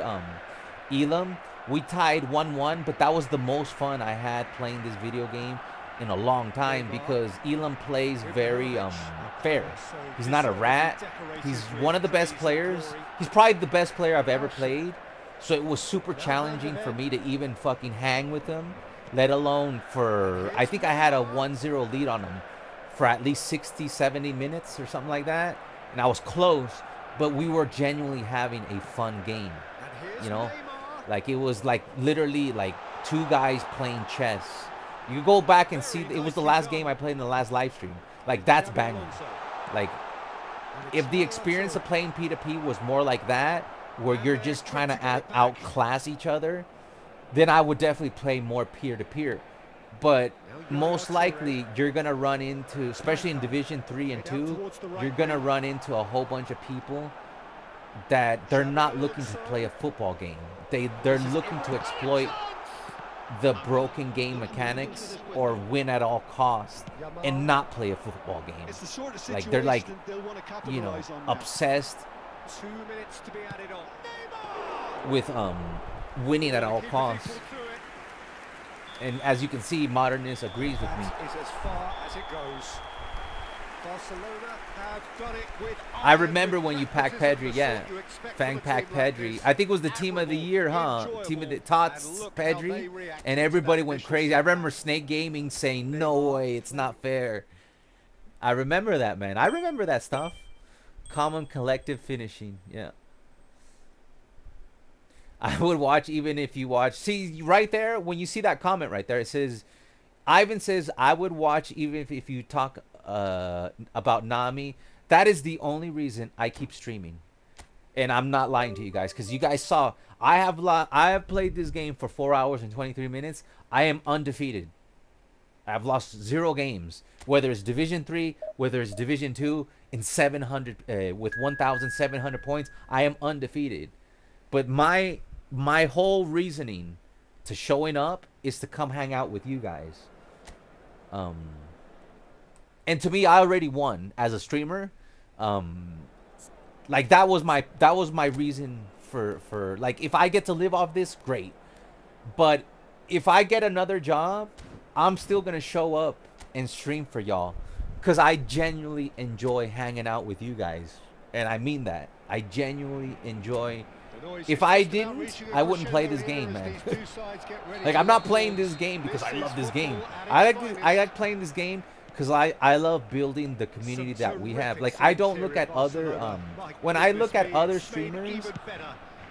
Elam, we tied 1-1, but that was the most fun I had playing this video game in a long time, because Elam plays very fair. He's not a rat. He's one of the best players. He's probably the best player I've ever played. So it was super challenging for me to even fucking hang with him, let alone for, I think I had a 1-0 lead on him for at least 60, 70 minutes or something like that. And I was close, but we were genuinely having a fun game, you know? Like, it was like literally like two guys playing chess. You go back and see, it was the last game I played in the last live stream. Like, that's banging. Like, if the experience of playing P2P was more like that, where you're just trying to outclass each other, then I would definitely play more peer-to-peer. But most likely, you're going to run into, especially in Division 3 and 2, you're going to run into a whole bunch of people that they're not looking to play a football game. They're looking to exploit the broken game mechanics or win at all costs and not play a football game. Like, they're like, you know, obsessed 2 minutes to be added on. with winning at all costs. And as you can see, Modernist agrees with me. That is as far as it goes. Barcelona have done it with I remember when you packed Pedri, yeah. Fang packed Pedri. I think it was the team of the year, huh? Team of the Tots, Pedri. And everybody went crazy. I remember Snake Gaming saying, no way, it's not fair. I remember that, man. I remember that stuff. Common collective finishing, yeah. I would watch even if you watch. See, right there, when you see that comment right there, it says, Ivan says, I would watch even if you talk about Nami. That is the only reason I keep streaming. And I'm not lying to you guys, because you guys saw, I have played this game for 4 hours and 23 minutes. I am undefeated. I've lost 0 games, whether it's Division 3, whether it's Division 2, in 700 with 1,700 points. I am undefeated. But my whole reasoning to showing up is to come hang out with you guys. And to me, I already won as a streamer. Like, that was my reason for like, if I get to live off this, great. But if I get another job, I'm still gonna show up and stream for y'all, because I genuinely enjoy hanging out with you guys. And I mean that. I genuinely enjoy. If I didn't, I wouldn't play this game, man. Like, I'm not playing this game because I love this game. I like playing this game because I love building the community that we have. Like, I don't look at other when I look at other streamers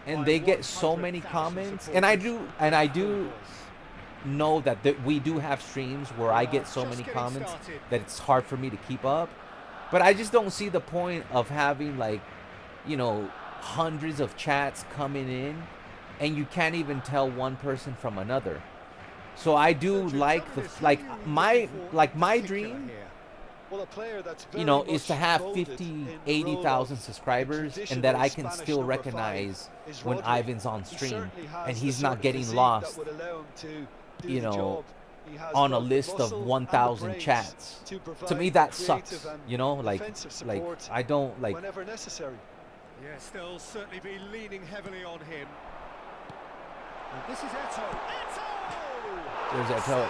and they get so many comments, and I do know that we do have streams where I get so many comments that it's hard for me to keep up. But I just don't see the point of having, like, you know, hundreds of chats coming in and you can't even tell one person from another. So I do like my dream, you know, is to have 50-80,000 subscribers, and that I can still recognize when Ivan's on stream and he's not getting lost, you know, on a list of 1,000 chats. To me, that sucks, you know, like I don't like. Yes, they'll certainly be leaning heavily on him. And this is Eto'o. There's Eto'o.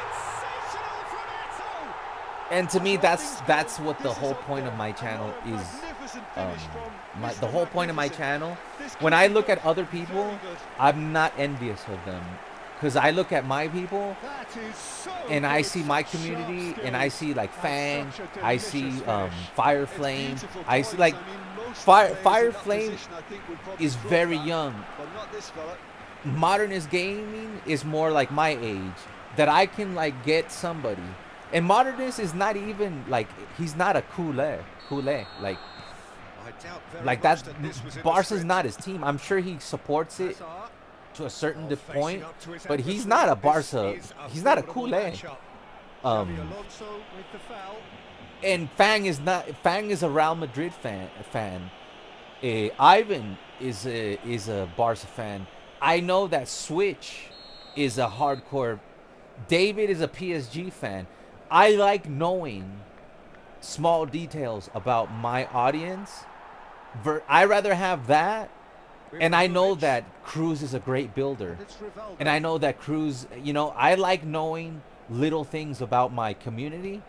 And to me, that's what the whole point of my channel is. The whole point of my channel, when I look at other people, I'm not envious of them. Because I look at my people, and I see my community, and I see, like, Fang, I see Fire Flame, I see, like, Fire Flame is very young. Modernist Gaming is more like my age, that I can, like, get somebody. And Modernist is not even, like, he's not a culé, like that's, Barca's not his team. I'm sure he supports it to a certain point, Facing up to his but he's adversary, not a this Barca. is He's not a formidable culé. matchup. Um, Xavi Alonso with the foul. and Fang is not. Fang is a Real Madrid fan. Ivan is a Barca fan. I know that Switch is a hardcore. David is a PSG fan. I like knowing small details about my audience. I rather have that, and I know that Cruz is a great builder, and I know that Cruz. You know, I like knowing little things about my community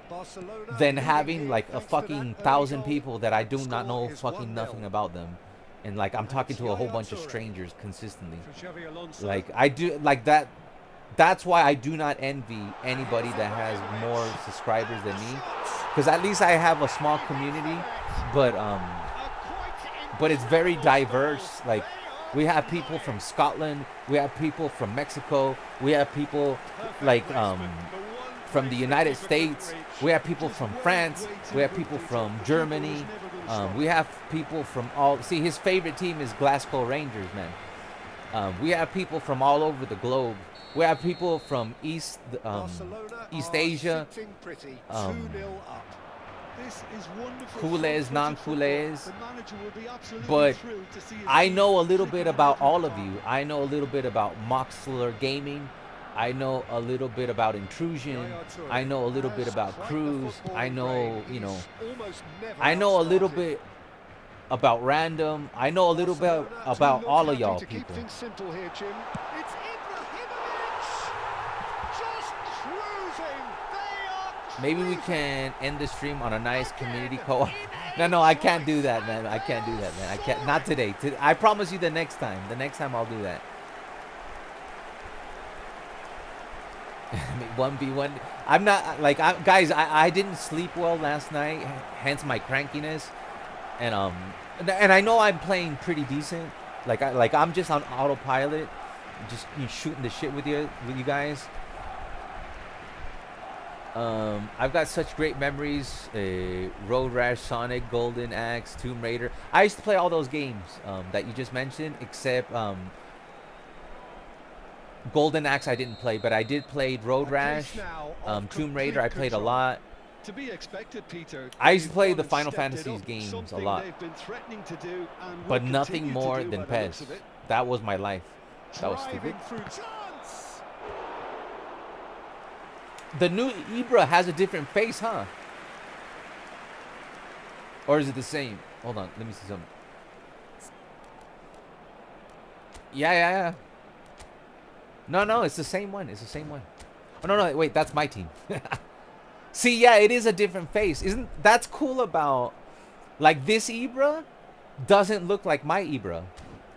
Barcelona than leading having here like a thanks to that fucking early 1,000 goal. people that I do not Score know is fucking 1-0. nothing about them, and like I'm talking it's to a whole Yaya bunch of Toure. strangers consistently. For Xavi Alonso. Like I do like that. That's why I do not envy anybody that has more subscribers than me, because at least I have a small community, but it's very diverse. Like we have people from Scotland, we have people from Mexico, we have people like from the United States, we have people from France, we have people from Germany, we have people from all. See, his favorite team is Glasgow Rangers, man. We have people from all over the globe. We have people from East Asia, culés, non-culés, but I know a little bit about all of you. I know a little bit about Moxler Gaming. I know a little bit about Intrusion. I know a little bit about Cruz. I know, you know, I know a little bit about Random. I know a little bit about all of y'all people. Maybe we can end the stream on a nice community co-op. No, I can't do that, man. I can't do that, man. I can't. Not today. I promise you the next time. The next time I'll do that. 1v1. I'm not like guys. I didn't sleep well last night, hence my crankiness, and I know I'm playing pretty decent. I'm just on autopilot, just shooting the shit with you guys. I've got such great memories. Road Rash, Sonic, Golden Axe, Tomb Raider. I used to play all those games that you just mentioned, except Golden Axe I didn't play, but I did play Road Rash, Tomb Raider I played a lot. To be expected, Peter. I used to play the Final Fantasy games a lot, but nothing more than PES. That was my life. That was stupid. The new Ibra has a different face, huh? Or is it the same? Hold on, let me see something. Yeah. No, it's the same one. It's the same one. Oh, no, wait, that's my team. See, yeah, it is a different face. That's cool about, like, this Ibra doesn't look like my Ibra.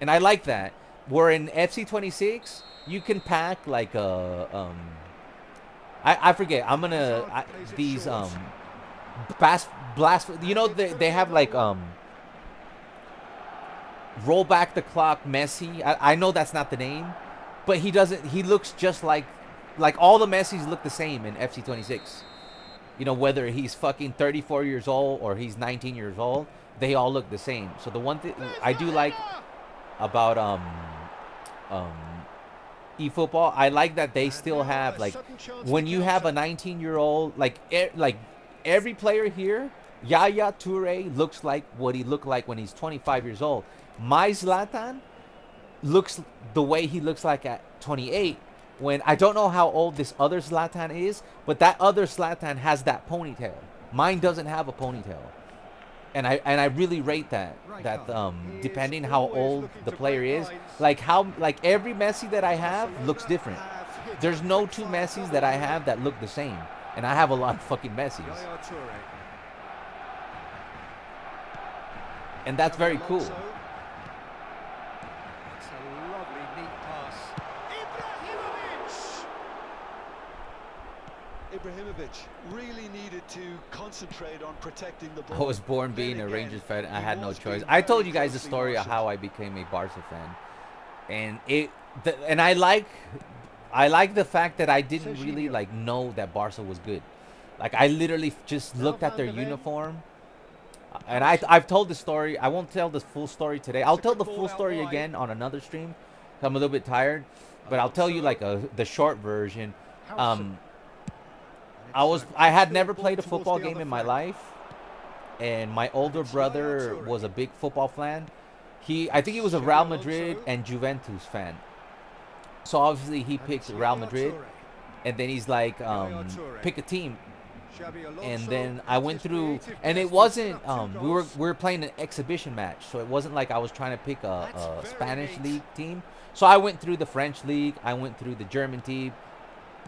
And I like that. Where in FC26, you can pack, like, I forget. I'm gonna these blast. You know they have like roll back the clock Messi. I know that's not the name, but he doesn't. He looks just like all the Messis look the same in FC26. You know, whether he's fucking 34 years old or he's 19 years old, they all look the same. So the one thing I do like about eFootball, I like that they still have, like, when you have a 19-year-old, like every player here, Yaya Toure looks like what he looked like when he's 25 years old. My Zlatan looks the way he looks like at 28. When I don't know how old this other Zlatan is, but that other Zlatan has that ponytail. Mine doesn't have a ponytail. And I really rate that depending how old the player is, like every Messi that I have looks different. There's no two Messis that I have that look the same, and I have a lot of fucking Messis, and that's very cool. Ibrahimovic really needed to concentrate on protecting the ball. I was born being a Rangers fan. I had no choice. I told you guys the story of how I became a Barca fan, and I like the fact that I didn't really like know that Barca was good. Like I literally just looked at their uniform, and I've told the story. I won't tell the full story today. I'll tell the full story again on another stream. I'm a little bit tired, but I'll tell you like the short version. I had never played a football game in my life, and my older brother was a big football fan. I think he was a Real Madrid and Juventus fan. So obviously he picked Real Madrid, and then he's like, pick a team. And then I went through, and it wasn't, we were playing an exhibition match, so it wasn't like I was trying to pick a Spanish league team. So I went through the French league, I went through the German team,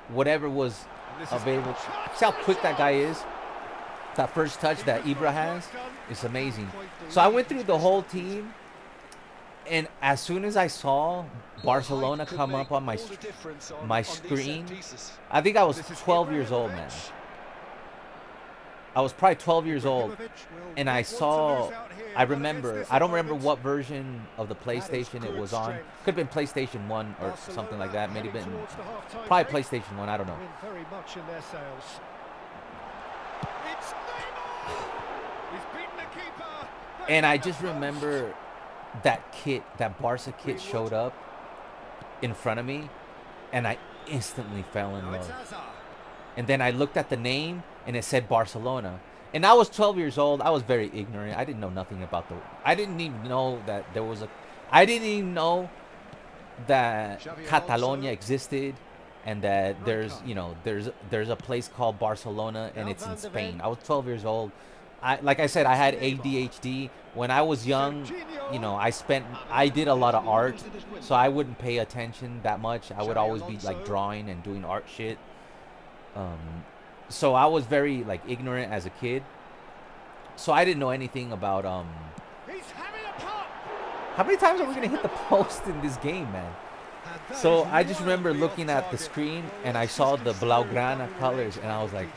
whatever was available. See how quick that guy is? That first touch that Ibra has is amazing. So I went through the whole team, and as soon as I saw Barcelona come up on my screen, I think I was 12 years old, man. I was probably 12 years old, and I don't remember what version of the PlayStation it was on. Could have been PlayStation 1 or something like that. Maybe been probably PlayStation 1, I don't know. And I just remember that Barca kit showed up in front of me, and I instantly fell in love. And then I looked at the name, and it said Barcelona. And I was 12 years old. I was very ignorant. I didn't know nothing about I didn't even know that there was I didn't even know that Catalonia existed, and that there's a place called Barcelona, and it's in Spain. I was 12 years old. Like I said, I had ADHD. When I was young, I did a lot of art, so I wouldn't pay attention that much. I would always be like drawing and doing art shit. So I was very like ignorant as a kid. So I didn't know anything about how many times are we gonna hit the post in this game, man? So I just remember looking at the screen, and I saw the Blaugrana colors, and I was like,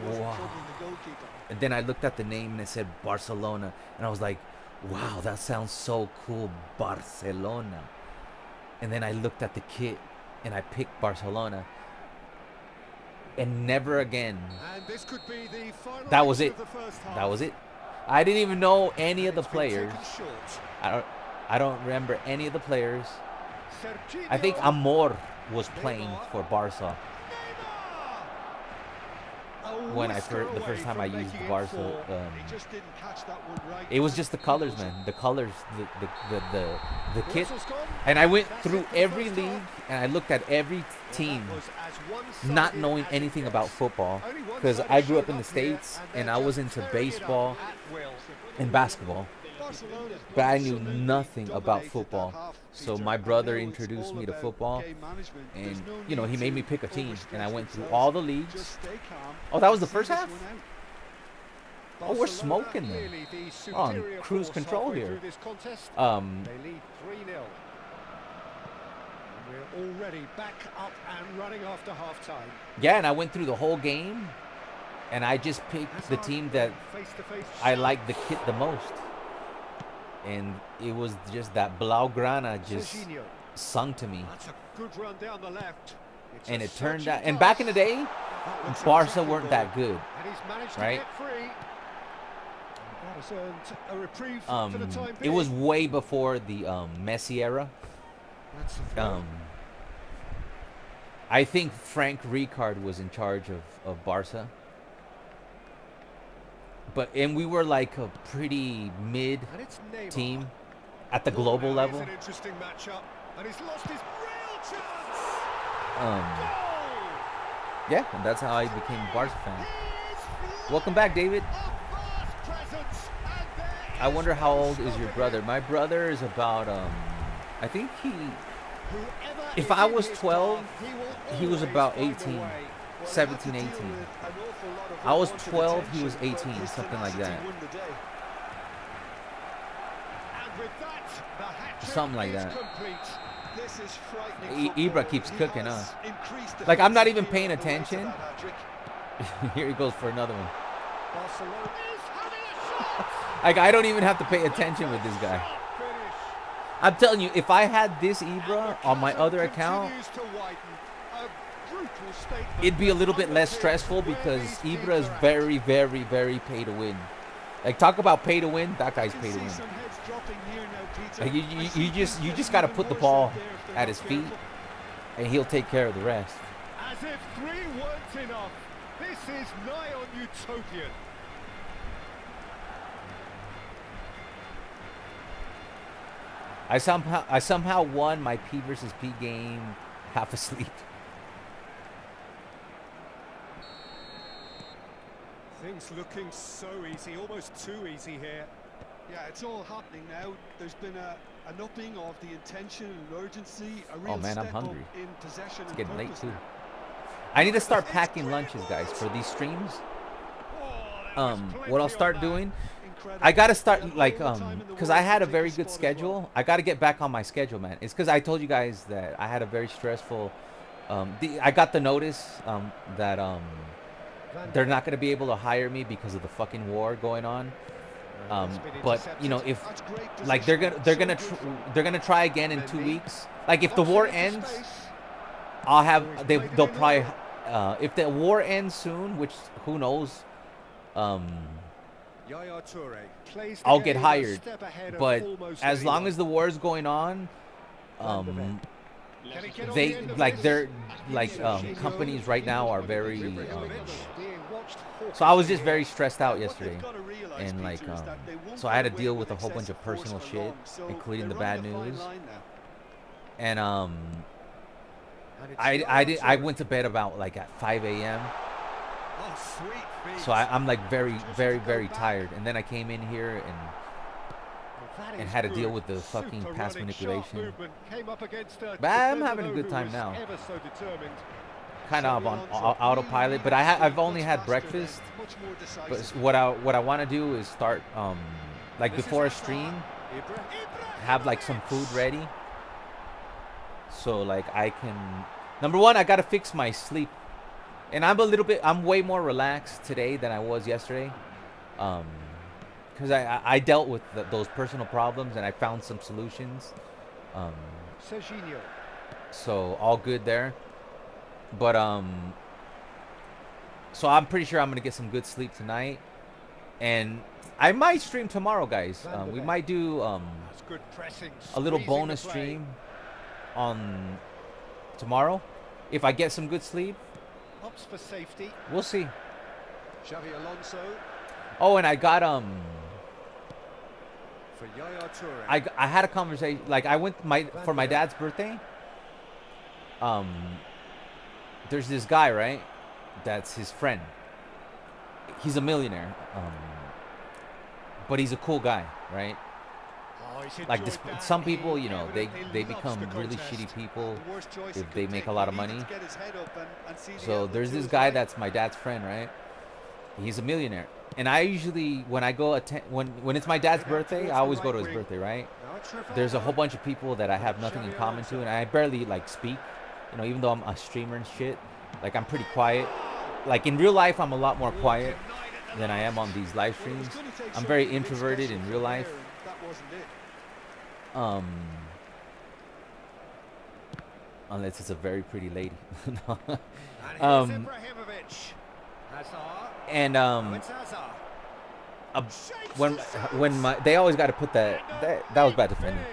wow. And then I looked at the name, and it said Barcelona, and I was like, wow, that sounds so cool, Barcelona. And then I looked at the kit, and I picked Barcelona. And never again. That was it. That was it. I didn't even know any of the players. I don't remember any of the players. I think Amor was playing for Barca when the first time I used the Barca. It was just the colors, man. The colors, the kit. And I went through every league, and I looked at every team, not knowing anything about football, because I grew up in the States, and I was into baseball and basketball, but I knew nothing about football. So my brother introduced me to football, and he made me pick a team, and I went through all the leagues. Oh, that was the first half? Oh, we're smoking them. Oh, on cruise control here. We're already back up and running after half-time. Yeah, and I went through the whole game, and I just picked the team that I liked the kit the most. And it was just that Blaugrana just sung to me. That's a good run down the left. And it turned out, and back in the day, Barca weren't that good, right? It was way before the Messi era. I think Frank Rijkaard was in charge of Barca. And we were like a pretty mid team at the global level. Yeah, and that's how I became a Barca fan. Welcome back, David. I wonder how old is your brother? My brother is about I think if I was 12, he was about 18, 17, 18. I was 12, he was 18, something like that. Something like that. Ibra keeps cooking, huh? Like, I'm not even paying attention. Here he goes for another one. Like, I don't even have to pay attention with this guy. I'm telling you, if I had this Ibra on my other account, it'd be a little bit less stressful, because Ibra is very, very, very pay to win. Like, talk about pay to win. That guy's pay to win. Some heads dropping here now, Peter. Like, you just got to put the ball at his feet, and he'll take care of the rest. As if 3 weren't enough. This is nigh on utopian. I somehow won my P versus P game half asleep. Things looking so easy, almost too easy here. Yeah, it's all happening now. There's been an upping of the intention and urgency. A real Oh man, I'm step up hungry. in possession. It's and getting late purpose too. now. I need to start packing lunches, guys, for these streams. What I'll start doing, I gotta start like because I had a very good schedule. I gotta get back on my schedule, man. It's because I told you guys that I had a very stressful. I got the notice that they're not gonna be able to hire me because of the fucking war going on. But you know, if like they're gonna try again in 2 weeks. Like if the war ends, I'll have they'll probably if the war ends soon, which who knows. I'll get hired, but as long as the war is going on, they like they're like companies right now are very. So I was just very stressed out yesterday, and like so I had to deal with a whole bunch of personal shit, including the bad news, and I went to bed about like at 5 a.m. So I'm like very tired, and then I came in here and had to deal with the fucking pass manipulation. But I'm having a good time now. Kind of on autopilot, but I've only had breakfast. But what I want to do is start like before a stream, have like some food ready. So like I can, number one, I gotta fix my sleep. And I'm way more relaxed today than I was yesterday. Because I dealt with those personal problems and I found some solutions. So all good there. But so I'm pretty sure I'm gonna get some good sleep tonight. And I might stream tomorrow, guys. We might do a little bonus stream on tomorrow. If I get some good sleep. Hops for safety. We'll see. Xavi Alonso. Oh, and I got for Yaya Toure. I had a conversation. Like I went for my dad's birthday. There's this guy, right? That's his friend. He's a millionaire. But he's a cool guy, right? Like this, some people, you know, they become really shitty people if they make a lot of money. So there's this guy that's my dad's friend, right? He's a millionaire, and I usually when I go attend when it's my dad's birthday, I always go to his birthday, right? There's a whole bunch of people that I have nothing in common to, and I barely like speak. You know, even though I'm a streamer and shit, like I'm pretty quiet. Like in real life, I'm a lot more quiet than I am on these live streams. I'm very introverted in real life. Unless it's a very pretty lady. When they always got to put that was bad defending.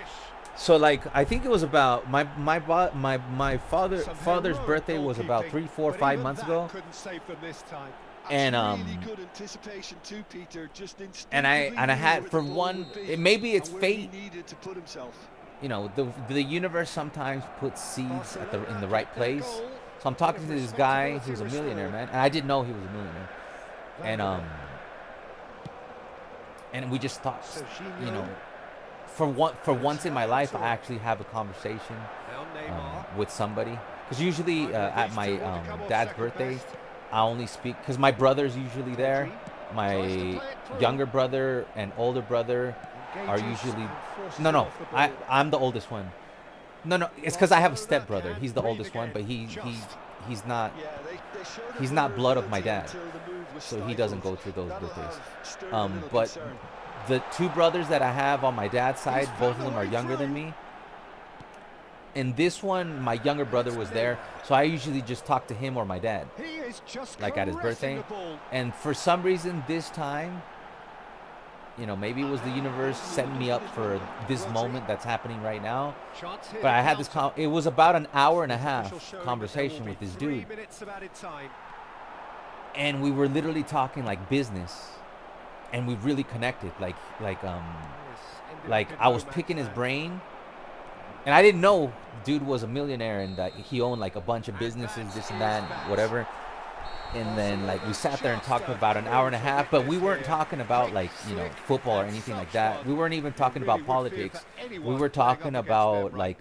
So like I think it was about my father's birthday was about 3, 4, 5 months ago. And I had for one, maybe it's fate. You know, the universe sometimes puts seeds in the right place. So I'm talking to this guy who's a millionaire, man, and I didn't know he was a millionaire. And we just thought, you know, for once in my life, I actually have a conversation with somebody. Because usually at my dad's birthday, I only speak because my brother's usually there. My younger brother and older brother are usually I'm the oldest one. No, it's because I have a stepbrother. He's the oldest one, but he's not blood of my dad, so he doesn't go through those birthdays. But the 2 brothers that I have on my dad's side, both of them are younger than me. And this one, my younger brother was there, so I usually just talk to him or my dad, like at his birthday. And for some reason this time, you know, maybe it was the universe setting me up for this moment that's happening right now. Chance here But I to had this, counter. it was about an hour and a Official half showing that there will conversation be with this 3 dude. minutes of added time. And we were literally talking like business. And we really connected. Like I was picking his brain. And I didn't know dude was a millionaire and that he owned like a bunch of businesses, this and that, and whatever. And then like we sat there and talked for about an hour and a half, but we weren't talking about like, you know, football or anything like that. We weren't even talking about politics. We were talking about like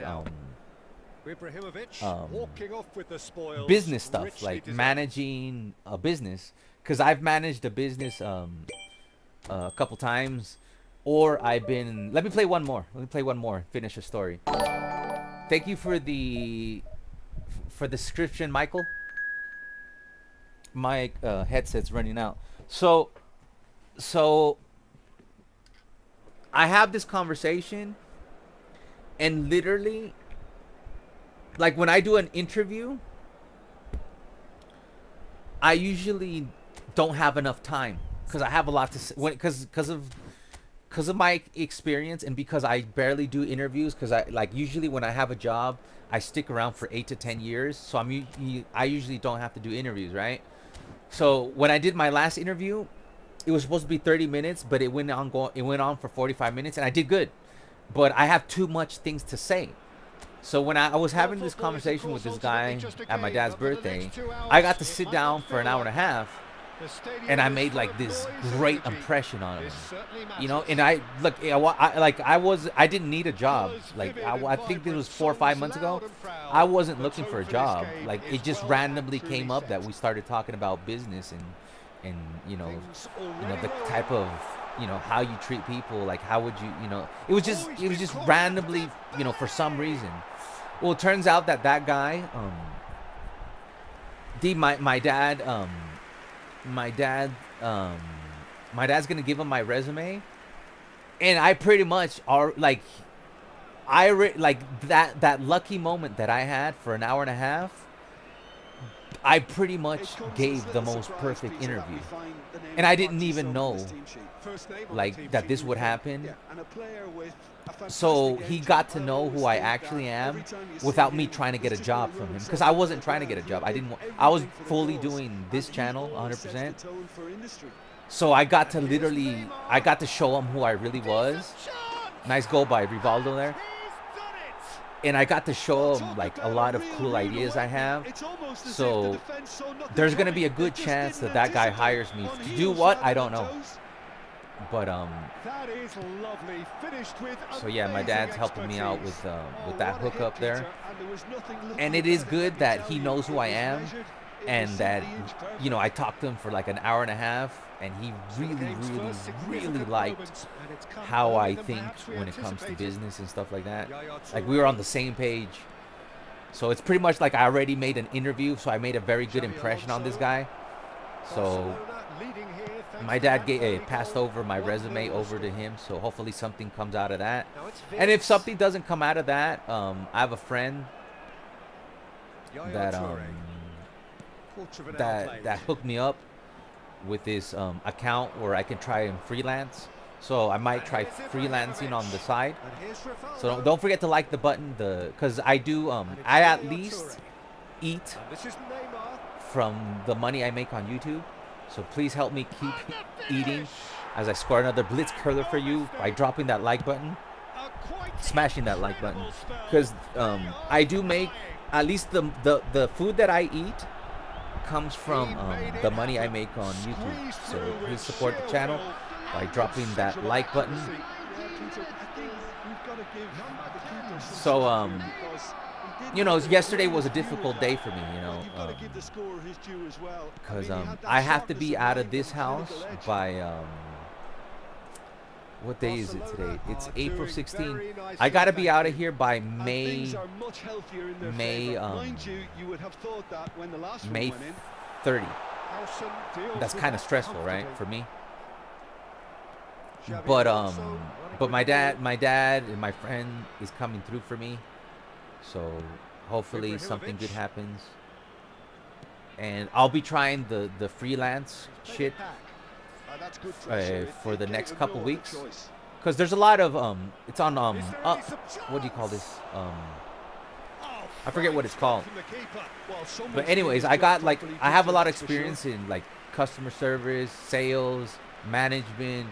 business stuff, like managing a business, because I've managed a business a couple times, or I've been, let me play one more, finish the story. Thank you for the description, Michael. My headset's running out. So I have this conversation, and literally, like when I do an interview, I usually don't have enough time because I have a lot to say. Because of my experience, and because I barely do interviews, because I like usually when I have a job, I stick around for 8 to 10 years. So I usually don't have to do interviews, right? So when I did my last interview, it was supposed to be 30 minutes, but it went on for 45 minutes, and I did good. But I have too much things to say. So when I was having this conversation with this guy at my dad's birthday, I got to sit down for an hour and a half, and I made like this great impression on him, you know. And I didn't need a job. Like I think this was 4 or 5 months ago. I wasn't looking for a job. Like it just randomly came up that we started talking about business and you know the type of, you know, how you treat people, like how would you, you know, it was just randomly, you know, for some reason. Well, it turns out that guy, my dad's gonna give him my resume, and I pretty much are like, that lucky moment that I had for an hour and a half, I pretty much gave the most perfect interview, and I didn't even know like that this would happen. So he got to know who I actually am without me trying to get a job from him, because I wasn't trying to get a job. I was fully doing this channel 100%. So I got to show him who I really was. Nice goal by Rivaldo there. And I got to show him like a lot of cool ideas I have. So there's gonna be a good chance that guy hires me to do what, I don't know. But so yeah, my dad's helping me out with that hookup there, and it is good that he knows who I am, and that, you know, I talked to him for like an hour and a half, and he really liked how I think when it comes to business and stuff like that. Like we were on the same page. So it's pretty much like I already made an interview, so I made a very good impression on this guy. So my dad passed over my resume over to him, so hopefully something comes out of that. And if something doesn't come out of that, I have a friend that hooked me up with this account where I can try and freelance. So I might try freelancing on the side. So don't forget to like the button, because I do I at least eat from the money I make on YouTube. So please help me keep eating as I score another Blitz curler for you by dropping that like button, smashing that like button, because I do make, at least the food that I eat comes from the money I make on YouTube. So please support the channel by dropping that like button. So you know, yesterday was a difficult day for me, you know, because I have to be out of this house by what day is it today? It's April 16th. I got to be out of here by May 30. That's kind of stressful, right, for me? But my dad and my friend is coming through for me. So hopefully something good happens, and I'll be trying the freelance shit That's good pressure. for the It next gave him couple no weeks, other choice. because there's a lot of it's on what do you call this I forget what it's called. But anyways, I have a lot of experience in like customer service, sales, management,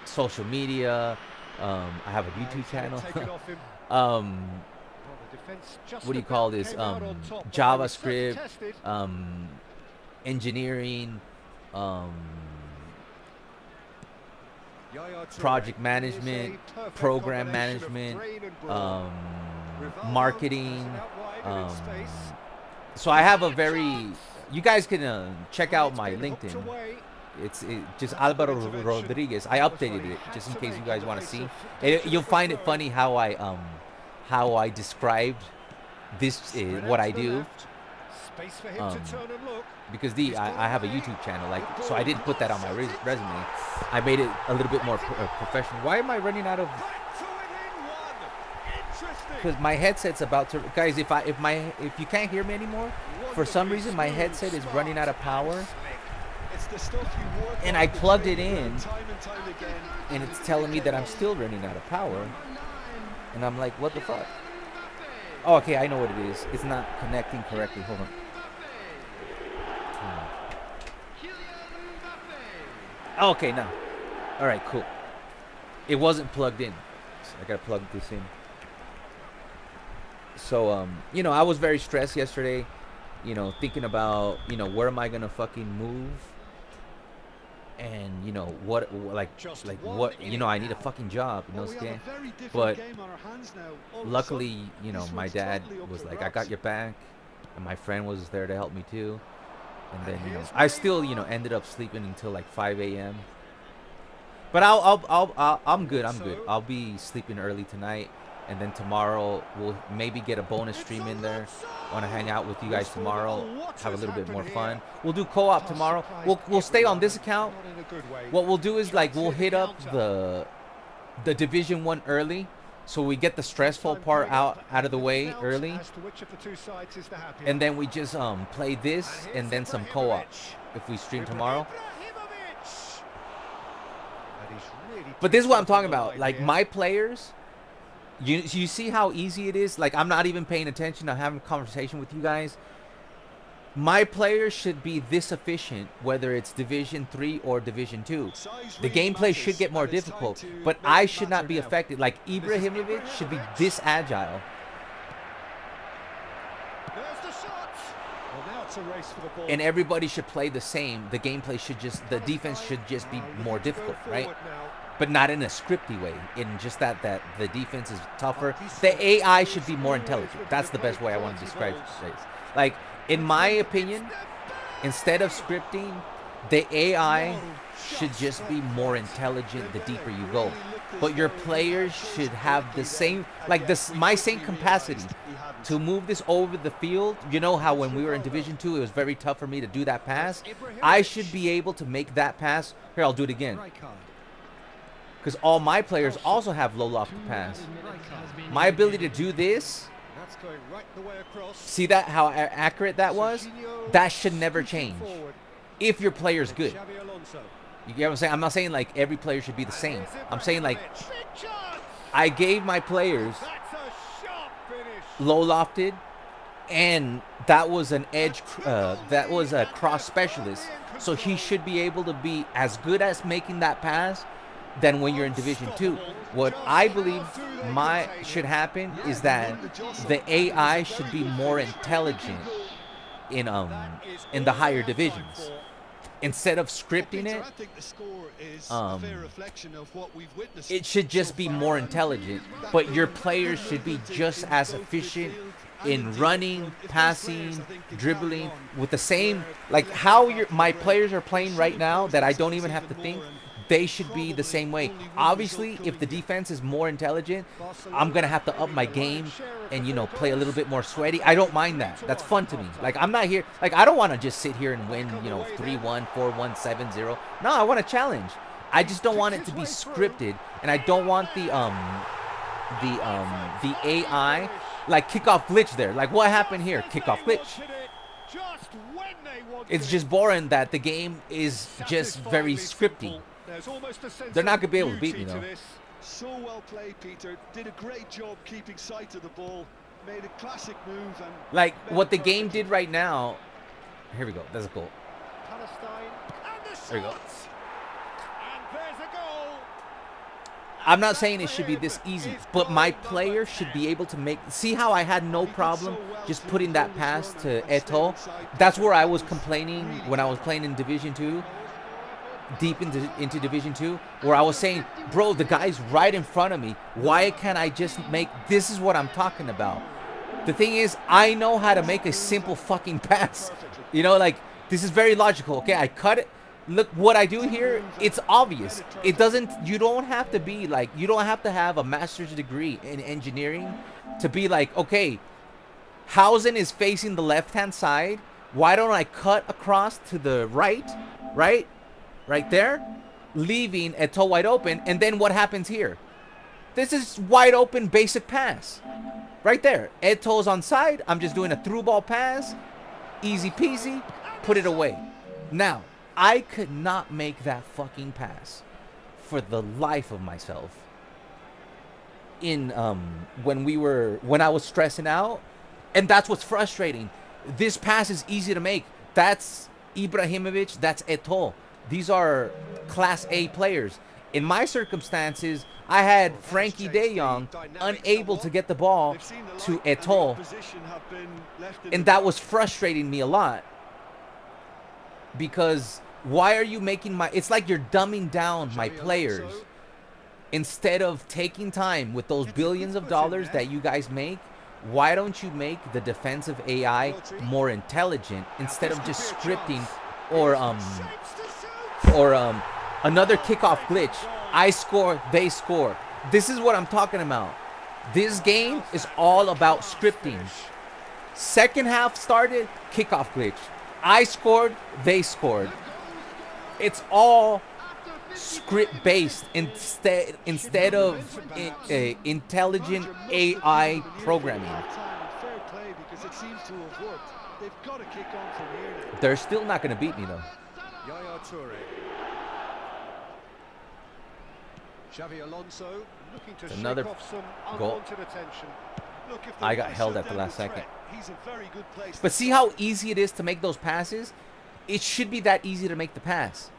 social media. I have a YouTube channel. What do you call this? JavaScript, engineering, project management, program management, marketing. So I have a very. You guys can check out my LinkedIn. It's just Alvaro Rodriguez. I updated it just in case you guys want to see. You'll find it funny how I described this what I do. Because I have a YouTube channel, like, so I didn't put that on my resume. I made it a little bit more professional. Why am I running out of? Because my headset's about to. Guys, if you can't hear me anymore, for some reason my headset is running out of power. And I plugged it in, and it's telling me that I'm still running out of power. And I'm like, what the fuck? Oh, okay, I know what it is. It's not connecting correctly. Hold on. Okay, now. All right, cool. It wasn't plugged in, so I gotta plug this in. So, you know, I was very stressed yesterday. You know, thinking about, you know, where am I gonna fucking move? And you know what, like what, you know, I need a fucking job, you know, Stan. But luckily, you know, my dad was like, I got your back, and my friend was there to help me too. And then, you know, I still, you know, ended up sleeping until like 5 a.m. But I'm good. I'll be sleeping early tonight, and then tomorrow we'll maybe get a bonus stream in there. Want to hang out with you guys tomorrow, have a little bit more fun. We'll do co-op tomorrow. We'll stay on this account. What we'll do is, like, we'll hit up the Division 1 early, so we get the stressful part out of the way early, and then we just play this and then some co-op if we stream tomorrow. But this is what I'm talking about. Like, my players, you see how easy it is? Like, I'm not even paying attention. I'm having a conversation with you guys. My players should be this efficient, whether it's Division 3 or Division 2. The gameplay should get more difficult, but I should not be affected. Like, Ibrahimovic should be this agile. And everybody should play the same. The gameplay should just, the defense should just be more difficult, right? But not in a scripty way, in just that the defense is tougher. The AI should be more intelligent. That's the best way I want to describe this. Like, in my opinion, instead of scripting, the AI should just be more intelligent the deeper you go. But your players should have the same, like my same capacity to move this over the field. You know how when we were in Division 2, it was very tough for me to do that pass? I should be able to make that pass. Here, I'll do it again. Because all my players also have low loft pass. My ability to do this, see that, how accurate that was? That should never change if your player's good. You get what I'm saying? I'm not saying like every player should be the same. I'm saying like I gave my players low lofted, and that was an edge, that was a cross specialist. So he should be able to be as good as making that pass than when you're in Division 2. What I believe should happen is that the AI should be more intelligent in the higher divisions. Instead of scripting it, it should just be more intelligent. But your players should be just as efficient in running, passing, dribbling, with the same, like how my players are playing right now, that I don't even have to think. They should be the same way. Obviously, if the defense is more intelligent, I'm going to have to up my game and, you know, play a little bit more sweaty. I don't mind that. That's fun to me. Like, I'm not here. Like, I don't want to just sit here and win, you know, 3-1, 4-1, 7-0. No, I want to challenge. I just don't want it to be scripted. And I don't want the AI, like, kickoff glitch there. Like, what happened here? Kickoff glitch. It's just boring that the game is just very scripty. They're not gonna be able to beat me though. So well played, Peter. Did a great job keeping sight of the ball. Made a classic move and like what the game did right now. Here we go. That's a goal. There you go. And there's a goal. I'm not saying it should be this easy, but my player should be able to make. See how I had no problem just putting that pass to Eto'o? That's where I was complaining when I was playing in Division 2, deep into Division 2, where I was saying, bro, the guy's right in front of me. Why can't I just make? This is what I'm talking about. The thing is, I know how to make a simple fucking pass. You know, like, this is very logical. Okay, I cut it. Look what I do here. It's obvious. It doesn't, you don't have to be like, you don't have to have a master's degree in engineering to be like, okay, Hausen is facing the left-hand side. Why don't I cut across to the right there, leaving Eto'o wide open, and then what happens here? This is wide open basic pass. Right there. Eto'o's on side. I'm just doing a through ball pass. Easy peasy. Put it away. Now, I could not make that fucking pass for the life of myself. In when I was stressing out, and that's what's frustrating. This pass is easy to make. That's Ibrahimovic, that's Eto'o. These are class A players. In my circumstances, I had Frankie De Jong unable to get the ball to Eto'o, and that was frustrating me a lot. Because why are you making my... It's like you're dumbing down my players. Instead of taking time with those billions of dollars that you guys make, why don't you make the defensive AI more intelligent instead of just scripting or another kickoff glitch? I score, they score. This is what I'm talking about. This game is all about scripting. Second half started, kickoff glitch. I scored, they scored. It's all script based instead of intelligent AI programming. They're still not going to beat me though. Xavi Alonso looking to another shake off some goal. unwanted attention. Look, if I got Barca held are at the last under second. threat, he's a very good place But to see start. how easy it is to make those passes? It should be that easy to make the pass.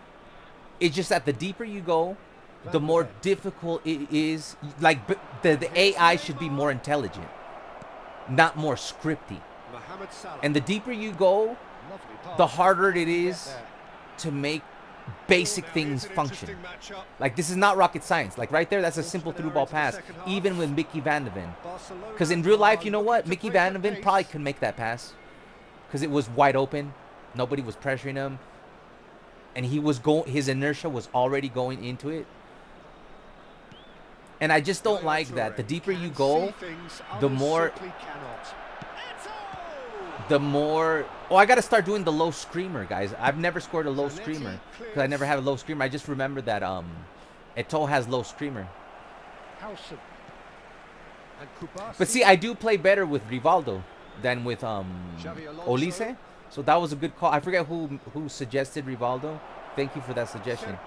It's just that the deeper you go, the more difficult it is. Like, the AI should be more intelligent, not more scripty. And the deeper you go, the harder it is to make basic things function. Like, this is not rocket science. Like right there, that's a simple through ball pass, even with Mickey Van de Ven. Because in real life, you know what? Mickey Van de Ven probably could make that pass because it was wide open. Nobody was pressuring him, and he was his inertia was already going into it. And I just don't like that. The deeper you go, the more. Oh, I got to start doing the low screamer, guys. I've never scored a low screamer because I never had a low screamer. I just remember that Eto'o has low screamer. But see, I do play better with Rivaldo than with Oise. So that was a good call. I forget who suggested Rivaldo. Thank you for that suggestion.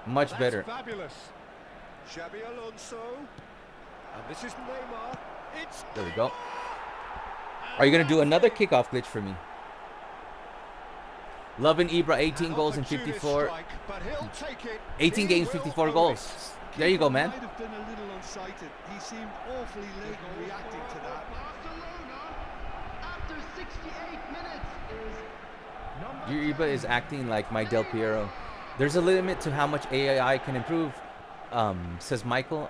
Much better. Fabulous. Xavi Alonso. And this is Neymar. There we go. Are you going to do another kickoff glitch for me? Loving Ibra, 18 goals and 54. 18 games, 54 goals. There you go, man. Might have been a little unsighted. He seemed awfully late in reacting to that. Your Ibra is acting like my Del Piero. There's a limit to how much AI can improve, says Michael.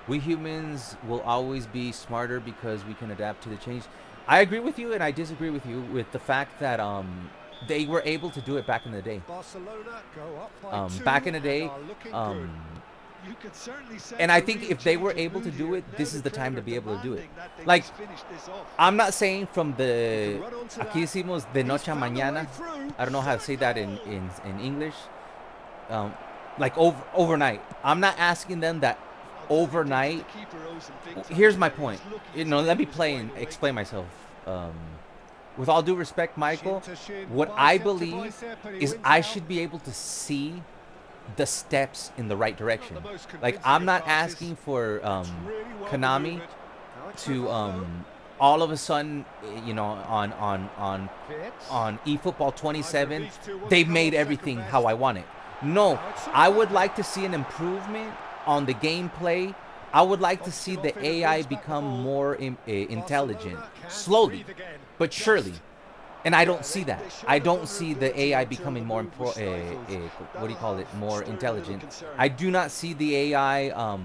We humans will always be smarter because we can adapt to the change. I agree with you, and I disagree with you with the fact that they were able to do it back in the day. Barcelona go up by 2 Back in the day, and are looking good. You could certainly sense and I a think real if they change were of able to mood do here. it, Now this the is the time to trainer be able to do it. demanding that they Like, just finish this off. I'm not saying from the Run onto that. aquí hicimos de noche a He's found a way mañana. through. I don't know how to say that in English. Like overnight. I'm not asking them that overnight. The keeper owes him big time. Here's my He's point. looking You know, for let me the play right and way. explain myself. with all due respect, Michael, what I believe is I should be able to see the steps in the right direction. Like, I'm not asking for Konami to all of a sudden, you know, on eFootball 27, they've made everything how I want it. No, I would like to see an improvement on the gameplay. I would like to see the AI become more intelligent, slowly, but surely. And I don't see that. I don't see the AI becoming more what do you call it? More intelligent. I do not see the AI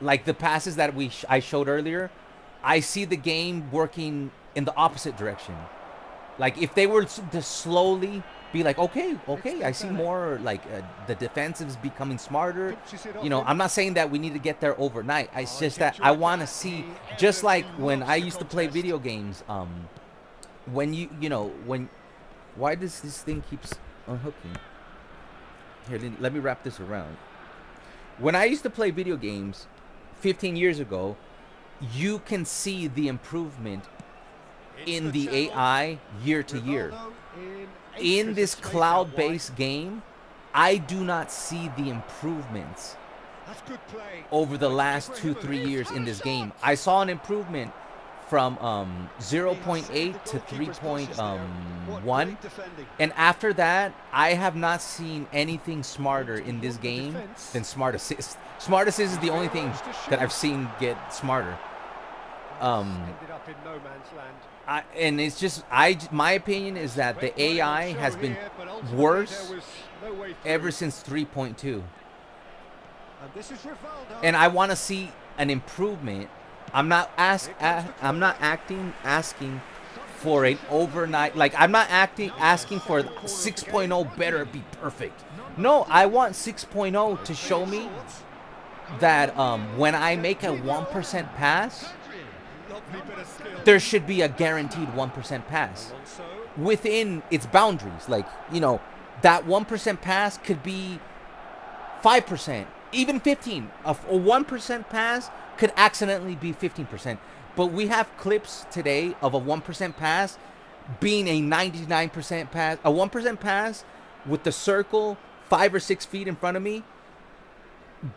like the passes that I showed earlier. I see the game working in the opposite direction. Like, if they were to slowly be like, okay, I see more, like, the defensive is becoming smarter. You know, I'm not saying that we need to get there overnight. It's just that I want to see, just like when I used to play video games, when why does this thing keeps unhooking? Here, let me wrap this around. When I used to play video games 15 years ago, you can see the improvement in the AI year to year. In this cloud-based game, I do not see the improvements over the last 2-3 years in this game. I saw an improvement from 0.8 to 3.1, and after that, I have not seen anything smarter in this game than Smart Assist. Smart Assist is the only thing that I've seen get smarter. And it's just, my opinion is that the AI has been worse ever since 3.2. And I want to see an improvement. I'm not asking for an overnight, like, I'm not asking for 6.0 better be perfect. No, I want 6.0 to show me that when I make a 1% pass, there should be a guaranteed 1% pass within its boundaries. Like, you know, that 1% pass could be 5%, even 15. A 1% pass could accidentally be 15%. But we have clips today of a 1% pass being a 99% pass, a 1% pass with the circle 5 or 6 feet in front of me,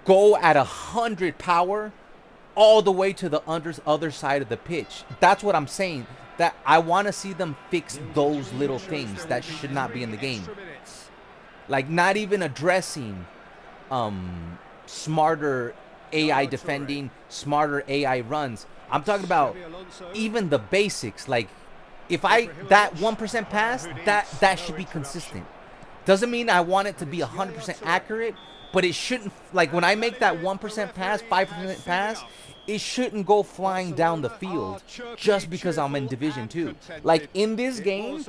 go at 100 power all the way to the other side of the pitch. That's what I'm saying. That I want to see them fix those little things that should not be in the game. Like, not even addressing smarter AI defending, smarter AI runs. I'm talking about even the basics. Like, if that 1% pass, that should be consistent. Doesn't mean I want it to be 100% accurate, but it shouldn't, like, when I make that 1% pass, 5% pass, it shouldn't go flying down the field just because I'm in Division 2. Like, in this game,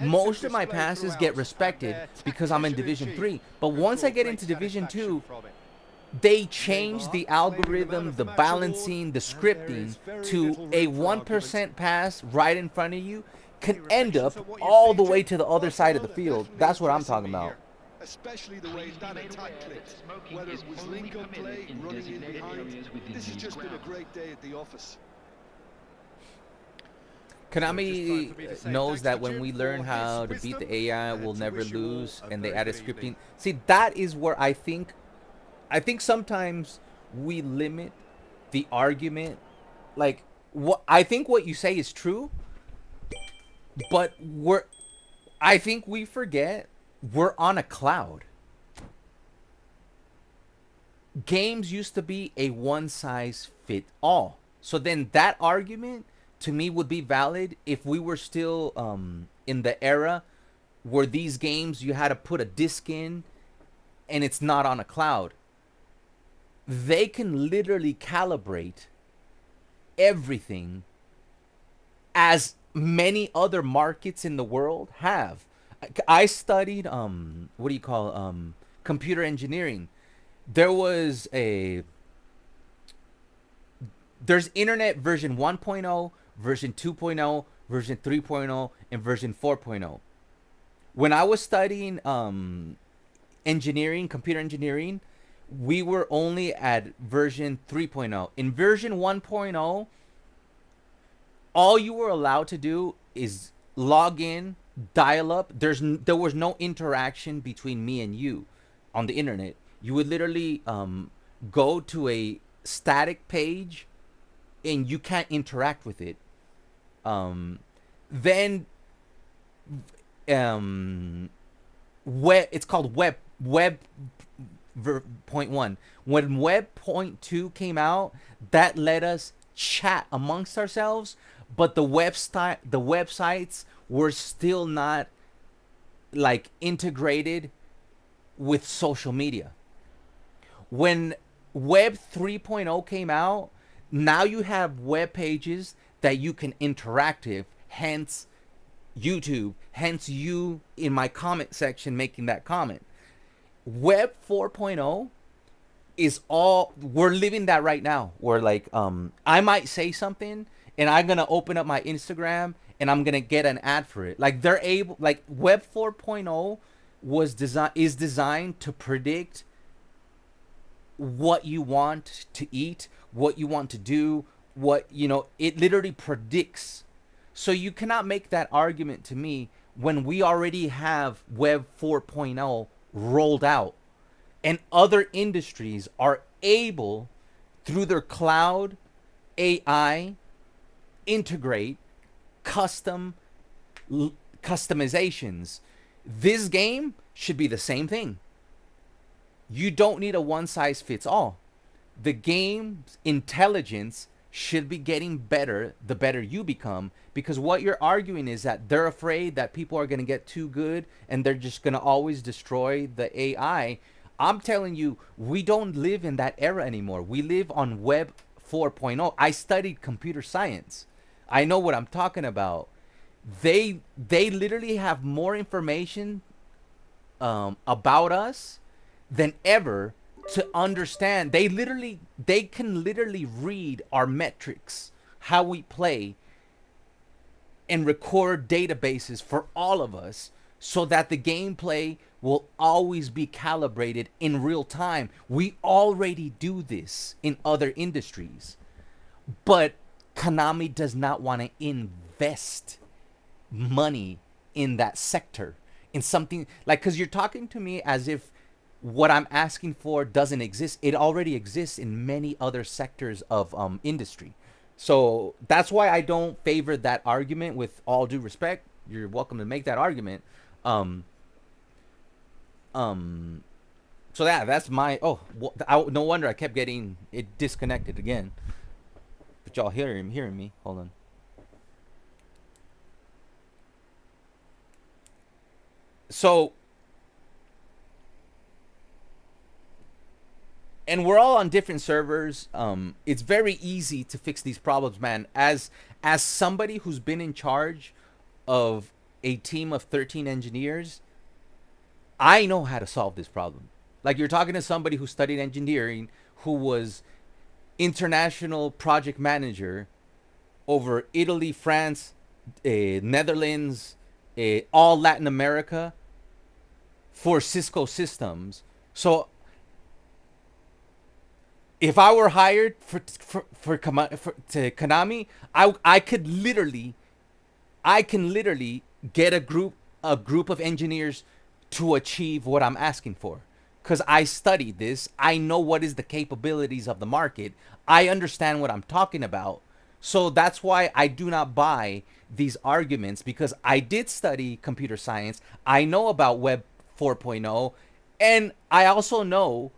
most of my passes get respected because I'm in Division 3. But once I get into Division 2, they change the algorithm, the balancing, the scripting to a 1% pass right in front of you can end up all the way to the other side of the field. That's what I'm talking about. Especially the way that attack clipped, whether it was link-up play, running in behind. This has just been a great day at the office. Konami knows that when we learn how to beat the AI, we'll never lose, and they added scripting. See, that is where I think sometimes we limit the argument. Like, I think what you say is true, but I think we forget we're on a cloud. Games used to be a one-size-fit-all. So then that argument, to me, would be valid if we were still in the era where these games, you had to put a disc in and it's not on a cloud. They can literally calibrate everything as many other markets in the world have. I studied computer engineering. There's internet version 1.0, version 2.0, version 3.0, and version 4.0. When I was studying computer engineering, we were only at version 3.0. In version 1.0, all you were allowed to do is log in, dial up. There was no interaction between me and you on the internet. You would literally go to a static page and you can't interact with it. Then it's called web point one. When web point two came out, that let us chat amongst ourselves, but the websites were still not like integrated with social media. When web 3.0 came out, now you have web pages that you can interact with, hence YouTube, hence you in my comment section making that comment. Web 4.0 is all, we're living that right now. Where like I might say something and I'm gonna open up my Instagram and I'm gonna get an ad for it. Like they're able, like Web 4.0 is designed to predict what you want to eat, what you want to do, what, you know, it literally predicts. So you cannot make that argument to me when we already have Web 4.0 rolled out and other industries are able, through their cloud AI, integrate customizations. This game should be the same thing. You don't need a one size fits all. The game's intelligence should be getting better the better you become, because what you're arguing is that they're afraid that people are going to get too good and they're just going to always destroy the AI. I'm telling you, we don't live in that era anymore. We live on Web 4.0. I studied computer science. I know what I'm talking about. They literally have more information about us than ever to understand. They can literally read our metrics, how we play, and record databases for all of us so that the gameplay will always be calibrated in real time. We already do this in other industries, but Konami does not want to invest money in that sector, in something like, because you're talking to me as if what I'm asking for doesn't exist. It already exists in many other sectors of industry. So that's why I don't favor that argument. With all due respect, you're welcome to make that argument. So that's my, no wonder I kept getting it disconnected again. But y'all hearing me? Hold on. So, and we're all on different servers. It's very easy to fix these problems, man. As somebody who's been in charge of a team of 13 engineers, I know how to solve this problem. Like, you're talking to somebody who studied engineering, who was international project manager over Italy, France, Netherlands, all Latin America for Cisco Systems. So if I were hired to Konami, I can literally get a group of engineers to achieve what I'm asking for, because I studied this. I know what is the capabilities of the market. I understand what I'm talking about. So that's why I do not buy these arguments, because I did study computer science. I know about Web 4.0, and I also know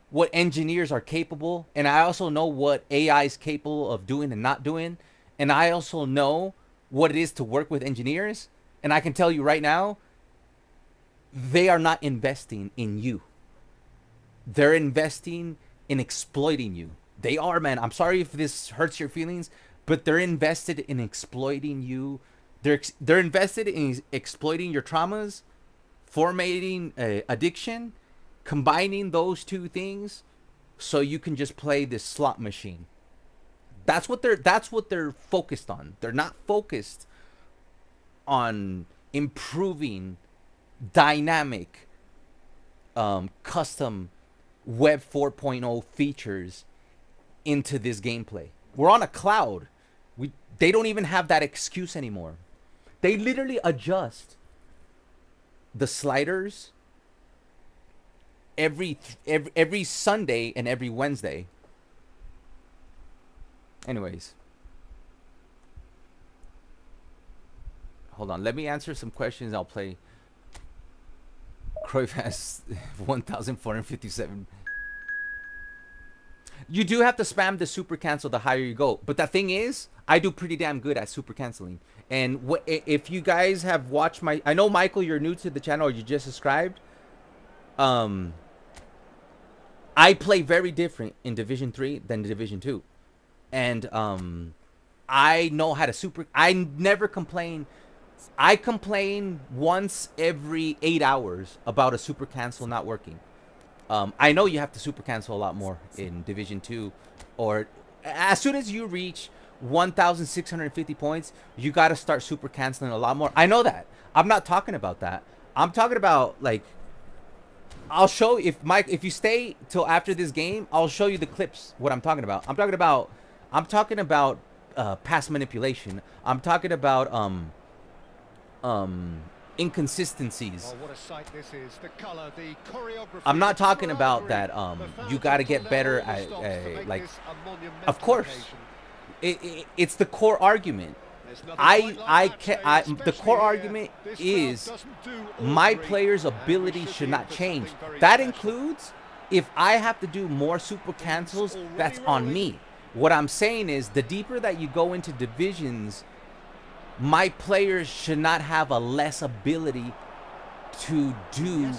what engineers are capable, and I also know what AI is capable of doing and not doing, and I also know what it is to work with engineers. And I can tell you right now, they are not investing in you. They're investing in exploiting you. They are, man. I'm sorry if this hurts your feelings, but they're invested in exploiting you. They're invested in exploiting your traumas, formatting addiction, combining those two things so you can just play this slot machine. That's what they're focused on. They're not focused on improving dynamic custom Web 4.0 features into this gameplay. We're on a cloud. They don't even have that excuse anymore. They literally adjust the sliders every Sunday and every Wednesday. Anyways. Hold on. Let me answer some questions. I'll play. Cruyff has 1,457. You do have to spam the super cancel the higher you go. But the thing is, I do pretty damn good at super canceling. And if you guys have watched my... I know, Michael, you're new to the channel or you just subscribed. I play very different in Division 3 than Division 2. And I know how to super... I never complain. I complain once every 8 hours about a super cancel not working. I know you have to super cancel a lot more in Division 2. Or as soon as you reach 1,650 points, you got to start super canceling a lot more. I know that. I'm not talking about that. I'm talking about, like... I'll show you, if you stay till after this game, I'll show you the clips, what I'm talking about. I'm talking about pass manipulation. I'm talking about inconsistencies. Oh, what a sight this is. The color, the choreography. I'm not talking about that you got to get better at like, of course it's the core argument. The core argument is my player's ability should not change. That includes if I have to do more super cancels, that's on me. What I'm saying is the deeper that you go into divisions, my players should not have a less ability to do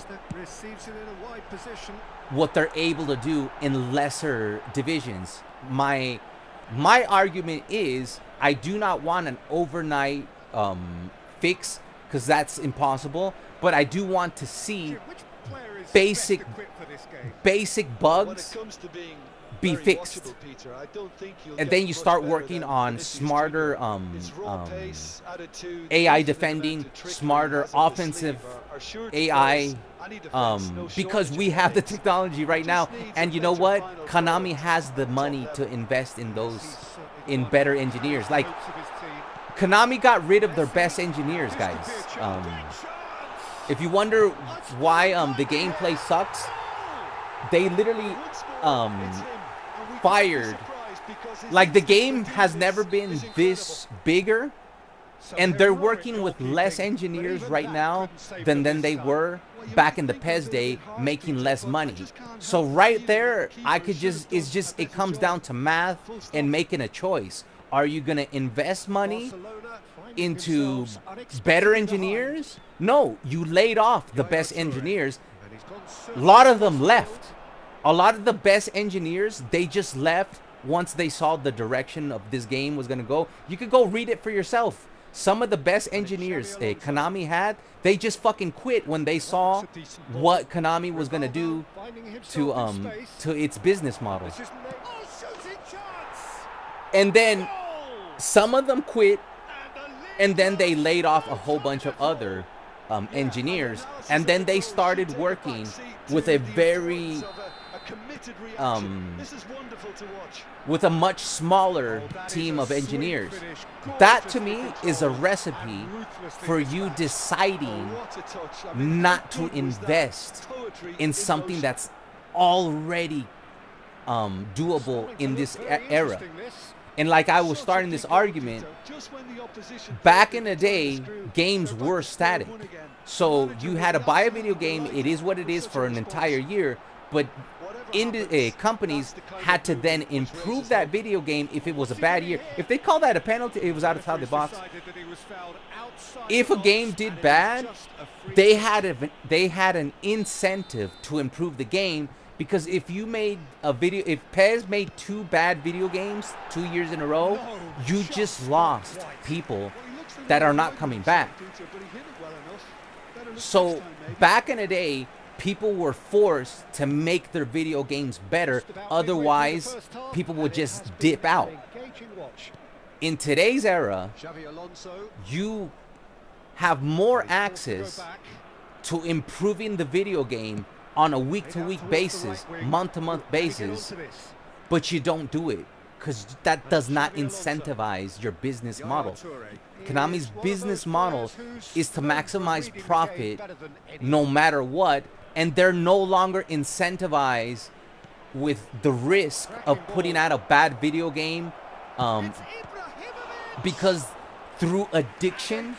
what they're able to do in lesser divisions. My argument is I do not want an overnight fix, because that's impossible, but I do want to see basic bugs be fixed, and then you start working on smarter AI defending, smarter offensive AI, because we have the technology right now. And you know what, Konami has the money to invest in those, in better engineers. Like, Konami got rid of their best engineers, guys. If you wonder why the gameplay sucks, they literally fired, like, the game has never been this bigger, and they're working with less engineers right now than they were back in the PES day, making less money. So right there, it comes down to math and making a choice. Are you gonna invest money into better engineers? No, you laid off the best engineers. A lot of them left. A lot of the best engineers, they just left once they saw the direction of this game was going to go. You could go read it for yourself. Some of the best engineers Konami had, they just fucking quit when they saw what Konami was going to do to its business model. And then some of them quit, and then they laid off a whole bunch of other engineers, and then they started working with a very with a much smaller team of engineers. That to me is a recipe for you deciding not to invest in something that's already doable in this era. And like I was starting this argument, back in the day, games were static. So you had to buy a video game, it is what it is, for an entire year, but companies had to then improve that video game if it was a bad year. If they call that a penalty, it was outside the box. If a game did bad, they had an incentive to improve the game, because if you made a video, if PES made 2 bad video games 2 years in a row, you just lost people that are not coming back. So back in the day, people were forced to make their video games better, otherwise people would just dip out. In today's era, you have more access to improving the video game on a week-to-week basis, month-to-month basis, but you don't do it. because that does not incentivize your business model. Konami's business model is to maximize profit no matter what, and they're no longer incentivized with the risk of putting out a bad video game, because through addiction,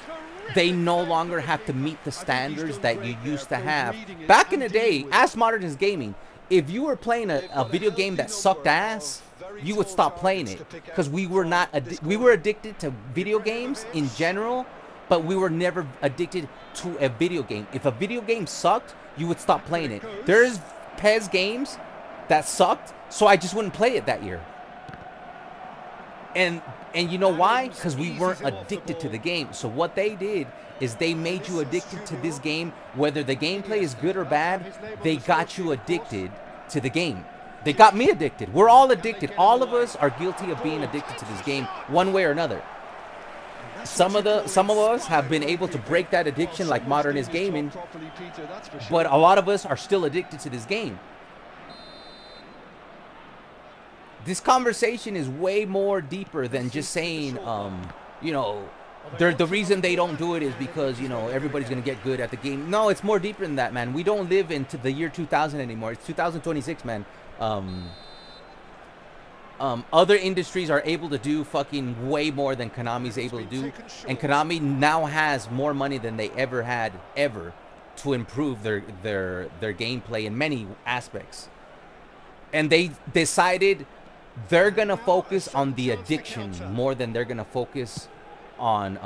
they no longer have to meet the standards that you used to have. Back in the day, as modern as gaming, if you were playing a video game that sucked ass, you would stop playing it, because we were addicted to video games in general, but we were never addicted to a video game. If a video game sucked, you would stop playing it. There's PES games that sucked, so I just wouldn't play it that year. And you know why? Because we weren't addicted to the game. So what they did is they made you addicted to this game. Whether the gameplay is good or bad, they got you addicted to the game. They got me addicted. We're all addicted. All of us are guilty of being addicted to this game one way or another. Some of us have been able to break that addiction like modern is gaming, but a lot of us are still addicted to this game. This conversation is way more deeper than just saying, you know, the reason they don't do it is because, you know, everybody's going to get good at the game. No, it's more deeper than that, man. We don't live into the year 2000 anymore. It's 2026, man. Other industries are able to do fucking way more than Konami's able to do. And Konami now has more money than they ever had, to improve their gameplay in many aspects. And they decided they're going to focus on the addiction more than they're going to focus on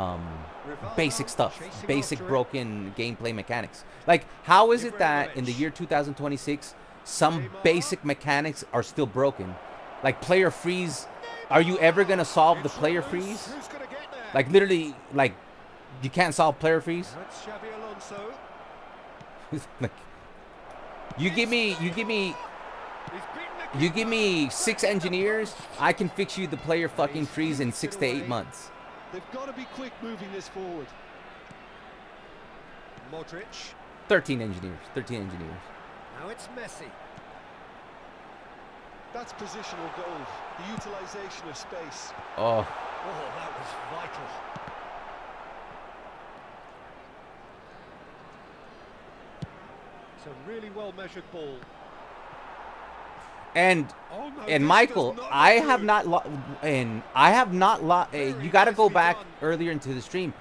basic stuff, basic broken gameplay mechanics. Like, how is it that in the year 2026, some basic mechanics are still broken? Like player freeze, are you ever going to solve the player freeze? Like literally, like, you can't solve player freeze? Like, you give me 6 engineers, I can fix you the player fucking freeze in 6 to 8 months. They've got to be quick moving this forward. Modric. 13 engineers. Now it's Messi. That's positional goal. The utilization of space. Oh, That was vital. It's a really well measured ball. And Michael, I have not you got to go back earlier into the stream.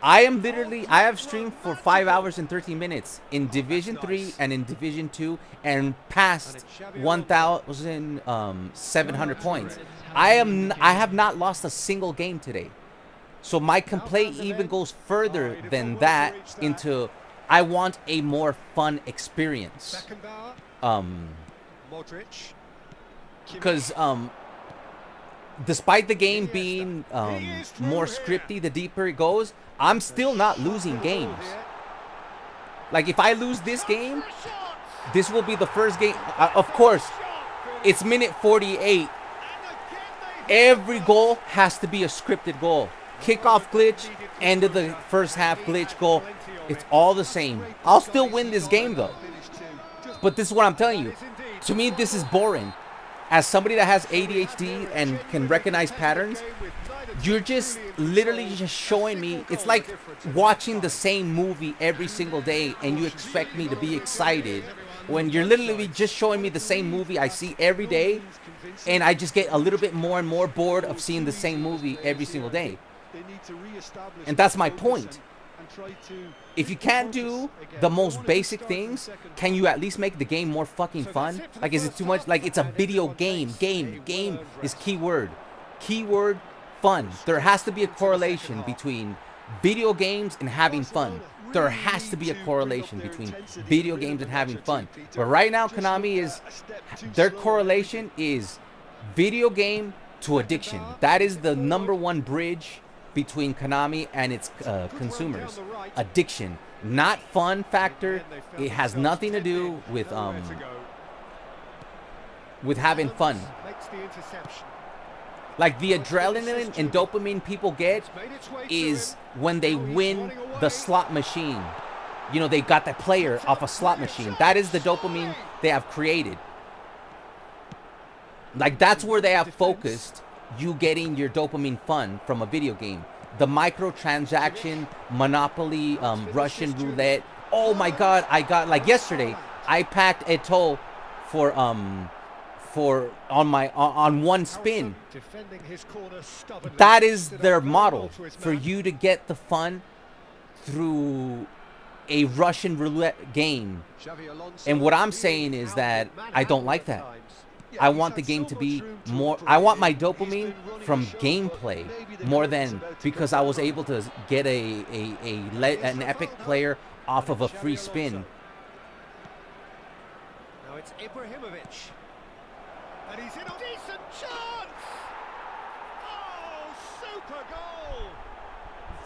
I have streamed for 5 hours and 13 minutes in Division 3 and in Division 2 and past 1,700 points. I have not lost a single game today. So my complaint even goes further than that into I want a more fun experience. Because despite the game being more scripty the deeper it goes, I'm still not losing games. Like, if I lose this game, this will be the first game. Of course, it's minute 48. Every goal has to be a scripted goal. Kickoff glitch, end of the first half glitch goal. It's all the same. I'll still win this game, though. But this is what I'm telling you. To me, this is boring. As somebody that has ADHD and can recognize patterns, you're just literally just showing me. It's like watching the same movie every single day and you expect me to be excited when you're literally just showing me the same movie I see every day, and I just get a little bit more and more bored of seeing the same movie every single day. And that's my point. If you can't do the most basic things, can you at least make the game more fucking fun? Like, is it too much? Like, it's a video game. Game is keyword. Keyword, fun. There has to be a correlation between video games and having fun. There has to be a correlation between video games and having fun. But right now, Konami their correlation is video game to addiction. That is the #1 bridge between Konami and its consumers. Addiction, not fun factor. It has nothing to do with having fun. Like, the adrenaline and dopamine people get is when they win the slot machine. You know, they got that player off a slot machine. That is the dopamine they have created. Like, that's where they have focused you getting your dopamine fun from a video game. The microtransaction, Monopoly, Russian roulette. Oh my God, I got, like yesterday, I packed Eto'o for on one spin. That is their model, for you to get the fun through a Russian roulette game. And what I'm saying is that I don't like that. I want the game to be more, I want my dopamine from gameplay more than because I was able to get an epic player off of a free spin. Now it's Ibrahimovic. And he's in a decent chance! Oh, super goal!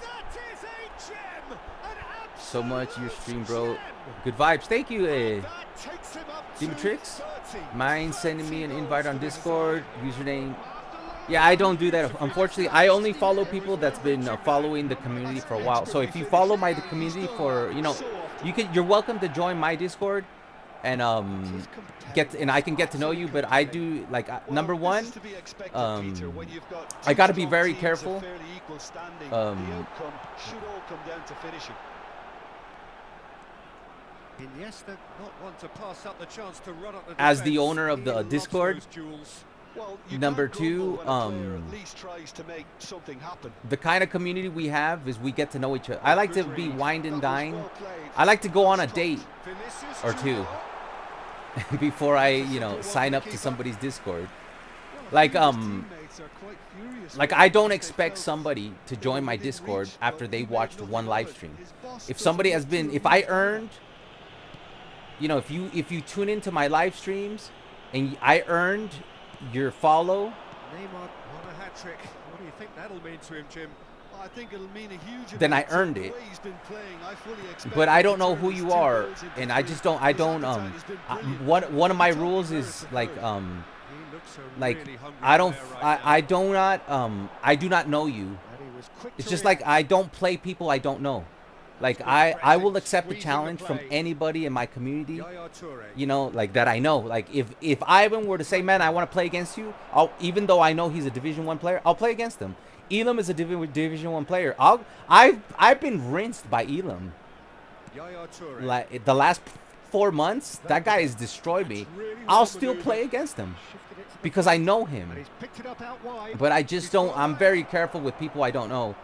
That is a gem! An absolute So much your stream, bro. Good vibes. Thank you, Dimitrix. Mind sending me an invite on Discord. Username. Yeah, I don't do that. Unfortunately, I only follow people that's been following the community for a while. So if you follow my community for, you know, you're welcome to join my Discord and I can get to know you. But I do, like, number one, I got to be very careful. Iniesta not want to pass up the chance to run up the as the owner of the Discord. Number two, the kind of community we have is we get to know each other. I like to be wined and dined. I like to go on a date or two before I, you know, sign up to somebody's Discord. Like I don't expect somebody to join my Discord after they watched one live stream. If somebody has been, if I earned, you know, if you tune into my live streams and I earned your follow, Neymar won a hat-trick. What do you think that'll mean to him, Jim? I think it'll mean a huge. Then I earned it. But I don't know who you are, and I just don't. One of my rules is like I do not know you. It's just like I don't play people I don't know. Like I will accept a challenge from anybody in my community, you know, like that I know. Like if Ivan were to say, man, I want to play against you, even though I know he's a Division 1 player, I'll play against him. Elam is a Division 1 player. I've been rinsed by Elam. Like the last 4 months, that guy has destroyed me. I'll still play against him because I know him. But I just don't. I'm very careful with people I don't know.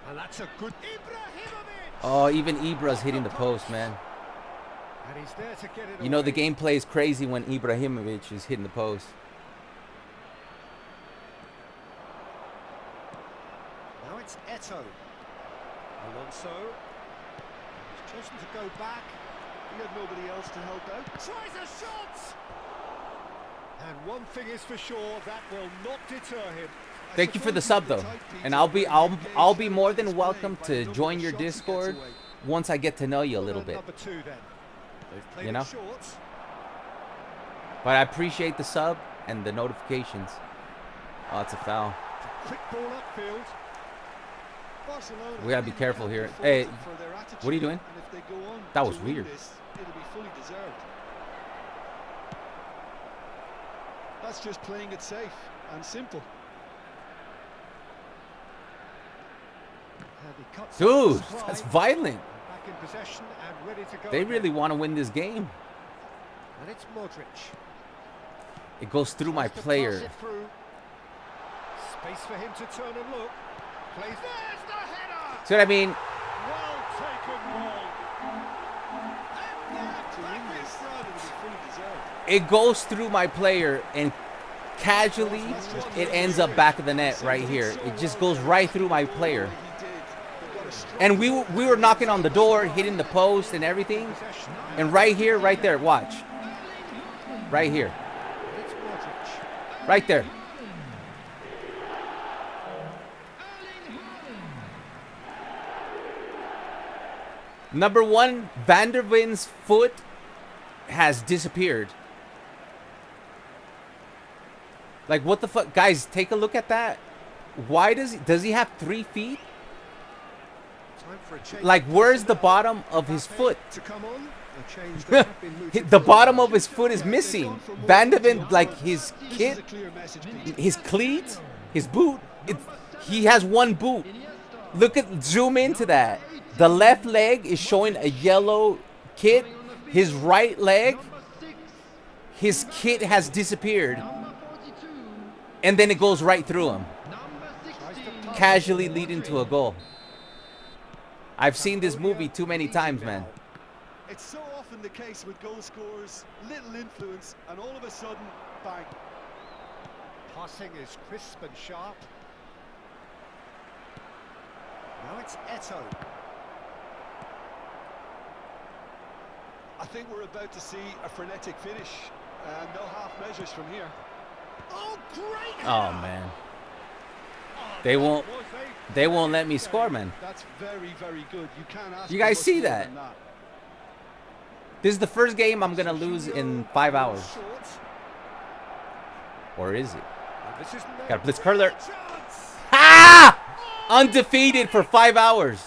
And that's a good Ibrahimovic. Oh, even Ibra's hitting the post, man. And he's there to get it you know, the gameplay is crazy when Ibrahimovic is hitting the post. Now it's Eto'o. Alonso. He's chosen to go back. He had nobody else to help out. Tries a shot. And one thing is for sure, that will not deter him. Thank you for the sub though, and I'll be more than welcome to join your Discord once I get to know you a little bit. You know. But I appreciate the sub and the notifications. Oh, it's a foul. We gotta be careful here. Hey, what are you doing? That was weird. That's just playing it safe and simple. Dude, that's violent. They really want to win this game. And it's Modric. It goes through my player. Space for him to turn and look. Plays. There's the header. See what I mean? Well taken ball. It goes through my player and casually it ends up back of the net right here. It just goes right through my player. And we were knocking on the door, hitting the post and everything. And right here, right there, watch. Right here. Right there. Number one, Van der Ven's foot has disappeared. Like, what the fuck? Guys, take a look at that. Why does he have 3 feet? Like, where's the bottom of his foot? A change that had been mooted The for a bottom while. of his foot is missing. Gone from Van de one to Ven, the like other. his This kit, is a clear message, Pete. his cleat, his boot, he has one boot. Look at, zoom into that. The left leg is showing a yellow kit. His right leg, his kit has disappeared. And then it goes right through him, casually leading to a goal. I've seen this movie too many times, man. It's so often the case with goal scorers, little influence, and all of a sudden, bang. Passing is crisp and sharp. Now it's Eto'o. I think we're about to see a frenetic finish, and no half measures from here. Oh, great! Oh man, they won't let me score, man. That's very, very good. You can't ask. You for guys much see more that? than that. This is the first game I'm gonna lose in 5 hours, or is it? This is Got a blitz curler. chance. Ah! Undefeated for 5 hours.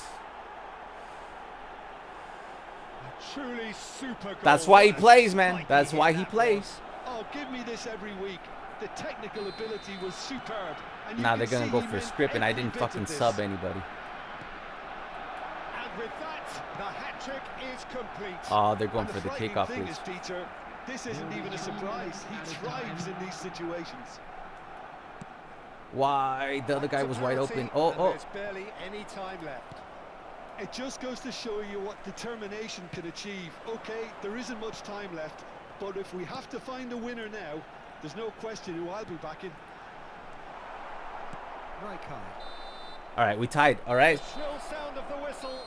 A truly super goal. That's why he And plays, man. spiky That's hit why he that plays. Oh, give me this every week. The technical ability was superb. And you Now can they're gonna see go he for meant script, and I every didn't bit of fucking this. sub anybody. And with that, the hat-trick is complete. Oh, they're going And for the frightening kickoff thing blitz. is, Peter, this isn't even a surprise. He thrives in these situations. Why? The other guy was wide open. Oh, And oh. there's barely any time left. It just goes to show you what determination can achieve. Okay, there isn't much time left, but if we have to find a winner now, there's no question who I'll be backing. Rijkaard. All right, we tied. All right. Shrill sound of the whistle,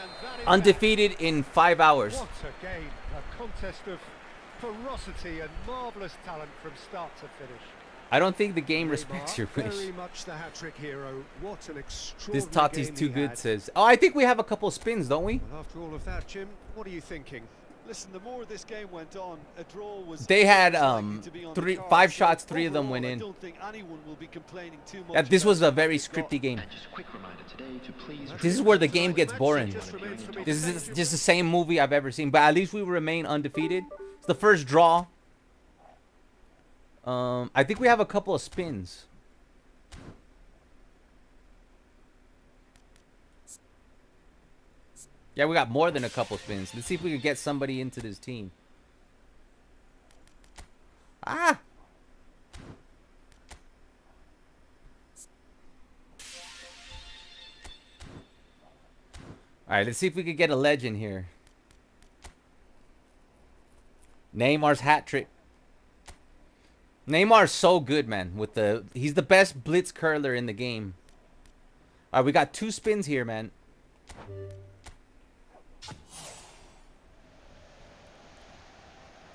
and that is Undefeated in 5 hours. that. What a game. A contest of ferocity and marvellous talent from start to finish. I don't think the game respects your wish. Very much the hat-trick hero. What an This extraordinary Tati's game too he good, had. says. Oh, I think we have a couple of spins, don't we? Well, after all of that, Jim, what are you thinking? Listen, the more this game went on, a draw was. They had likely to be on the 5 cards. shots, So 3 of them went overall, in. I don't think anyone will be complaining too much. This was a about very what they've got. scripty game. And just a quick reminder today to please. This is where the game gets boring. Just remains for me to This say is to just the same movie I've ever seen, but at least we remain undefeated. It's the first draw. I think we have a couple of spins. Yeah, we got more than a couple spins. Let's see if we can get somebody into this team. Ah! Alright, let's see if we can get a legend here. Neymar's hat trick. Neymar's so good, man. He's the best blitz curler in the game. Alright, we got 2 spins here, man.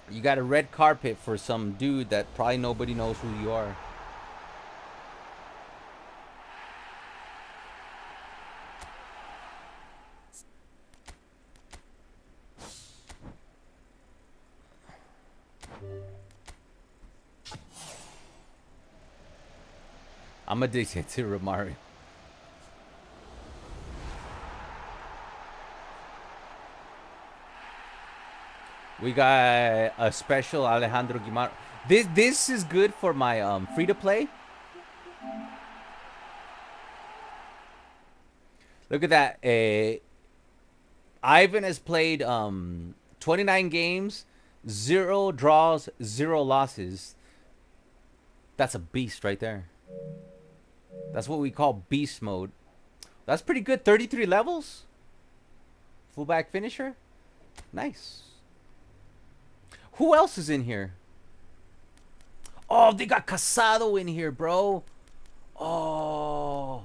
You got a red carpet for some dude that probably nobody knows who you are. I'm addicted to Romario. We got a special Alejandro Guimar. This is good for my free to play. Look at that. Ivan has played 29 games, 0 draws, 0 losses. That's a beast right there. That's what we call beast mode. That's pretty good. 33 levels. Fullback finisher. Nice. Who else is in here? Oh, they got Casado in here, bro. Oh.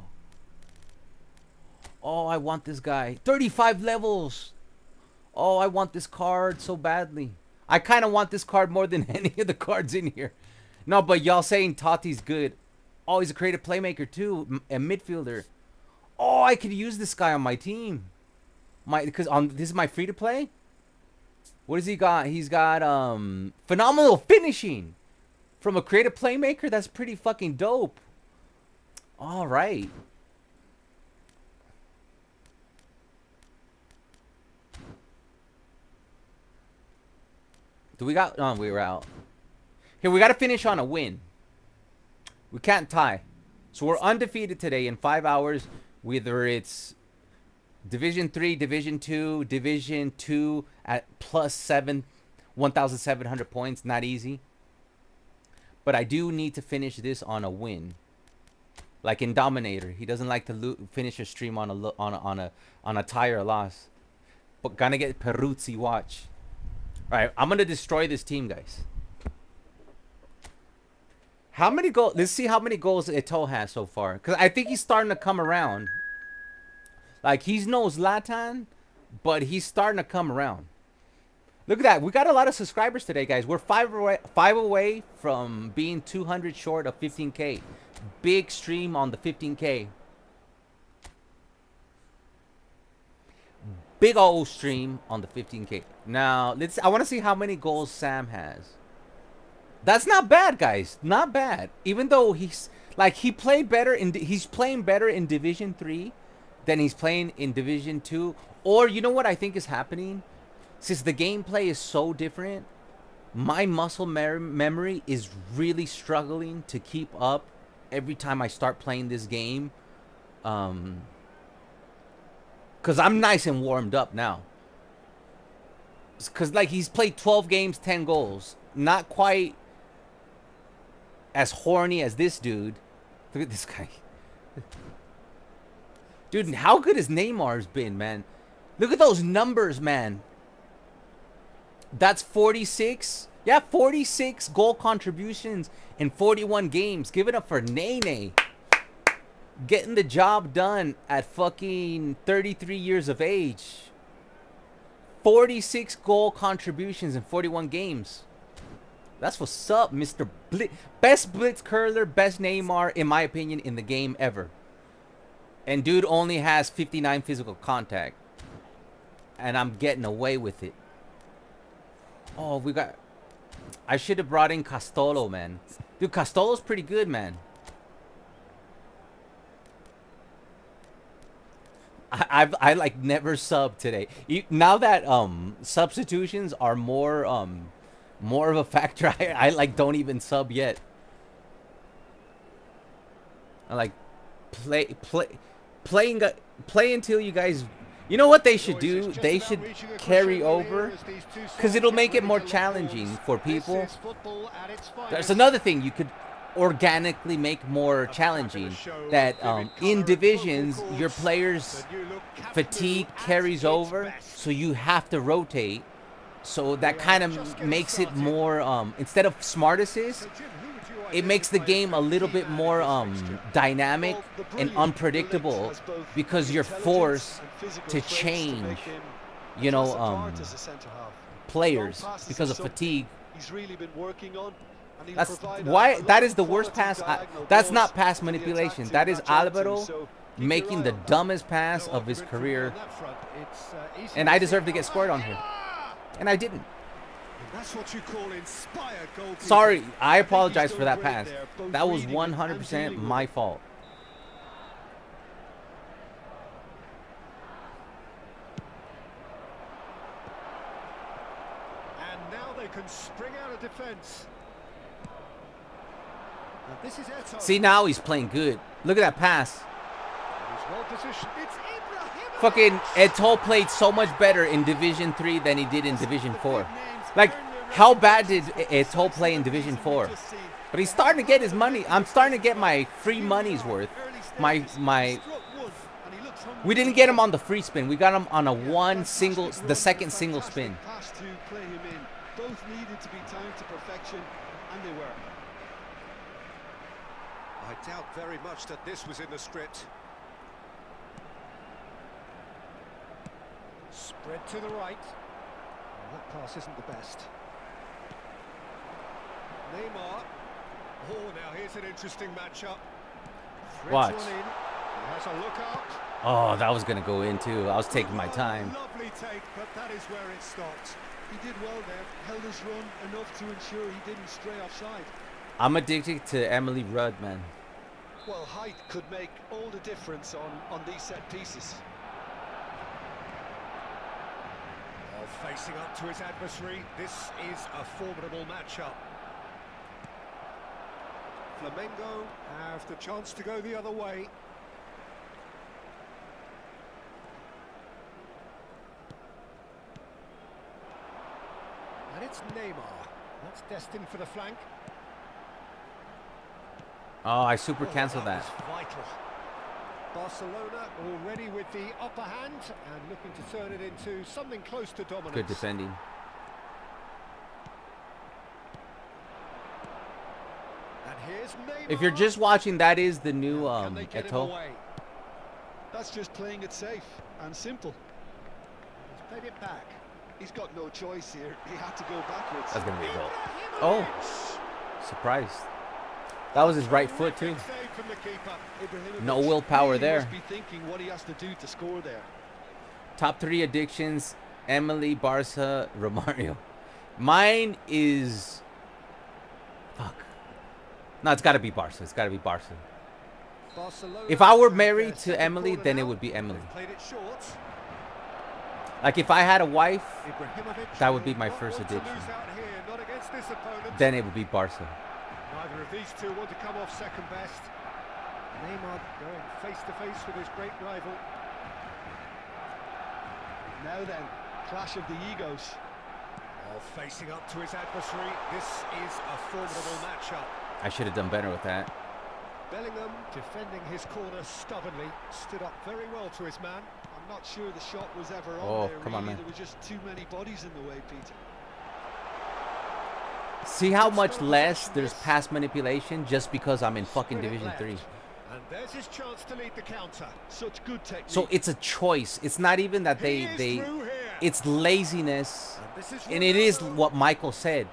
Oh, I want this guy. 35 levels. Oh, I want this card so badly. I kind of want this card more than any of the cards in here. No, but y'all saying Tati's good. Oh, he's a creative playmaker too. A midfielder. Oh, I could use this guy on my team. Because this is my free to play. What does he got? He's got phenomenal finishing from a creative playmaker. That's pretty fucking dope. All right. Do we got? No, we were out. Here, we got to finish on a win. We can't tie. So we're undefeated today in 5 hours. Whether it's Division 3, Division 2, Division 2 at plus 1,700 points. Not easy. But I do need to finish this on a win. Like in Dominator, he doesn't like to finish a stream on a tie or a loss. But gonna get Peruzzi, watch. All right, I'm gonna destroy this team, guys. How many goals? Let's see how many goals Eto'o has so far. Because I think he's starting to come around. Like, he's no Zlatan, but he's starting to come around. Look at that. We got a lot of subscribers today, guys. We're five away from being 200 short of 15K. Big stream on the 15K. Big old stream on the 15K. Now, I want to see how many goals Sam has. That's not bad, guys. Not bad. Even though he's playing better in Division 3 than he's playing in Division 2. Or you know what I think is happening? Since the gameplay is so different, my muscle memory is really struggling to keep up every time I start playing this game. Cause I'm nice and warmed up now. Cause like he's played 12 games, 10 goals. Not quite as horny as this dude. Look at this guy. Dude, how good has Neymar's been, man? Look at those numbers, man. That's 46. Yeah, 46 goal contributions in 41 games. Give it up for Nene. Getting the job done at fucking 33 years of age. 46 goal contributions in 41 games. That's what's up, Mr. Blitz. Best Blitz curler, best Neymar, in my opinion, in the game ever. And dude only has 59 physical contact. And I'm getting away with it. Oh, we got... I should have brought in Castolo, man. Dude, Castolo's pretty good, man. I like never sub today. Now that substitutions are more of a factor, I like don't even sub yet. I like play until you guys. You know what they should do? They should carry over, because it'll make it more challenging for people. There's another thing you could organically make more challenging, that in divisions your players fatigue carries over, so you have to rotate, so that kind of makes it more instead of smart assist, it makes the game a little bit more dynamic and unpredictable, because you're forced to change, you know, players because of fatigue. That's why that is the worst pass. That's not pass manipulation. That is Alvaro making the dumbest pass of his career. And I deserve to get scored on here. And I didn't. Sorry, I apologize for that pass. That was 100% my fault. And now they can spring out of defense. This is Eto'o. See, now he's playing good. Look at that pass. He's well positioned. It's Fucking Eto'o played so much better in Division 3 than he did in Division 4. Like, how bad did Eto'o play in Division 4? But he's starting to get his money. I'm starting to get my free money's worth. We didn't get him on the free spin. We got him on the second single spin. Both needed to be timed to perfection, and they were. I doubt very much that this was in the script. Spread to the right. Well, that pass isn't the best. Neymar. Oh, now here's an interesting matchup. Watch. He has a look out. Oh, that was gonna go in too. I was taking my time. Lovely take, but that is where it stopped. He did well there, held his run enough to ensure he didn't stray offside. I'm addicted to Emily Rudd, man. Well, height could make all the difference on these set pieces. Facing up to his adversary, this is a formidable matchup. Flamengo have the chance to go the other way. And it's Neymar. That's destined for the flank. Oh, I super canceled that. Was vital. Barcelona already with the upper hand and looking to turn it into something close to dominance. Good defending. And here's Neymar. If you're just watching, that is the new Eto'o. That's just playing it safe and simple. He's played it back. He's got no choice here. He had to go backwards. That's gonna be a goal. Oh, surprised. That was his right foot too. No willpower there. He must be thinking what he has to do to score there. Top 3 addictions: Emily, Barsa, Romario. Mine is fuck. No, it's got to be Barsa. It's got to be Barsa. If I were married to Emily, then it would be Emily. Like if I had a wife, that would be my first addiction. Then it would be Barsa. Neither of these two want to come off second best. Neymar going face to face with his great rival. Now then, clash of the egos. While facing up to his adversary, this is a formidable matchup. I should have done better with that. Bellingham defending his corner stubbornly, stood up very well to his man. I'm not sure the shot was ever on Oh, there. come on, man. There were just too many bodies in the way, Peter. See how much less there's pass manipulation just because I'm in fucking Division 3. And there's his chance to lead the counter. Such good technique. So it's a choice. It's not even that it's laziness. And it is what Michael said.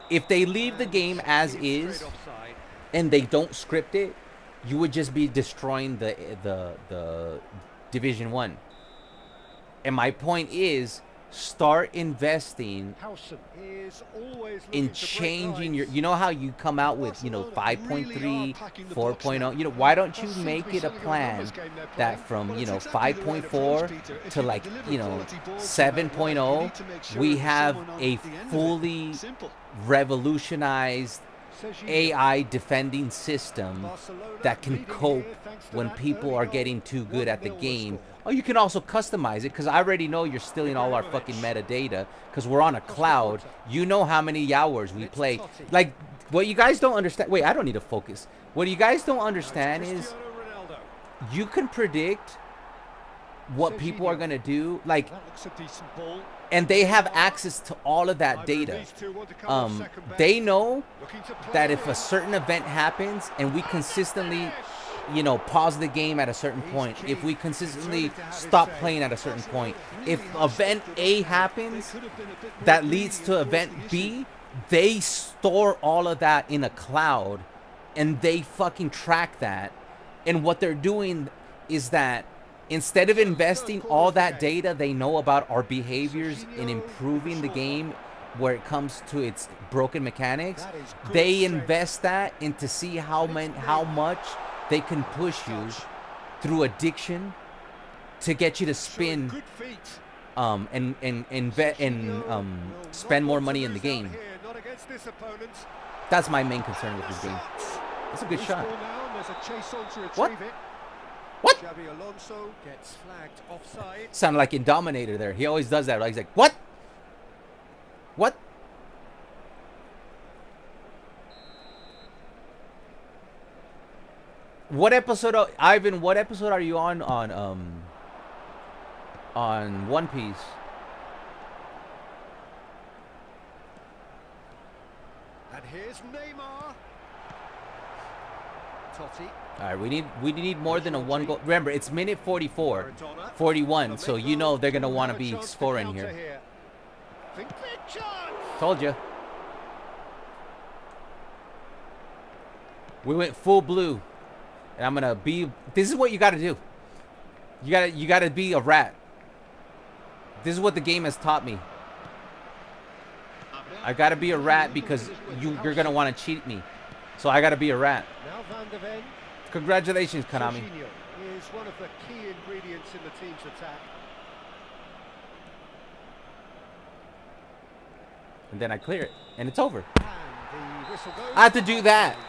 If they leave the game as is and they don't script it, you would just be destroying the Division 1. And my point is, start investing in changing your, you know how you come out with, 5.3, 4.0, why don't you make it a plan that from, 5.4 to like, 7.0, we have a fully revolutionized AI defending system that can cope when people are getting too good at the game. Oh, you can also customize it, because I already know you're stealing all our fucking metadata, because we're on a cloud. You know how many hours we play. Like, what you guys don't understand... Wait, I don't need to focus. What you guys don't understand is you can predict what people are going to do. Like, and they have access to all of that data. They know that if a certain event happens and we consistently... pause the game at a certain point, if we consistently stop playing at a certain point, if event A happens that leads to event B, they store all of that in a cloud and they fucking track that. And what they're doing is that instead of investing all that data they know about our behaviors in improving the game where it comes to its broken mechanics, they invest that into see how much they can push you through addiction to get you to spin and spend more money in the game. That's my main concern with this game. That's a good shot. What? What? Sounded like Indominator there. He always does that. Right? He's like, what? What? What episode of Ivan? What episode are you on One Piece? And here's Neymar. Totti. All right, we need more than a 1 goal. Remember, it's minute 44, 41. So they're gonna want to be scoring here. Told you. We went full blue. And I'm gonna be. This is what you gotta do. You gotta be a rat. This is what the game has taught me. I gotta be a rat because you're gonna want to cheat me. So I gotta be a rat. Congratulations, Konami. Is one of the key ingredients in the team's attack. and then I clear it, and it's over. And the whistle goes. I had to do that. Well,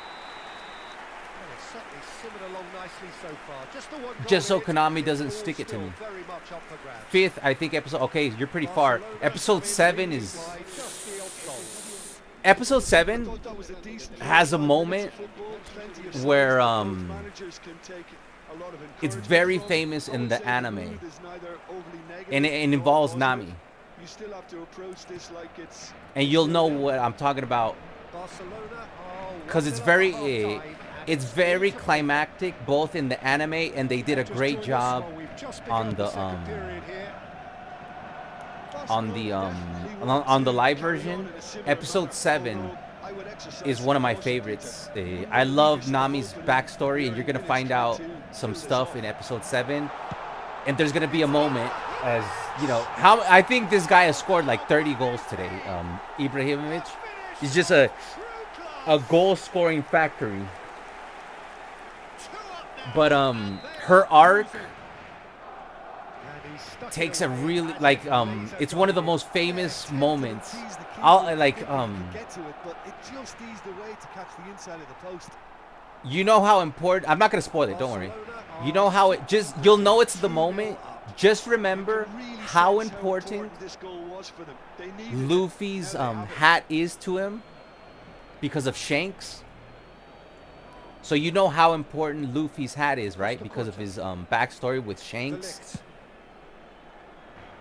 it's certainly simmered along nicely so far. Just the one Just so goal in Konami it, doesn't it's stick it to all me. still very much up for grabs. 5th, I think, episode. Okay, you're pretty far. Episode 7 is. By just the odd goal. Episode 7 has a moment where it's very famous in the anime, and it involves Nami. And you'll know what I'm talking about because it's very climactic both in the anime, and they did a great job on the live version. Episode 7 is one of my favorites. I love Nami's backstory, and you're gonna find out some stuff in episode 7. And there's gonna be a moment, as you know, how I think this guy has scored like 30 goals today. Ibrahimovic, he's just a goal-scoring factory. But her arc takes a really it's one of the most famous moments. You know how important, I'm not gonna spoil it, don't worry. You know how you'll know it's the moment. Just remember how important Luffy's hat is to him because of Shanks. So you know how important Luffy's hat is, right? Because of his backstory with Shanks.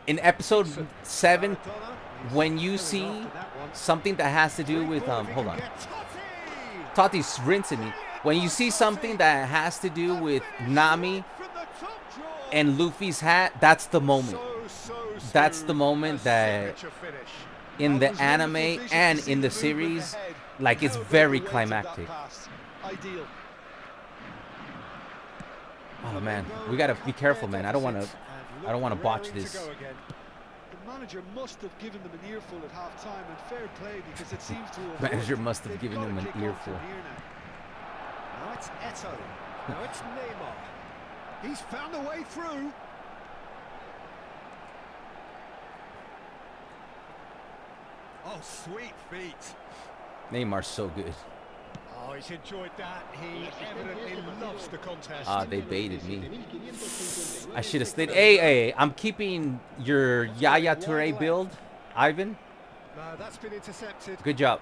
In episode 7, when you see something that has to do with hold on, Tati's rinsing me. When you see something that has to do with Nami and Luffy's hat, that's the moment. That's the moment that in the anime and in the series, like, it's very climactic. Oh man, we gotta be careful, man. I don't want to botch this. The manager must have given them an earful at half time, and fair play, because it seems to have Manager must have given them an earful. Now it's Eto'o. Now it's Neymar. He's found a way through. Oh, sweet feet. Neymar's so good. Oh, he's enjoyed that. He evidently loves the contest. They baited me. I should have stayed. Hey, I'm keeping your Yaya Toure build, Ivan. No, that's been intercepted. Good job.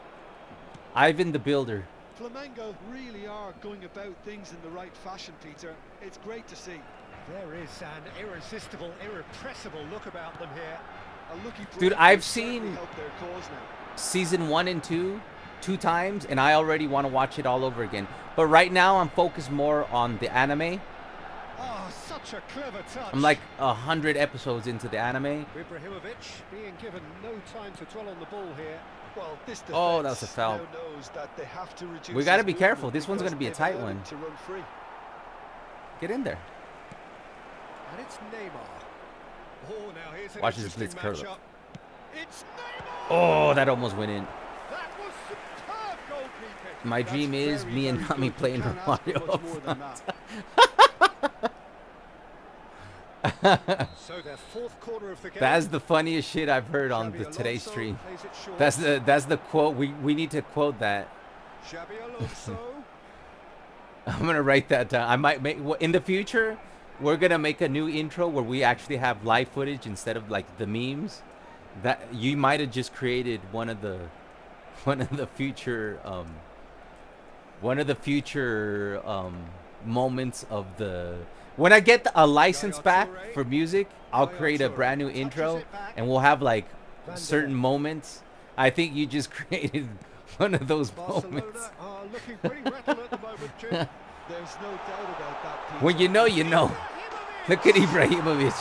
Ivan the Builder. Flamengo really are going about things in the right fashion, Peter. It's great to see. There is an irresistible, irrepressible look about them here. Dude, I've seen season 1 and 2 times, and I already want to watch it all over again. But right now, I'm focused more on the anime. Oh, such a clever touch. I'm like 100 episodes into the anime. Ibrahimovic being given no time to dwell on the ball here. Well, this oh, that was a foul. We got to be careful. This one's going to be a tight one. Get in there. And it's Neymar. Oh, now here's an watch this Blitz curl up. It's Neymar. Oh, that almost went in. That was superb goalkeeping. My dream is me and Nami playing Mario. So their fourth corner of the game. That's the funniest shit I've heard on the today's stream. That's the quote. We need to quote that. Shavi Alonso. I'm gonna write that down. I might make in the future. We're gonna make a new intro where we actually have live footage instead of like the memes. That you might have just created one of the future moments of the. When I get a license back for music, I'll create a brand new intro, and we'll have like certain moments. I think you just created one of those moments. Looking pretty rattled at the moment, Jim. There's no doubt about that, Peter. When you know, you know. Look at Ibrahimovic.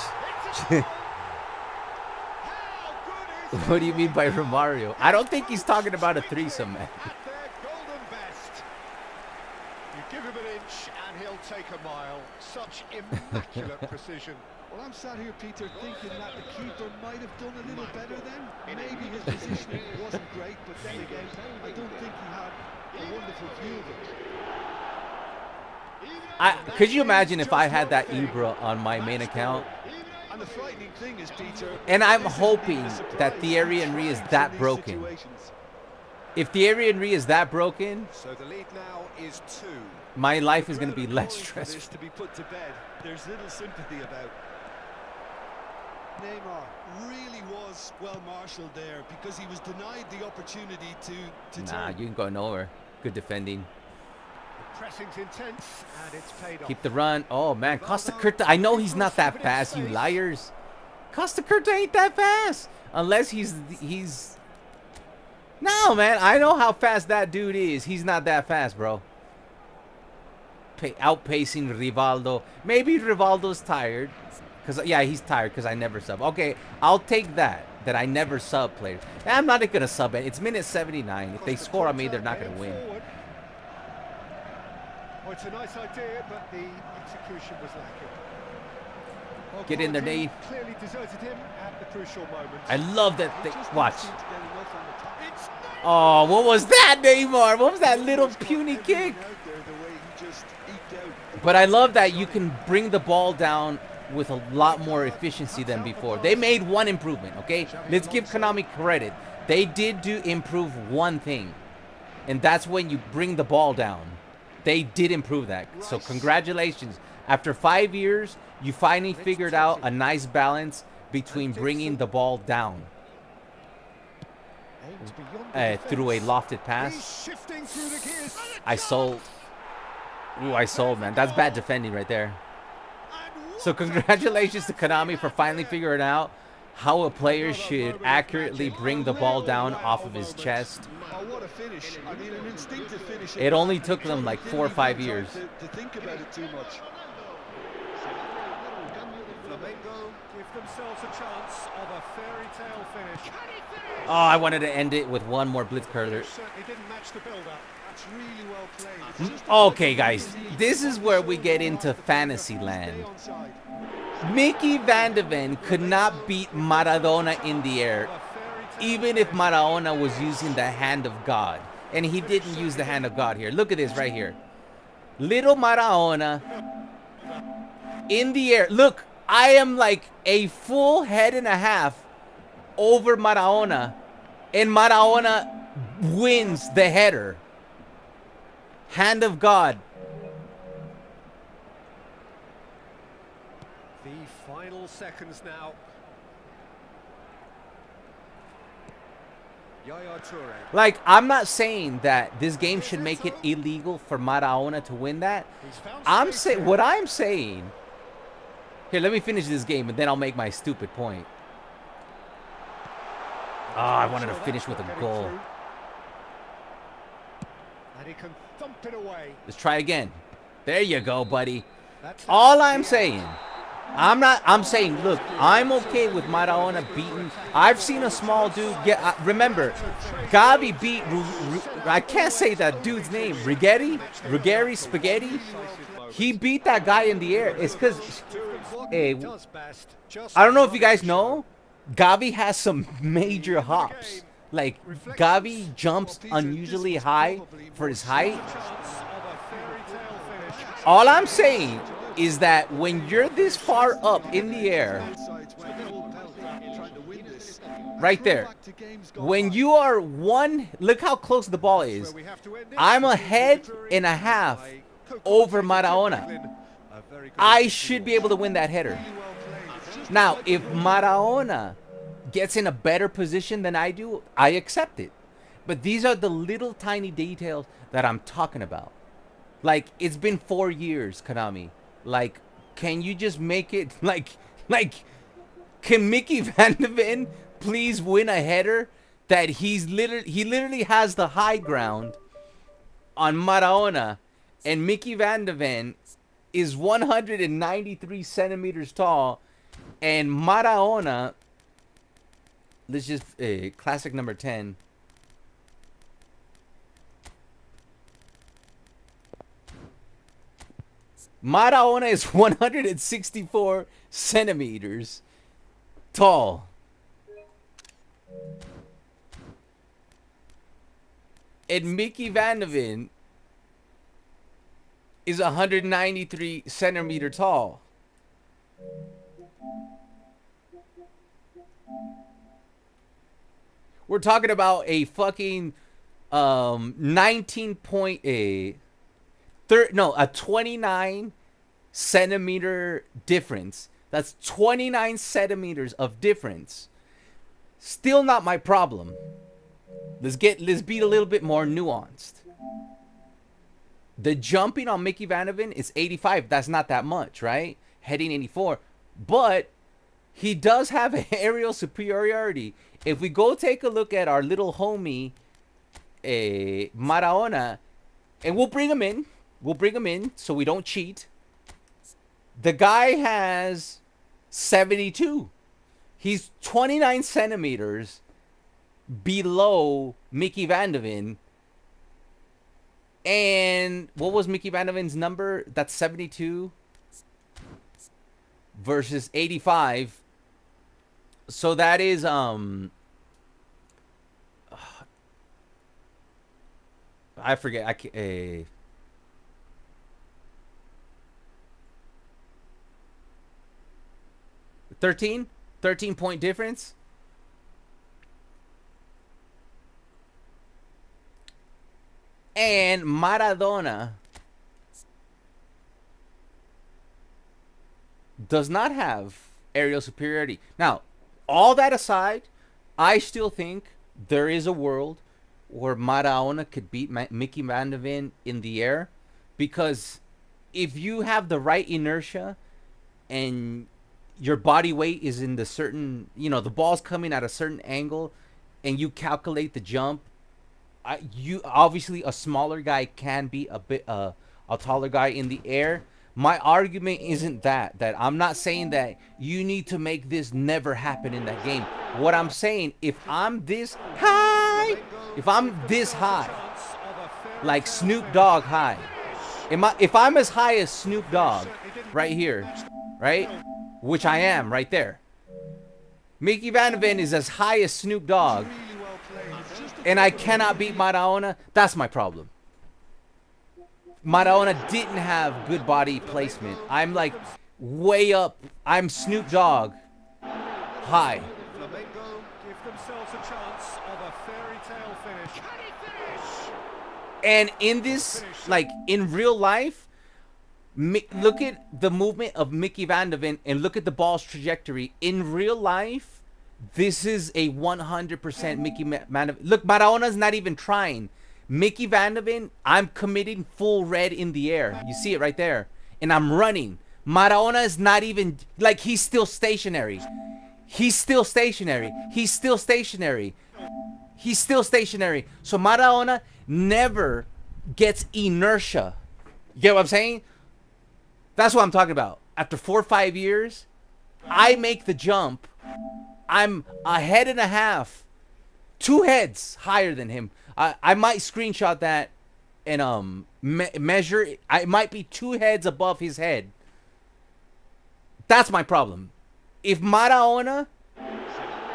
What do you mean by Romario? I don't think he's talking about a threesome, man. At their golden best. You give him an inch and he'll take a mile. Such immaculate precision. Well, I'm sat here, Peter, thinking that the keeper might have done a little better then. Maybe his positioning wasn't great, but then again, I don't think he had a wonderful view of it. Could you imagine if I had that Ibra on my main account? And the frightening thing is, Peter, And I'm hoping that Thierry Henry is that broken. If Thierry Henry is that broken, So the lead now is 2. my life is going to be less stressful. To be put to bed. There's little sympathy about. Neymar really was well marshalled there because he was denied the opportunity to Nah, turn. you can go nowhere. Good defending. The pressing's intense, and it's paid off. Keep the run. Oh, man. Costa Curta. I know he's not that fast, you liars. Costa Curta ain't that fast. Unless he's... No, man. I know how fast that dude is. He's not that fast, bro. Outpacing Rivaldo. Maybe Rivaldo's tired. Yeah, he's tired because I never sub. Okay, I'll take that I never sub players. I'm not going to sub it. It's minute 79. If they score on me, they're not going to win. Well, it's a nice idea, but the execution was lacking. Well, Get in there, Dave. Clearly deserted him at the crucial moment. I love that thing. Watch. Oh, what was that, Neymar? What was that little puny kick? But I love that you can bring the ball down with a lot more efficiency than before. They made one improvement, okay? Let's give Konami credit. They did improve one thing, and that's when you bring the ball down. They did improve that. So congratulations. After 5 years, you finally figured out a nice balance between bringing the ball down through a lofted pass. I sold. Ooh, I sold, man. That's bad defending right there. So congratulations to Konami for finally figuring out how a player should accurately bring the ball down off of his chest. Oh, what a finish. I mean, an instinctive finish. It only took them like 4 or 5 years. To think about it too much. Flamengo give themselves a chance of a fairy tale finish. Oh, I wanted to end it with one more blitz curler. Certainly didn't match the build-up. That's really well played. Okay, guys, this is where we get into fantasy land. Mickey Van de Ven could not beat Maradona in the air, even if Maradona was using the hand of God. And he didn't use the hand of God here. Look at this right here. Little Maradona in the air. Look, I am like a full head and a half over Maradona, and Maradona wins the header. Hand of God. The final seconds now. Yaya Toure. Like, I'm not saying that this game should make it illegal for Maradona to win that. I'm saying what I'm saying. Here, let me finish this game and then I'll make my stupid point. Oh, I wanted to finish with a goal. And he can thump it away. Let's try again. There you go, buddy. All I'm saying, I'm saying, look, I'm okay with Maradona beating. I've seen a small dude get, remember, Xavi beat, I can't say that dude's name, Ruggeri Spaghetti. He beat that guy in the air. It's because, hey, I don't know if you guys know, Xavi has some major hops. Like, Xavi jumps unusually high for his height. All I'm saying is that when you're this far up in the air, right there, when you are one, look how close the ball is. I'm a head and a half over Maradona. I should be able to win that header. Now, if Maradona gets in a better position than I do, I accept it. But these are the little tiny details that I'm talking about. Like, it's been 4 years, Konami. Like, can you just make it, like, can Mickey Van de Ven please win a header that he literally has the high ground on Maradona, and Mickey Van de Ven is 193 centimeters tall, and Maradona, let's just, classic number 10. Maradona is 164 centimeters tall. And Mickey Van de Ven is 193 centimeter tall. We're talking about a fucking 29 centimeter difference. That's 29 centimeters of difference. Still not my problem. Let's be a little bit more nuanced. The jumping on Mickey Van de Ven is 85. That's not that much, right? Heading 84. But he does have an aerial superiority. If we go take a look at our little homie, Maradona, and we'll bring him in. We'll bring him in so we don't cheat. The guy has 72. He's 29 centimeters below Mickey Van de Ven. And what was Mickey Van de Ven's number? That's 72 versus 85. So that is I forget. I can't. 13 point difference. And Maradona does not have aerial superiority. Now, all that aside, I still think there is a world where Maradona could beat Mickey Van de Ven in the air, because if you have the right inertia and your body weight is in the certain, the ball's coming at a certain angle, and you calculate the jump, you obviously, a smaller guy can be a taller guy in the air. My argument isn't that I'm not saying that you need to make this never happen in that game. What I'm saying, if I'm this high, like Snoop Dogg high, if I'm as high as Snoop Dogg right here, right, which I am right there, Mickey Van de Ven is as high as Snoop Dogg, and I cannot beat Maradona, that's my problem. Maradona didn't have good body placement. I'm like way up. I'm Snoop Dogg high. Flamengo give themselves a chance of a fairy tale finish. Can he finish? And in this, like in real life, look at the movement of Mickey Van de Ven and look at the ball's trajectory. In real life, this is a 100% Mickey Van de Ven. Look, Maradona's not even trying. Mickey Van de Ven, I'm committing full red in the air. You see it right there. And I'm running. Maradona is not even, like, he's still stationary. He's still stationary. He's still stationary. He's still stationary. So Maradona never gets inertia. You get what I'm saying? That's what I'm talking about. After 4 or 5 years, I make the jump. I'm a head and a half, 2 heads higher than him. I might screenshot that and measure. I might be 2 heads above his head. That's my problem. If Maradona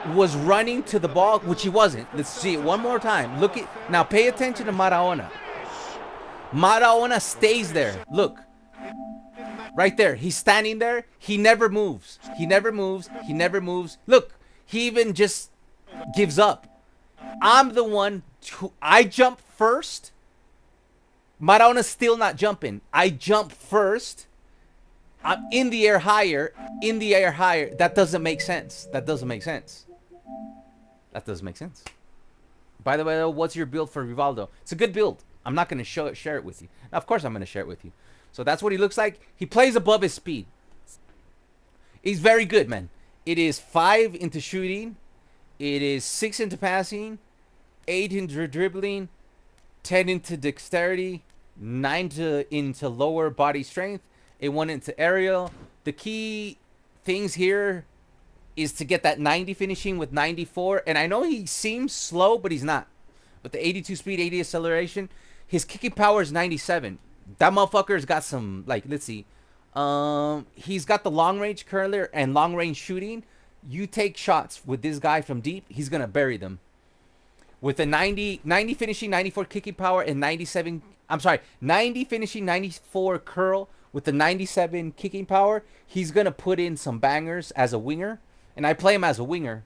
was running to the ball, which he wasn't. Let's see it one more time. Look at now. Pay attention to Maradona. Maradona stays there. Look. Right there. He's standing there. He never moves. He never moves. He never moves. Look. He even just gives up. I'm the one who I jump first. Maradona's still not jumping. I jump first. I'm in the air higher. In the air higher. That doesn't make sense. That doesn't make sense. That doesn't make sense. By the way, what's your build for Rivaldo? It's a good build. I'm not going to share it with you. Now, of course I'm going to share it with you. So that's what he looks like. He plays above his speed. He's very good, man. It is 5 into shooting. It is 6 into passing. 8 into dribbling. 10 into dexterity. 9 into lower body strength. It 1 into aerial. The key things here is to get that 90 finishing with 94. And I know he seems slow, but he's not. With the 82 speed, 80 acceleration, his kicking power is 97. That motherfucker's got some, like, let's see. He's got the long range curler and long range shooting. You take shots with this guy from deep, he's going to bury them. With the 90 finishing, 94 kicking power, and 90 finishing, 94 curl with the 97 kicking power, he's going to put in some bangers as a winger. and I play him as a winger.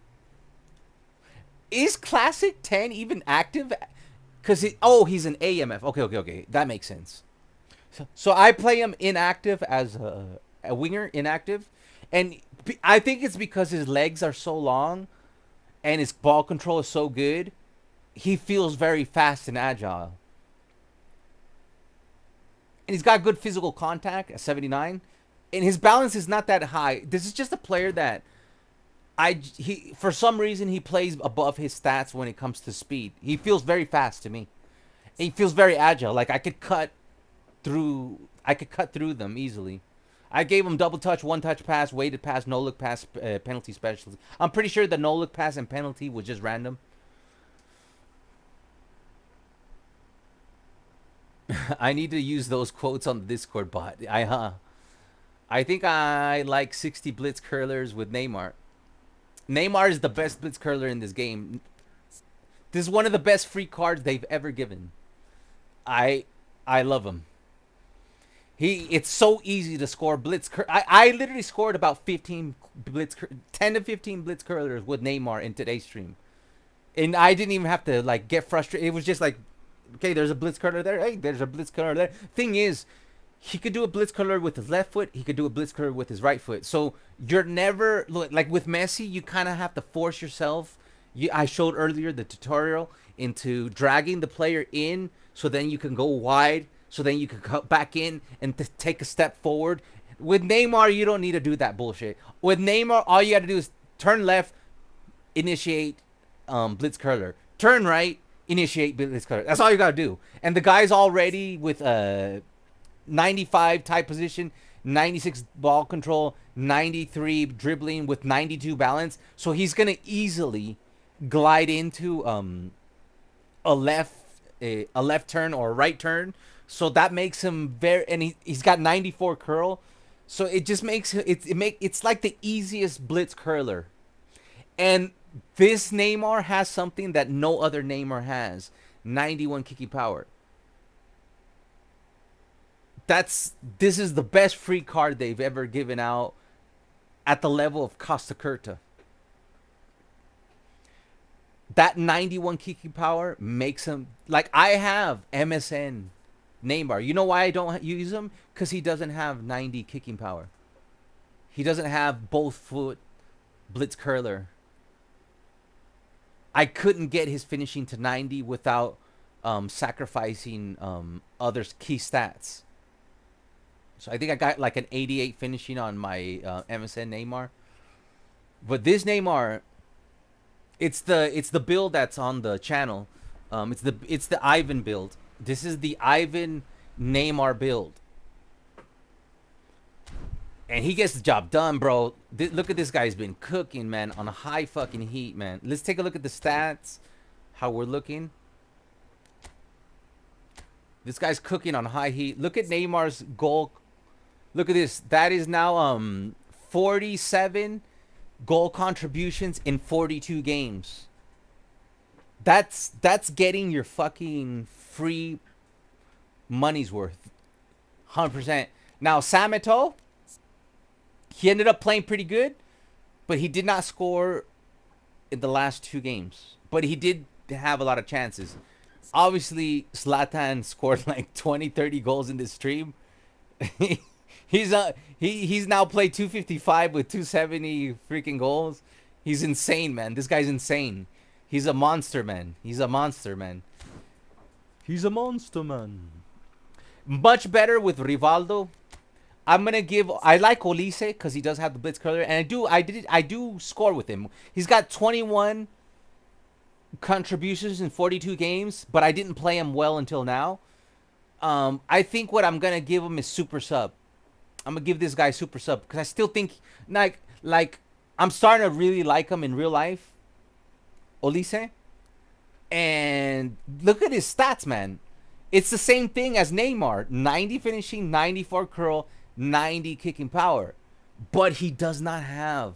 Is Classic 10 even active? Because he's an AMF. Okay. That makes sense. So I play him inactive as a winger, inactive. And I think it's because his legs are so long and his ball control is so good. He feels very fast and agile. And he's got good physical contact at 79. And his balance is not that high. This is just a player that for some reason he plays above his stats when it comes to speed. He feels very fast to me. And he feels very agile. Like I could cut through them easily. I gave him double touch, one touch pass, weighted pass, no look pass, penalty specialist. I'm pretty sure the no look pass and penalty was just random. I need to use those quotes on the Discord bot. I think I like 60 blitz curlers with Neymar. Neymar is the best blitz curler in this game. This is one of the best free cards they've ever given. I love him. It's so easy to score blitz. I literally scored about 10 to 15 blitz curlers with Neymar in today's stream, and I didn't even have to like get frustrated. It was just like, okay, there's a blitz curler there. Hey, there's a blitz curler there. Thing is, he could do a blitz curler with his left foot. He could do a blitz curler with his right foot. So you're never like with Messi. You kind of have to force yourself. I showed earlier the tutorial into dragging the player in, so then you can go wide. So then you can cut back in and take a step forward. With Neymar, you don't need to do that bullshit. With Neymar, all you got to do is turn left, initiate blitz curler. Turn right, initiate blitz curler. That's all you got to do. And the guy's already with 95 tight position, 96 ball control, 93 dribbling with 92 balance. So he's going to easily glide into a left turn or a right turn. So that makes him and he's got 94 curl. So it just makes it's like the easiest blitz curler. And this Neymar has something that no other Neymar has. 91 kicking power. This is the best free card they've ever given out at the level of Costa Curta. That 91 kicking power makes him like I have MSN Neymar. You know why I don't use him? Because he doesn't have 90 kicking power. He doesn't have both foot blitz curler. I couldn't get his finishing to 90 without sacrificing other key stats. So I think I got like an 88 finishing on my MSN Neymar. But this Neymar, it's the build that's on the channel. It's the Ivan build. This is the Ivan Neymar build. And he gets the job done, bro. Look at this guy's been cooking, man, on a high fucking heat, man. Let's take a look at the stats, how we're looking. This guy's cooking on high heat. Look at Neymar's goal. Look at this. That is now 47 goal contributions in 42 games. That's getting your fucking free money's worth. 100%. Now, Eto'o, he ended up playing pretty good, but he did not score in the last 2 games. But he did have a lot of chances. Obviously, Zlatan scored like 20, 30 goals in this stream. He's now played 255 with 270 freaking goals. He's insane, man. This guy's insane. He's a monster, man. He's a monster, man. He's a monster, man. Much better with Rivaldo. I like Oise because he does have the blitz curler, and I do score with him. He's got 21 contributions in 42 games, but I didn't play him well until now. I think what I'm gonna give him is super sub. I'm gonna give this guy super sub because I still think like I'm starting to really like him in real life. Oise. And look at his stats, man. It's the same thing as Neymar. 90 finishing, 94 curl, 90 kicking power. But he does not have...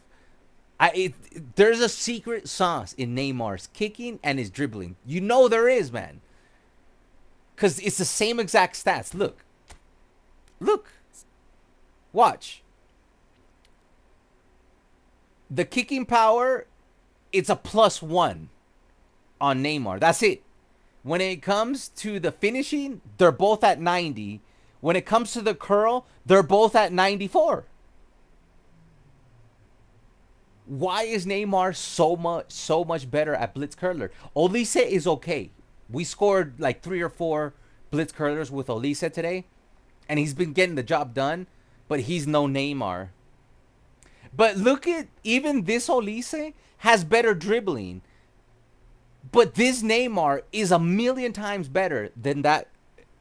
there's a secret sauce in Neymar's kicking and his dribbling. You know there is, man. Because it's the same exact stats. Look. Look. Watch. The kicking power, it's a +1 on Neymar. That's it. When it comes to the finishing, they're both at 90. When it comes to the curl, they're both at 94. Why is Neymar so much better at blitz curler? Oise is okay. We scored like 3 or 4 blitz curlers with Oise today, and he's been getting the job done, but he's no Neymar. But look at, even this Oise has better dribbling. But this Neymar is a million times better than that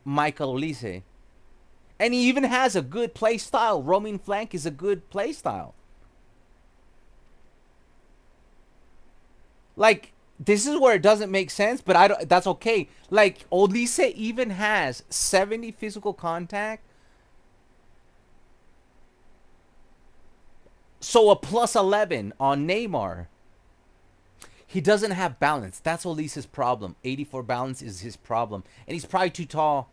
Michael Oise. And he even has a good play style. Roaming flank is a good play style. Like, this is where it doesn't make sense, but that's okay. Like, Oise even has 70 physical contact. So a +11 on Neymar. He doesn't have balance. That's Olise's problem. 84 balance is his problem. And he's probably too tall.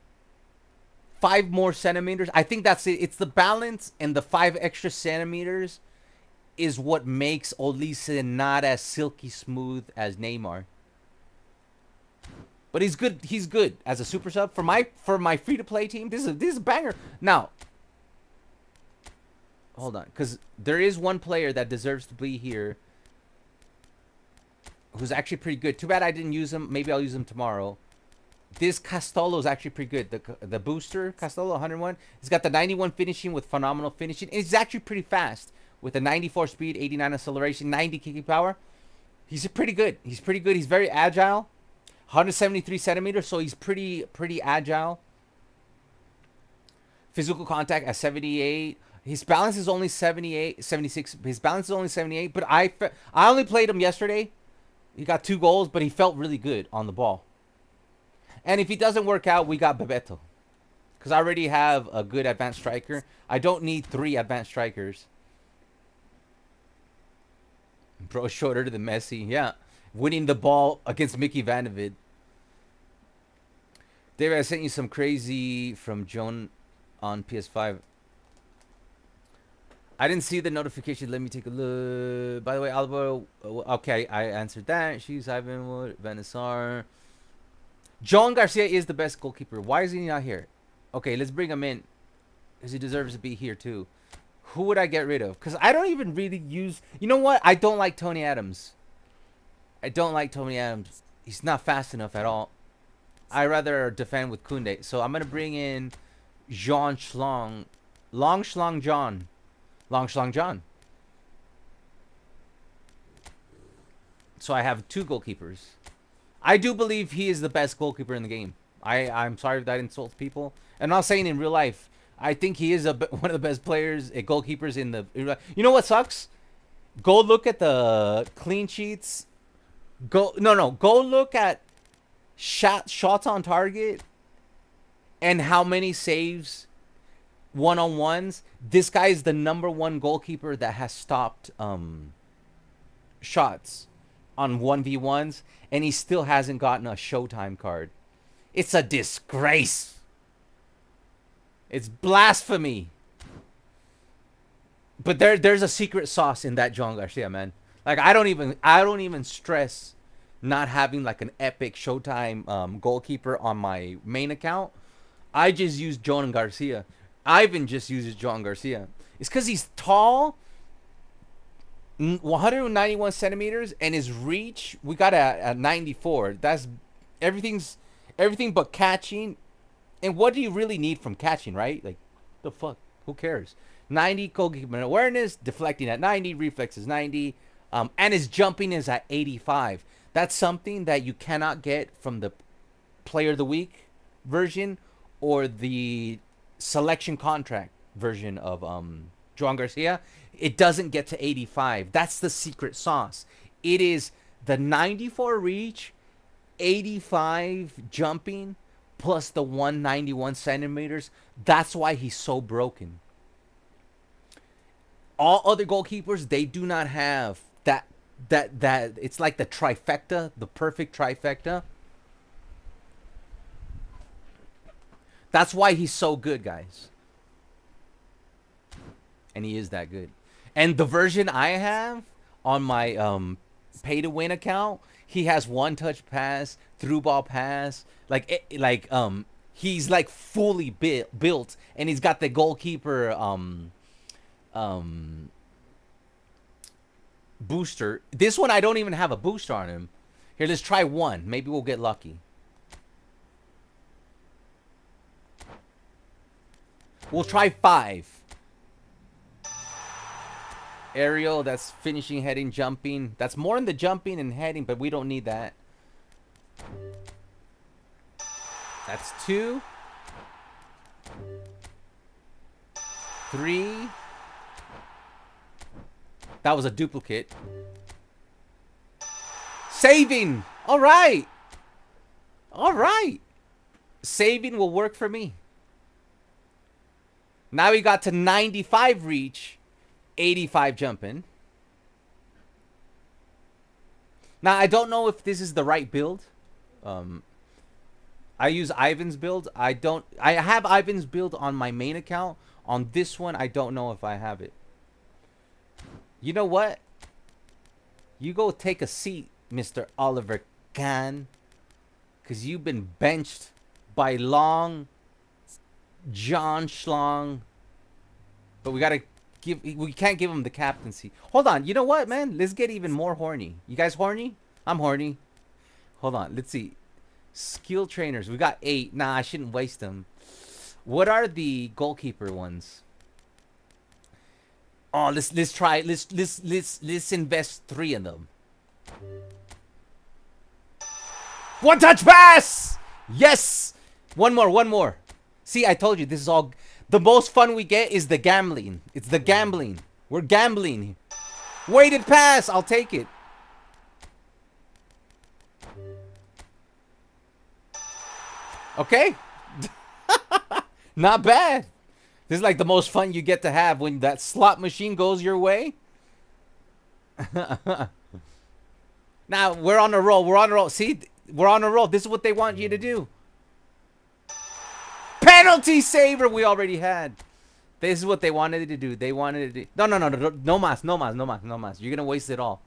5 more centimeters. I think that's it. It's the balance and the 5 extra centimeters is what makes Oise not as silky smooth as Neymar. But he's good. He's good as a super sub for my free-to-play team. This is a banger. Now, hold on, because there is one player that deserves to be here who's actually pretty good. Too bad I didn't use him. Maybe I'll use him tomorrow. This Castolo is actually pretty good. The booster, Castolo 101. He's got the 91 finishing with phenomenal finishing. And he's actually pretty fast with a 94 speed, 89 acceleration, 90 kicking power. He's pretty good. He's pretty good. He's very agile. 173 centimeters, so he's pretty agile. Physical contact at 78. His balance is only 76. His balance is only 78, but I only played him yesterday. He got 2 goals, but he felt really good on the ball. And if he doesn't work out, we got Bebeto. Because I already have a good advanced striker. I don't need 3 advanced strikers. Bro, shorter than Messi. Yeah. Winning the ball against Mickey Vanovid. David, I sent you some crazy from Joan on PS5. I didn't see the notification. Let me take a look. By the way, Alvaro. Okay, I answered that. She's Ivan Vanessar. John Garcia is the best goalkeeper. Why is he not here? Okay, let's bring him in. Because he deserves to be here too. Who would I get rid of? Because I don't even really use... You know what? I don't like Tony Adams. I don't like Tony Adams. He's not fast enough at all. I rather defend with Koundé. So I'm going to bring in Jean Schlong. Long Schlong John. Long Schlong John. So I have 2 goalkeepers. I do believe he is the best goalkeeper in the game. I'm sorry if that insults people. I'm not saying in real life. I think he is one of the best players, goalkeepers in the... You know what sucks? Go look at the clean sheets. Go look at shots on target and how many saves one-on-ones. This guy is the #1 goalkeeper that has stopped shots on 1v1s, and he still hasn't gotten a Showtime card. It's a disgrace. It's blasphemy. But there's a secret sauce in that John Garcia, man. Like I don't even stress not having like an epic Showtime goalkeeper on my main account. I just use John Garcia. Ivan just uses John Garcia. It's because he's tall, 191 centimeters, and his reach, we got a 94. That's everything but catching. And what do you really need from catching, right? Like, the fuck? Who cares? 90 goalkeeper awareness, deflecting at 90, reflexes 90, and his jumping is at 85. That's something that you cannot get from the Player of the Week version or the selection contract version of Joan Garcia. It doesn't get to 85. That's the secret sauce. It is the 94 reach, 85 jumping, plus the 191 centimeters. That's why he's so broken. All other goalkeepers, they do not have that it's like the trifecta, the perfect trifecta. That's why he's so good, guys. And he is that good. And the version I have on my pay to win account, he has one touch pass, through ball pass, he's like fully built, and he's got the goalkeeper booster. This one I don't even have a booster on him. Here, let's try one. Maybe we'll get lucky. We'll try 5. Aerial, that's finishing, heading, jumping. That's more in the jumping and heading, but we don't need that. That's 2. 3. That was a duplicate. Saving! Alright! Alright! Saving will work for me. Now we got to 95 reach, 85 jumping. Now, I don't know if this is the right build. I use Ivan's build. I have Ivan's build on my main account. On this one, I don't know if I have it. You know what? You go take a seat, Mr. Oliver Kahn. Because you've been benched by Long John Schlong. But we can't give him the captaincy. Hold on. You know what, man? Let's get even more horny. You guys horny? I'm horny. Hold on. Let's see. Skill trainers. We got 8. Nah, I shouldn't waste them. What are the goalkeeper ones? Oh, let's try. Let's invest 3 in them. One touch pass. Yes. One more. See, I told you this is all. The most fun we get is the gambling. It's the gambling. We're gambling. Weighted pass. I'll take it. Okay. Not bad. This is like the most fun you get to have when that slot machine goes your way. Now, we're on a roll. We're on a roll. See, we're on a roll. This is what they want you to do. Penalty saver we already had. This is what they wanted to do. They wanted to do. No. No mas. You're going to waste it all.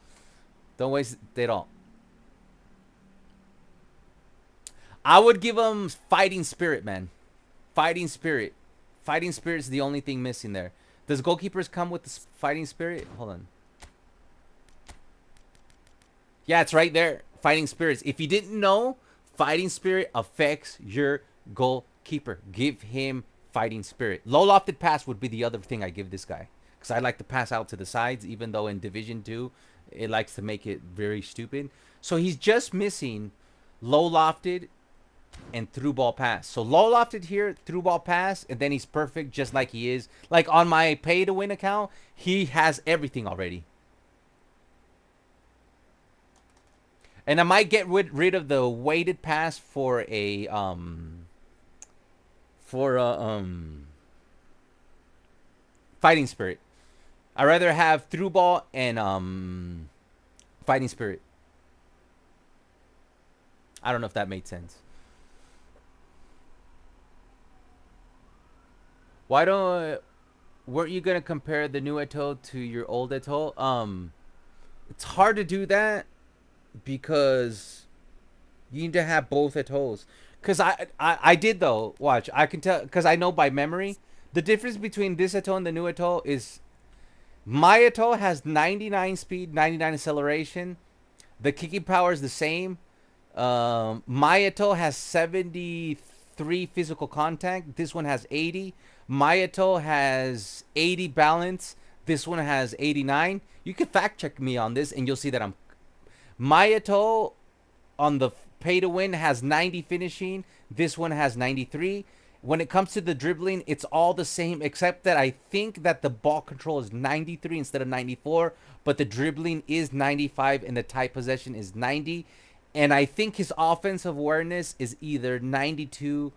Don't waste it all. I would give them fighting spirit, man. Fighting spirit. Fighting spirit is the only thing missing there. Does goalkeepers come with the fighting spirit? Hold on. Yeah, it's right there. Fighting spirits. If you didn't know, fighting spirit affects your goalkeeper. Give him fighting spirit. Low lofted pass would be the other thing I give this guy. Because I like to pass out to the sides, even though in Division 2, it likes to make it very stupid. So he's just missing low lofted and through ball pass. So low lofted here, through ball pass, and then he's perfect just like he is. Like on my pay to win account, he has everything already. And I might get rid of the weighted pass for a fighting spirit. I'd rather have through ball and fighting spirit. I don't know if that made sense. Weren't you gonna compare the new Eto'o to your old Eto'o? It's hard to do that because you need to have both Eto'os. Cause I did though. Watch, I can tell because I know by memory the difference between this Eto'o and the new Eto'o is my Eto'o has 99 speed, 99 acceleration. The kicking power is the same. My Eto'o has 73 physical contact. This one has 80. My Eto'o has 80 balance. This one has 89. You can fact check me on this and you'll see that my Eto'o on the pay to win has 90 finishing. This one has 93. When it comes to the dribbling, it's all the same except that I think that the ball control is 93 instead of 94, but the dribbling is 95 and the tight possession is 90. And I think his offensive awareness is either 92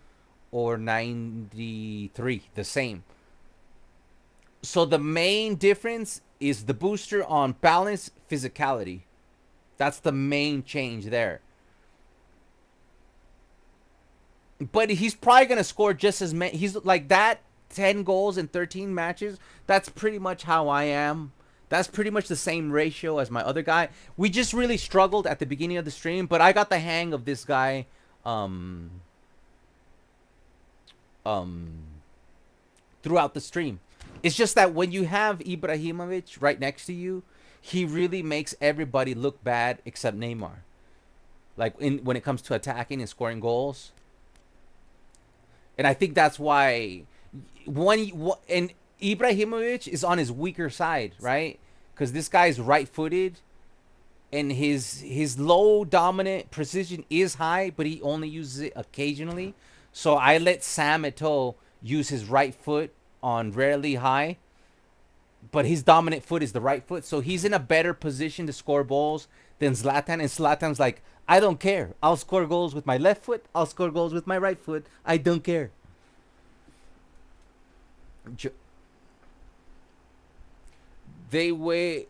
or 93, the same. So the main difference is the booster on balance, physicality. That's the main change there. But he's probably going to score just as many. He's like that, 10 goals in 13 matches. That's pretty much how I am. That's pretty much the same ratio as my other guy. We just really struggled at the beginning of the stream, but I got the hang of this guy throughout the stream. It's just that when you have Ibrahimovic right next to you, he really makes everybody look bad except Neymar. Like when it comes to attacking and scoring goals. And I think that's why and Ibrahimovic is on his weaker side, right? Because this guy's right-footed, and his low dominant precision is high, but he only uses it occasionally. So I let Sam Eto'o use his right foot on rarely high, but his dominant foot is the right foot, so he's in a better position to score goals than Zlatan. And Zlatan's like, I don't care. I'll score goals with my left foot. I'll score goals with my right foot. I don't care. The way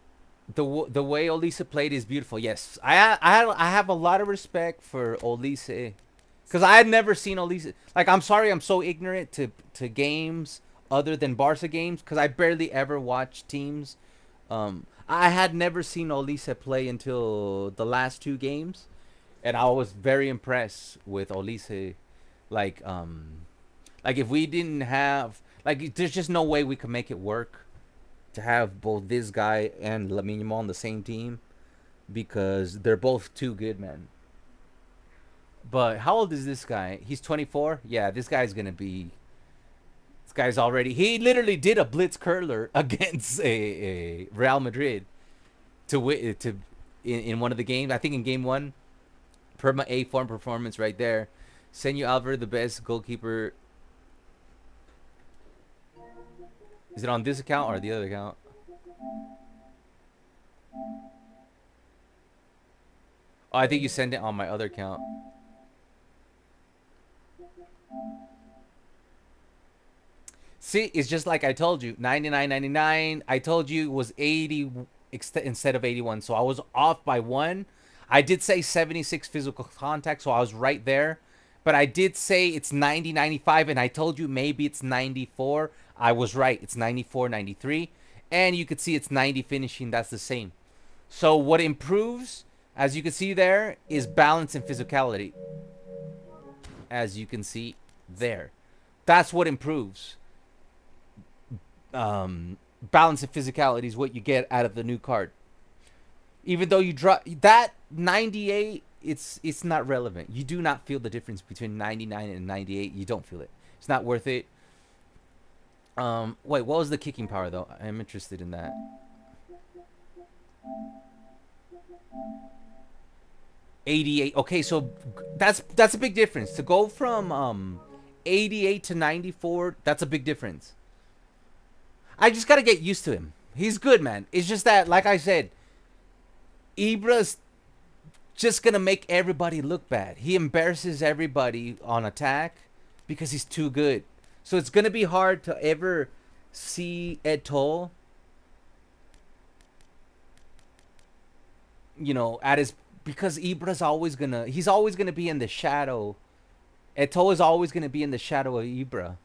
Oise played is beautiful. Yes, I have a lot of respect for Oise, because I had never seen Oise. Like, I'm sorry, I'm so ignorant to games other than Barca games, because I barely ever watch teams. I had never seen Oise play until the last 2 games, and I was very impressed with Oise. Like if we didn't have, like, there's just no way we could make it work to have both this guy and Lamine Yamal on the same team, because they're both too good, man. But how old is this guy? He's 24. Yeah, this guy's gonna be. This guy's already. He literally did a blitz curler against a Real Madrid in one of the games. I think in game 1. Perma A form performance right there. Senor Alvar, the best goalkeeper. Is it on this account or the other account? Oh, I think you sent it on my other account. See, it's just like I told you, 99.99. I told you it was 80 instead of 81, so I was off by 1. I did say 76 physical contact, so I was right there. But I did say it's 90.95, and I told you maybe it's 94. I was right. It's 94.93. And you could see it's 90 finishing. That's the same. So what improves, as you can see there, is balance and physicality. As you can see there. That's what improves. Balance and physicality is what you get out of the new card. Even though you drop that 98, it's not relevant. You do not feel the difference between 99 and 98. You don't feel it. It's not worth it. Wait, what was the kicking power though? I'm interested in that. $88. Okay, so that's a big difference. To go from 88 to 94, that's a big difference. I just gotta get used to him. He's good, man. It's just that, like I said, Ibra's just gonna make everybody look bad. He embarrasses everybody on attack because he's too good. So it's gonna be hard to ever see Eto'o, you know, at his, because Ibra's always gonna, he's always gonna be in the shadow. Eto'o is always gonna be in the shadow of Ibra.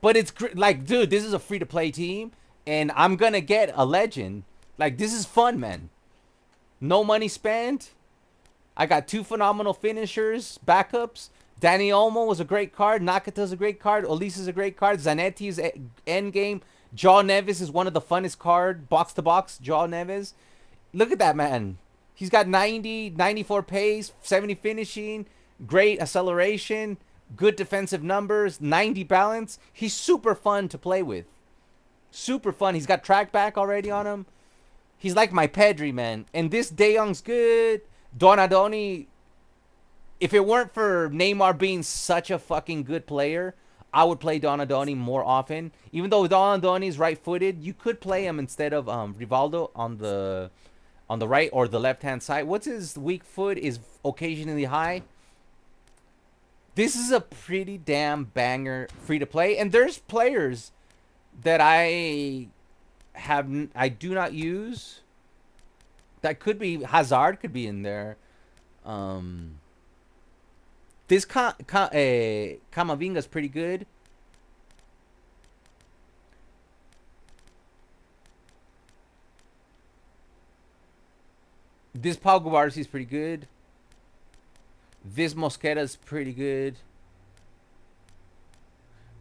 But it's like, dude, this is a free-to-play team, and I'm gonna get a legend. Like, this is fun, man. No money spent. I got 2 phenomenal finishers, backups. Dani Olmo was a great card. Nakata's a great card. Oise is a great card. Zanetti's endgame. Joao Neves is one of the funnest card. Box-to-box, Joao Neves. Look at that, man. He's got 90, 94 pace, 70 finishing, great acceleration, good defensive numbers, 90 balance. He's super fun to play with. Super fun. He's got track back already on him. He's like my Pedri, man. And this De Jong's good. Donadoni, if it weren't for Neymar being such a fucking good player, I would play Donadoni more often. Even though Donadoni's right-footed, you could play him instead of Rivaldo on the right or the left-hand side. What's his weak foot is occasionally high. This is a pretty damn banger free-to-play. And there's players that I do not use. That could be Hazard, could be in there. This Camavinga's pretty good. This Pau Gubarsi is pretty good. This Mosquera is pretty good.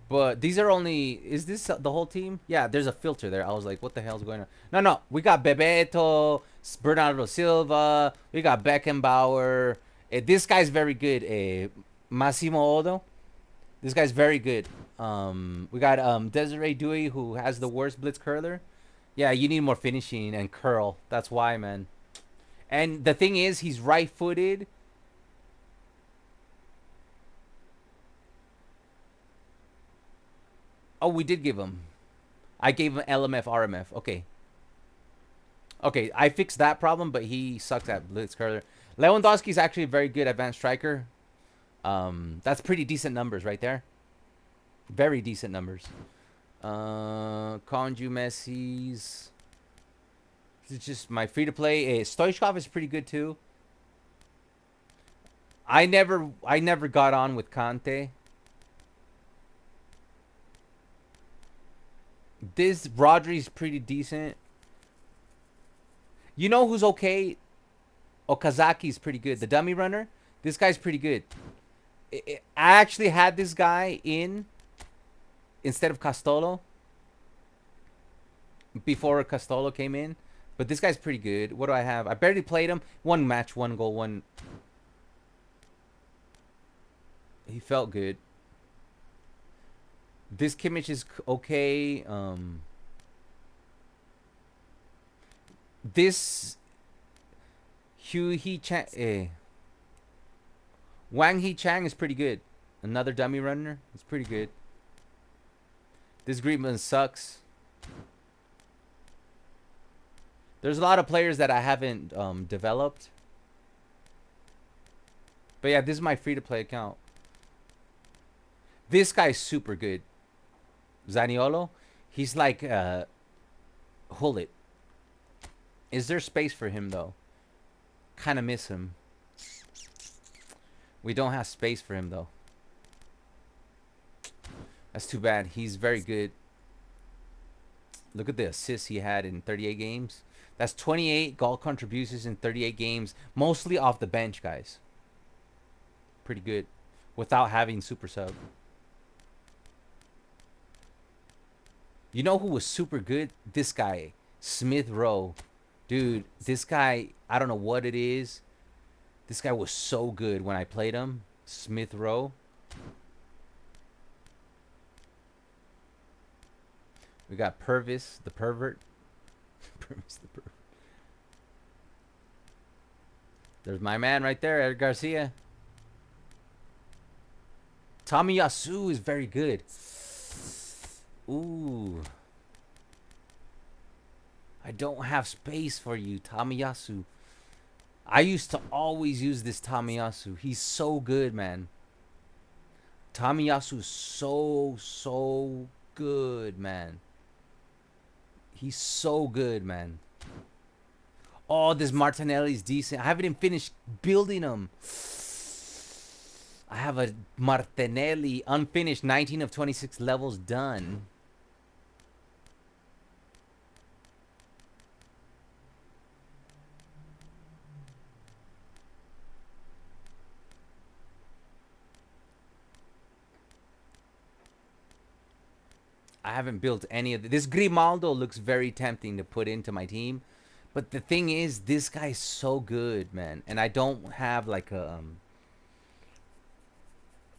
But these are only... Is this the whole team? Yeah, there's a filter there. I was like, what the hell's going on? No. We got Bebeto, Bernardo Silva. We got Beckenbauer. This guy's very good. Massimo Odo. This guy's very good. We got Desiree Dewey, who has the worst blitz curler. Yeah, you need more finishing and curl. That's why, man. And the thing is, he's right-footed. Oh, we did give him. I gave him LMF, RMF. Okay. Okay, I fixed that problem, but he sucks at blitz curler. Lewandowski's actually a very good advanced striker. That's pretty decent numbers right there. Very decent numbers. Conju Messi's. It's just my free-to-play. Stoichkov is pretty good too. I never got on with Kante. This Rodri's pretty decent. You know who's okay? Okazaki's pretty good. The dummy runner. This guy's pretty good. I actually had this guy in instead of Castolo before Castolo came in. But this guy's pretty good. What do I have? I barely played him. 1 match, 1 goal, 1. He felt good. This Kimmich is okay. This Hugh He Chang, Wang He Chang is pretty good. Another dummy runner. It's pretty good. This Griezmann sucks. There's a lot of players that I haven't developed. But yeah, this is my free-to-play account. This guy's super good. Zaniolo. He's like Hullet. Is there space for him though? Kind of miss him. We don't have space for him though. That's too bad. He's very good. Look at the assists he had in 38 games. That's 28 goal contributions in 38 games. Mostly off the bench, guys. Pretty good. Without having super sub. You know who was super good? This guy. Smith Rowe. Dude, this guy, I don't know what it is. This guy was so good when I played him. Smith Rowe. We got Purvis, the pervert. Purvis, the pervert. There's my man right there, Eric Garcia. Tomiyasu is very good. Ooh. I don't have space for you, Tomiyasu. I used to always use this Tomiyasu. He's so good, man. Tomiyasu's so good, man. He's so good, man. Oh, this Martinelli's decent. I haven't even finished building him. I have a Martinelli unfinished, 19 of 26 levels done. I haven't built any of this. Grimaldo looks very tempting to put into my team. But the thing is, this guy's so good, man. And I don't have like a...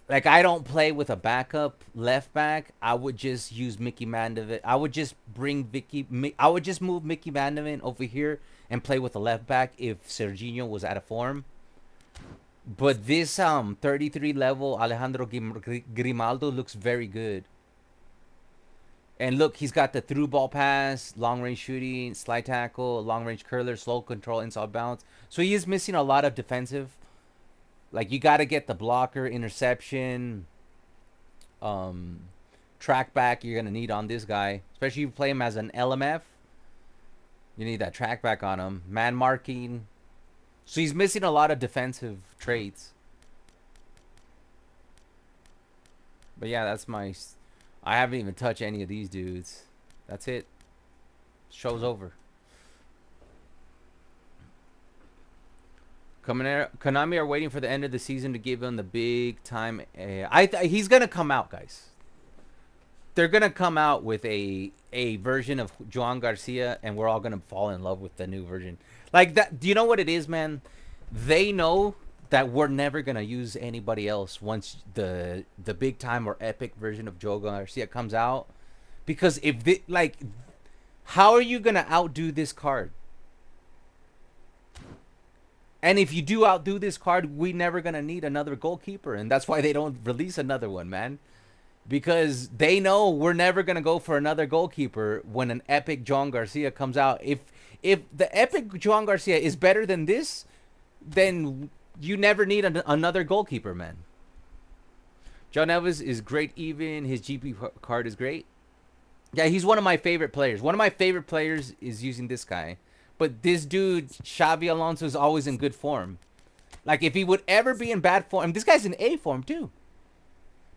like, I don't play with a backup left back. I would just use Mickey Mandevin. I would just bring I would just move Mickey Mandevin over here and play with a left back if Serginho was out of form. But this 33 level Alejandro Grimaldo looks very good. And look, he's got the through ball pass, long range shooting, slide tackle, long range curler, slow control, inside bounce. So he is missing a lot of defensive. Like, you got to get the blocker, interception, track back you're going to need on this guy. Especially if you play him as an LMF. You need that track back on him. Man marking. So he's missing a lot of defensive traits. But yeah, that's my... I haven't even touched any of these dudes. That's it. Show's over. Konami are waiting for the end of the season to give him the big time. He's gonna come out, guys. They're gonna come out with a version of Joan Garcia, and we're all gonna fall in love with the new version. Like that. Do you know what it is, man? They know that we're never gonna use anybody else once the big time or epic version of Joan Garcia comes out, because if they, like, how are you gonna outdo this card? And if you do outdo this card, we never gonna need another goalkeeper, and that's why they don't release another one, man. Because they know we're never gonna go for another goalkeeper when an epic Joan Garcia comes out. If the epic Joan Garcia is better than this, then you never need another goalkeeper, man. John Neves is great. Even his GP card is great. Yeah, he's one of my favorite players. One of my favorite players is using this guy. But this dude, Xavi Alonso, is always in good form. Like, if he would ever be in bad form... This guy's in A form, too.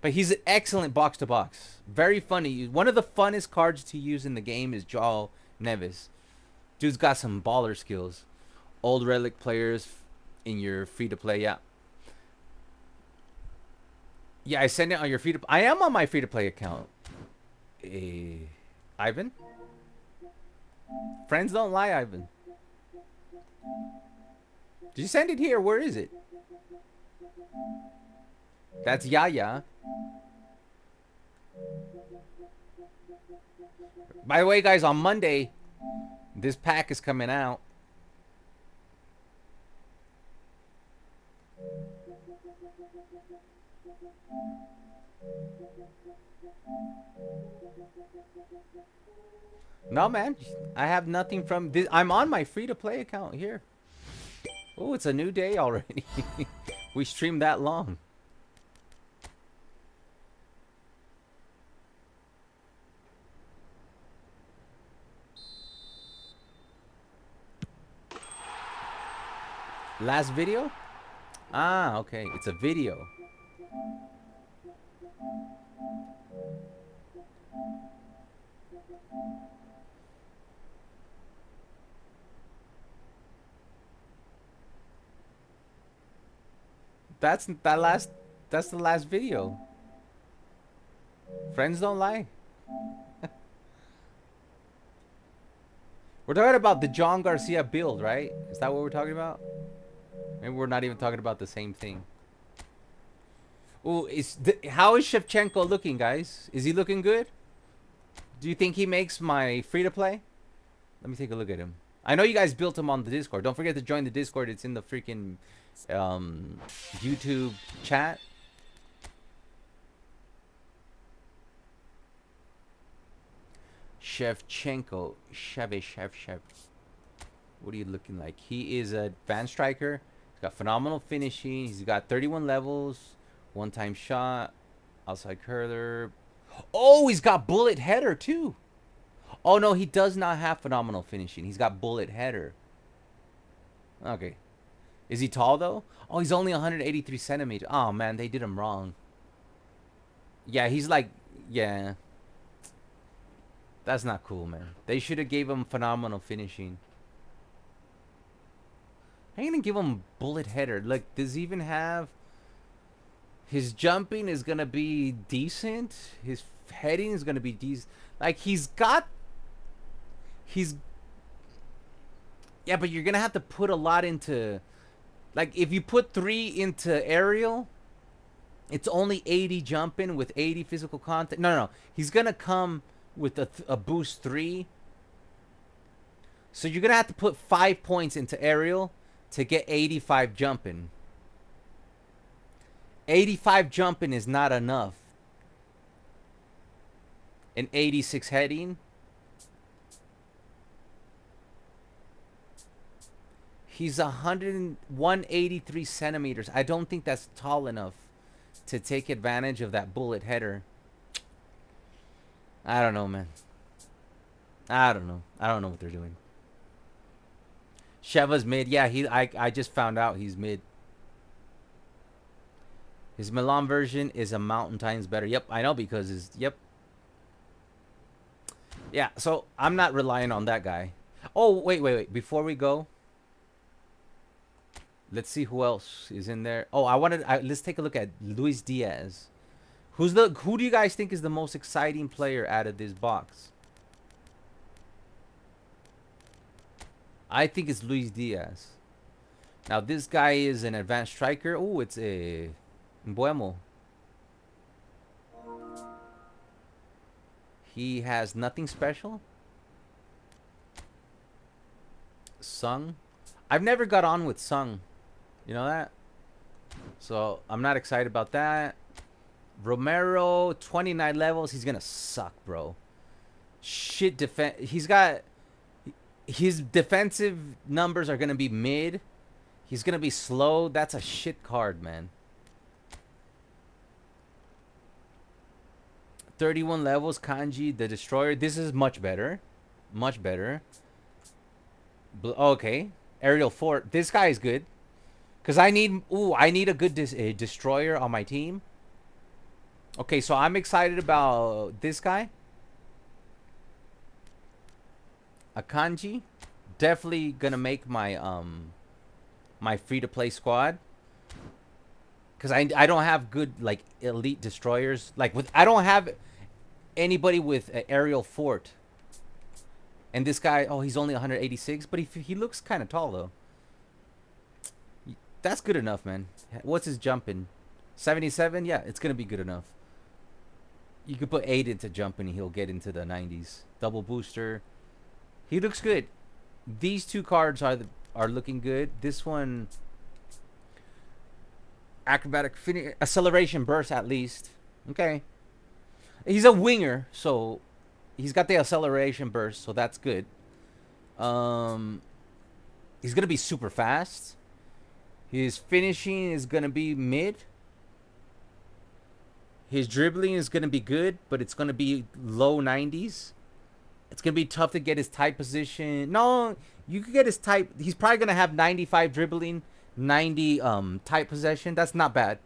But he's an excellent box-to-box. Very fun to use. One of the funnest cards to use in the game is João Neves. Dude's got some baller skills. Old relic players in your free-to-play, yeah. Yeah, I send it on your free-to-play. I am on my free-to-play account. Ivan? Friends don't lie, Ivan. Did you send it here? Where is it? That's Yaya. By the way, guys, on Monday, this pack is coming out. No, man. I have nothing from this. I'm on my free-to-play account here. Oh, it's a new day already. We streamed that long. Last video? Ah, okay. It's a video. That's the last video. Friends don't lie. We're talking about the Joan Garcia build, right? Is that what we're talking about? Maybe we're not even talking about the same thing. Oh, how is Shevchenko looking, guys? Is he looking good? Do you think he makes my free-to-play? Let me take a look at him. I know you guys built him on the Discord. Don't forget to join the Discord. It's in the freaking YouTube chat. Shevchenko. Shev. What are you looking like? He is a van striker. He's got phenomenal finishing. He's got 31 levels. One-time shot. Outside curler. Oh, he's got bullet header too. Oh, no, he does not have phenomenal finishing. He's got bullet header. Okay. Is he tall, though? Oh, he's only 183 centimeters. Oh, man, they did him wrong. Yeah, he's like... Yeah. That's not cool, man. They should have gave him phenomenal finishing. How are you going to give him bullet header? Look, does he even have... His jumping is going to be decent. His heading is going to be decent. Like, he's got... Yeah, but you're going to have to put a lot into... Like, if you put 3 into aerial, it's only 80 jumping with 80 physical contact. No. He's going to come with a boost 3. So you're going to have to put 5 points into aerial to get 85 jumping. 85 jumping is not enough. And 86 heading. He's 183 centimeters. I don't think that's tall enough to take advantage of that bullet header. I don't know, man. I don't know. I don't know what they're doing. Sheva's mid. Yeah, I just found out he's mid. His Milan version is a mountain times better. Yep, I know because his... Yep. Yeah, so I'm not relying on that guy. Oh, wait. Before we go... Let's see who else is in there. Oh, let's take a look at Luis Diaz. Who do you guys think is the most exciting player out of this box? I think it's Luis Diaz. Now this guy is an advanced striker. Oh, it's a Mbuemo. He has nothing special. Sung. I've never got on with Sung. You know that? So I'm not excited about that. Romero, 29 levels. He's gonna suck, bro. Shit defense. His defensive numbers are gonna be mid. He's gonna be slow. That's a shit card, man. 31 levels. Kanji, the Destroyer. This is much better. Much better. Okay. Aerial Fort. This guy is good. Because I need a good Destroyer on my team. Okay, so I'm excited about this guy. Akanji. Definitely gonna make my my free-to-play squad. Because I don't have good, like, elite destroyers. Like, I don't have anybody with an aerial fort. And this guy, oh, he's only 186. But he looks kind of tall, though. That's good enough, man. What's his jumping? 77? Yeah, it's going to be good enough. You could put 8 into jumping, he'll get into the 90s. Double booster. He looks good. These two cards are looking good. This one... Acrobatic acceleration burst at least. Okay. He's a winger, so he's got the acceleration burst, so that's good. He's gonna be super fast. His finishing is gonna be mid. His dribbling is gonna be good, but it's gonna be low 90s. It's gonna be tough to get his tight position. No, you could get his tight. He's probably gonna have 95 dribbling. 90 tight possession. That's not bad.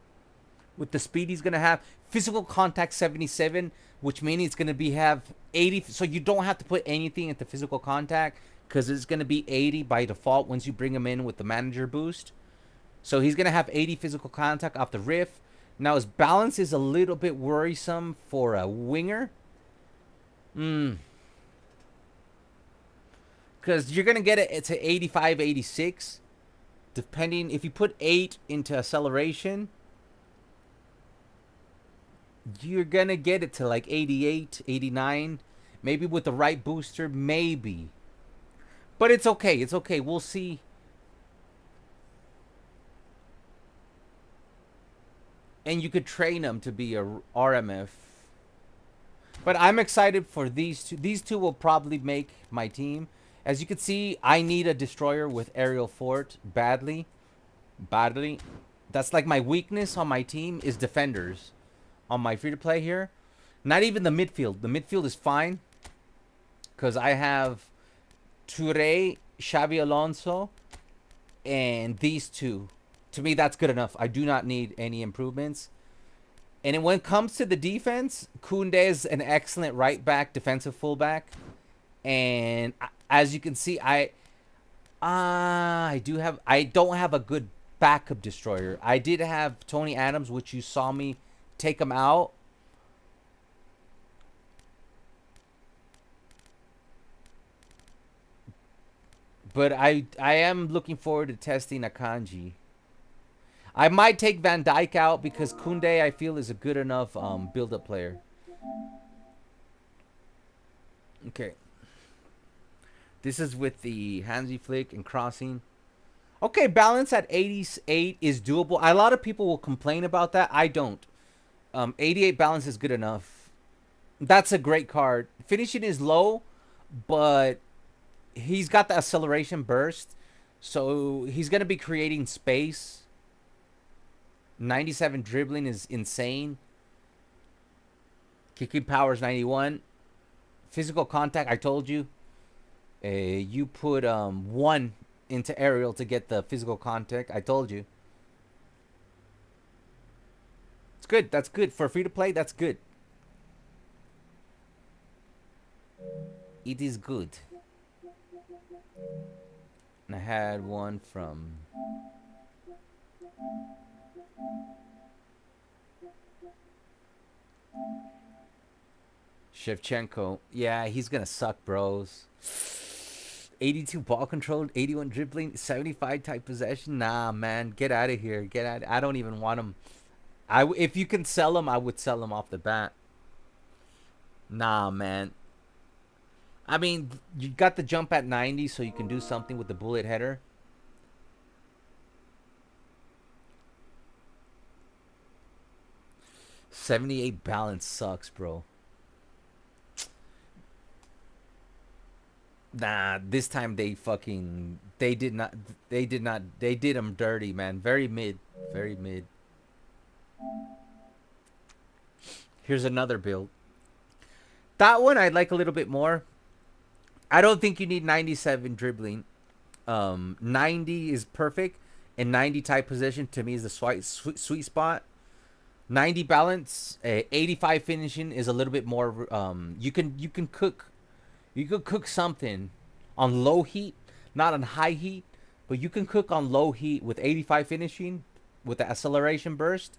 With the speed he's gonna have, physical contact 77, which means it's gonna have 80. So you don't have to put anything into physical contact because it's gonna be 80 by default once you bring him in with the manager boost. So he's gonna have 80 physical contact off the riff. Now his balance is a little bit worrisome for a winger. Because you're gonna get it to 85, 86. Depending, if you put 8 into acceleration, you're going to get it to like 88, 89. Maybe with the right booster, maybe. But it's okay. It's okay. We'll see. And you could train them to be a RMF. But I'm excited for these two. These two will probably make my team. As you can see, I need a destroyer with aerial fort badly. That's like my weakness on my team is defenders. On my free-to-play here. Not even the midfield. The midfield is fine. Because I have Touré, Xavi Alonso, and these two. To me, that's good enough. I do not need any improvements. And when it comes to the defense, Koundé is an excellent right back, defensive fullback. And as you can see, I don't have a good backup destroyer. I did have Tony Adams, which you saw me take him out. But I am looking forward to testing Akanji. I might take Van Dijk out because Koundé, I feel, is a good enough build-up player. Okay. This is with the Hansi Flick and crossing. Okay, balance at 88 is doable. A lot of people will complain about that. I don't. 88 balance is good enough. That's a great card. Finishing is low, but he's got the acceleration burst. So he's going to be creating space. 97 dribbling is insane. Kicking power is 91. Physical contact, I told you. You put 1 into aerial to get the physical contact. I told you. It's good. That's good. For free to play, that's good. It is good. And I had one from Shevchenko. Yeah, he's gonna suck, bros. 82 ball control, 81 dribbling, 75 tight possession. Nah, man, get out of here. Get out. I don't even want him. If you can sell him, I would sell him off the bat. Nah, man. I mean, you got the jump at 90, so you can do something with the bullet header. .78 balance sucks, bro. Nah, this time they did him dirty, man. Very mid. Here's another build. That one I'd like a little bit more. I don't think you need 97 dribbling. 90 is perfect, and 90 tight position to me is the sweet spot. 90 balance, 85 finishing is a little bit more. You can cook something on low heat, not on high heat, but you can cook on low heat with 85 finishing, with the acceleration burst.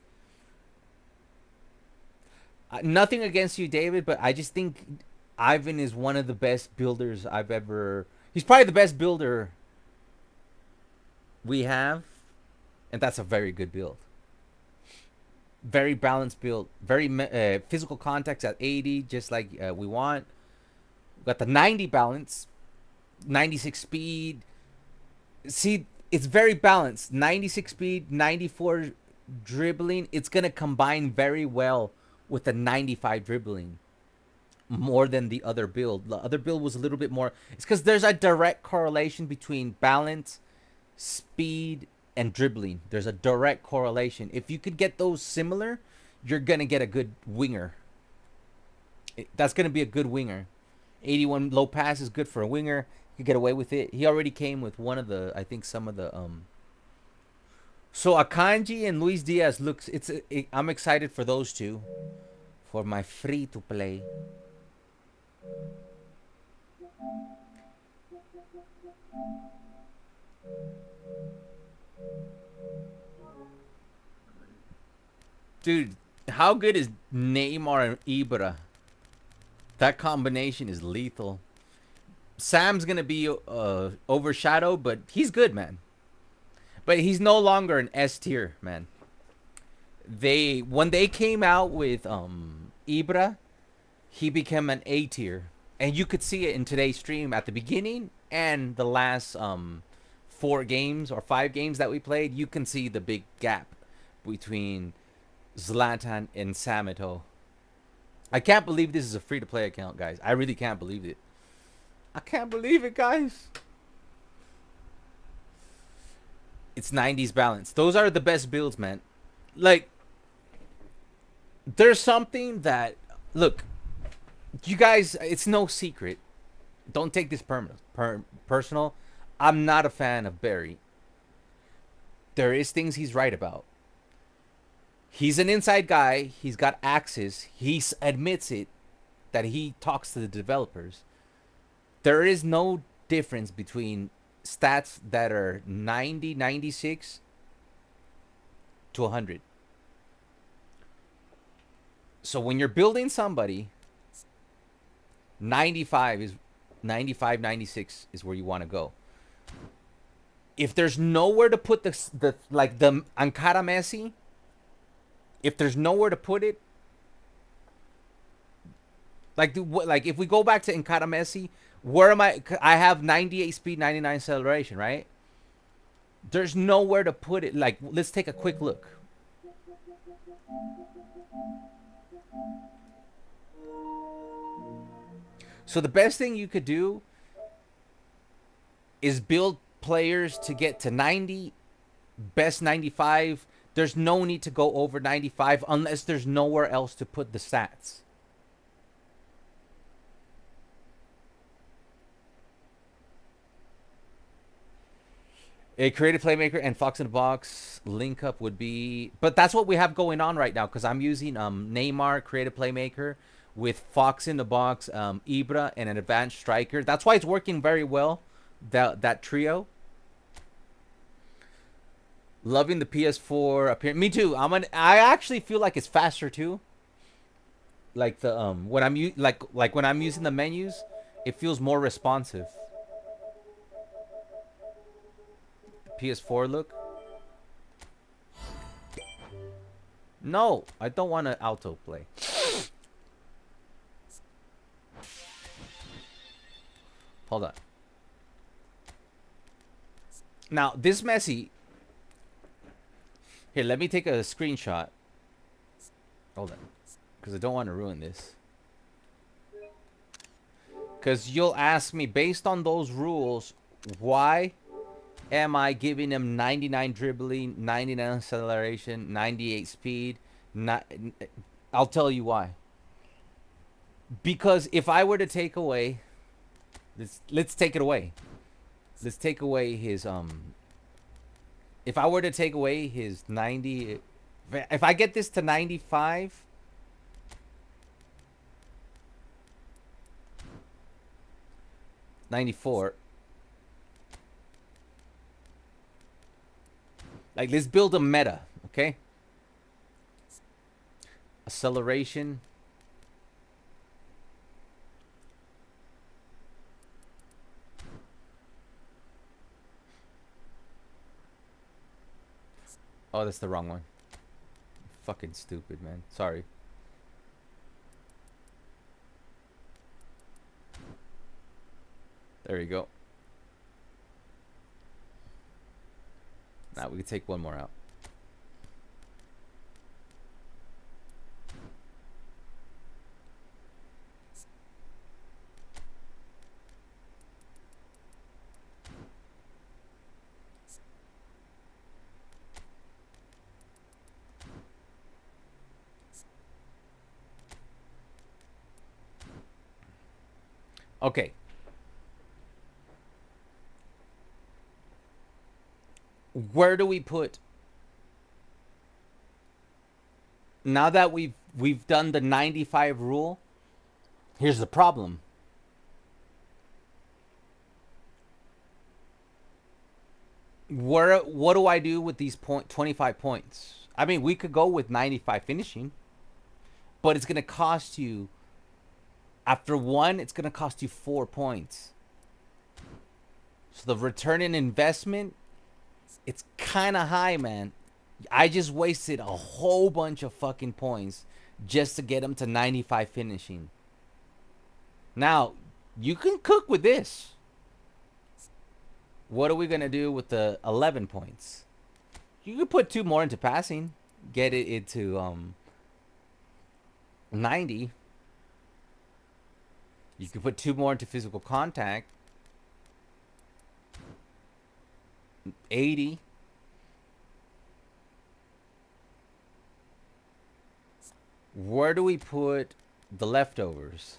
Nothing against you, David, but I just think Ivan is one of the best builders I've ever. He's probably the best builder we have, and that's a very good build. Very balanced build. Very physical context at 80, just like we want. We got the 90 balance, 96 speed. See, it's very balanced. 96 speed, 94 dribbling. It's gonna combine very well with the 95 dribbling more than the other build. The other build was a little bit more. It's because there's a direct correlation between balance, speed, and dribbling. There's a direct correlation. If you could get those similar, you're going to get a good winger. That's going to be a good winger. 81 low pass is good for a winger. You get away with it. He already came with one of the, I think some of the So Akanji and Luis Diaz looks. I'm excited for those two, for my free to play. Dude, how good is Neymar and Ibra? That combination is lethal. Sam's gonna be overshadowed, but he's good, man. But he's no longer an S tier, man. When they came out with Ibra, he became an A tier, and you could see it in today's stream at the beginning and the last 4 games or 5 games that we played. You can see the big gap between Zlatan and Sam Eto'o. I can't believe this is a free-to-play account, guys. I really can't believe it. I can't believe it, guys. It's 90s balance. Those are the best builds, man. Like, there's something that... Look, you guys, it's no secret. Don't take this personal. I'm not a fan of Barry. There is things he's right about. He's an inside guy. He's got access. He admits it, that he talks to the developers. There is no difference between stats that are 90, 96 to 100. So when you're building somebody, 95, 96 is where you want to go. If there's nowhere to put the Ankara Messi, if there's nowhere to put it, like if we go back to Ankara Messi, where am I? I have 98 speed, 99 acceleration, right? There's nowhere to put it. Like, let's take a quick look. So the best thing you could do is build players to get to 90, best 95. There's no need to go over 95 unless there's nowhere else to put the stats. A creative playmaker and Fox in the Box link up would be... But that's what we have going on right now, because I'm using Neymar, creative playmaker, with Fox in the Box, Ibra, and an advanced striker. That's why it's working very well, that trio. Loving the PS4 appearance. Me too. I actually feel like it's faster too. Like the when like when I'm using the menus, it feels more responsive. PS4 look. No, I don't want to autoplay. Hold on. Now, this Messi. Here, let me take a screenshot. Hold on. Because I don't want to ruin this. Because you'll ask me, based on those rules, why am I giving him 99 dribbling, 99 acceleration, 98 speed? I'll tell you why. Because if I were to take away... Let's take it away. Let's take away his... If I were to take away his 90... If I get this to 95... 94. Like, let's build a meta, okay? Acceleration. Oh, that's the wrong one. Fucking stupid, man. Sorry. There you go. Now we can take one more out. Okay. Where do we put, now that we've done the 95 rule? Here's the problem. What do I do with these 25 points? I mean, we could go with 95 finishing, but it's going to cost you, after one, it's going to cost you 4 points. So the return in investment, it's kind of high, man. I just wasted a whole bunch of fucking points just to get him to 95 finishing. Now, you can cook with this. What are we going to do with the 11 points? You could put 2 more into passing. Get it into 90. You could put 2 more into physical contact. 80. Where do we put the leftovers?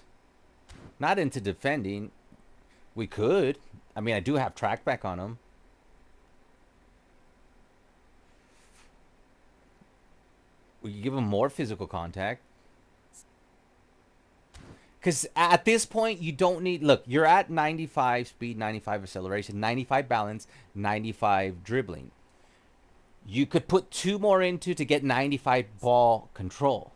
Not into defending. We could. I mean, I do have track back on them. We could give them more physical contact. Because at this point, you don't need... Look, you're at 95 speed, 95 acceleration, 95 balance, 95 dribbling. You could put 2 more into to get 95 ball control.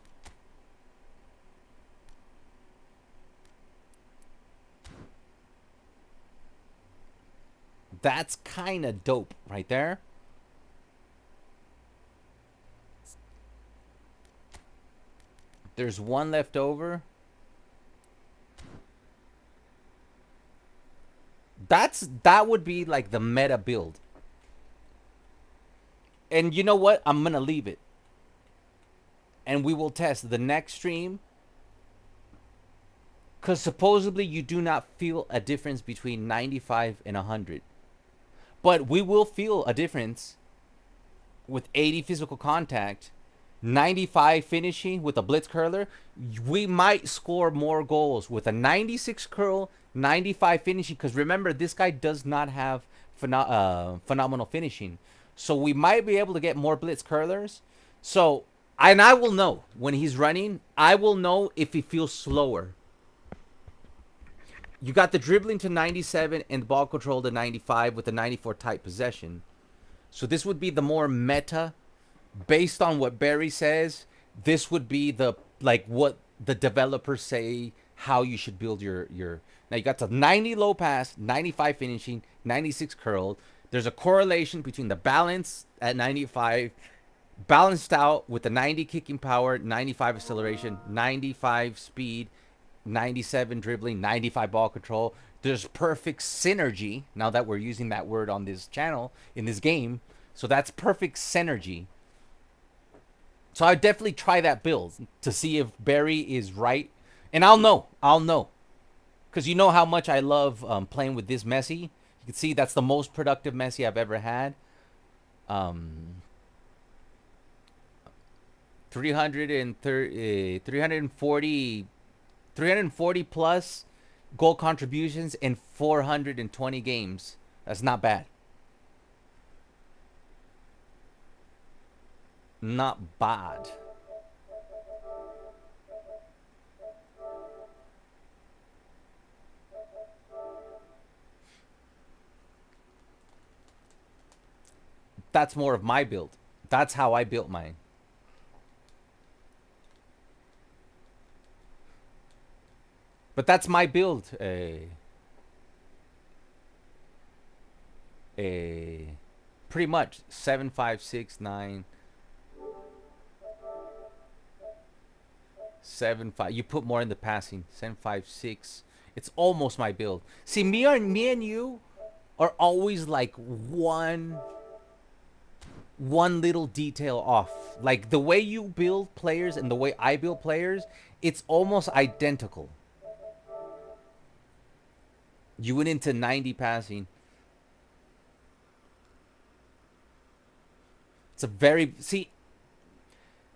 That's kind of dope right there. There's 1 left over. That would be like the meta build. And you know what? I'm going to leave it. And we will test the next stream. Because supposedly you do not feel a difference between 95 and 100. But we will feel a difference with 80 physical contact, 95 finishing with a blitz curler. We might score more goals with a 96 curl, 95 finishing. Because remember, this guy does not have phenomenal finishing. So we might be able to get more blitz curlers. So, and I will know when he's running. I will know if he feels slower. You got the dribbling to 97 and the ball control to 95 with the 94 tight possession. So this would be the more meta, based on what Barry says. This would be the like what the developers say how you should build your. Now you got the 90 low pass, 95 finishing, 96 curled. There's a correlation between the balance at 95, balanced out with the 90 kicking power, 95 acceleration, 95 speed, 97 dribbling, 95 ball control. There's perfect synergy, now that we're using that word on this channel, in this game. So that's perfect synergy. So I'd definitely try that build to see if Barry is right. And I'll know. Because you know how much I love playing with this Messi. You can see that's the most productive Messi I've ever had. 340 plus goal contributions in 420 games. That's not bad. Not bad. That's more of my build. That's how I built mine. But that's my build. Pretty much 7, 5, 6, 9, 7, 5. You put more in the passing. 7, 5, 6. It's almost my build. See, me and you are always like one little detail off. Like the way you build players and the way I build players, it's almost identical. You went into 90 passing. It's a very... See,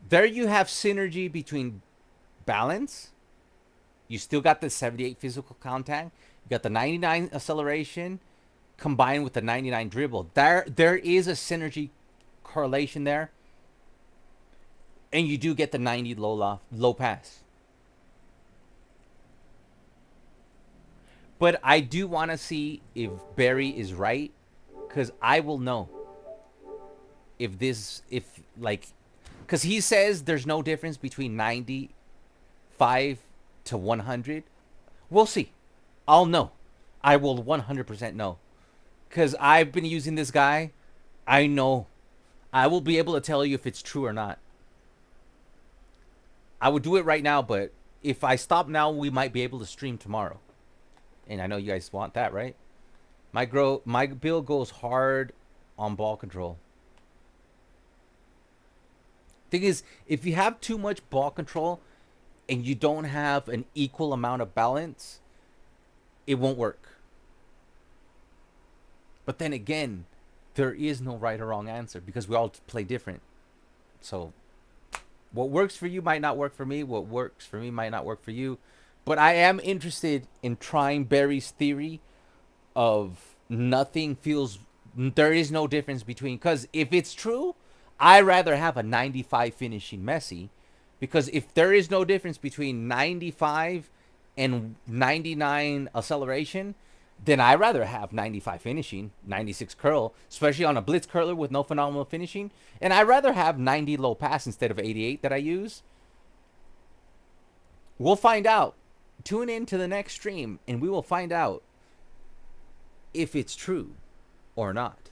there you have synergy between balance. You still got the 78 physical contact. You got the 99 acceleration combined with the 99 dribble. There is a synergy correlation there. And you do get the 90 low pass. But I do want to see if Barry is right, because I will know because he says there's no difference between 95 to 100. We'll see. I'll know. I will 100% know, because I've been using this guy. I know. I will be able to tell you if it's true or not. I would do it right now, but if I stop now, we might be able to stream tomorrow. And I know you guys want that, right? My build goes hard on ball control. Thing is, if you have too much ball control and you don't have an equal amount of balance, it won't work. But then again, there is no right or wrong answer, because we all play different. So what works for you might not work for me. What works for me might not work for you. But I am interested in trying Barry's theory of there is no difference between, because if it's true, I'd rather have a 95 finishing Messi, because if there is no difference between 95 and 99 acceleration, then I'd rather have 95 finishing, 96 curl, especially on a blitz curler with no phenomenal finishing, and I'd rather have 90 low pass instead of 88 that I use. We'll find out. Tune in to the next stream and we will find out if it's true or not.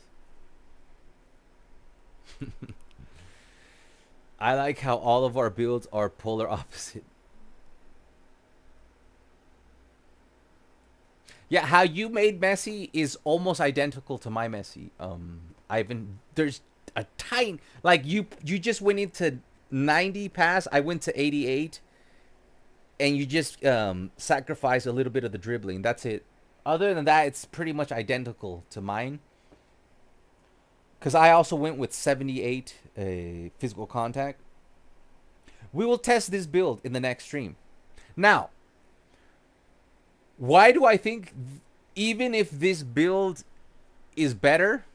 I like how all of our builds are polar opposite. Yeah, how you made Messi is almost identical to my Messi. Ivan, there's a tiny, like you just went into 90 pass, I went to 88. And you just sacrifice a little bit of the dribbling. That's it. Other than that, it's pretty much identical to mine. Because I also went with 78 physical contact. We will test this build in the next stream. Now, why do I think even if this build is better,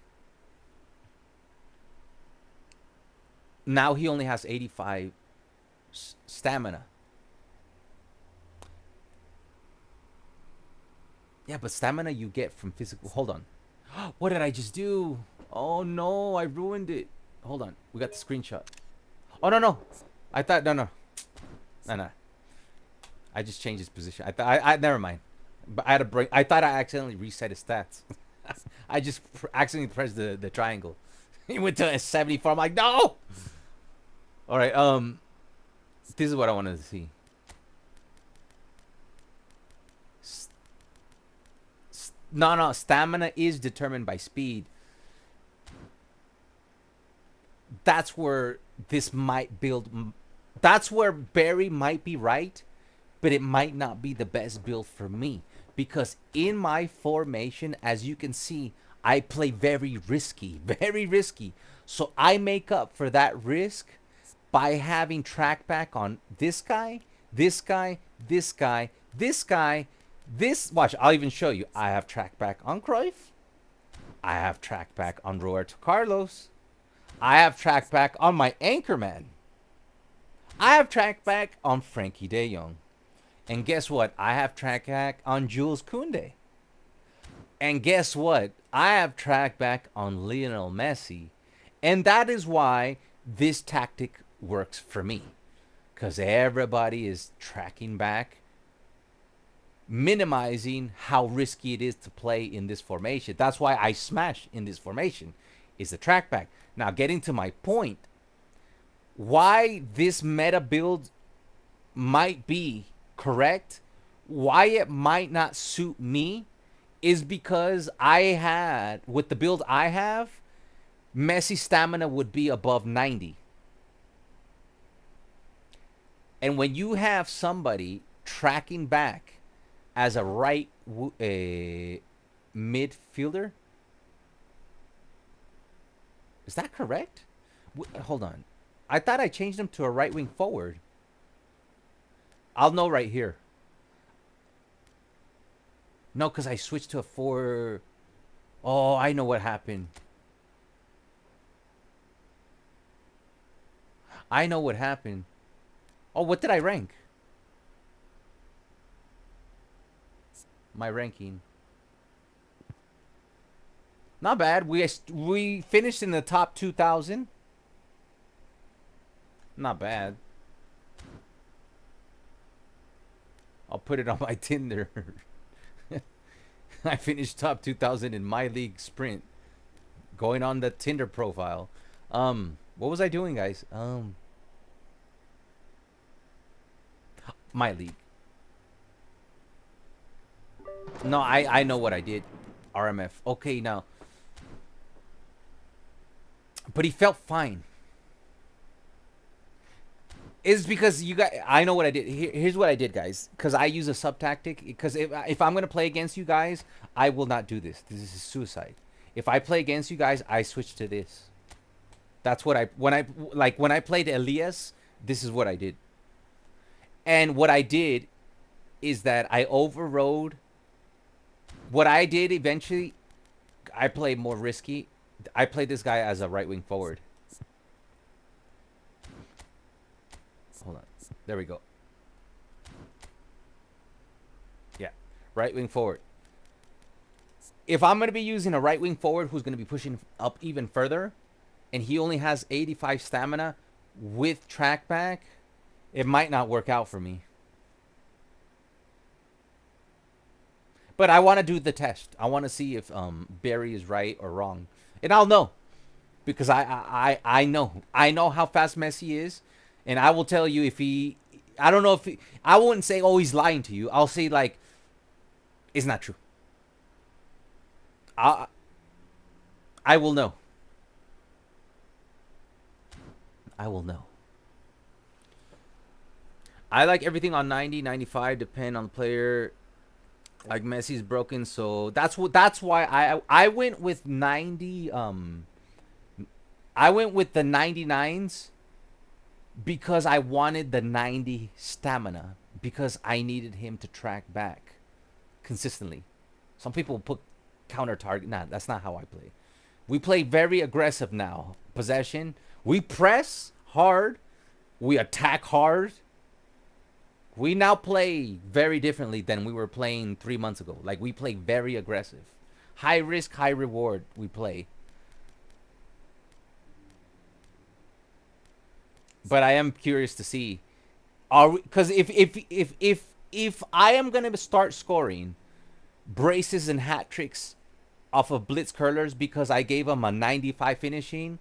now he only has 85 stamina. Yeah, but stamina you get from physical... Hold on. What did I just do? Oh no, I ruined it. Hold on, we got the screenshot. Oh no. I thought no. I just changed his position. I thought I never mind. But I had to break. I thought I accidentally reset his stats. I just accidentally pressed the triangle. He went to a 74. I'm like, no. All right. This is what I wanted to see. No. Stamina is determined by speed. That's where this might build. That's where Barry might be right, but it might not be the best build for me. Because in my formation, as you can see, I play very risky. Very risky. So I make up for that risk by having track back on this guy, this guy, this guy, this guy, this. Watch, I'll even show you. I have track back on Cruyff. I have track back on Roberto Carlos. I have track back on my anchor man. I have track back on Frankie de Jong. And guess what? I have track back on Jules Koundé. And guess what? I have track back on Lionel Messi. And that is why this tactic works for me. Because everybody is tracking back, minimizing how risky it is to play in this formation. That's why I smash in this formation, is the track back. Now, getting to my point, why this meta build might be correct, why it might not suit me, is because I had, with the build I have, Messi's stamina would be above 90. And when you have somebody tracking back as a right midfielder, is that correct? Hold on. I thought I changed him to a right wing forward. I'll know right here. No, because I switched to a 4. Oh, I know what happened. I know what happened. Oh, what did I rank? My ranking. Not bad. We finished in the top 2,000. Not bad. I'll put it on my Tinder. I finished top 2,000 in my league sprint. Going on the Tinder profile. What was I doing, guys? My league. No, I know what I did. RMF. Okay, now. But he felt fine. It's because you guys, I know what I did. Here's what I did, guys. Because I use a sub tactic. Because if I'm going to play against you guys, I will not do this. This is suicide. If I play against you guys, I switch to this. That's what when I played Elias, this is what I did. And what I did is that I overrode. What I did eventually, I played more risky. I played this guy as a right wing forward. Hold on. There we go. Yeah. Right wing forward. If I'm going to be using a right wing forward who's going to be pushing up even further, and he only has 85 stamina with track back, it might not work out for me. But I want to do the test. I want to see if Barry is right or wrong. And I'll know. Because I know how fast Messi is. And I will tell you if he... I don't know if he... I wouldn't say, oh, he's lying to you. I'll say, like, it's not true. I will know. I will know. I like everything on 90, 95, depend on the player. Like Messi's broken, so that's why I went with 90. I went with the 99s because I wanted the 90 stamina because I needed him to track back consistently. Some people put counter target. Nah, that's not how I play. We play very aggressive now. Possession. We press hard. We attack hard. We now play very differently than we were playing 3 months ago. Like, we play very aggressive. High risk, high reward we play. but I am curious to see. Are because if I am gonna start scoring braces and hat tricks off of Blitz curlers because I gave him a 95 finishing,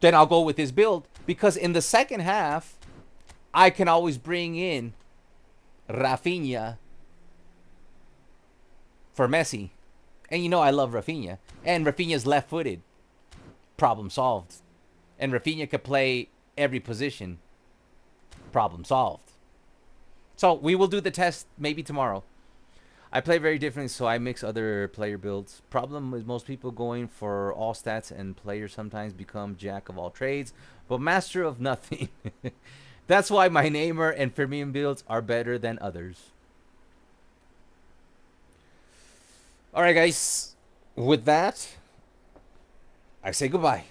then I'll go with his build, because in the second half I can always bring in Raphinha for Messi. And you know I love Raphinha. And Raphinha's left-footed. Problem solved. And Raphinha could play every position. Problem solved. So we will do the test maybe tomorrow. I play very differently, so I mix other player builds. Problem is most people going for all stats, and players sometimes become jack of all trades, but master of nothing. That's why my Neymar and Firmino builds are better than others. All right, guys. With that, I say goodbye.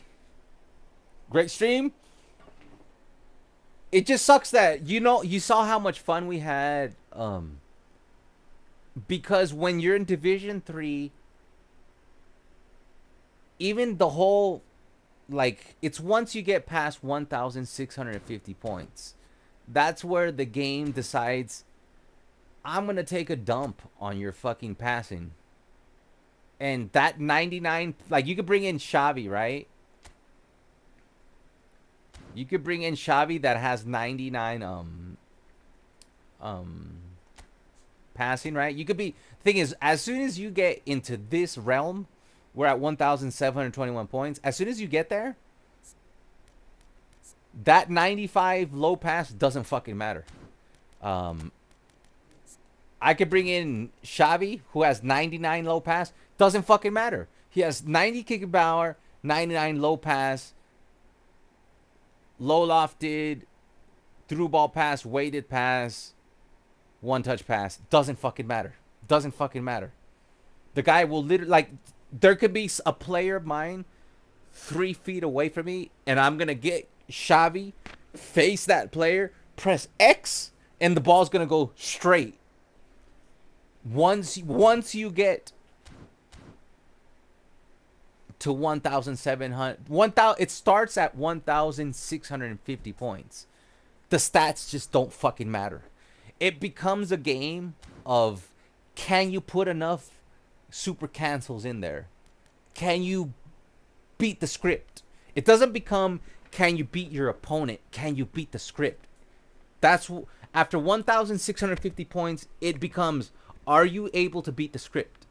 Great stream. It just sucks that, you saw how much fun we had. Because when you're in Division 3, even the whole, like, it's once you get past 1,650 points, that's where the game decides, I'm going to take a dump on your fucking passing. And that 99, like, you could bring in Xavi, right? You could bring in Xavi that has 99 passing, right? You could be, thing is, as soon as you get into this realm, we're at 1,721 points. As soon as you get there, that 95 low pass doesn't fucking matter. I could bring in Xavi, who has 99 low pass. Doesn't fucking matter. He has 90 kick power, 99 low pass, low lofted, through ball pass, weighted pass, one touch pass. Doesn't fucking matter. Doesn't fucking matter. The guy will literally, like, there could be a player of mine 3 feet away from me, and I'm gonna get Xavi, face that player, press X, and the ball's gonna go straight. Once you get to 1,700, it starts at 1,650 points. The stats just don't fucking matter. It becomes a game of, can you put enough super cancels in there? Can you beat the script? It doesn't become, can you beat your opponent? Can you beat the script? That's after 1,650 points, it becomes, are you able to beat the script?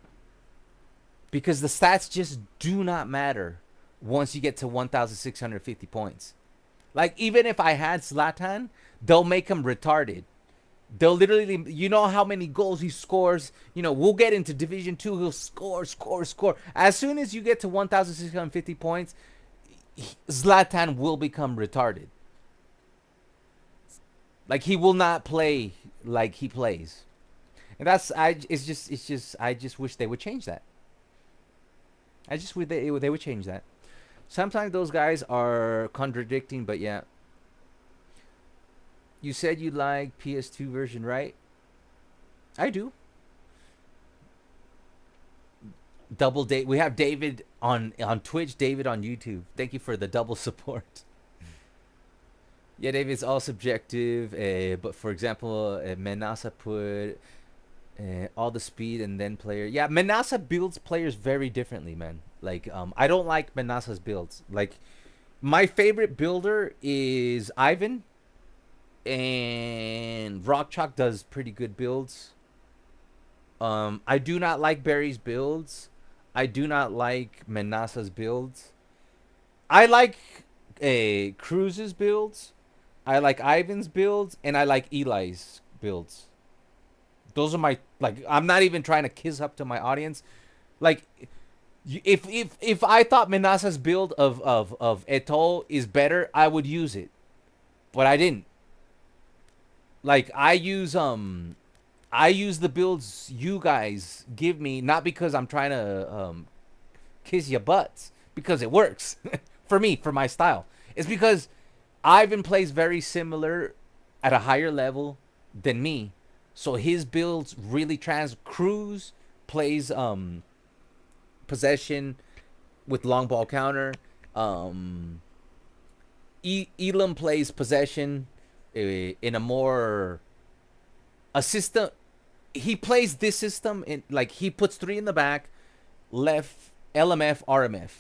Because the stats just do not matter once you get to 1,650 points. Like, even if I had Zlatan, they'll make him retarded. They'll literally, you know how many goals he scores. You know, we'll get into Division 2. He'll score. As soon as you get to 1,650 points, Zlatan will become retarded. Like, he will not play like he plays. And that's, I just wish they would change that. I just wish they would change that. Sometimes those guys are contradicting, but yeah. You said you like PS2 version, right? I do. Double date. We have David on Twitch, David on YouTube. Thank you for the double support. Yeah, David, it's all subjective. But for example, Menasa put all the speed and then player. Yeah, Menasa builds players very differently, man. Like, I don't like Menasa's builds. Like, my favorite builder is Ivan. And Rock Chalk does pretty good builds. I do not like Barry's builds. I do not like Menasa's builds. I like Cruz's builds. I like Ivan's builds. And I like Eli's builds. Those are my, like, I'm not even trying to kiss up to my audience. Like, if I thought Menasa's build of Eto'o is better, I would use it. But I didn't. Like, I use the builds you guys give me, not because I'm trying to kiss your butts, because it works for me, for my style. It's because Ivan plays very similar at a higher level than me, so his builds really Cruz plays possession with long ball counter. Elam plays possession in a system. He plays this system in like he puts 3 in the back, left LMF, RMF,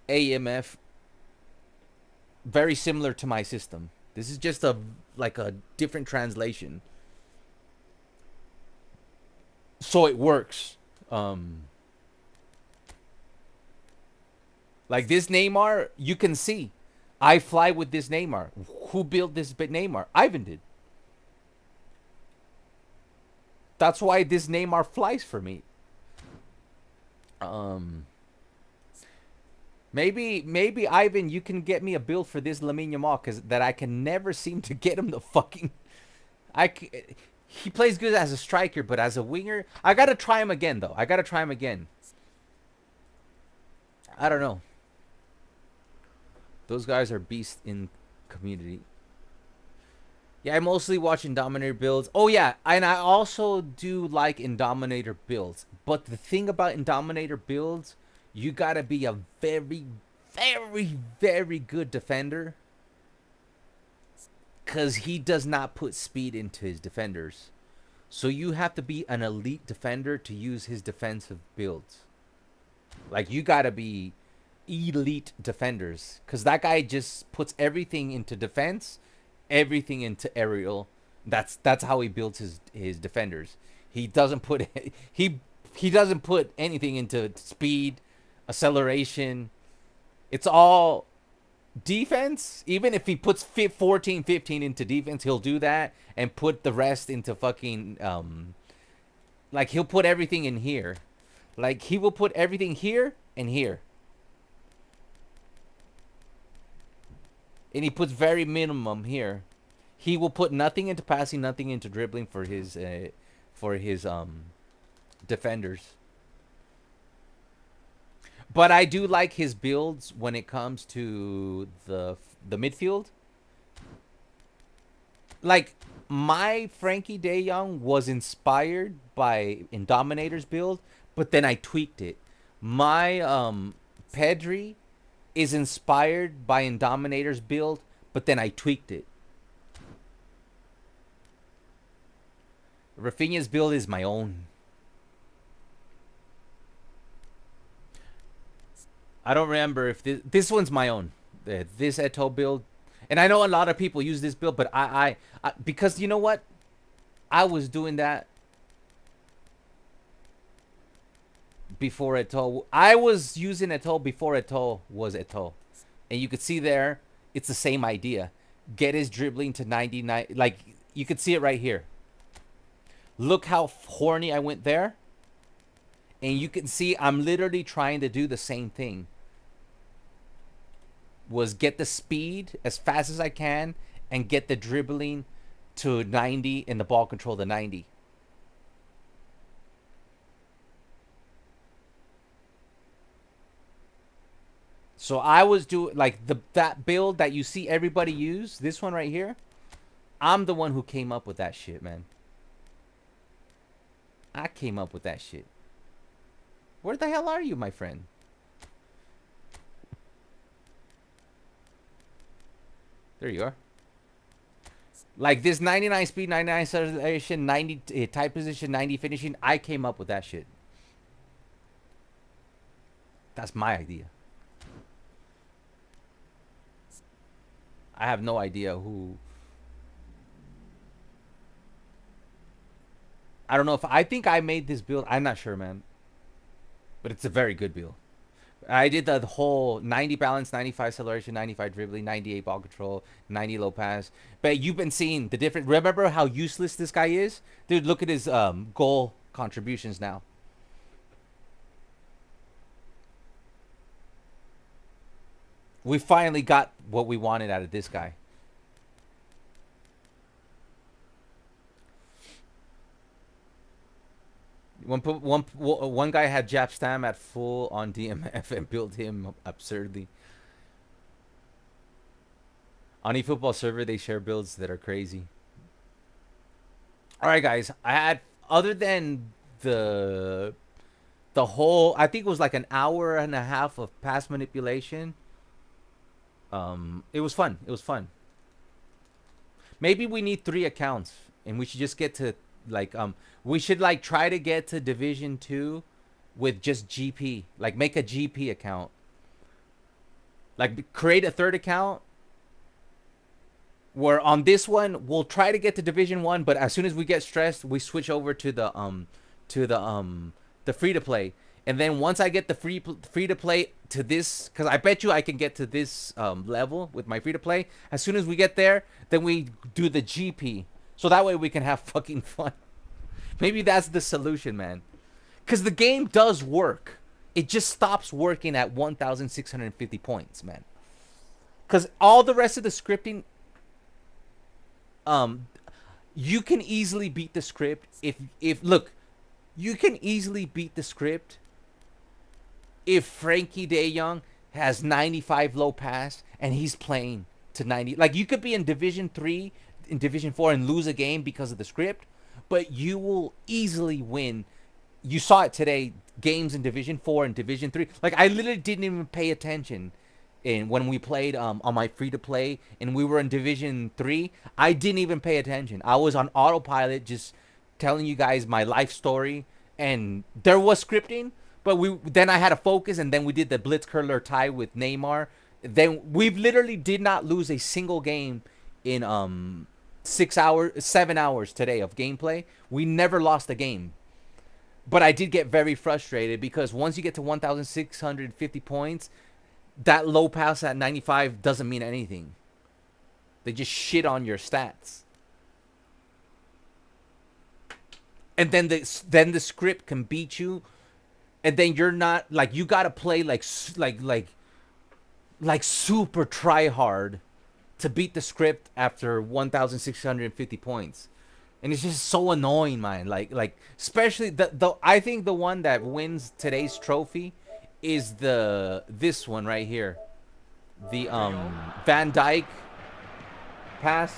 AMF. Very similar to my system. This is just a different translation. So it works. Like this Neymar, you can see. I fly with this Neymar. Who built this Neymar? Ivan did. That's why this Neymar flies for me. Maybe Ivan, you can get me a build for this Lamine Yamal, because that I can never seem to get him the fucking. He plays good as a striker, but as a winger, I gotta try him again though. I gotta try him again. I don't know. Those guys are beasts in community. Yeah, I'm mostly watching Dominator builds. Oh yeah, and I also do like Indominator builds. But the thing about Indominator builds, you gotta be a very, very, very good defender. Because he does not put speed into his defenders. So you have to be an elite defender to use his defensive builds. Like, you gotta be elite defenders. Because that guy just puts everything into defense, everything into aerial. That's how he builds his defenders. He doesn't put he doesn't put anything into speed, acceleration. It's all defense. Even if he puts 14, 15 into defense, he'll do that and put the rest into fucking like he'll put everything in here. Like he will put everything here and here. And he puts very minimum here. He will put nothing into passing, nothing into dribbling for his defenders. But I do like his builds when it comes to the midfield. Like my Frankie De Jong was inspired by Indominator's build, but then I tweaked it. My Pedri is inspired by Indominator's build, but then I tweaked it. Raphinha's build is my own. I don't remember if this one's my own. This Eto'o build. And I know a lot of people use this build, but I because you know what? I was doing that before Eto'o. I was using Eto'o before Eto'o was Eto'o. And you could see there, it's the same idea. Get his dribbling to 99. Like, you could see it right here. Look how horny I went there. And you can see I'm literally trying to do the same thing. Was get the speed as fast as I can and get the dribbling to 90 and the ball control to 90. So I was doing like that build that you see everybody use, this one right here. I'm the one who came up with that shit, man. I came up with that shit. Where the hell are you, my friend? There you are. Like this 99 speed, 99 acceleration, 90 tight position, 90 finishing. I came up with that shit. That's my idea. I have no idea who. I don't know if I think I made this build. I'm not sure, man. But it's a very good build. I did the whole 90 balance, 95 acceleration, 95 dribbling, 98 ball control, 90 low pass. But you've been seeing the different. Remember how useless this guy is? Dude, look at his goal contributions now. We finally got what we wanted out of this guy. One guy had Jap Stam at full on DMF and built him absurdly. On eFootball server, they share builds that are crazy. All right, guys. I had, other than the whole, I think it was like an hour and a half of pass manipulation. It was fun. It was fun. Maybe we need 3 accounts, and we should just get to like we should like try to get to Division 2 with just GP. Like make a GP account. Like create a 3rd account. Where on this one we'll try to get to Division 1, but as soon as we get stressed, we switch over to the free to play. And then once I get the free to play to this, because I bet you I can get to this level with my free to play. As soon as we get there, then we do the GP, so that way we can have fucking fun. Maybe that's the solution, man. Because the game does work. It just stops working at 1,650 points, man. Because all the rest of the scripting, you can easily beat the script if look, you can easily beat the script if Frankie De Jong has 95 low pass and he's playing to 90. Like you could be in Division 3, in Division 4 and lose a game because of the script, but you will easily win. You saw it today, games in Division 4 and Division 3. Like I literally didn't even pay attention. And when we played on my free to play and we were in Division 3, I didn't even pay attention. I was on autopilot just telling you guys my life story, and there was scripting, but then I had to focus, and then we did the Blitz curler tie with Neymar. Then we literally did not lose a single game in 7 hours today of gameplay. We never lost a game. But I did get very frustrated because once you get to 1,650 points, that low pass at 95 doesn't mean anything. They just shit on your stats. And then the script can beat you, and then you're not like, you gotta play like super try hard to beat the script after 1,650 points. And it's just so annoying, man. Like especially I think the one that wins today's trophy is this one right here, the Van Dijk pass.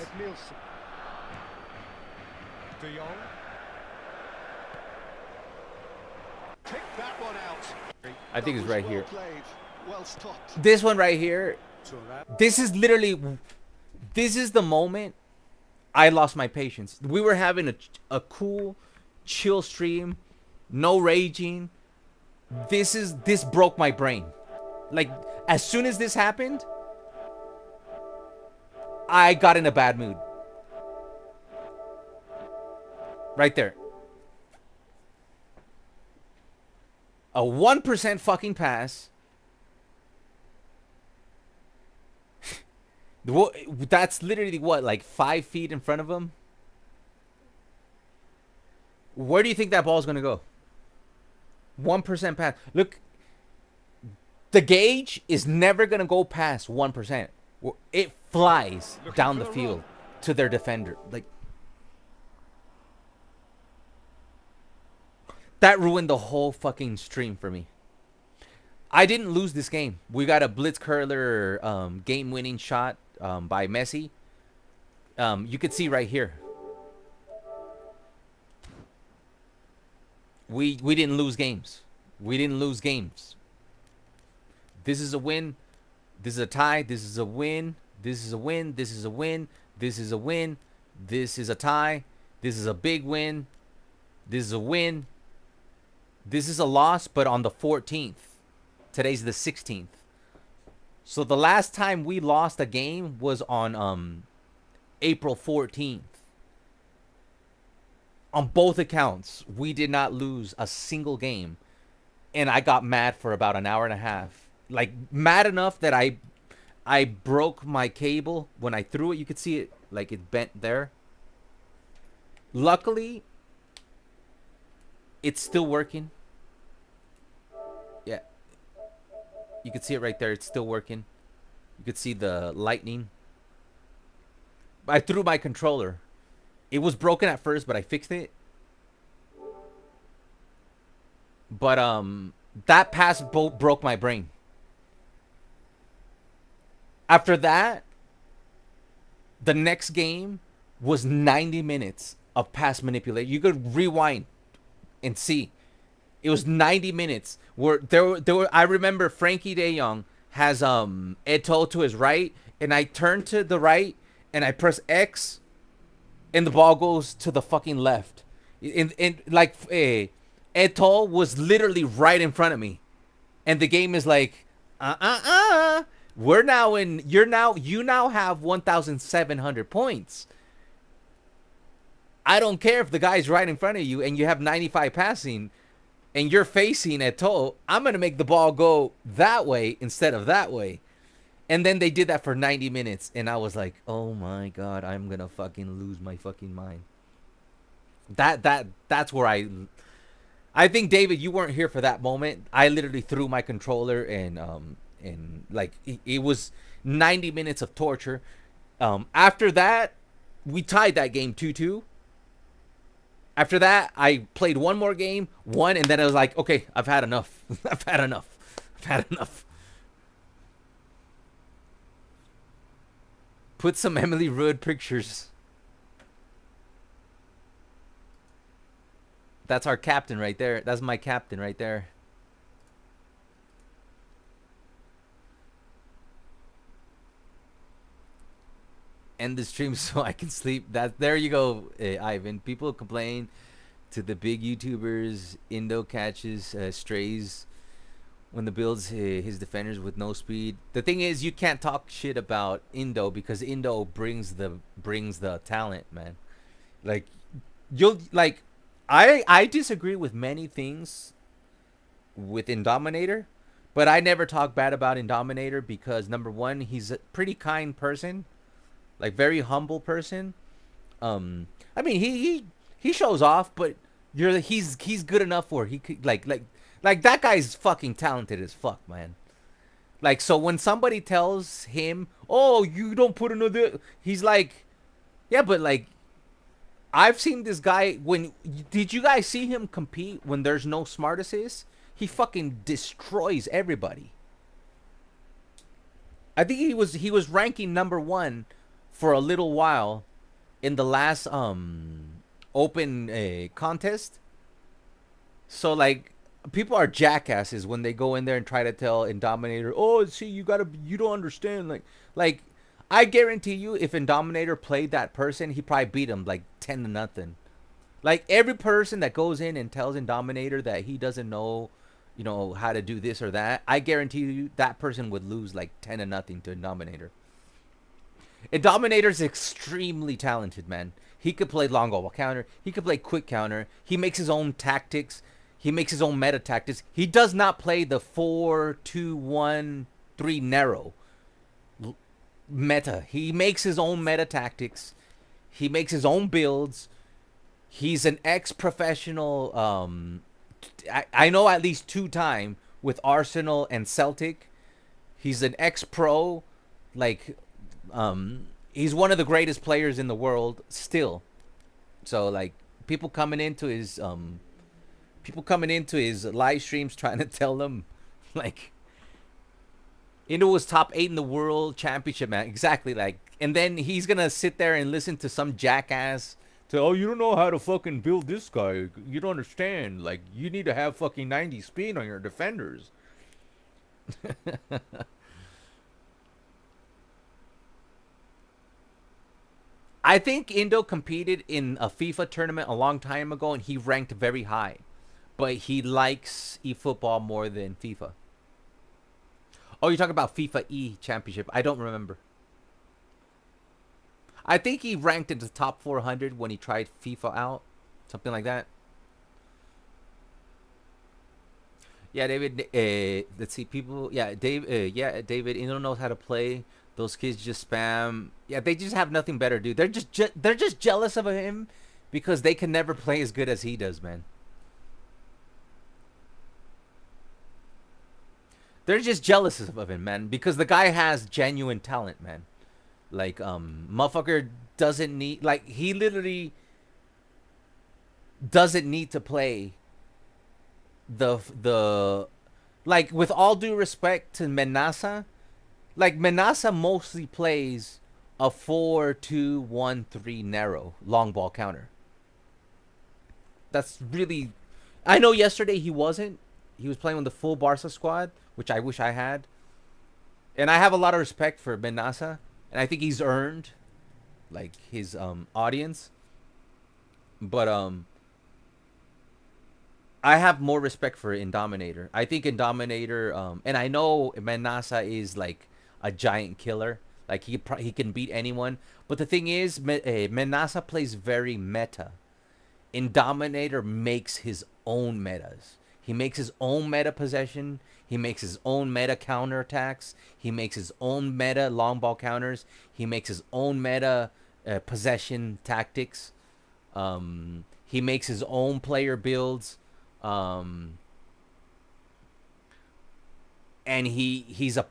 De Jong. Pick that one out. I think it's right here. Well stopped. This one right here. This is the moment I lost my patience. We were having a cool, chill stream, no raging. This broke my brain. Like as soon as this happened, I got in a bad mood. Right there. A 1% fucking pass. That's literally what, like 5 feet in front of him? Where do you think that ball's gonna go? 1% pass. Look, the gauge is never gonna go past 1%. It flies down the field to their defender. Like that ruined the whole fucking stream for me. I didn't lose this game. We got a blitz curler game-winning shot by Messi. You could see right here. We didn't lose games. We didn't lose games. This is a win. This is a tie. This is a win. This is a win. This is a win. This is a win. This is a tie. This is a big win. This is a win. This is a loss, but on the 14th. Today's the 16th. So the last time we lost a game was on April 14th. On both accounts, we did not lose a single game. And I got mad for about an hour and a half. Like, mad enough that I broke my cable. When I threw it, you could see it, like, it bent there. Luckily, it's still working. Yeah. You could see it right there. It's still working. You could see the lightning. I threw my controller. It was broken at first, but I fixed it. But that pass broke my brain. After that, the next game was 90 minutes of pass manipulation. You could rewind and see. It was 90 minutes where there were I remember Frankie De Jong has Eto'o to his right, and I turn to the right and I press X, and the ball goes to the fucking left. And like Eto'o was literally right in front of me, and the game is like, we're now in. You now have 1,700 points. I don't care if the guy's right in front of you and you have 95 passing, and you're facing Eto'o. I'm gonna make the ball go that way instead of that way. And then they did that for 90 minutes, and I was like, oh my god, I'm gonna fucking lose my fucking mind. That's where I think, David, you weren't here for that moment. I literally threw my controller, and like it was 90 minutes of torture. After that, we tied that game 2-2. After that, I played one more game, won, and then I was like, okay, I've had enough. I've had enough. Put some Emily Rudd pictures. That's our captain right there. That's my captain right there. End the stream so I can sleep. There you go, Ivan. People complain to the big YouTubers. Indo catches strays when the builds his defenders with no speed. The thing is, you can't talk shit about Indo because Indo brings the talent, man. Like I disagree with many things with Indominator, but I never talk bad about Indominator because number one, he's a pretty kind person. Like very humble person. I mean he shows off, but he's good enough where he could like that guy's fucking talented as fuck, man. Like, so when somebody tells him, "Oh, you don't put another," he's like, "Yeah, but like I've seen this guy did you guys see him compete when there's no smart assist? He fucking destroys everybody." I think he was ranking #1 for a little while in the last open contest. So like people are jackasses when they go in there and try to tell Indominator, "Oh, see, you don't understand." Like I guarantee you, if Indominator played that person, he probably beat him like 10-0. Like every person that goes in and tells Indominator that he doesn't know, how to do this or that, I guarantee you that person would lose like 10-0 to Indominator. Indominator's extremely talented, man. He could play long ball counter. He could play quick counter. He makes his own tactics. He makes his own meta tactics. He does not play the 4-2-1-3 narrow meta. He makes his own meta tactics. He makes his own builds. He's an ex-professional. I know at least 2 times with Arsenal and Celtic. He's an ex-pro. Like, he's one of the greatest players in the world still. So like people coming into his live streams trying to tell them like Indo was top 8 in the world championship, man. Exactly. Like, and then he's gonna sit there and listen to some jackass to, "Oh, you don't know how to fucking build this guy. You don't understand. Like, you need to have fucking 90 speed on your defenders." I think Indo competed in a FIFA tournament a long time ago, and he ranked very high. But he likes eFootball more than FIFA. Oh, you're talking about FIFA E Championship. I don't remember. I think he ranked in the top 400 when he tried FIFA out. Something like that. Yeah, David. Let's see. People. Yeah, Dave. Yeah, David. Indo knows how to play. Those kids just spam. Yeah, they just have nothing better to do. They're just jealous of him because they can never play as good as he does, man. They're just jealous of him, man, because the guy has genuine talent, man. Like, motherfucker doesn't need, like, he literally doesn't need to play the like, with all due respect to Menasa, like, Menasa mostly plays a 4-2-1-3 narrow long ball counter. That's really, I know yesterday he wasn't. He was playing with the full Barca squad, which I wish I had. And I have a lot of respect for Benassa, and I think he's earned like his audience. But I have more respect for Indominator. I think Indominator, and I know Benassa is like a giant killer. Like he can beat anyone. But the thing is, Benassa plays very meta. Indominator makes his own metas. He makes his own meta possession. He makes his own meta counterattacks. He makes his own meta long ball counters. He makes his own meta possession tactics. He makes his own player builds. And he's a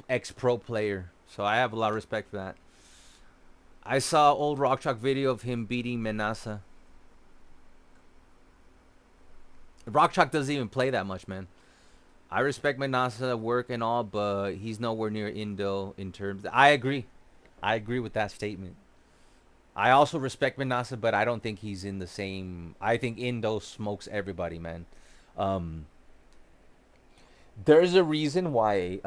ex-pro player. So I have a lot of respect for that. I saw old Rock Chalk video of him beating Benassa. Rock Chalk doesn't even play that much, man. I respect Benassa work and all, but he's nowhere near Indo in terms. I agree. I agree with that statement. I also respect Benassa, but I don't think he's in the same. I think Indo smokes everybody, man. There's a reason why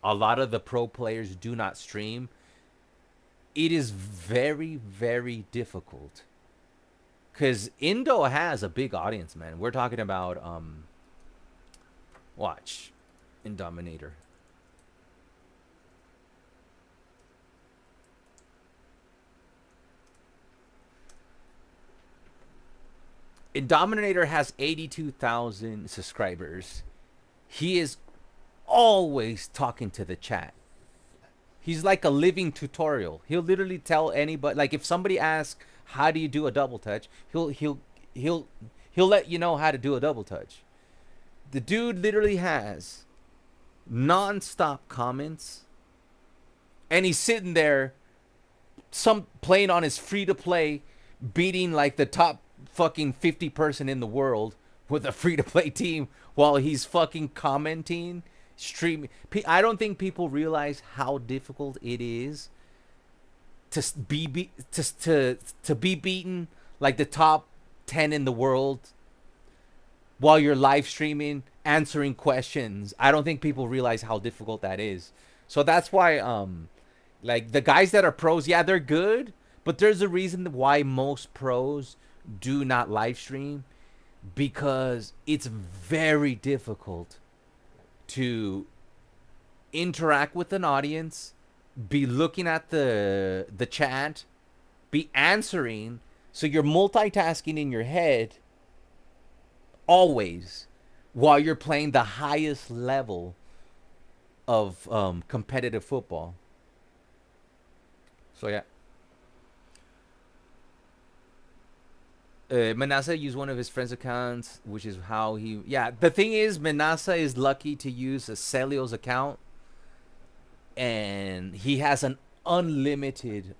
a lot of the pro players do not stream. It is very, very difficult. Because Indo has a big audience, man. We're talking about, watch, Indominator. Indominator has 82,000 subscribers. He is always talking to the chat. He's like a living tutorial. He'll literally tell anybody, like if somebody asks, how do you do a double touch? He'll let you know how to do a double touch. The dude literally has non-stop comments, and he's sitting there, playing on his free-to-play, beating like the top fucking 50 person in the world with a free-to-play team while he's fucking commenting, streaming. I don't think people realize how difficult it is to be beaten like the top 10 in the world while you're live streaming, answering questions. I don't think people realize how difficult that is. So that's why like the guys that are pros, yeah, they're good, but there's a reason why most pros do not live stream, because it's very difficult to interact with an audience, be looking at the chat, be answering, so you're multitasking in your head always while you're playing the highest level of competitive football. So yeah. Manasa used one of his friend's accounts, which is how he... Yeah, the thing is, Manasa is lucky to use a Celio's account, and he has an unlimited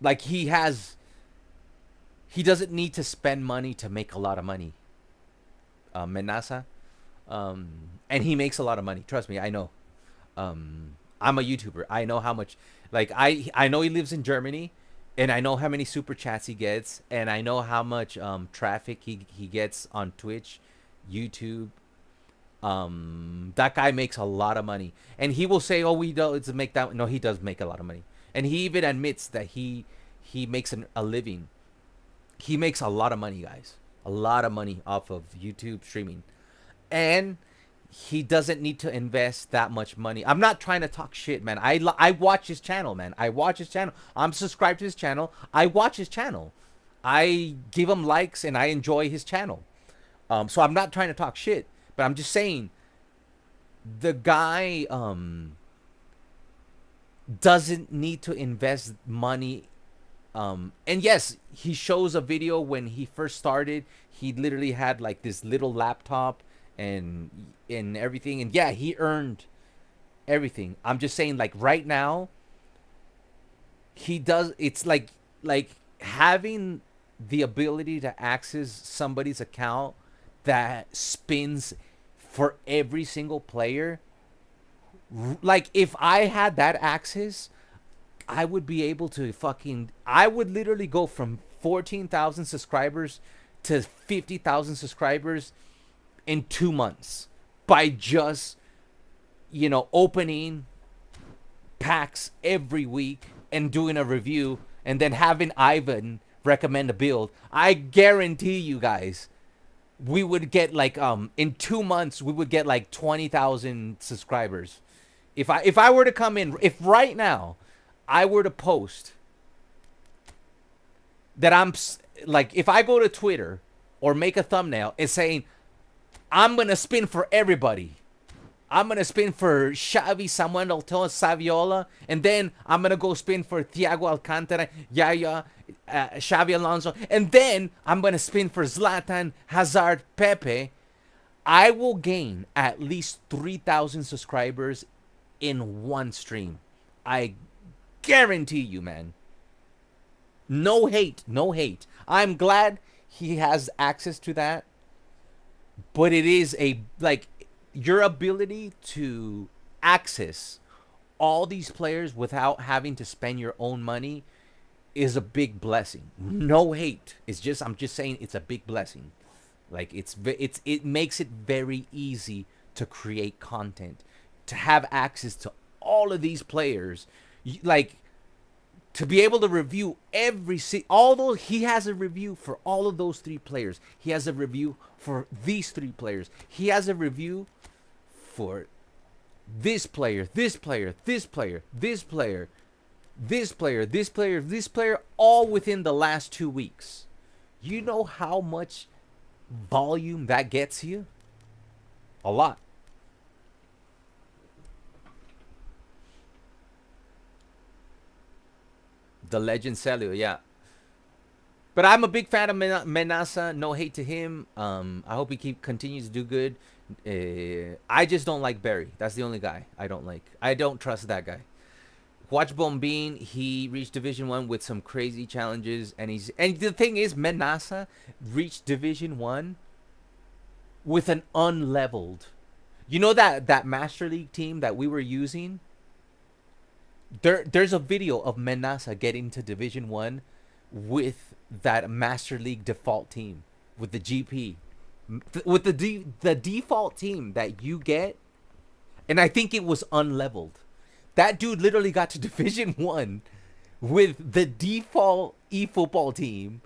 like he doesn't need to spend money to make a lot of money. Manasa, and he makes a lot of money. Trust me, I know. I'm a YouTuber. I know how much. Like I know he lives in Germany, and I know how many super chats he gets, and I know how much traffic he gets on Twitch, YouTube. That guy makes a lot of money, and he will say, "Oh, we don't make that." No, he does make a lot of money, and he even admits that he makes a living. He makes a lot of money, guys. A lot of money off of YouTube streaming, and he doesn't need to invest that much money. I'm not trying to talk shit, man. I watch his channel, man. I watch his channel. I'm subscribed to his channel. I watch his channel. I give him likes, and I enjoy his channel. So I'm not trying to talk shit, but I'm just saying the guy doesn't need to invest money. And yes, he shows a video when he first started. He literally had like this little laptop and everything, and yeah, he earned everything. I'm just saying, like right now, he does. It's like having the ability to access somebody's account that spins for every single player. Like if I had that access, I would be able to I would literally go from 14,000 subscribers to 50,000 subscribers in 2 months by just, you know, opening packs every week and doing a review and then having Ivan recommend a build. I guarantee you guys, we would get like in 2 months we would get like 20,000 subscribers. If I were to come in, if right now I were to post that I'm like, if I go to Twitter or make a thumbnail and saying I'm gonna spin for everybody, I'm gonna spin for Xavi, Samuel Eto'o, Saviola, and then I'm gonna go spin for Thiago Alcantara, Yaya, Xavi Alonso, and then I'm gonna spin for Zlatan, Hazard, Pepe. I will gain at least 3,000 subscribers in one stream. I guarantee you, man. No hate, no hate. I'm glad he has access to that, but it is a, like, your ability to access all these players without having to spend your own money is a big blessing. No hate. It's just, I'm just saying it's a big blessing. Like, it makes it very easy to create content, to have access to all of these players. Like, to be able to review although he has a review for all of those 3 players. He has a review for these 3 players. He has a review for this player, this player, this player, this player, this player, this player, this player, all within the last 2 weeks. You know how much volume that gets you? A lot. The legend Celio, yeah. But I'm a big fan of Menasa. No hate to him. I hope he continues to do good. I just don't like Barry. That's the only guy I don't like. I don't trust that guy. Watch Bombin. He reached Division 1 with some crazy challenges, and the thing is, Menasa reached Division 1 with an unleveled. You know that Master League team that we were using? There's a video of Menasa getting to Division 1 with that Master League default team, with the GP, with the default team that you get, and I think it was unleveled. That dude literally got to Division 1 with the default eFootball team,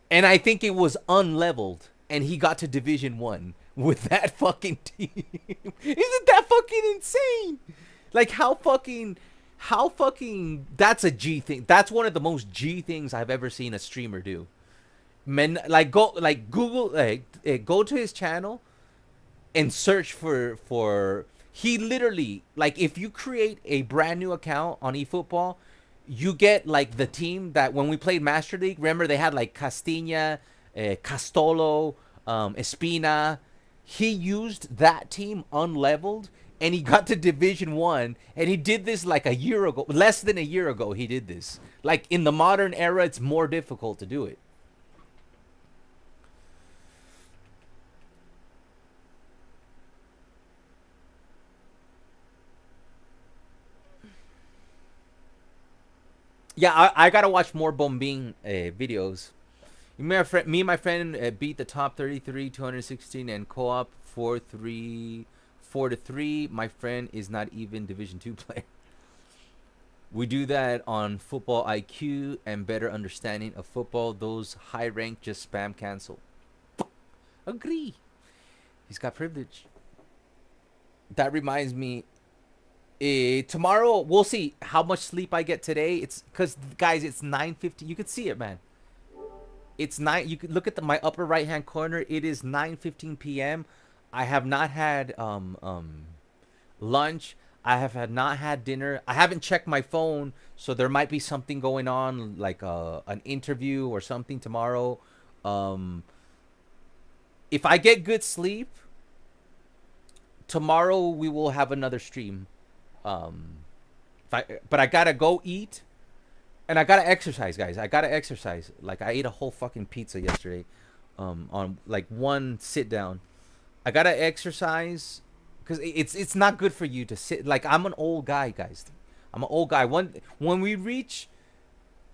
and I think it was unleveled, and he got to Division 1 with that fucking team. Isn't that fucking insane? Like, how fucking, that's a G thing. That's one of the most G things I've ever seen a streamer do. Google, go to his channel and search for, he literally, like, if you create a brand new account on eFootball, you get, like, the team that when we played Master League, remember they had, like, Castilla, Castolo, Espina. He used that team unleveled, and he got to Division 1, and he did this like a year ago, less than a year ago he did this. Like, in the modern era, it's more difficult to do it. Yeah, I gotta watch more Bombing videos. Me and my friend beat the top 33, 216, and co-op 4-3. 4-3. My friend is not even Division 2 player. We do that on football IQ and better understanding of football. Those high rank just spam cancel. Agree. He's got privilege. That reminds me, tomorrow we'll see how much sleep I get today. It's because, guys, it's 9:50. You can see it, man. It's 9. You can look at my upper right hand corner. It is 9:15 p.m. I have not had lunch. I have not had dinner. I haven't checked my phone, so there might be something going on, like an interview or something tomorrow. If I get good sleep, tomorrow we will have another stream. But I gotta go eat, and I gotta exercise, guys. I gotta exercise. Like, I ate a whole fucking pizza yesterday, on like one sit down. I gotta exercise, because it's not good for you to sit. Like, I'm an old guy, guys. I'm an old guy. When we reach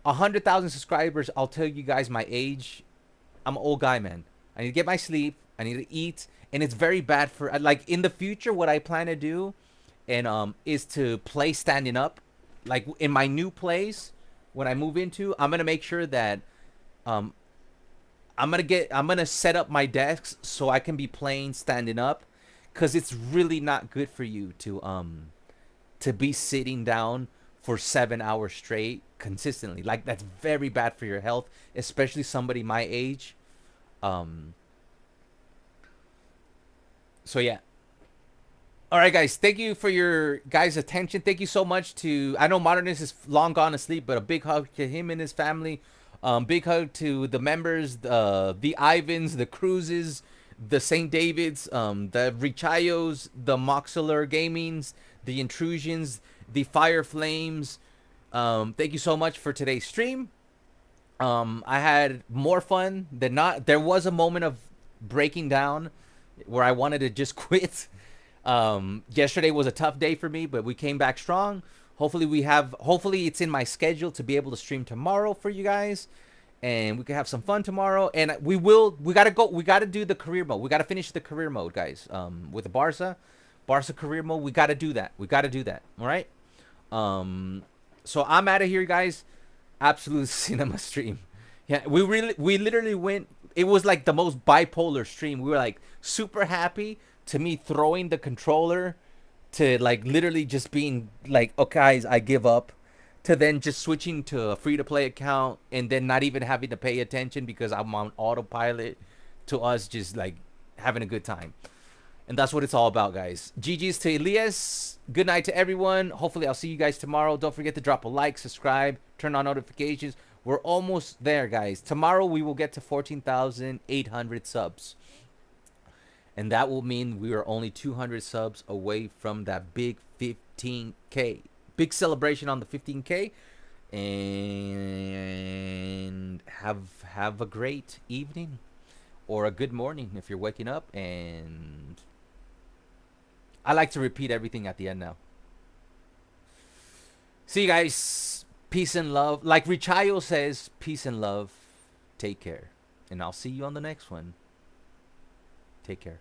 100,000 subscribers, I'll tell you guys my age. I'm an old guy, man. I need to get my sleep. I need to eat, and it's very bad for like in the future. What I plan to do, and is to play standing up. Like in my new place, when I move into, I'm gonna make sure that I'm gonna set up my desks so I can be playing standing up, because it's really not good for you to be sitting down for 7 hours straight consistently. Like that's very bad for your health, especially somebody my age. So yeah. All right, guys. Thank you for your guys' attention. Thank you so much to, I know Modernist is long gone to sleep, but a big hug to him and his family. Big hug to the members, the Ivans, the Cruzes, the St. Davids, the Richayos, the Moxler Gamings, the Intrusions, the Fire Flames. Thank you so much for today's stream. I had more fun than not. There was a moment of breaking down where I wanted to just quit. Yesterday was a tough day for me, but we came back strong. Hopefully it's in my schedule to be able to stream tomorrow for you guys, and we can have some fun tomorrow. And we gotta do the career mode. We gotta finish the career mode, guys. With the Barsa career mode, we gotta do that. All right. So I'm out of here, guys. Absolute cinema stream. Yeah, we literally went. It was like the most bipolar stream. We were like super happy to me throwing the controller, to like literally just being like, okay, guys, I give up, to then just switching to a free-to-play account and then not even having to pay attention because I'm on autopilot, to us just like having a good time. And that's what it's all about, guys. GG's to Elias. Good night to everyone. Hopefully I'll see you guys tomorrow. Don't forget to drop a like, subscribe, turn on notifications. We're almost there, guys. Tomorrow we will get to 14,800 subs. And that will mean we are only 200 subs away from that big 15K. Big celebration on the 15K. And have a great evening. Or a good morning if you're waking up. And I like to repeat everything at the end now. See you guys. Peace and love. Like Richayo says, peace and love. Take care. And I'll see you on the next one. Take care.